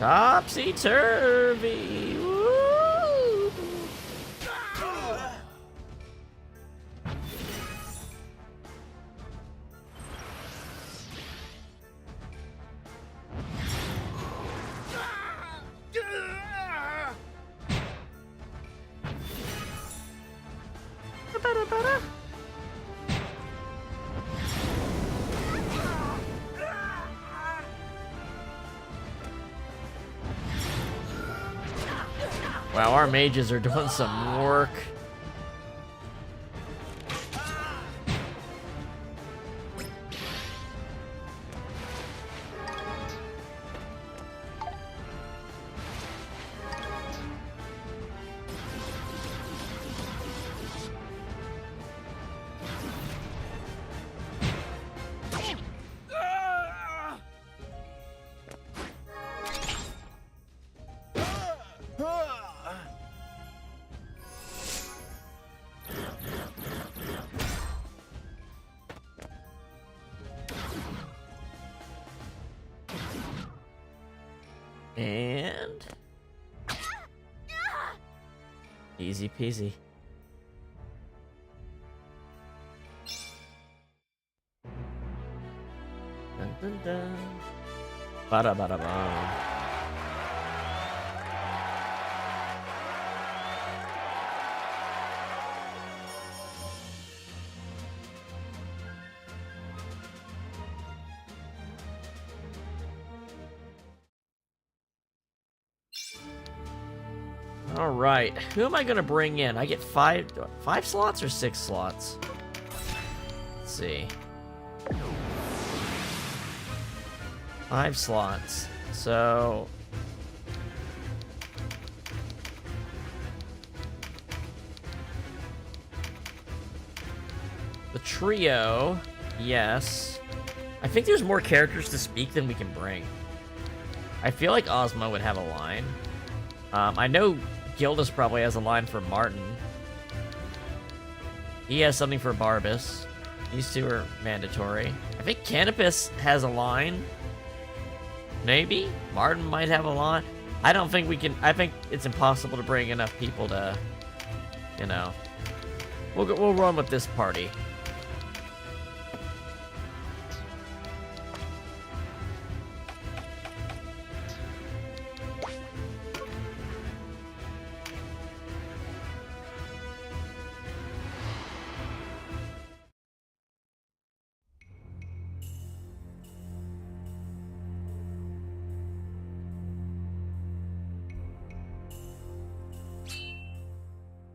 Topsy-turvy. Woo! Wow, our mages are doing some work. And... easy peasy. Dun dun dun. Bada bada bum. All right, who am I gonna bring in? I get five slots or 6 slots? Let's see. 5 slots. So the trio, yes. I think there's more characters to speak than we can bring. I feel like Ozma would have a line. I know Gildas probably has a line for Martin. He has something for Barbas. These two are mandatory. I think Canopus has a line. Maybe? Martin might have a line. I don't think we can... I think it's impossible to bring enough people to... You know... We'll run with this party.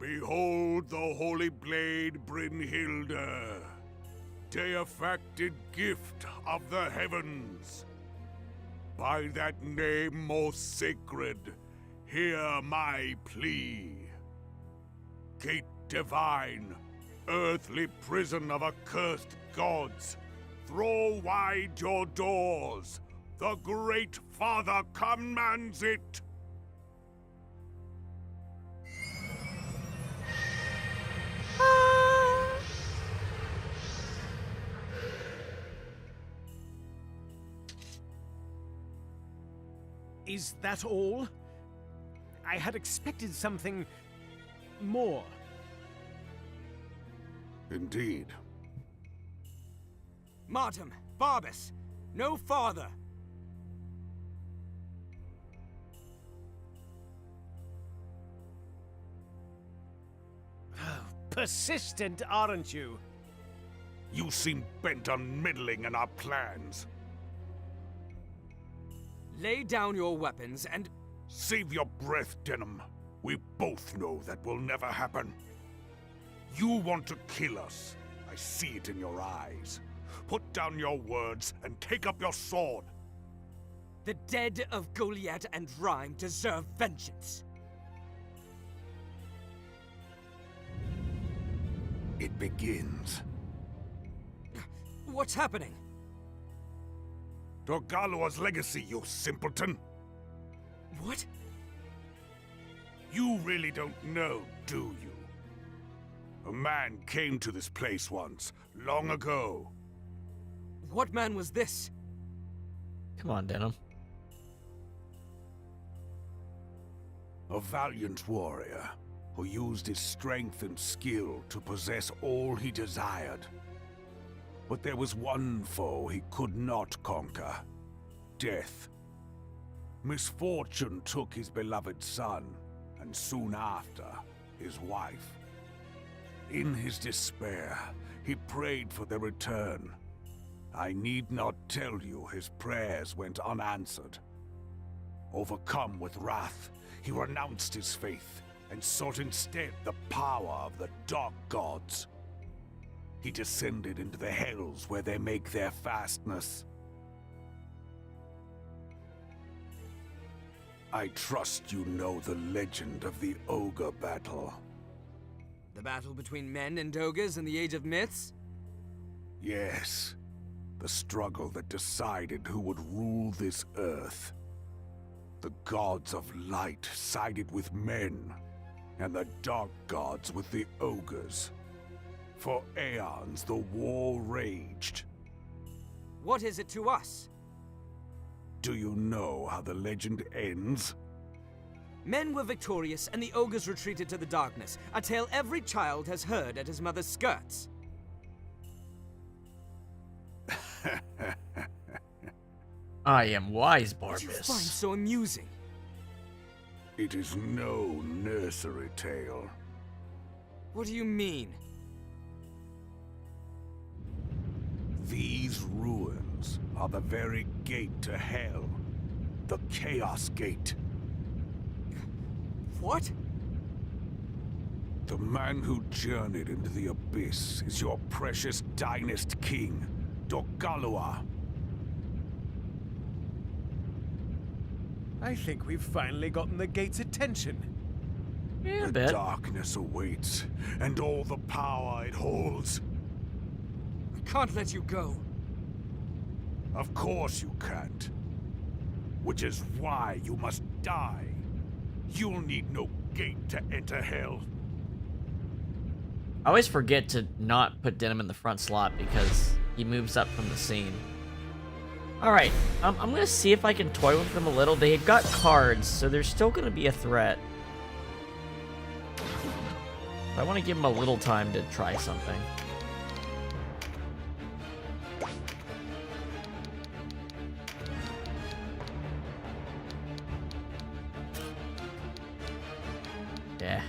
Behold the holy blade Brynhilde, deifacted gift of the heavens. By that name most sacred, hear my plea. Gate divine, earthly prison of accursed gods, throw wide your doors. The Great Father commands it. Is that all? I had expected something more. Indeed. Martin, Barbas, no farther. Persistent, aren't you? You seem bent on meddling in our plans. Lay down your weapons and... Save your breath, Denam. We both know that will never happen. You want to kill us. I see it in your eyes. Put down your words and take up your sword. The dead of Goliath and Rhyme deserve vengeance. It begins. What's happening? Dorgaloa's legacy, you simpleton! What? You really don't know, do you? A man came to this place once, long ago. What man was this? Come on, Denam. A valiant warrior who used his strength and skill to possess all he desired. But there was one foe he could not conquer. Death. Misfortune took his beloved son, and soon after, his wife. In his despair, he prayed for their return. I need not tell you his prayers went unanswered. Overcome with wrath, he renounced his faith and sought instead the power of the dark gods. He descended into the hells where they make their fastness. I trust you know the legend of the Ogre battle. The battle between men and ogres in the Age of Myths? Yes. The struggle that decided who would rule this earth. The gods of light sided with men, and the dark gods with the ogres. For aeons, the war raged. What is it to us? Do you know how the legend ends? Men were victorious, and the ogres retreated to the darkness, a tale every child has heard at his mother's skirts. I am wise, What do you find Barbus. so amusing? It is no nursery tale. What do you mean? These ruins are the very gate to hell. The Chaos Gate. What? The man who journeyed into the abyss is your precious Dynast king, Dorgalua. I think we've finally gotten the gate's attention. Yeah, The darkness awaits, and all the power it holds. I can't let you go. Of course you can't. Which is why you must die. You'll need no gate to enter hell. I always forget to not put Denam in the front slot because he moves up from the scene. Alright, I'm gonna see if I can toy with them a little. They've got cards, so they're still gonna be a threat. I want to give them a little time to try something. Yeah.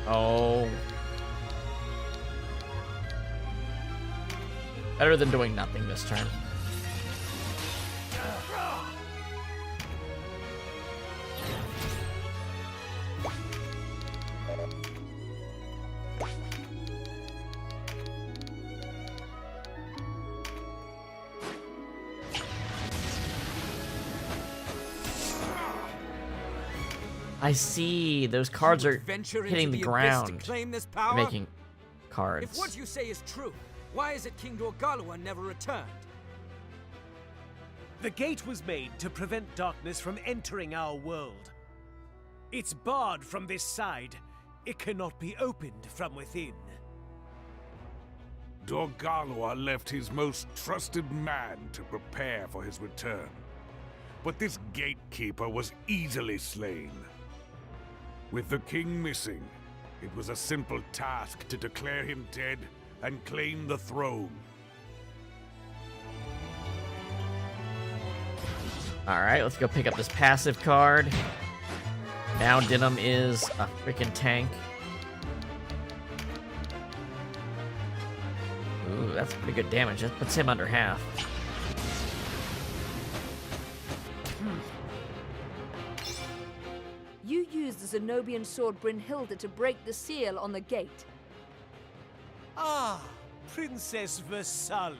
Oh. Better than doing nothing this turn. I see. Those cards are Venture hitting into the abyss ground. to claim this They're power? making cards. If what you say is true, why is it King Dorgalua never returned? The gate was made to prevent darkness from entering our world. It's barred from this side. It cannot be opened from within. Dorgalua left his most trusted man to prepare for his return. But this gatekeeper was easily slain. With the king missing, it was a simple task to declare him dead and claim the throne. Alright, let's go pick up this passive card. Now Denam is a freaking tank. Ooh, that's pretty good damage. That puts him under half. You used the Zenobian sword Brynhilda to break the seal on the gate. Ah, Princess Versalia.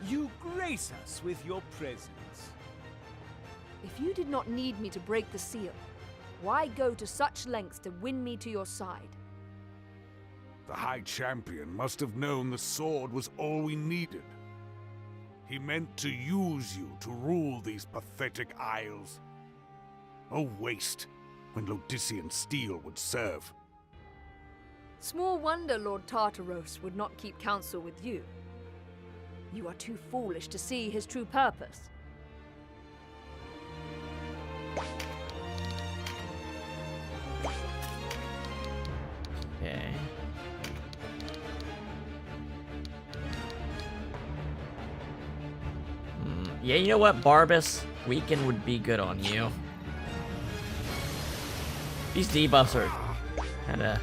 You grace us with your presence. If you did not need me to break the seal, why go to such lengths to win me to your side? The High Champion must have known the sword was all we needed. He meant to use you to rule these pathetic isles. A waste, when Lodician steel would serve. Small wonder Lord Tartaros would not keep counsel with you. You are too foolish to see his true purpose. Okay. Yeah, you know what, Barbus? Weaken would be good on you. These debuffs are kinda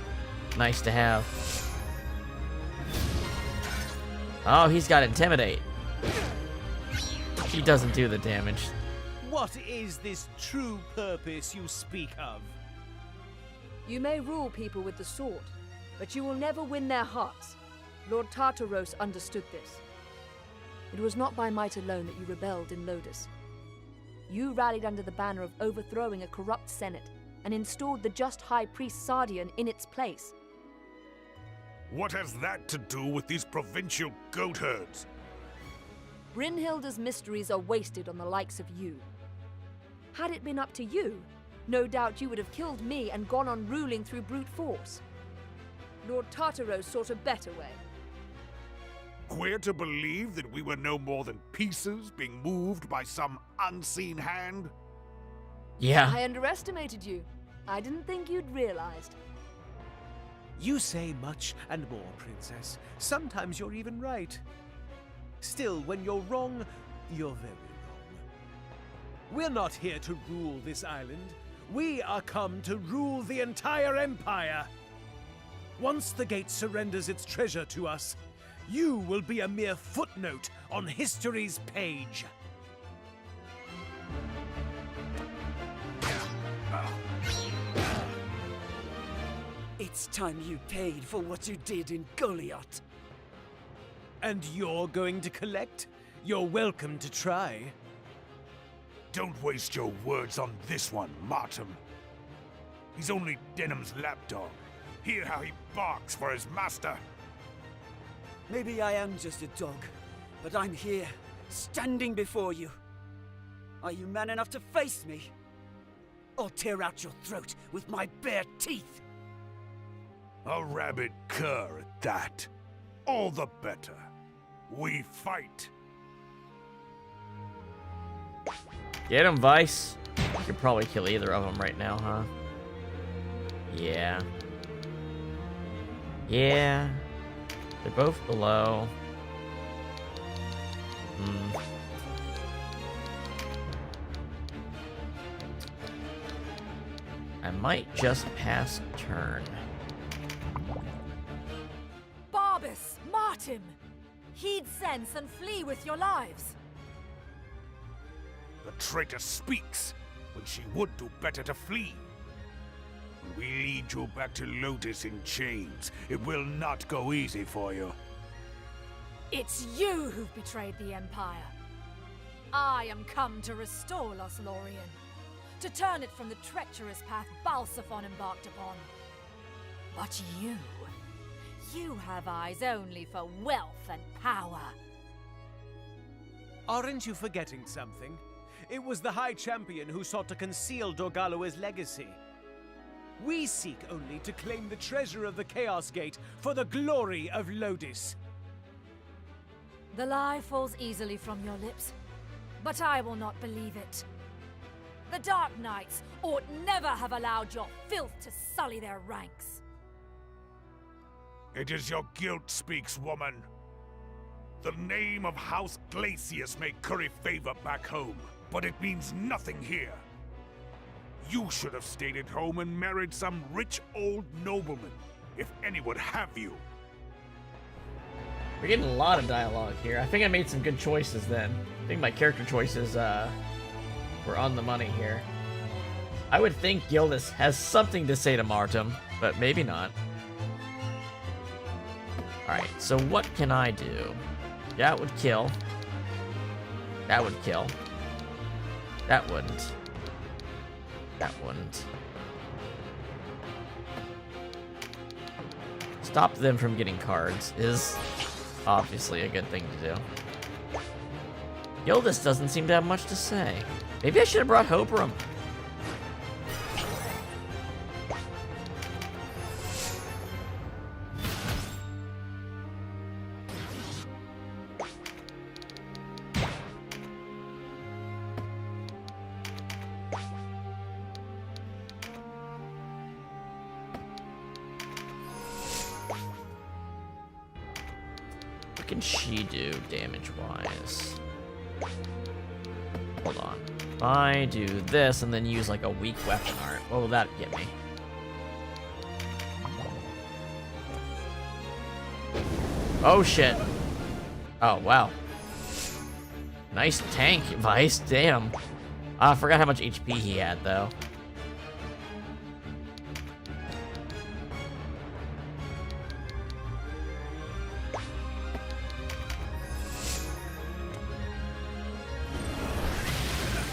nice to have. Oh, he's got Intimidate. He doesn't do the damage. What is this true purpose you speak of? You may rule people with the sword, but you will never win their hearts. Lord Tartaros understood this. It was not by might alone that you rebelled in Lodis. You rallied under the banner of overthrowing a corrupt senate and installed the just high priest Sardian in its place. What has that to do with these provincial goat herds? Brynhilda's mysteries are wasted on the likes of you. Had it been up to you, no doubt you would have killed me and gone on ruling through brute force. Lord Tartaros sought a better way. We're to believe that we were no more than pieces being moved by some unseen hand? Yeah. I underestimated you. I didn't think you'd realized. You say much and more, Princess. Sometimes you're even right. Still, when you're wrong, you're very wrong. We're not here to rule this island. We are come to rule the entire Empire. Once the gate surrenders its treasure to us, you will be a mere footnote on history's page. It's time you paid for what you did in Goliath. And you're going to collect? You're welcome to try. Don't waste your words on this one, Martin. He's only Denam's lapdog. Hear how he barks for his master. Maybe I am just a dog, but I'm here, standing before you. Are you man enough to face me? I'll tear out your throat with my bare teeth. A rabid cur at that. All the better. We fight. Get him, Vice. You could probably kill either of them right now, huh? Yeah. Yeah. They're both below. I might just pass turn. Barbus, Martin! Heed sense and flee with your lives. The traitor speaks, when she would do better to flee. When we lead you back to Lotus in chains, it will not go easy for you. It's you who've betrayed the Empire. I am come to restore Lothlorien, to turn it from the treacherous path Balsaphon embarked upon. But you have eyes only for wealth and power. Aren't you forgetting something? It was the High Champion who sought to conceal Dorgaloa's legacy. We seek only to claim the treasure of the Chaos Gate for the glory of Lodis. The lie falls easily from your lips, but I will not believe it. The Dark Knights ought never have allowed your filth to sully their ranks. It is your guilt speaks, woman. The name of House Glacius may curry favor back home, but it means nothing here. You should have stayed at home and married some rich old nobleman, if any would have you. We're getting a lot of dialogue here. I think I made some good choices then. I think my character choices were on the money here. I would think Gildas has something to say to Martum, but maybe not. Alright, so what can I do? That would kill. That would kill. That wouldn't. That wouldn't. Stop them from getting cards is obviously a good thing to do. Gildas doesn't seem to have much to say. Maybe I should have brought Hobram. What can she do damage-wise? Hold on. If I do this and then use like a weak weapon art, what will that get me? Oh shit. Oh wow. Nice tank, Vice, damn. I forgot how much HP he had though.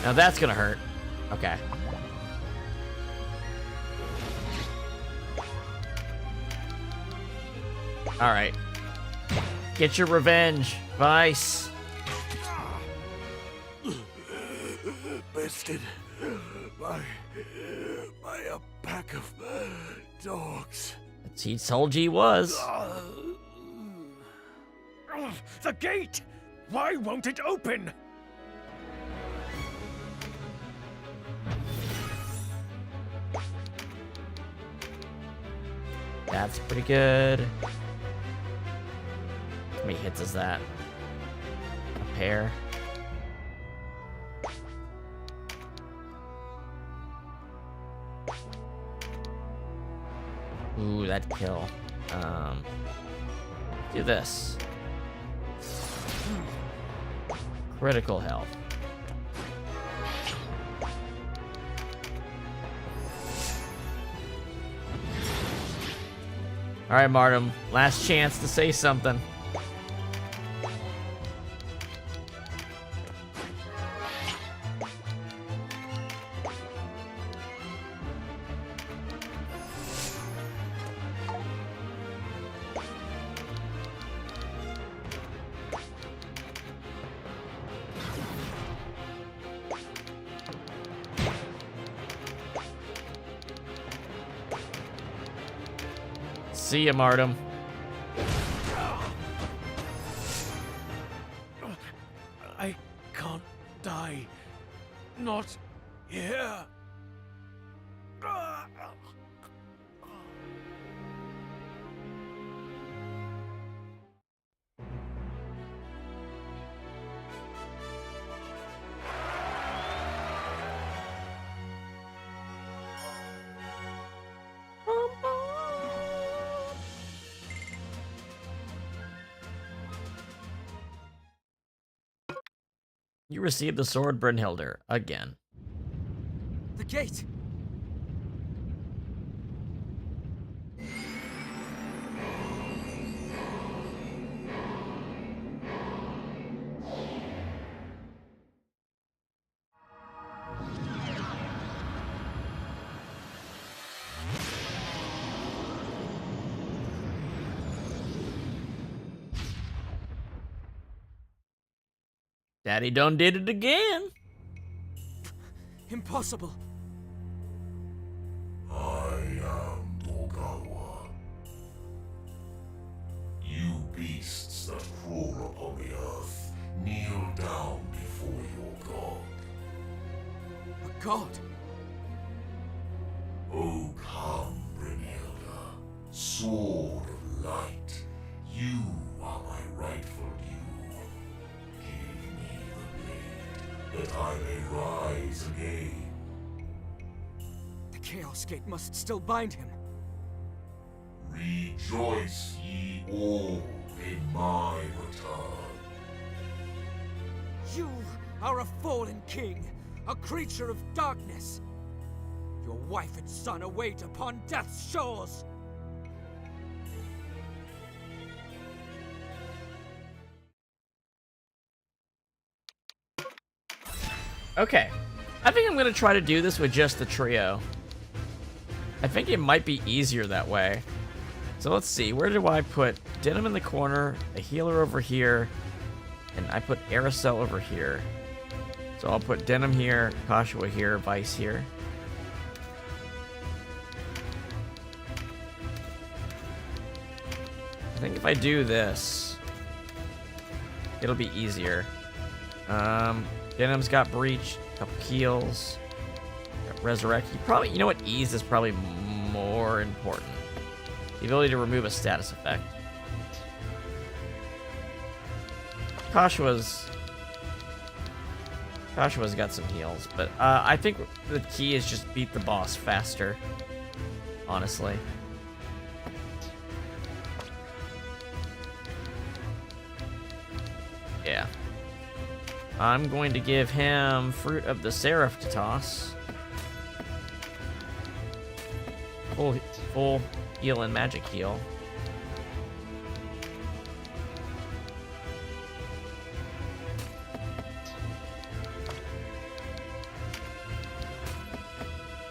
Now that's gonna hurt. Okay. Alright. Get your revenge, Vice. Bested, by a pack of dogs. He told you he was. The gate! Why won't it open? That's pretty good. How many hits is that? A pair. Ooh, that'd kill. Do this. Critical health. All right, Martum. Last chance to say something. See ya, Martum. I can't die. Not here. You received the sword, Brynhilder, again. The gate! Daddy done did it again. Impossible. I am Dogawa. You beasts that crawl upon the earth, kneel down before your god. A god? Oh, come, Brynhilda, sword of light. You are my rightful due. Give me the blade, that I may rise again. The Chaos Gate must still bind him. Rejoice ye all in my return. You are a fallen king, a creature of darkness. Your wife and son await upon death's shores. Okay. I think I'm going to try to do this with just the trio. I think it might be easier that way. So let's see. Where do I put Denam in the corner, a healer over here, and I put Aerosol over here. So I'll put Denam here, Catuia here, Vice here. I think if I do this, it'll be easier. Denam's got Breach, a couple heals, got Resurrect. You know what? Ease is probably more important. The ability to remove a status effect. Catuia's got some heals, but I think the key is just beat the boss faster, honestly. Yeah. I'm going to give him Fruit of the Seraph to toss. Full heal and magic heal.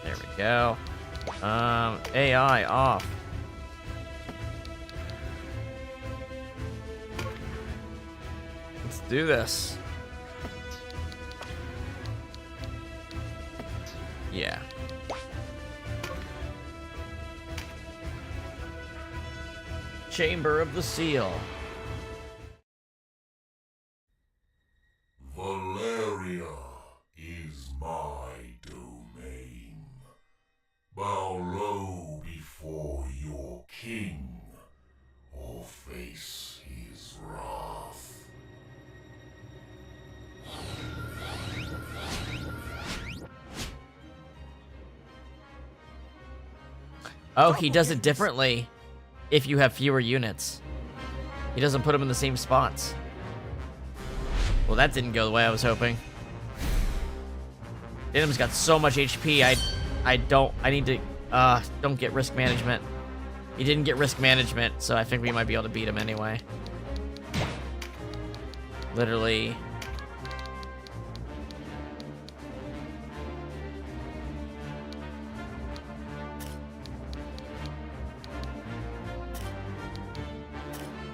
There we go. AI off. Let's do this. Yeah. Chamber of the Seal. Velaria is my domain. Bow low before your king, or face his wrath. Oh, he does it differently if you have fewer units. He doesn't put them in the same spots. Well, that didn't go the way I was hoping. Denam's got so much HP, I need to, don't get risk management. He didn't get risk management, so I think we might be able to beat him anyway. Literally.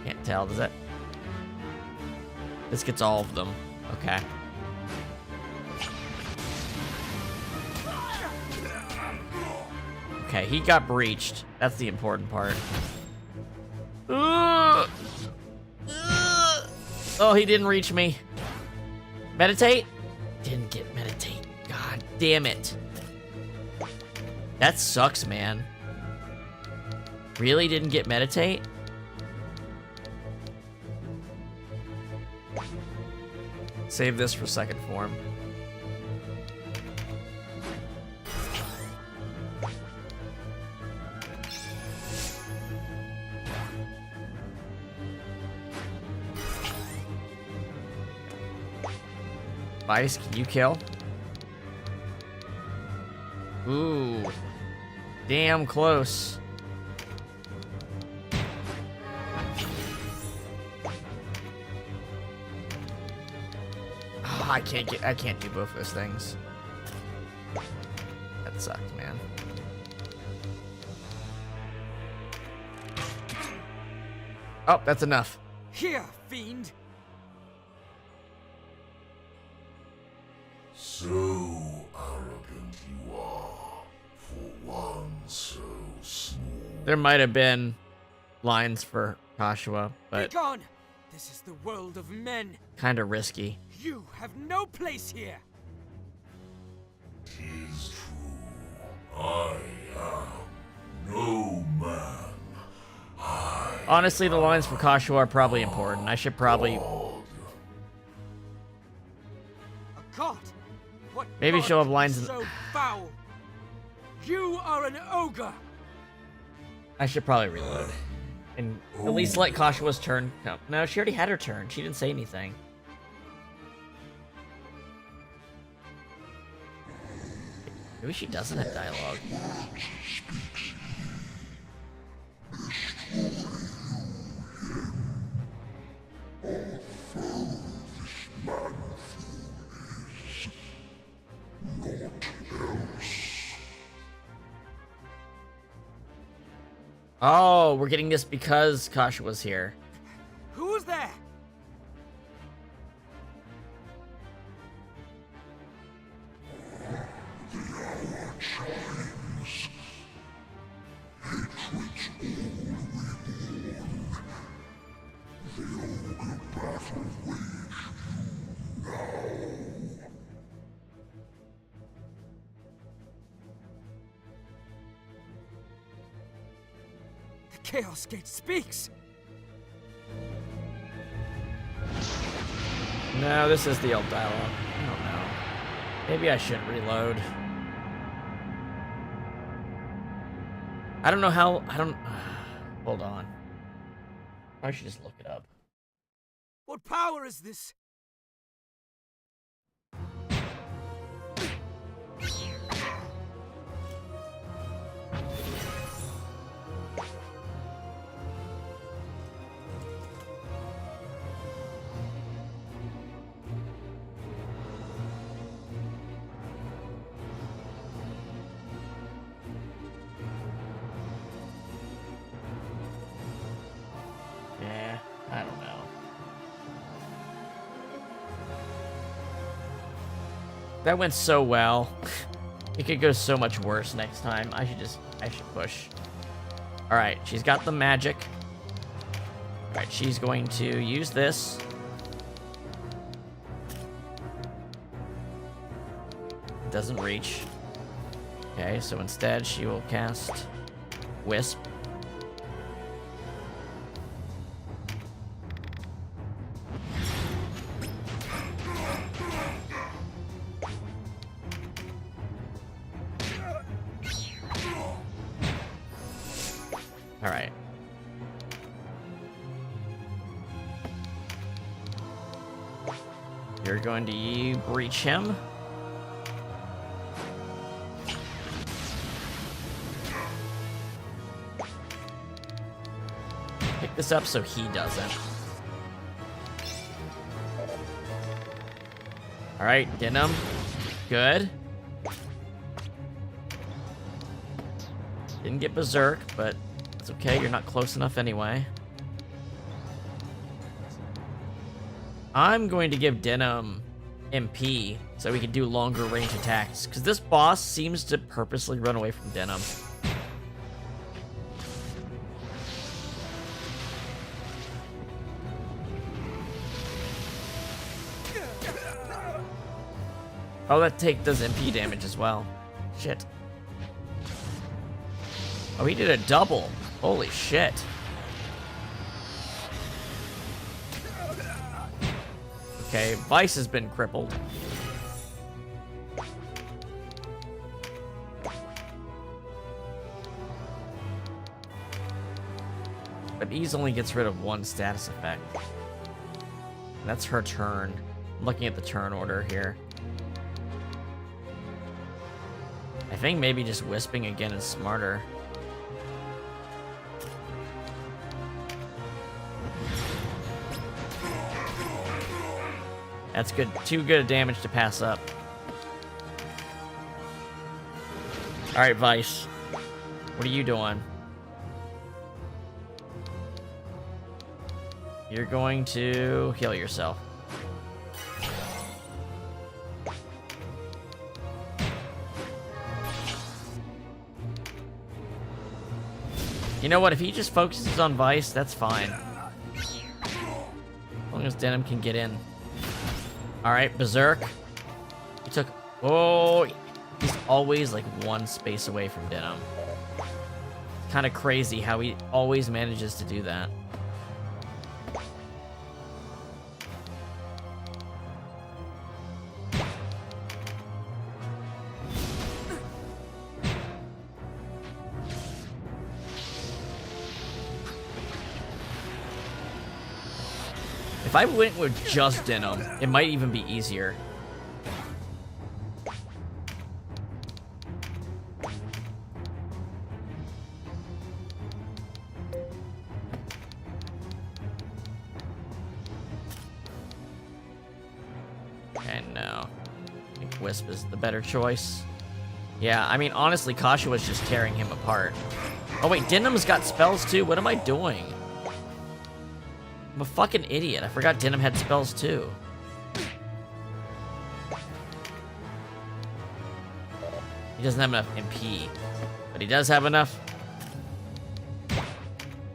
Can't tell, does it? This gets all of them. Okay. Okay, he got breached. That's the important part. Oh, he didn't reach me. Meditate? Didn't get meditate. God damn it. That sucks, man. Really didn't get meditate? Save this for second form. Vice, can you kill? Ooh. Damn close. Oh, I can't do both those things. That sucked, man. Oh, that's enough. Here, fiend! So arrogant you are, for one so small. There might have been lines for Catuia, but Be gone! This is the world of men. kind of risky. You have no place here. 'Tis true. I am no man. Honestly, the lines for Catuia are probably important. I should probably A god? What maybe god she'll have lines in. so foul? You are an ogre. I should probably reload. And at least let Catuia's turn come. No, she already had her turn. She didn't say anything. Maybe she doesn't have dialogue. Oh, we're getting this because Catuia was here. Who was there? Chaos Gate speaks! No, this is the old dialogue. I don't know. Maybe I should reload. I don't know how. I don't. Hold on. I should just look it up. What power is this? Yeah, I don't know. That went so well. It could go so much worse next time. I should push. Alright, she's got the magic. Alright, she's going to use this. Doesn't reach. Okay, so instead she will cast Wisp. Alright. You're going to breach him. Pick this up so he doesn't. Alright, Denam. Good. Didn't get Berserk, but it's okay, you're not close enough anyway. I'm going to give Denam MP so we can do longer range attacks, because this boss seems to purposely run away from Denam. Oh, that take does MP damage as well. Shit. Oh, he did a double. Holy shit. Okay, Vice has been crippled. But Ease only gets rid of one status effect. And that's her turn. I'm looking at the turn order here. I think maybe just Wisping again is smarter. That's good. Too good a damage to pass up. Alright, Vice. What are you doing? You're going to heal yourself. You know what? If he just focuses on Vice, that's fine. As long as Denam can get in. Alright, Berserk. He took... Oh, he's always like one space away from Denam. Kind of crazy how he always manages to do that. If I went with just Denam, it might even be easier. And no. I think Wisp is the better choice. Yeah, I mean, honestly, Kasha was just tearing him apart. Oh wait, Denam's got spells too? What am I doing? I'm a fucking idiot. I forgot Denam had spells too. He doesn't have enough MP, but he does have enough.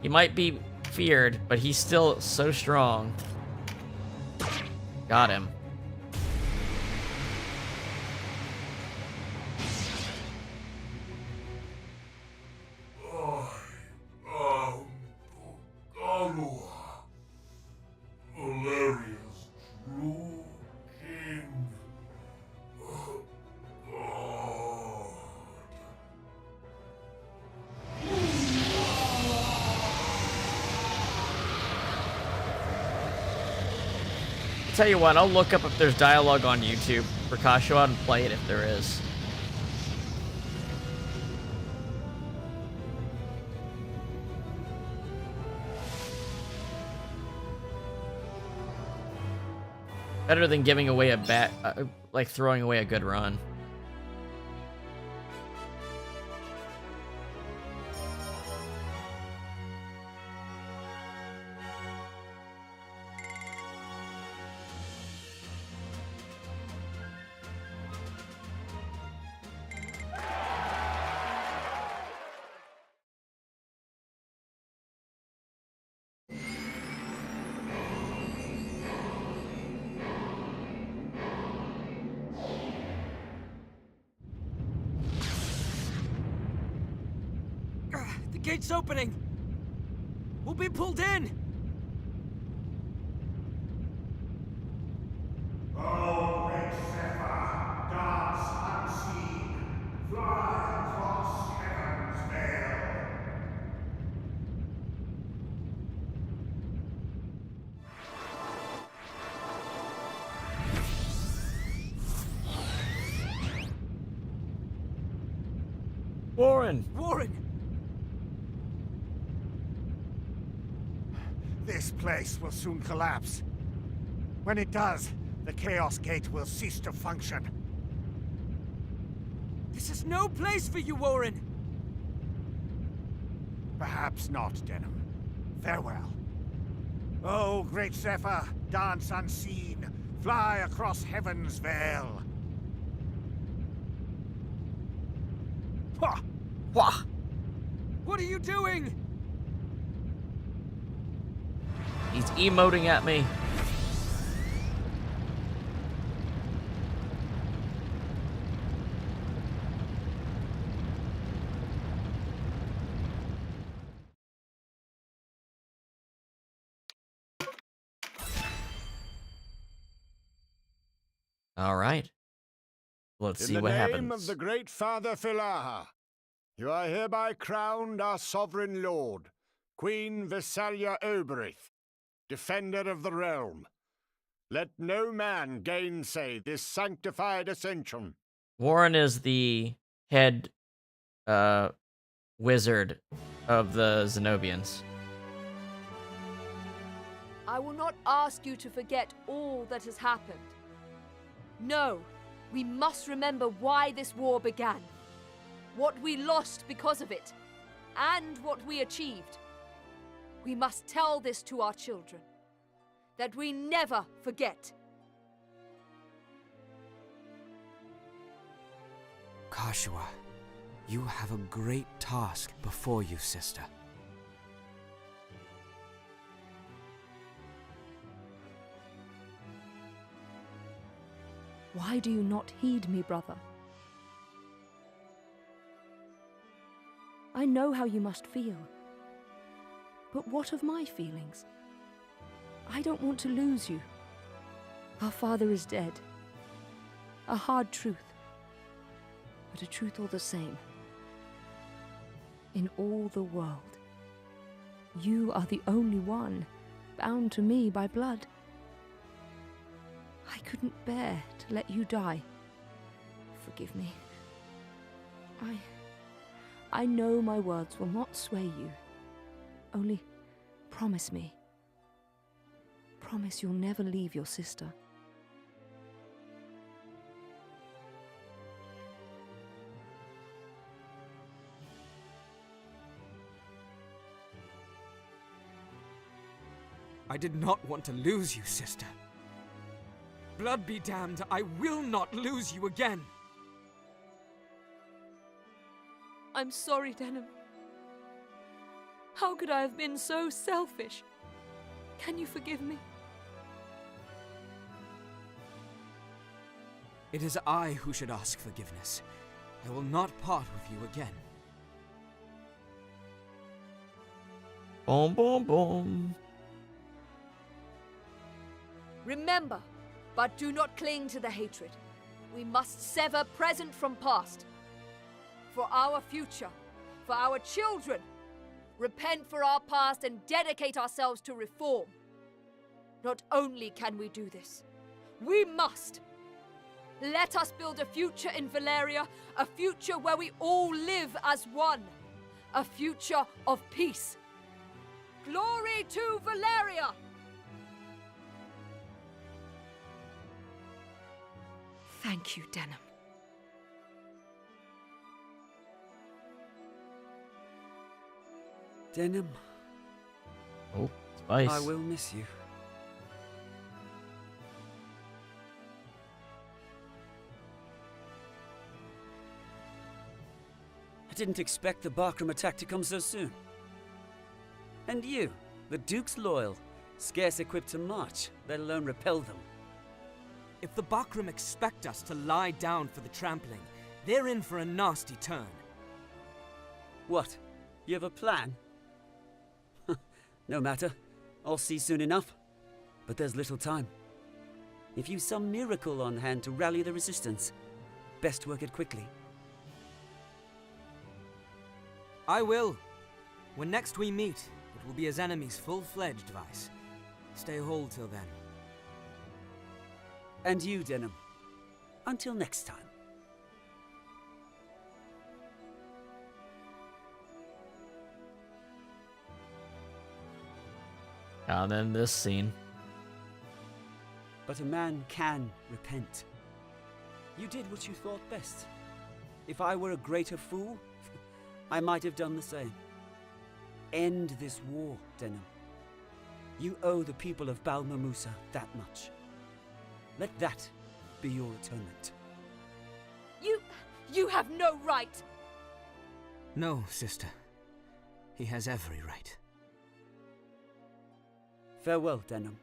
He might be feared, but he's still so strong. Got him. Valeria's true king. Tell you what, I'll look up if there's dialogue on YouTube for Kasha and play it if there is. Better than giving away a bad, like throwing away a good run. gate's opening! We'll be pulled in! Oh, great Zephyr, dance unseen, fly across heaven's veil. Warren! Warren! This place will soon collapse. When it does, the Chaos Gate will cease to function. This is no place for you, Warren! Perhaps not, Denam. Farewell. Oh, great Zephyr, dance unseen, fly across heaven's veil. Wah! Wah! What are you doing? He's emoting at me. All right. Let's see what happens. In the name of the great Father Velaria, you are hereby crowned our sovereign lord, Queen Velaria Oberith, defender of the realm. Let no man gainsay this sanctified ascension. Warren is the head wizard of the Zenobians. I will not ask you to forget all that has happened. No, we must remember why this war began, what we lost because of it, and what we achieved. We must tell this to our children, that we never forget. Catuia, you have a great task before you, sister. Why do you not heed me, brother? I know how you must feel. But what of my feelings? I don't want to lose you. Our father is dead. A hard truth, but a truth all the same. In all the world, you are the only one bound to me by blood. I couldn't bear to let you die. Forgive me. I know my words will not sway you. Only promise me. Promise you'll never leave your sister. I did not want to lose you, sister. Blood be damned, I will not lose you again. I'm sorry, Denam. How could I have been so selfish? Can you forgive me? It is I who should ask forgiveness. I will not part with you again. Boom, boom, boom. Remember, but do not cling to the hatred. We must sever present from past. For our future, for our children, repent for our past and dedicate ourselves to reform. Not only can we do this, we must. Let us build a future in Velaria, a future where we all live as one, a future of peace. Glory to Velaria! Thank you, Denam. Denam. Oh, spice. I will miss you. I didn't expect the Barkram attack to come so soon. And you, the Duke's loyal, scarce equipped to march, let alone repel them. If the Bakram expect us to lie down for the trampling, they're in for a nasty turn. What? You have a plan? No matter. I'll see soon enough. But there's little time. If you've some miracle on hand to rally the resistance, best work it quickly. I will. When next we meet, it will be as enemies full-fledged, Vice. Stay whole till then. And you, Denam. Until next time. And then this scene. But a man can repent. You did what you thought best. If I were a greater fool, I might have done the same. End this war, Denam. You owe the people of Balmamusa that much. Let that be your atonement. You have no right! No, sister. He has every right. Farewell, Denam.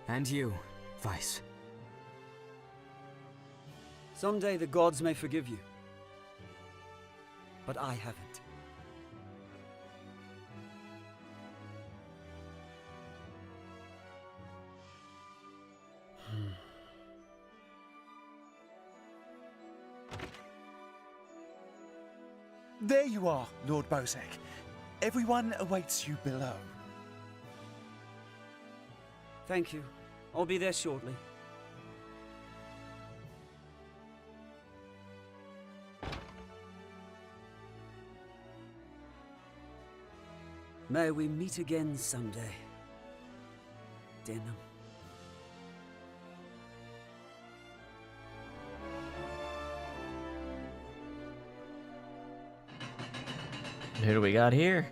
And you, Vice. Someday the gods may forgive you. But I haven't. There you are, Lord Bozek. Everyone awaits you below. Thank you. I'll be there shortly. May we meet again someday, Denam. Who do we got here?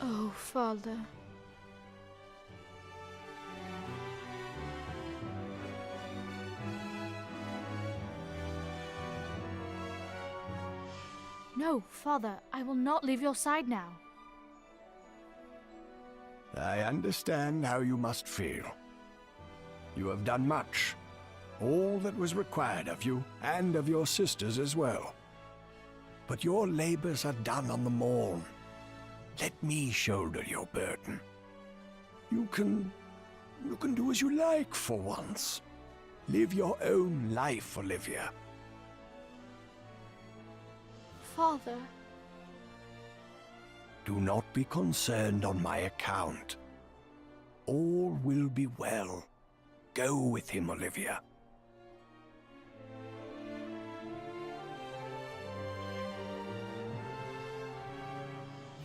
Oh, Father. No, Father, I will not leave your side now. I understand how you must feel. You have done much. All that was required of you, and of your sisters as well. But your labors are done on the morn. Let me shoulder your burden. You can do as you like for once. Live your own life, Olivia. Father. Do not be concerned on my account. All will be well. Go with him, Olivia.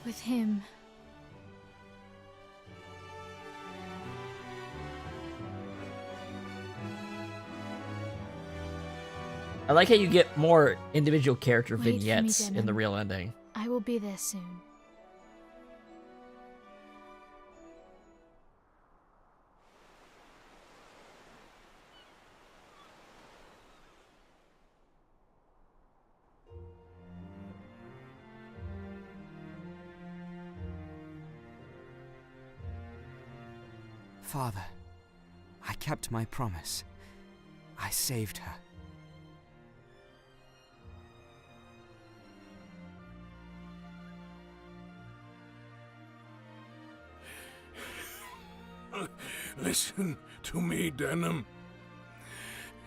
With him. I like how you get more individual character Wait for me, vignettes in the Denam. real ending. I will be there soon. Father, I kept my promise. I saved her. Listen to me, Denam.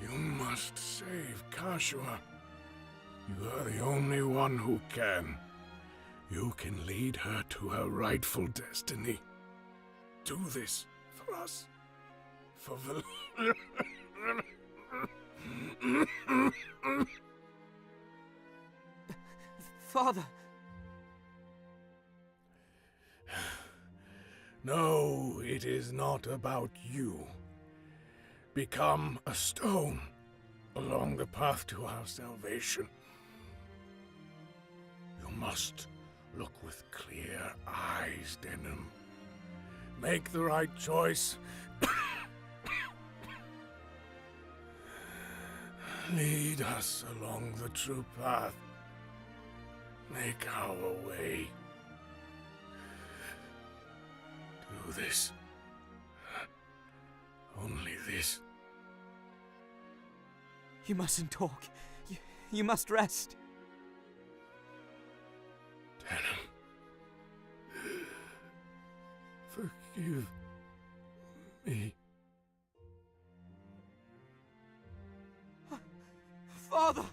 You must save Catuia. You are the only one who can. You can lead her to her rightful destiny. Do this for us. For Father! No, it is not about you. Become a stone along the path to our salvation. You must look with clear eyes, Denam. Make the right choice. Lead us along the true path. Make our way. Do this. Only this. You mustn't talk. You must rest. Denam. Forgive me. Father!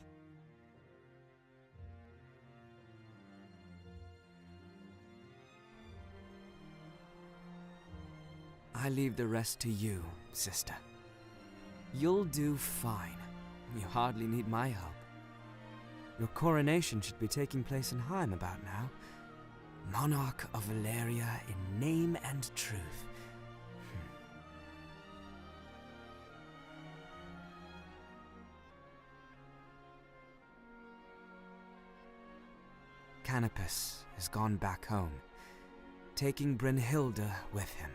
I leave the rest to you, sister. You'll do fine. You hardly need my help. Your coronation should be taking place in Heim about now. Monarch of Velaria in name and truth. Canopus has gone back home, taking Brynhilde with him.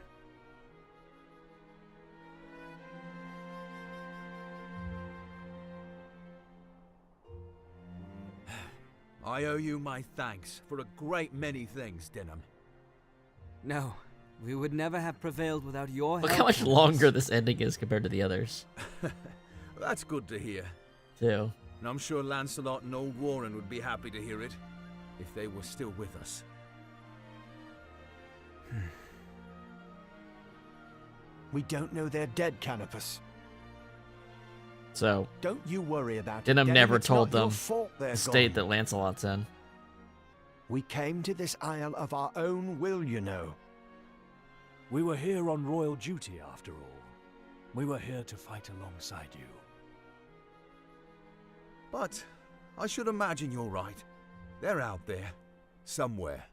I owe you my thanks for a great many things, Denam. No, we would never have prevailed without your help. Look how much longer this ending is compared to the others. That's good to hear. Too. And I'm sure Lancelot and old Warren would be happy to hear it, if they were still with us. We don't know they're dead, Canopus. So, don't you worry about Denam it. never It's told not your them fault they're the state gone. that Lancelot's in. We came to this isle of our own will, you know. We were here on royal duty, after all. We were here to fight alongside you. But I should imagine you're right. They're out there, somewhere.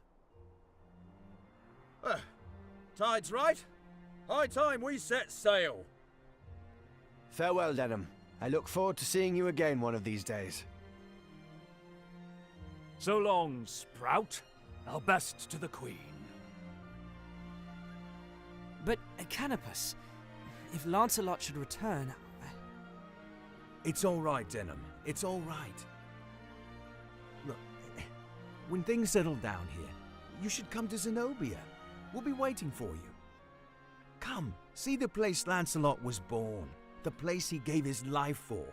Tide's right. High time we set sail. Farewell, Denam. I look forward to seeing you again one of these days. So long, Sprout. Our best to the Queen. But, Canopus, if Lancelot should return... It's all right, Denam. It's all right. Look, when things settle down here, you should come to Zenobia. We'll be waiting for you. Come, see the place Lancelot was born. The place he gave his life for.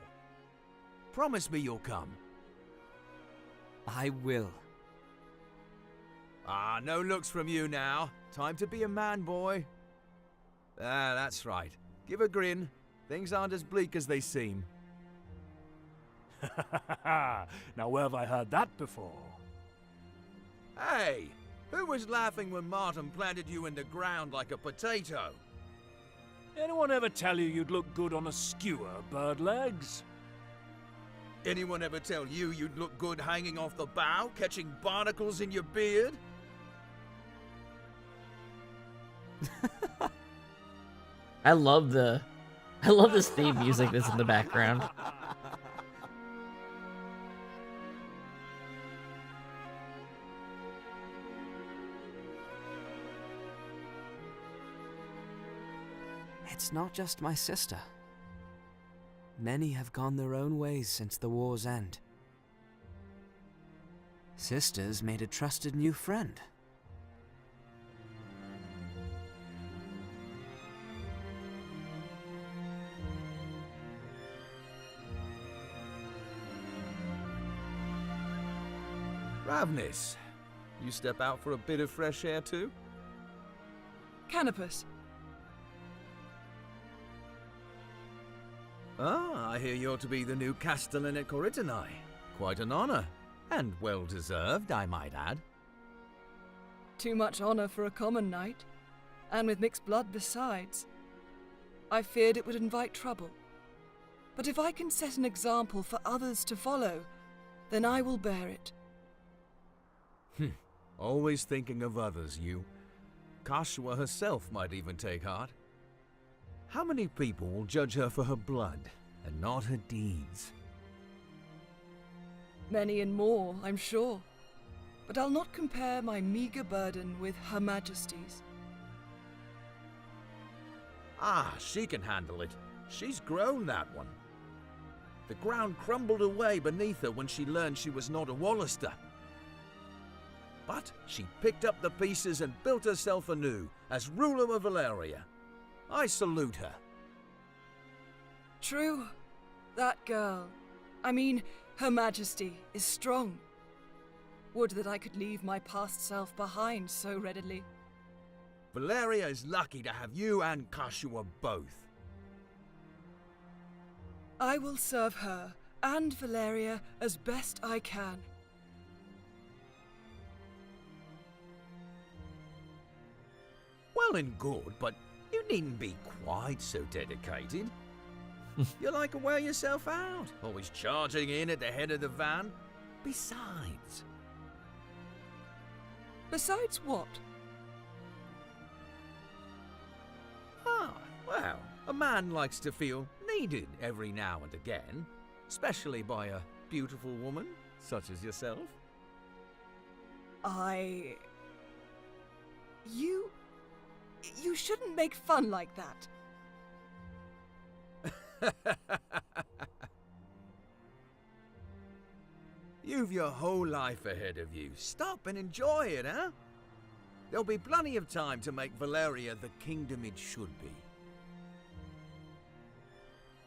Promise me you'll come. I will. Ah, no looks from you now. Time to be a man, boy. Ah, that's right. Give a grin. Things aren't as bleak as they seem. Now where have I heard that before? Hey! Who was laughing when Martin planted you in the ground like a potato? Anyone ever tell you you'd look good on a skewer, bird legs? Anyone ever tell you you'd look good hanging off the bough, catching barnacles in your beard? I love this theme music that's in the background. It's not just my sister. Many have gone their own ways since the war's end. Sister's made a trusted new friend. Ravnis, you step out for a bit of fresh air too? Canopus. Ah, I hear you're to be the new Castellan at Corytonai. Quite an honor. And well-deserved, I might add. Too much honor for a common knight, and with mixed blood besides. I feared it would invite trouble. But if I can set an example for others to follow, then I will bear it. Always thinking of others, you. Catuia herself might even take heart. How many people will judge her for her blood, and not her deeds? Many and more, I'm sure. But I'll not compare my meager burden with Her Majesty's. Ah, she can handle it. She's grown, that one. The ground crumbled away beneath her when she learned she was not a Wallister. But she picked up the pieces and built herself anew as ruler of Velaria. I salute her. True. That girl, Her Majesty, is strong. Would that I could leave my past self behind so readily. Velaria is lucky to have you and Catuia both. I will serve her and Velaria as best I can. Well and good, but you needn't be quite so dedicated. You like to wear yourself out, always charging in at the head of the van. Besides what? Well, a man likes to feel needed every now and again, especially by a beautiful woman such as yourself. You shouldn't make fun like that. You've your whole life ahead of you. Stop and enjoy it, huh? There'll be plenty of time to make Velaria the kingdom it should be.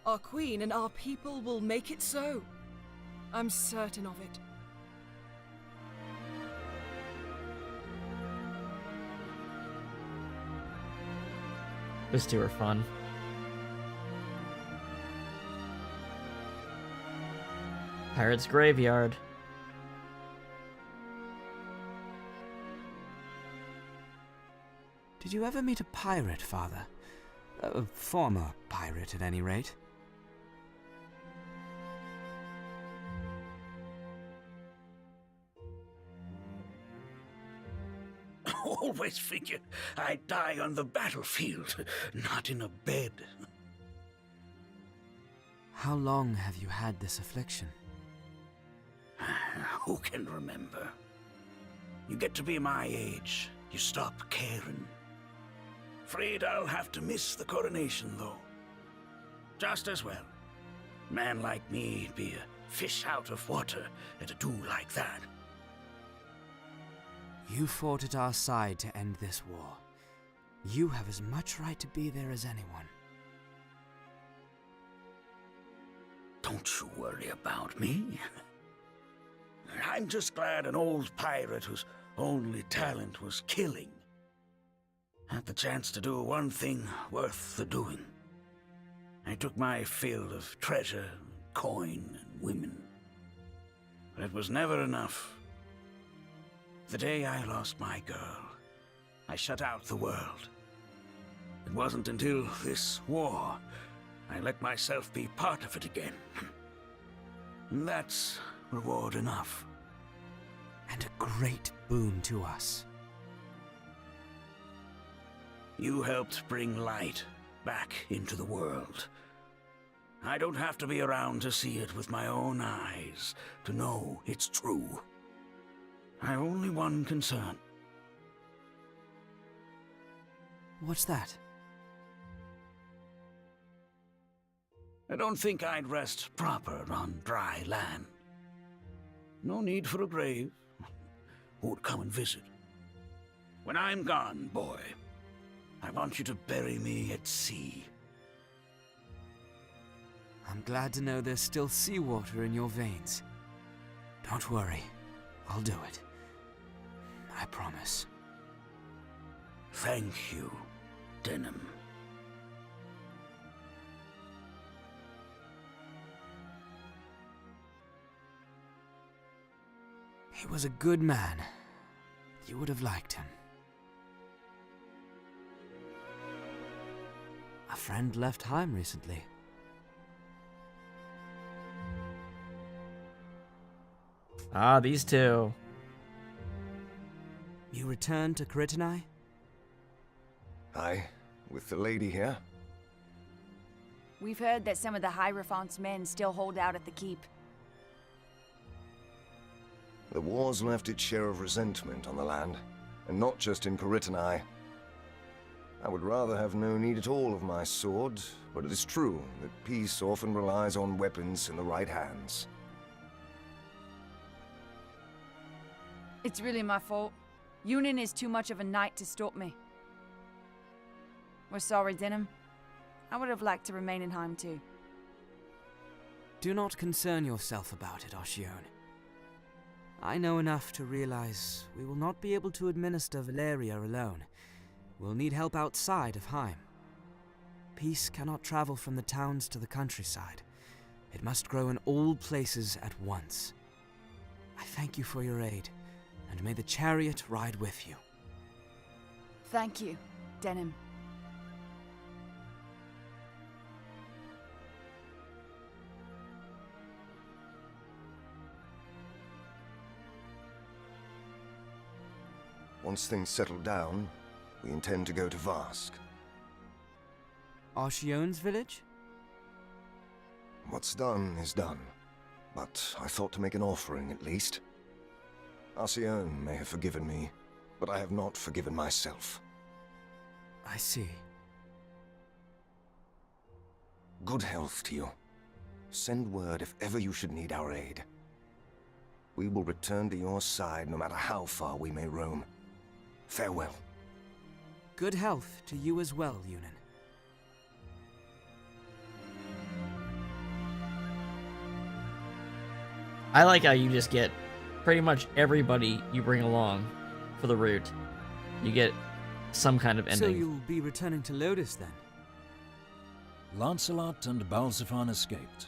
Our queen and our people will make it so. I'm certain of it. Those two are fun. Pirate's Graveyard. Did you ever meet a pirate, Father? A former pirate, at any rate. Always figured I'd die on the battlefield, not in a bed. How long have you had this affliction? Who can remember? You get to be my age, you stop caring. Afraid I'll have to miss the coronation, though. Just as well. A man like me'd be a fish out of water at a do like that. You fought at our side to end this war. You have as much right to be there as anyone. Don't you worry about me. I'm just glad an old pirate whose only talent was killing had the chance to do one thing worth the doing. I took my fill of treasure, coin, and women. But it was never enough. The day I lost my girl, I shut out the world. It wasn't until this war I let myself be part of it again. And that's reward enough. And a great boon to us. You helped bring light back into the world. I don't have to be around to see it with my own eyes, to know it's true. I've only one concern. What's that? I don't think I'd rest proper on dry land. No need for a grave. Who'd come and visit? When I'm gone, boy, I want you to bury me at sea. I'm glad to know there's still seawater in your veins. Don't worry, I'll do it. I promise. Thank you, Denam. He was a good man. You would have liked him. A friend left Heim recently. Ah, these two. You returned to Catuia? Aye, with the lady here. We've heard that some of the Hierophant's men still hold out at the keep. The war's left its share of resentment on the land, and not just in Catuia. I would rather have no need at all of my sword, but it is true that peace often relies on weapons in the right hands. It's really my fault. Yunin is too much of a knight to stop me. We're sorry, Denam. I would have liked to remain in Heim too. Do not concern yourself about it, Ashion. I know enough to realize we will not be able to administer Velaria alone. We'll need help outside of Heim. Peace cannot travel from the towns to the countryside. It must grow in all places at once. I thank you for your aid, and may the chariot ride with you. Thank you, Denam. Once things settle down, we intend to go to Varsk. Ashion's village? What's done is done, but I thought to make an offering at least. Ashion may have forgiven me, but I have not forgiven myself. I see. Good health to you. Send word if ever you should need our aid. We will return to your side no matter how far we may roam. Farewell. Good health to you as well, Yunin. I like how you just get pretty much everybody you bring along for the route. You get some kind of ending. So you'll be returning to Lodis then? Lancelot and Balsafan escaped.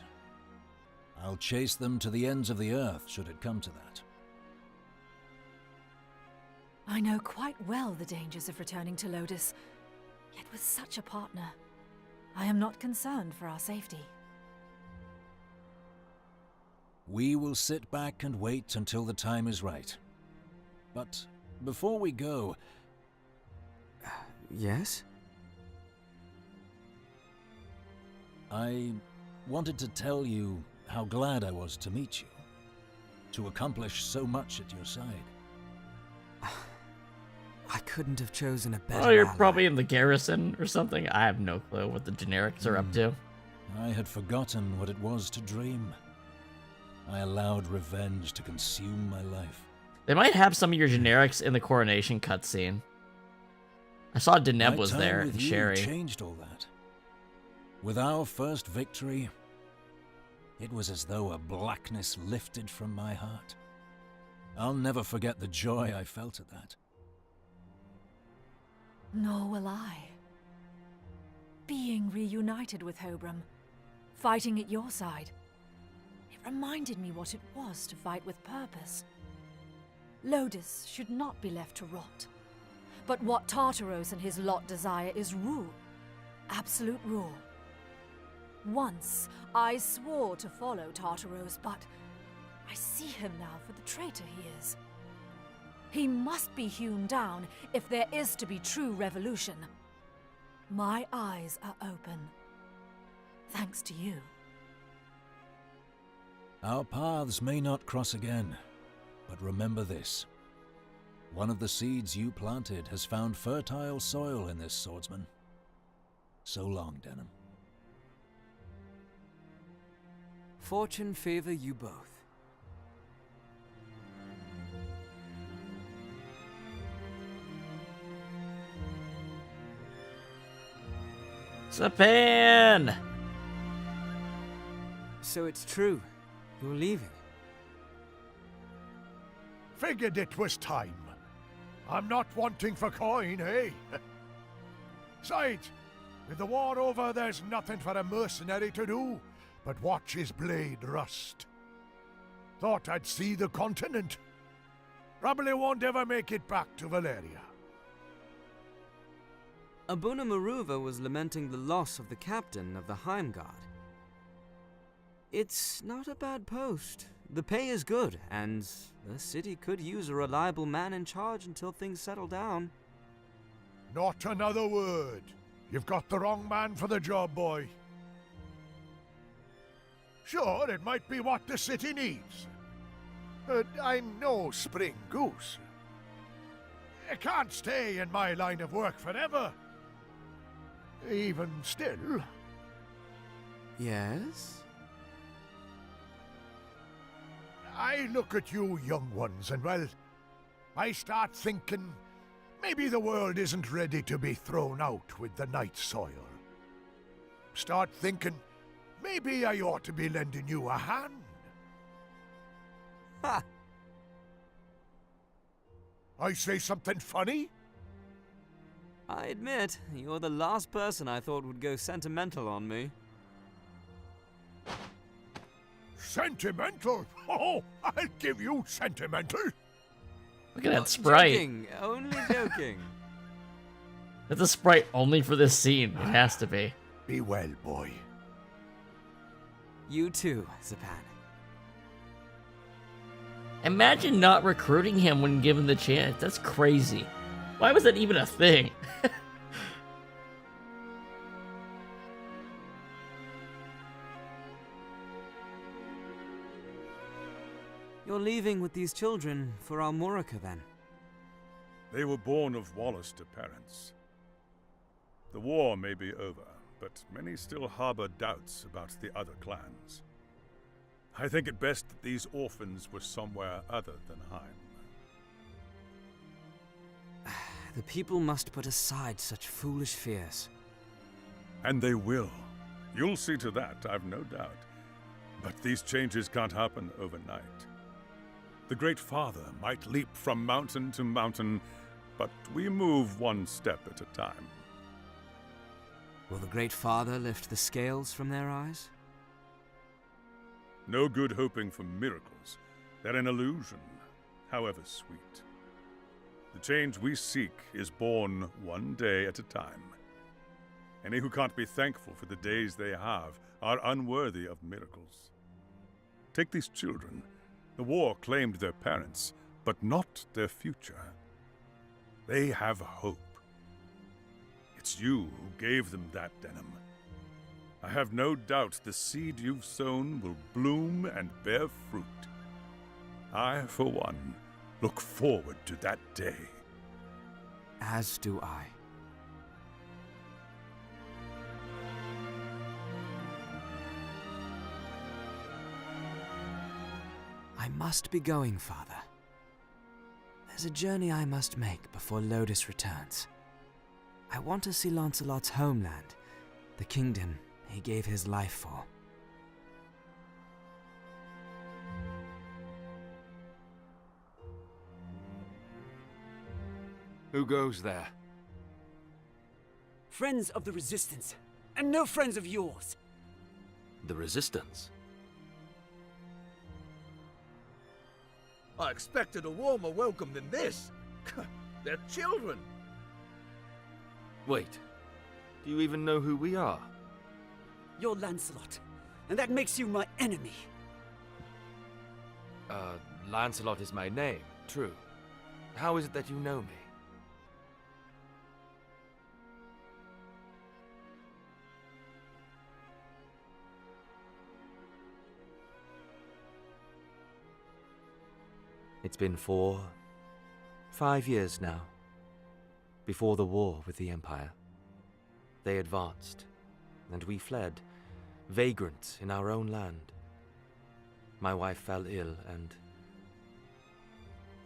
I'll chase them to the ends of the earth, should it come to that. I know quite well the dangers of returning to Lodis, yet with such a partner, I am not concerned for our safety. We will sit back and wait until the time is right. But before we go... Yes? I wanted to tell you how glad I was to meet you. To accomplish so much at your side. I couldn't have chosen a better Oh, you're ally. probably in the garrison or something. I have no clue what the generics are up to. I had forgotten what it was to dream. I allowed revenge to consume my life. They might have some of your generics in the coronation cutscene. I saw Deneb My was time there with and you Sherry. changed all that. With our first victory, it was as though a blackness lifted from my heart. I'll never forget the joy I felt at that. Nor will I. Being reunited with Hobram, fighting at your side, it reminded me what it was to fight with purpose. Lodis should not be left to rot. But what Tartaros and his lot desire is rule. Absolute rule. Once, I swore to follow Tartaros, but I see him now for the traitor he is. He must be hewn down if there is to be true revolution. My eyes are open. Thanks to you. Our paths may not cross again, but remember this. One of the seeds you planted has found fertile soil in this swordsman. So long, Denam. Fortune favor you both. Zapan! So it's true. You're leaving. Figured it was time. I'm not wanting for coin, eh? Besides, with the war over, there's nothing for a mercenary to do but watch his blade rust. Thought I'd see the continent. Probably won't ever make it back to Velaria. Abuna Maruva was lamenting the loss of the captain of the Heimgard. It's not a bad post. The pay is good, and the city could use a reliable man in charge until things settle down. Not another word. You've got the wrong man for the job, boy. Sure, it might be what the city needs. But I'm no spring goose. I can't stay in my line of work forever. Even still. Yes? I look at you young ones and, well, I start thinking maybe the world isn't ready to be thrown out with the night soil. Start thinking Maybe I ought to be lending you a hand. Ha! I say something funny? I admit, you're the last person I thought would go sentimental on me. Sentimental? Oh, I'll give you sentimental. Look at that sprite. Joking, only joking. That's a sprite only for this scene. It has to be. Be well, boy. You too, Zapan. Imagine not recruiting him when given the chance. That's crazy. Why was that even a thing? You're leaving with these children for Almorica, then? They were born of Wallister parents. The war may be over, but many still harbor doubts about the other clans. I think it best that these orphans were somewhere other than Heim. The people must put aside such foolish fears. And they will. You'll see to that, I've no doubt. But these changes can't happen overnight. The Great Father might leap from mountain to mountain, but we move one step at a time. Will the Great Father lift the scales from their eyes? No good hoping for miracles. They're an illusion, however sweet. The change we seek is born one day at a time. Any who can't be thankful for the days they have are unworthy of miracles. Take these children. The war claimed their parents, but not their future. They have hope. It's you who gave them that, Denam. I have no doubt the seed you've sown will bloom and bear fruit. I, for one, look forward to that day. As do I. I must be going, Father. There's a journey I must make before Lodis returns. I want to see Lancelot's homeland, the kingdom he gave his life for. Who goes there? Friends of the Resistance, and no friends of yours. The Resistance? I expected a warmer welcome than this. They're children. Wait, do you even know who we are? You're Lancelot, and that makes you my enemy. Lancelot is my name, true. How is it that you know me? It's been 5 years now. Before the war with the Empire. They advanced, and we fled, vagrant in our own land. My wife fell ill, and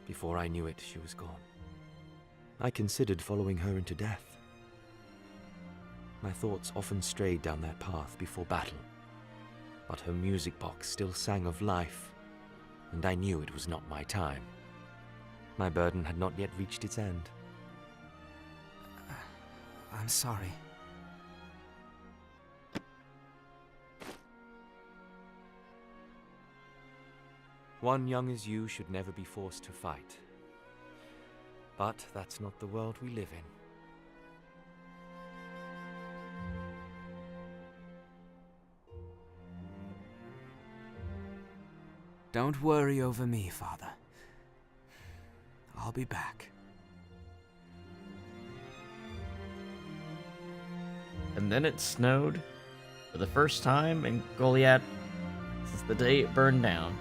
before I knew it, she was gone. I considered following her into death. My thoughts often strayed down that path before battle, but her music box still sang of life, and I knew it was not my time. My burden had not yet reached its end. I'm sorry. One young as you should never be forced to fight. But that's not the world we live in. Don't worry over me, Father. I'll be back. And then it snowed for the first time in Goliath since the day it burned down.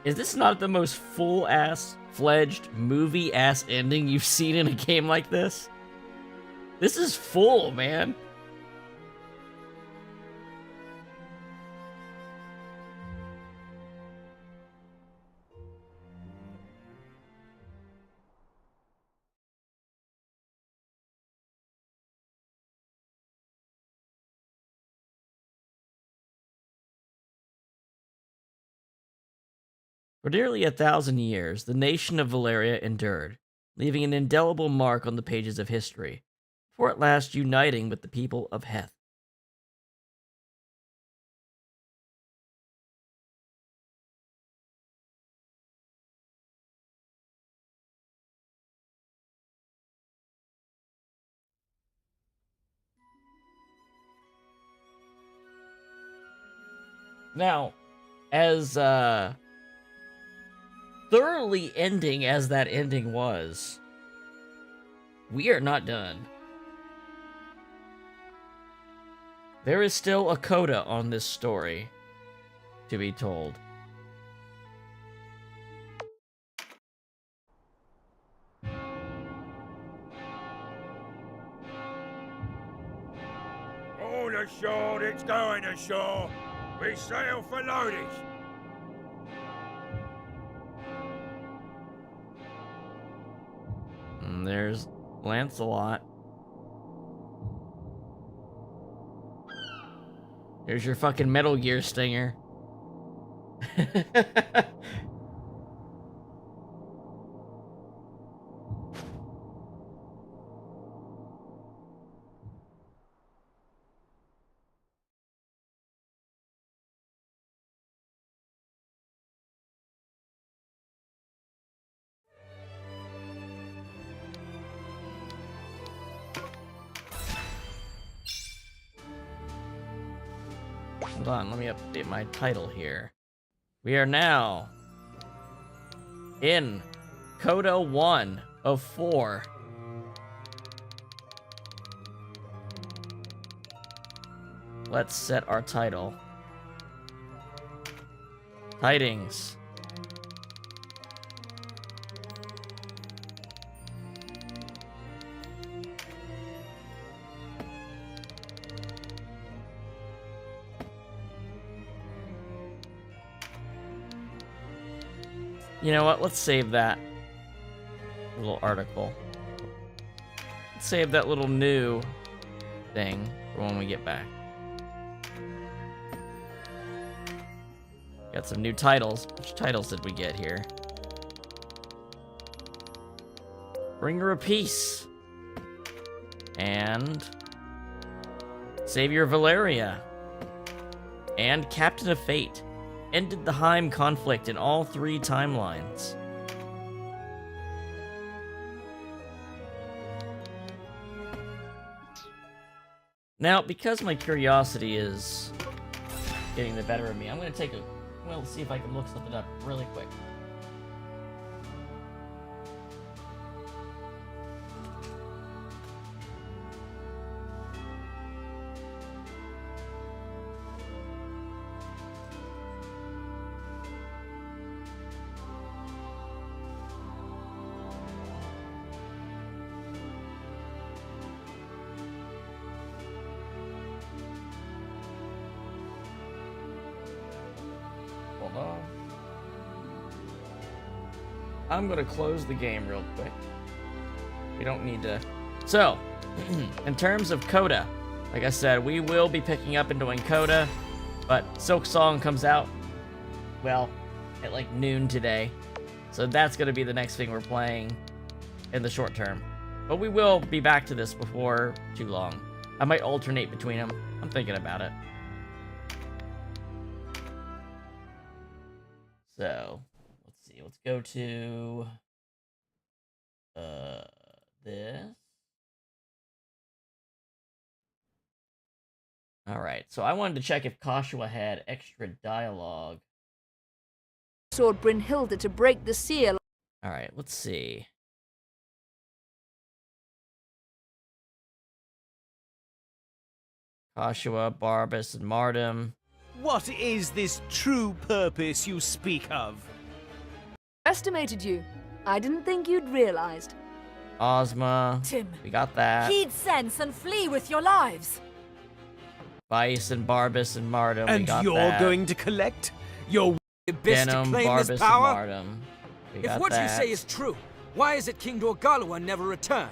Is this not the most full-ass-fledged, movie-ass ending you've seen in a game like this? This is full, man. For nearly 1,000 years, the nation of Velaria endured, leaving an indelible mark on the pages of history, before at last uniting with the people of Heth. Now, as thoroughly ending as that ending was, we are not done. There is still a coda on this story to be told. All ashore that's going ashore. We sail for Lodis. And there's Lancelot. There's your fucking Metal Gear stinger. Hold on, let me update my title here. We are now in Coda 1 of 4. Let's set our title. Tidings. You know what? Let's save that little article. Let's save that little new thing for when we get back. Got some new titles. Which titles did we get here? Bringer of Peace. And Savior of Velaria. And Captain of Fate. Ended the Heim conflict in all 3 timelines. Now, because my curiosity is getting the better of me, I'm going to take a... Well, see if I can look something up really quick. Hold on. I'm gonna close the game real quick. We don't need to... So, in terms of Coda, like I said, we will be picking up and doing Coda, but Silk Song comes out, well, at like noon today. So that's gonna be the next thing we're playing in the short term. But we will be back to this before too long. I might alternate between them. I'm thinking about it. So, let's see. Let's go to this. All right. So I wanted to check if Catuia had extra dialogue. Sword Brynhilda to break the seal. All right. Let's see. Catuia, Barbas, and Mardum. What is this true purpose you speak of? Estimated you. I didn't think you'd realized. Ozma. Tim, we got that. Heed sense and flee with your lives. Vice and Barbas and Mardum. And we got you're that. going to collect your abyss to Denam, claim Barbas, this power? and Mardum. We If got what that. you say is true, why is it King Dorgalua never returned?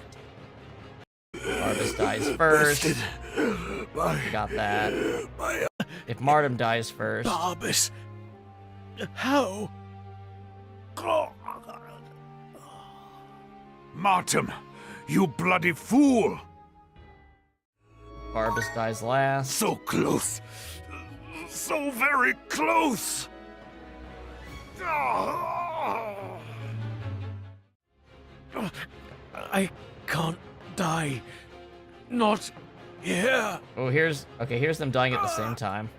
Barbas dies first. We got that. If Mardum dies first. Barbas. How? Martin, you bloody fool! Barbas dies last. So close! So very close! I can't die. Not here. Oh, here's them dying at the same time.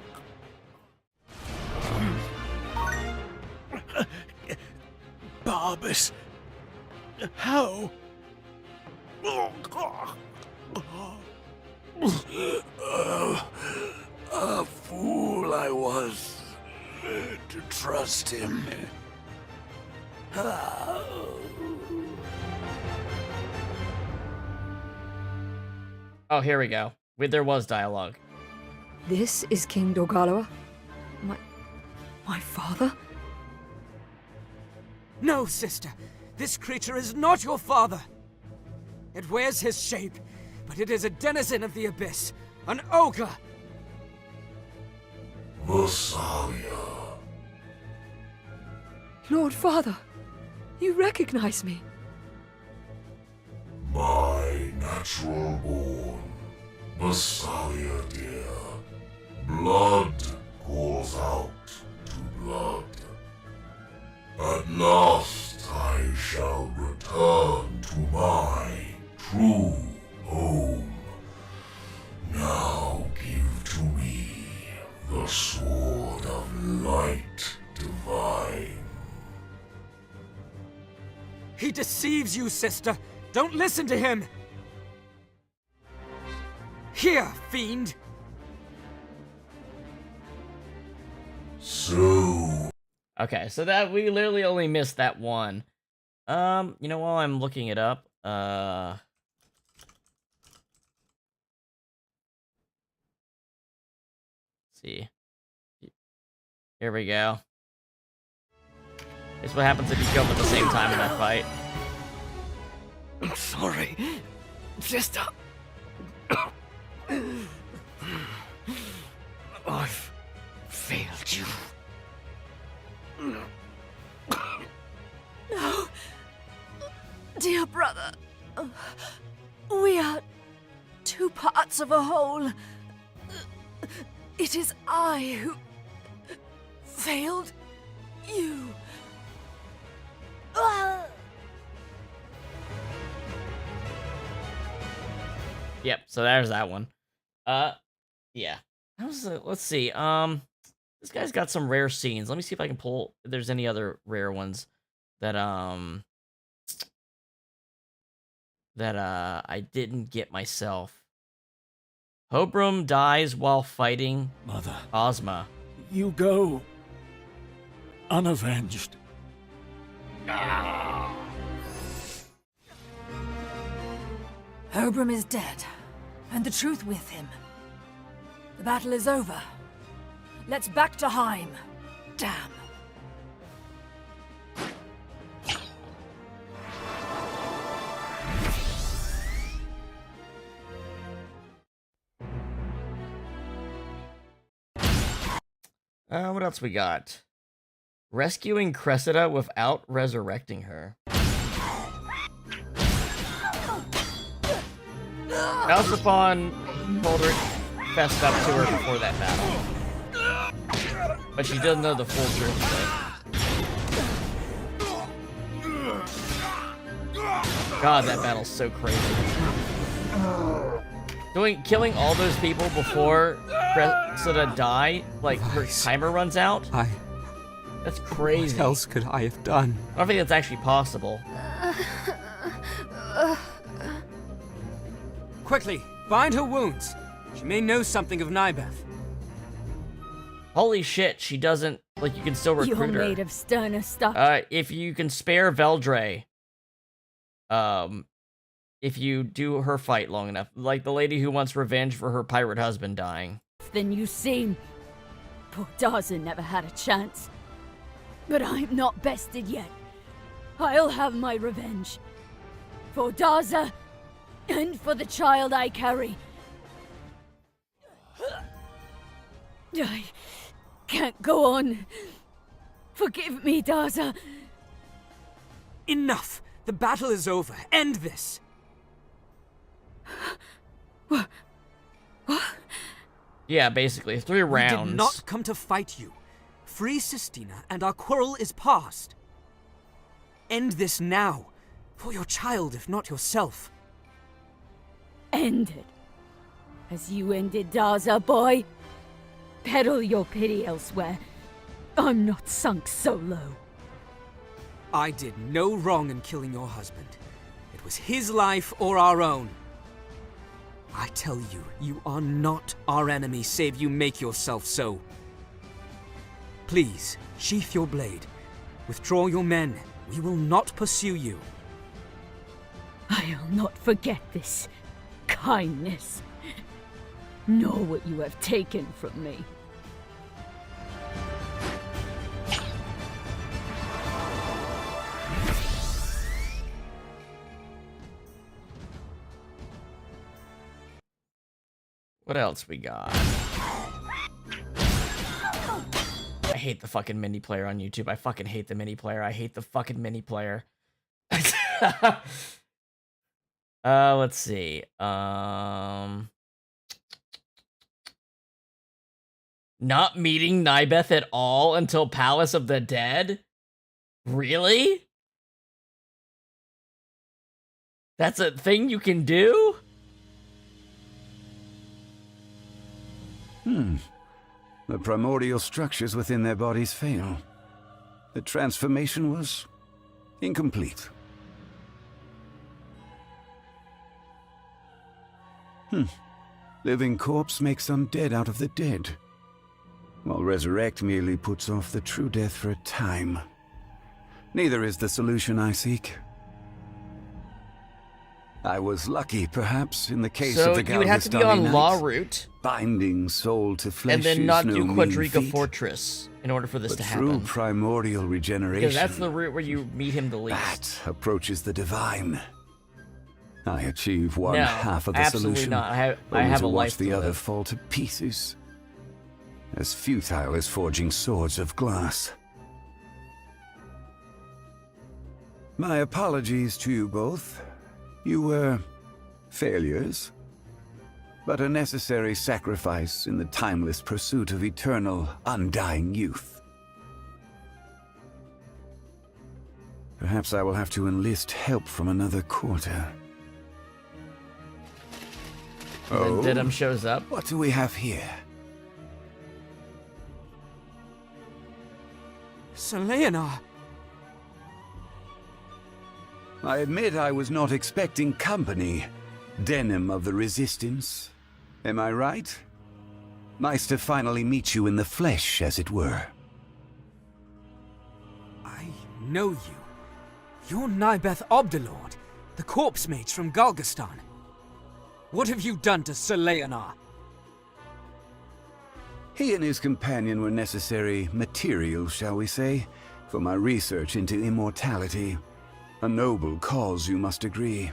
Barbas. How? A fool I was to trust him. Oh, here we go. There was dialogue. This is King Dorgaloa? My father? No, sister. This creature is not your father. It wears his shape, but it is a denizen of the abyss. An ogre. Velaria. Lord Father, you recognize me. My natural born, Velaria dear. Blood calls out to blood. At last I shall return to my true home. Now give to me the sword of light divine. He deceives you, sister. Don't listen to him. Here, fiend. So... Okay, so that we literally only missed that one. You know, while I'm looking it up, let's see. Here we go. It's what happens if you kill them at the same time in that fight. I'm sorry, sister. I've failed you. No. Dear brother. We are two parts of a whole. It is I who failed you. Yep, so there's that one. Yeah. Let's see. This guy's got some rare scenes. Let me see if I can pull if there's any other rare ones that I didn't get myself. Hobrum dies while fighting Mother. Ozma. You go unavenged. Hobrum is dead, and the truth with him. The battle is over. Let's back to Heim. Damn. What else we got? Rescuing Cressida without resurrecting her. Alciphon told her, fessed up to her before that battle. But she doesn't know the full truth of it. God, that battle's so crazy. Killing all those people before Cressida die, like her timer runs out? That's crazy. What else could I have done? I don't think that's actually possible. Quickly, bind her wounds. She may know something of Nybeth. Holy shit, she doesn't, like, you can still recruit her. You're made of sterner stuff. If you can spare Veldre, if you do her fight long enough, like the lady who wants revenge for her pirate husband dying. Than you seem. Poor Darza never had a chance. But I'm not bested yet. I'll have my revenge. For Darza, and for the child I carry. I can't go on. Forgive me, Darza. Enough! The battle is over. End this! Yeah, basically 3 rounds. We did not come to fight you. Free Sistina, and our quarrel is past. End this now, for your child, if not yourself. End it. As you ended Daza, boy. Peddle your pity elsewhere. I'm not sunk so low. I did no wrong in killing your husband. It was his life or our own. I tell you, you are not our enemy, save you make yourself so. Please, sheath your blade. Withdraw your men. We will not pursue you. I'll not forget this kindness, nor what you have taken from me. What else we got? I hate the fucking mini player on YouTube. I fucking hate the mini player. I hate the fucking mini player. Let's see. Not meeting Nybeth at all until Palace of the Dead? Really? That's a thing you can do? The primordial structures within their bodies fail. The transformation was incomplete. Living corpse makes undead out of the dead, while resurrect merely puts off the true death for a time. Neither is the solution I seek. I was lucky, perhaps, in the case of the So you would have to be on Law Route, binding soul to flesh, and then is not no do mean Quadriga feat. Fortress in order for this to True happen. primordial regeneration. Because that's the route where you meet him the least. That approaches the divine. I achieve one No, half of the absolutely solution. not. I only have to a watch life the to other live. fall to pieces. As futile as forging swords of glass. My apologies to you both. You were failures, but a necessary sacrifice in the timeless pursuit of eternal, undying youth. Perhaps I will have to enlist help from another quarter. And then Denam shows up. What do we have here? Sir Leonard! I admit I was not expecting company. Denam of the Resistance. Am I right? Nice to finally meet you in the flesh, as it were. I know you. You're Nybeth Obdelord, the corpse mage from Galgastan. What have you done to Sir Leonard? He and his companion were necessary material, shall we say, for my research into immortality. A noble cause, you must agree.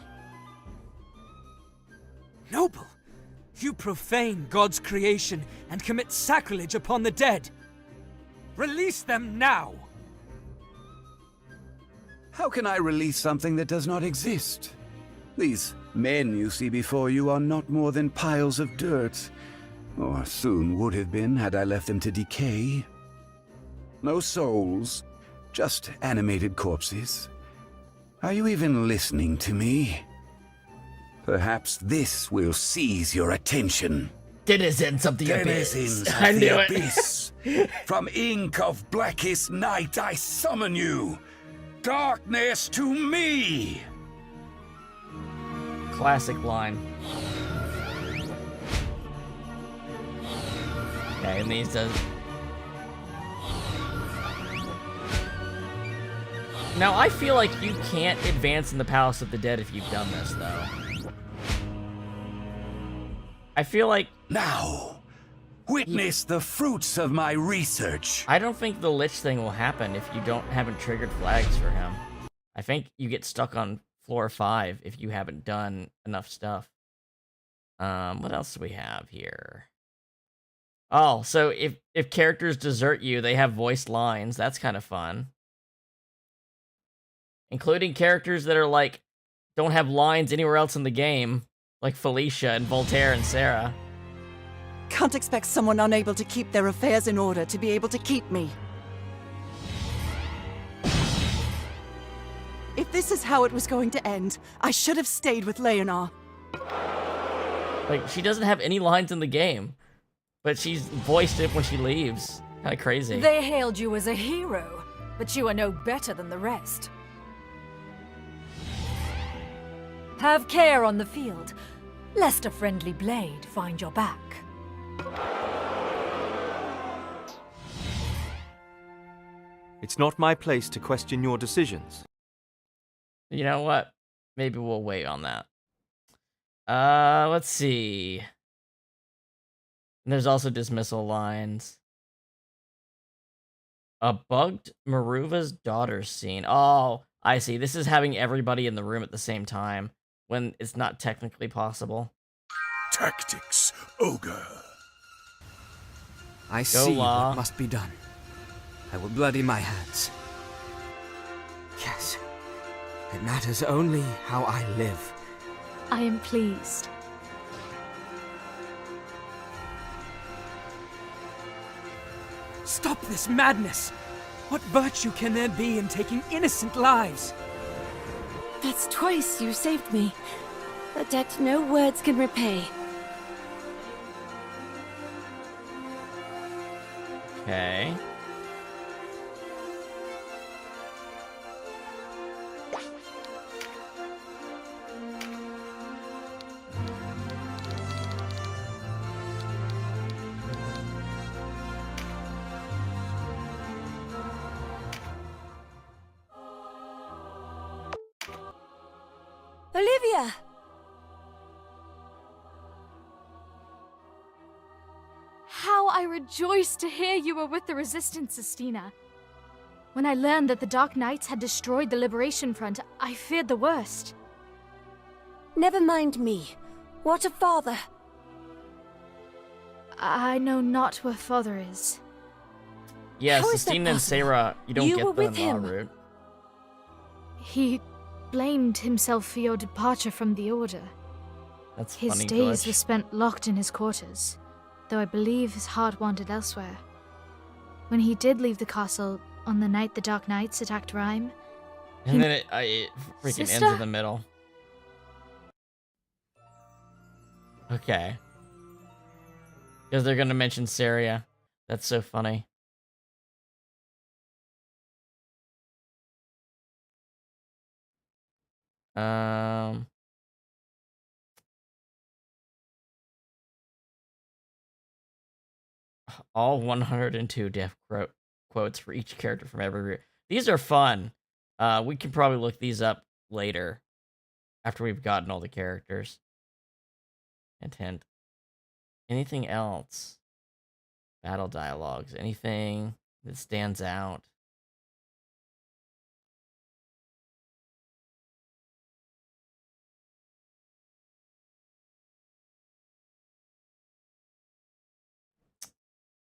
Noble? You profane God's creation and commit sacrilege upon the dead. Release them now! How can I release something that does not exist? These men you see before you are not more than piles of dirt, or soon would have been had I left them to decay. No souls, just animated corpses. Are you even listening to me? Perhaps this will seize your attention. Denizens of the Denizens Abyss. of I the knew it. Abyss. From ink of blackest night I summon you. Darkness to me! Classic line. Okay, and these does. Now, I feel like you can't advance in the Palace of the Dead if you've done this, though. I feel like... Now, witness the fruits of my research. I don't think the Lich thing will happen if you haven't triggered flags for him. I think you get stuck on floor 5 if you haven't done enough stuff. What else do we have here? Oh, so if characters desert you, they have voiced lines. That's kind of fun. including characters that are like don't have lines anywhere else in the game, like Felicia and Voltaire and Sarah. Can't expect someone unable to keep their affairs in order to be able to keep me. If this is how it was going to end, I should have stayed with Leonor. Like, she doesn't have any lines in the game, but she's voiced it when she leaves. Kinda crazy. They hailed you as a hero, but you are no better than the rest. Have care on the field, lest a friendly blade find your back. It's not my place to question your decisions. You know what? Maybe we'll wait on that. Let's see. There's also dismissal lines. A bugged Maruva's daughter scene. Oh, I see. This is having everybody in the room at the same time when it's not technically possible. Tactics, Ogre. I see what must be done. I will bloody my hands. Yes. It matters only how I live. I am pleased. Stop this madness! What virtue can there be in taking innocent lives? That's twice you saved me. A debt no words can repay. Okay. Olivia! How I rejoiced to hear you were with the Resistance, Sistina. When I learned that the Dark Knights had destroyed the Liberation Front, I feared the worst. Never mind me. What of father? I know not where father is. Yeah, How is that Sistina and possible? Sarah, you don't You get were them with en him. route. He blamed himself for your departure from the Order. That's His funny, days Glitch. were spent locked in his quarters, though I believe his heart wandered elsewhere. When he did leave the castle on the night the Dark Knights attacked Rhyme, And then it freaking ends Sister? in the middle. Okay. Because they're gonna mention Saria. That's so funny. All 102 death quotes for each character from every group. These are fun. We can probably look these up later after we've gotten all the characters. Hint. Anything else? Battle dialogues. Anything that stands out?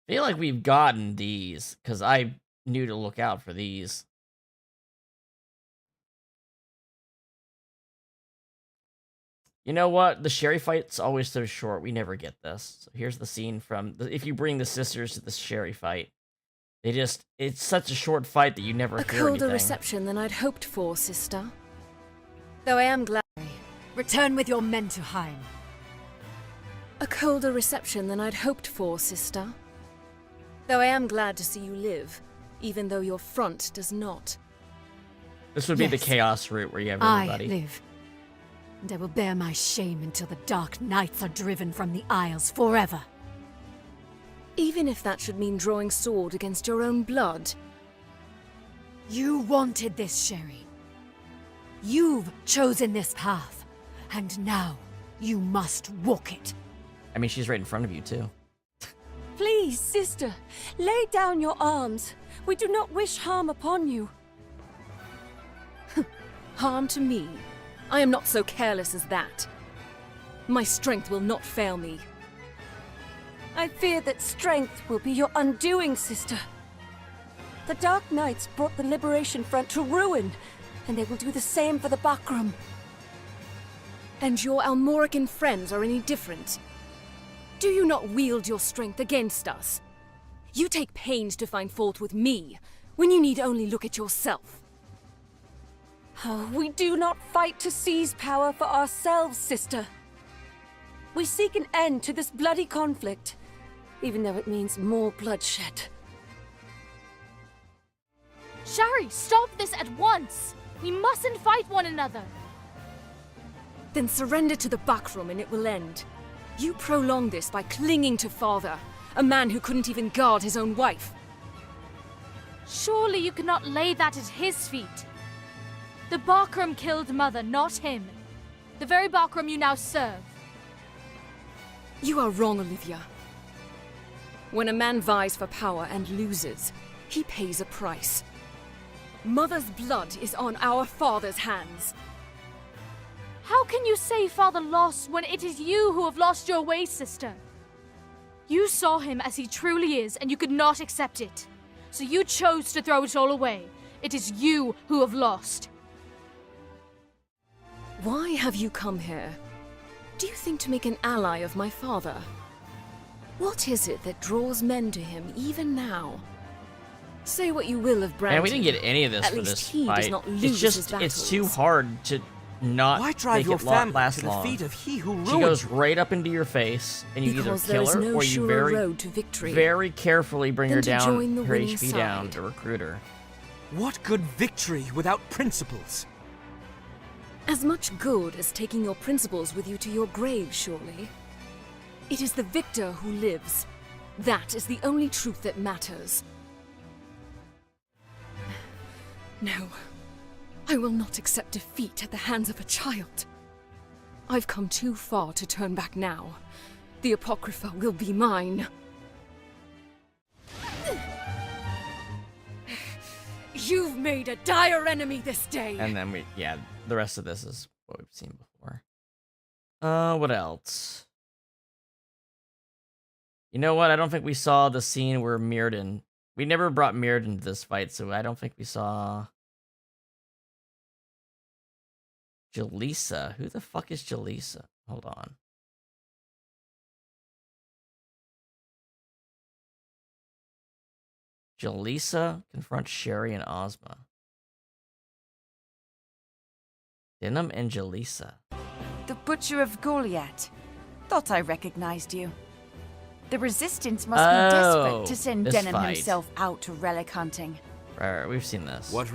I feel like we've gotten these, because I knew to look out for these. You know what? The Sherry fight's always so short, we never get this. So here's the scene from... if you bring the sisters to the Sherry fight, they just... it's such a short fight that you never A hear colder anything. reception than I'd hoped for, sister. Though I am glad... Return with your men to Heim. A colder reception than I'd hoped for, sister. Though I am glad to see you live, even though your front does not. This would be the Yes. Chaos route where you have I everybody. live. And I will bear my shame until the Dark Knights are driven from the Isles forever. Even if that should mean drawing sword against your own blood. You wanted this, Sherry. You've chosen this path. And now, you must walk it. I mean, she's right in front of you, too. Please, sister, lay down your arms. We do not wish harm upon you. Harm to me? I am not so careless as that. My strength will not fail me. I fear that strength will be your undoing, sister. The Dark Knights brought the Liberation Front to ruin, and they will do the same for the Bakram. And your Almorican friends are any different? Do you not wield your strength against us? You take pains to find fault with me, when you need only look at yourself. Oh, we do not fight to seize power for ourselves, sister. We seek an end to this bloody conflict, even though it means more bloodshed. Shari, stop this at once! We mustn't fight one another! Then surrender to the Bakram and it will end. You prolong this by clinging to father, a man who couldn't even guard his own wife. Surely you cannot lay that at his feet. The Bakram killed mother, not him. The very Bakram you now serve. You are wrong, Olivia. When a man vies for power and loses, he pays a price. Mother's blood is on our father's hands. How can you say father lost when it is you who have lost your way, sister? You saw him as he truly is, and you could not accept it. So you chose to throw it all away. It is you who have lost. Why have you come here? Do you think to make an ally of my father? What is it that draws men to him even now? Say what you will of Brandon. Man, we didn't get any of this At for least this he fight. does not lose It's just, his it's too battles. hard to not Why drive make your it family last to the long. feet of he who She ruined goes you? right up into your face, and you Because either there kill is her no or you surer road to victory very carefully bring than her to down, join the her winning HP down side. to recruit her. What good victory without principles? As much good as taking your principles with you to your grave, surely. It is the victor who lives. That is the only truth that matters. No, I will not accept defeat at the hands of a child. I've come too far to turn back now. The Apocrypha will be mine. You've made a dire enemy this day. And then the rest of this is what we've seen before. What else? You know what? I don't think we saw the scene where Mirrodin... We never brought Mirrodin to this fight, so I don't think we saw... Jaleesa. Who the fuck is Jaleesa? Hold on. Jaleesa confronts Sherry and Ozma. Denam and Jaleesa. The Butcher of Goliath. Thought I recognized you. The Resistance must be desperate to send this Denam fight. himself out to relic hunting. Right, we've seen this. What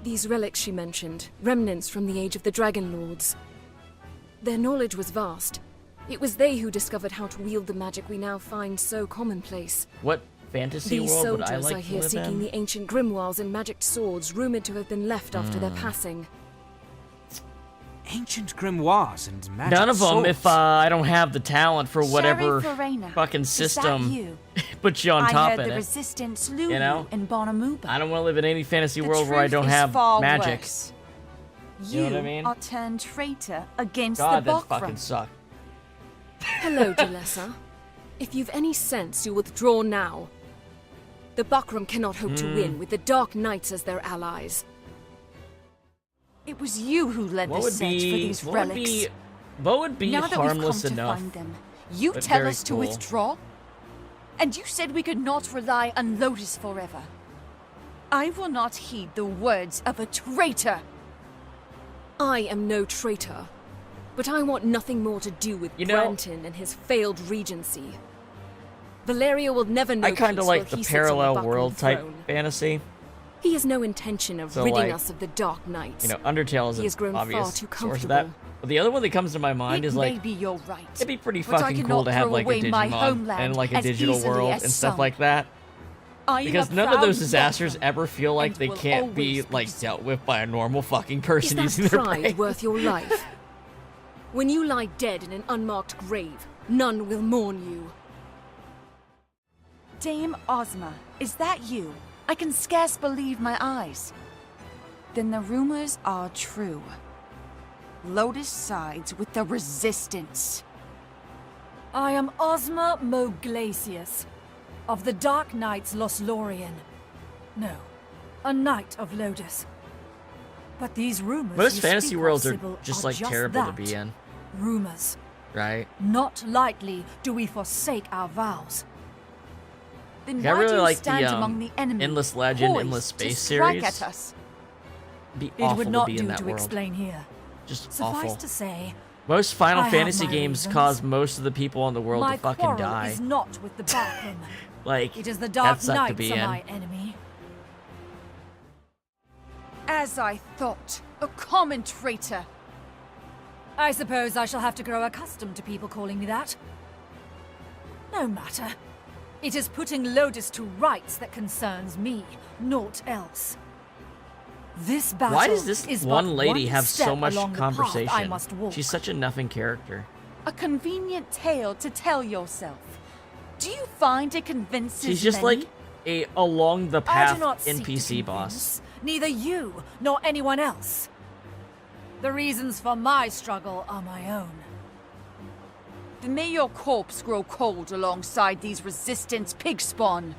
These relics she mentioned, remnants from the age of the Dragon Lords. Their knowledge was vast. It was they who discovered how to wield the magic we now find so commonplace. What fantasy These world would I soldiers like are to here live seeking in? the ancient grimoires and magic swords rumored to have been left after their passing. Ancient grimoires and magic None of them swords. if I don't have the talent for whatever Farina, fucking is that system you? puts you on I top heard of the it. Resistance Lulu You know? in Bonamuba. I don't want to live in any fantasy The world where I truth don't is have far magic. worse. You know what I mean? are turned traitor against God, the that Bakram. fucking sucked. Hello, Jalessa. If you've any sense, you withdraw now. The Bakram cannot hope to win with the Dark Knights as their allies. It was you who led What the would search for be these what would relics. be what would be now that harmless we've come enough? to find them, you but tell very us to cool. withdraw? And you said we could not rely on Lotus forever. I will not heed the words of a traitor. I am no traitor, but I want nothing more to do with You know- Branton and his failed regency. Velaria will never know I kind of peace like while the he sits on parallel Bakram world type throne. fantasy. He has no intention of So, ridding like, us of the Dark Knights. You know, Undertale is He has an grown obvious far too source of comfortable. that. But the other one that comes to my mind is like, Maybe you're right. it'd be pretty but I fucking cannot cool to have throw like a away my Digimon homeland and like a as digital easily world as and stuff some. like that. I am Because a none of proud those disasters Bakram, ever feel like and they will can't be always like dealt with by a normal fucking person Is using that their pride brain. worth your life? When you lie dead in an unmarked grave, none will mourn you. Dame Ozma, is that you? I can scarce believe my eyes. Then the rumors are true. Lotus sides with the Resistance. I am Ozma Moglacius, of the Dark Knights Loslorian. No, a Knight of Lotus. But these rumors Most you fantasy speak of, worlds are Sybil, just are like terrible to that, be in, rumors. right? Not lightly do we forsake our vows. Then I why really do you like stand the among the enemy, Endless Legend, poised Endless to Space strike series. at us? Be It awful would not to be in do that to world. explain here. Just Suffice awful. to say, Most Final I have Fantasy my games reasons. cause most of the people in the world my to fucking quarrel die. is not with the Darkroom. Like, It is the that Dark sucked to Knights be are in. my enemy. As I thought, a common traitor. I suppose I shall have to grow accustomed to people calling me that. No matter. It is putting Lodis to rights that concerns me, naught else. This battle Why does this is one but lady one have so step much along the path conversation? I must walk. She's such a nothing character. A convenient tale to tell yourself. Do you find it convinces She's just many? like a along the I path do not seek to NPC boss. convince neither you nor anyone else. The reasons for my struggle are my own. Then may your corpse grow cold alongside these resistance pig spawn.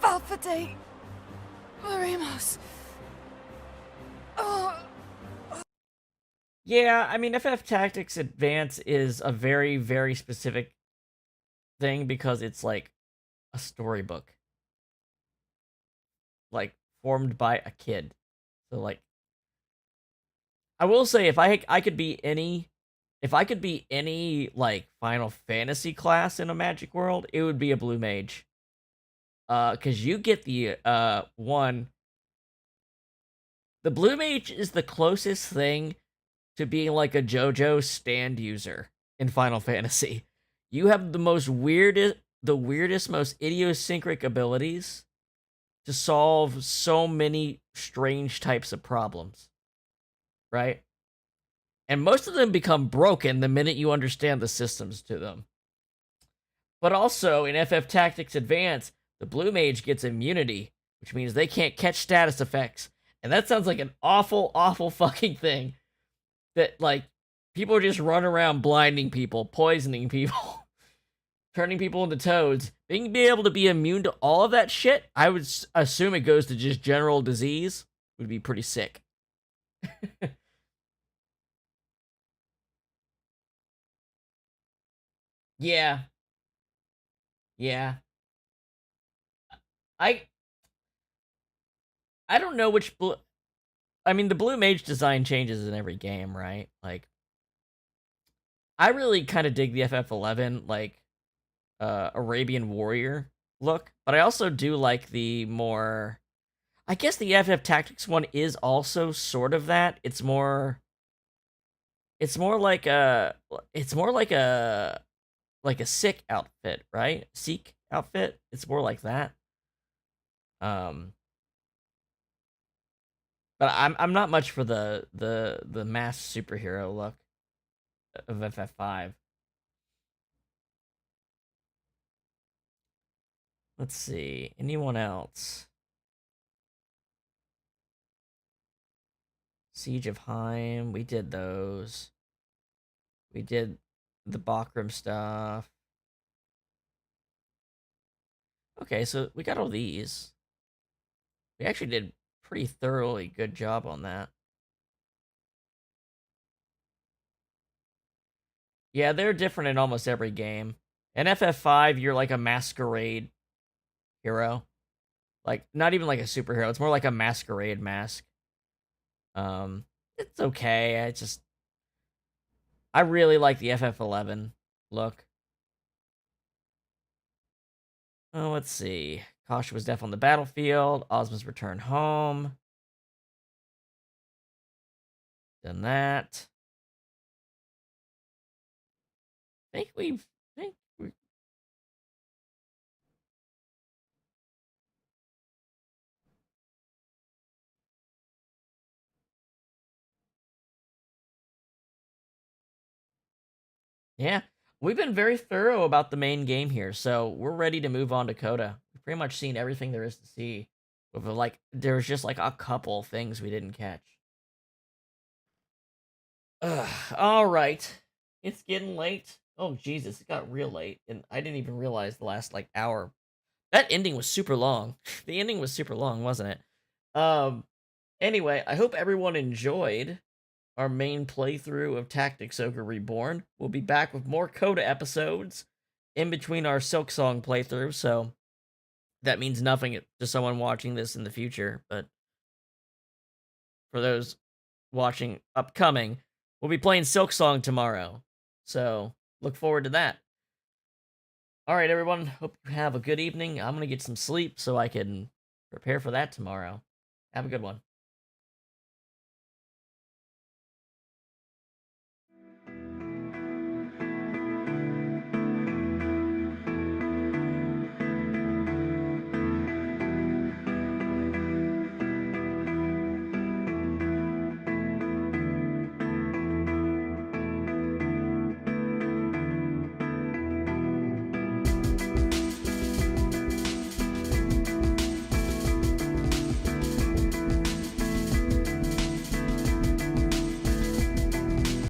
Valfade! Maremos! Yeah, I mean, FF Tactics Advance is a very, very specific thing because it's like a storybook. Like, formed by a kid. So, like, I will say, if I could be any, like, Final Fantasy class in a Magic world, it would be a Blue Mage. Because you get the, the Blue Mage is the closest thing to being like a JoJo stand user in Final Fantasy. You have the weirdest, most idiosyncratic abilities to solve so many strange types of problems. Right? And most of them become broken the minute you understand the systems to them. But also, in FF Tactics Advance, the Blue Mage gets immunity, which means they can't catch status effects. And that sounds like an awful, awful fucking thing. That, like, people just run around blinding people, poisoning people, turning people into toads. Being able to be immune to all of that shit, I would assume it goes to just general disease, would be pretty sick. Yeah. Yeah. I don't know which blue... I mean, the Blue Mage design changes in every game, right? Like, I really kind of dig the FF11, like, Arabian Warrior look, but I also do like the more... I guess the FF Tactics one is also sort of that. It's more like a... It's more like a Sikh outfit, right? Sikh outfit? It's more like that. But I'm not much for the mass superhero look of FF5. Let's see. Anyone else? Siege of Heim. We did those. We did the Bakram stuff. Okay, so we got all these. We actually did pretty thoroughly good job on that. Yeah, they're different in almost every game. In FF5, you're like a masquerade hero. Like, not even like a superhero. It's more like a masquerade mask. It's okay. I really like the FF11 look. Oh, let's see. Kasha was deaf on the battlefield. Ozma's return home. Done that. Think we Yeah, we've been very thorough about the main game here, so we're ready to move on to Coda. We've pretty much seen everything there is to see. With like, there's just like a couple things we didn't catch. Ugh, all right, it's getting late. Oh Jesus, it got real late, and I didn't even realize the last like hour. That ending was super long. The ending was super long, wasn't it? Anyway, I hope everyone enjoyed our main playthrough of Tactics Ogre Reborn. We'll be back with more Coda episodes in between our Silksong playthrough, so that means nothing to someone watching this in the future, but for those watching upcoming, we'll be playing Silksong tomorrow, so look forward to that. Alright, everyone, hope you have a good evening. I'm gonna get some sleep so I can prepare for that tomorrow. Have a good one.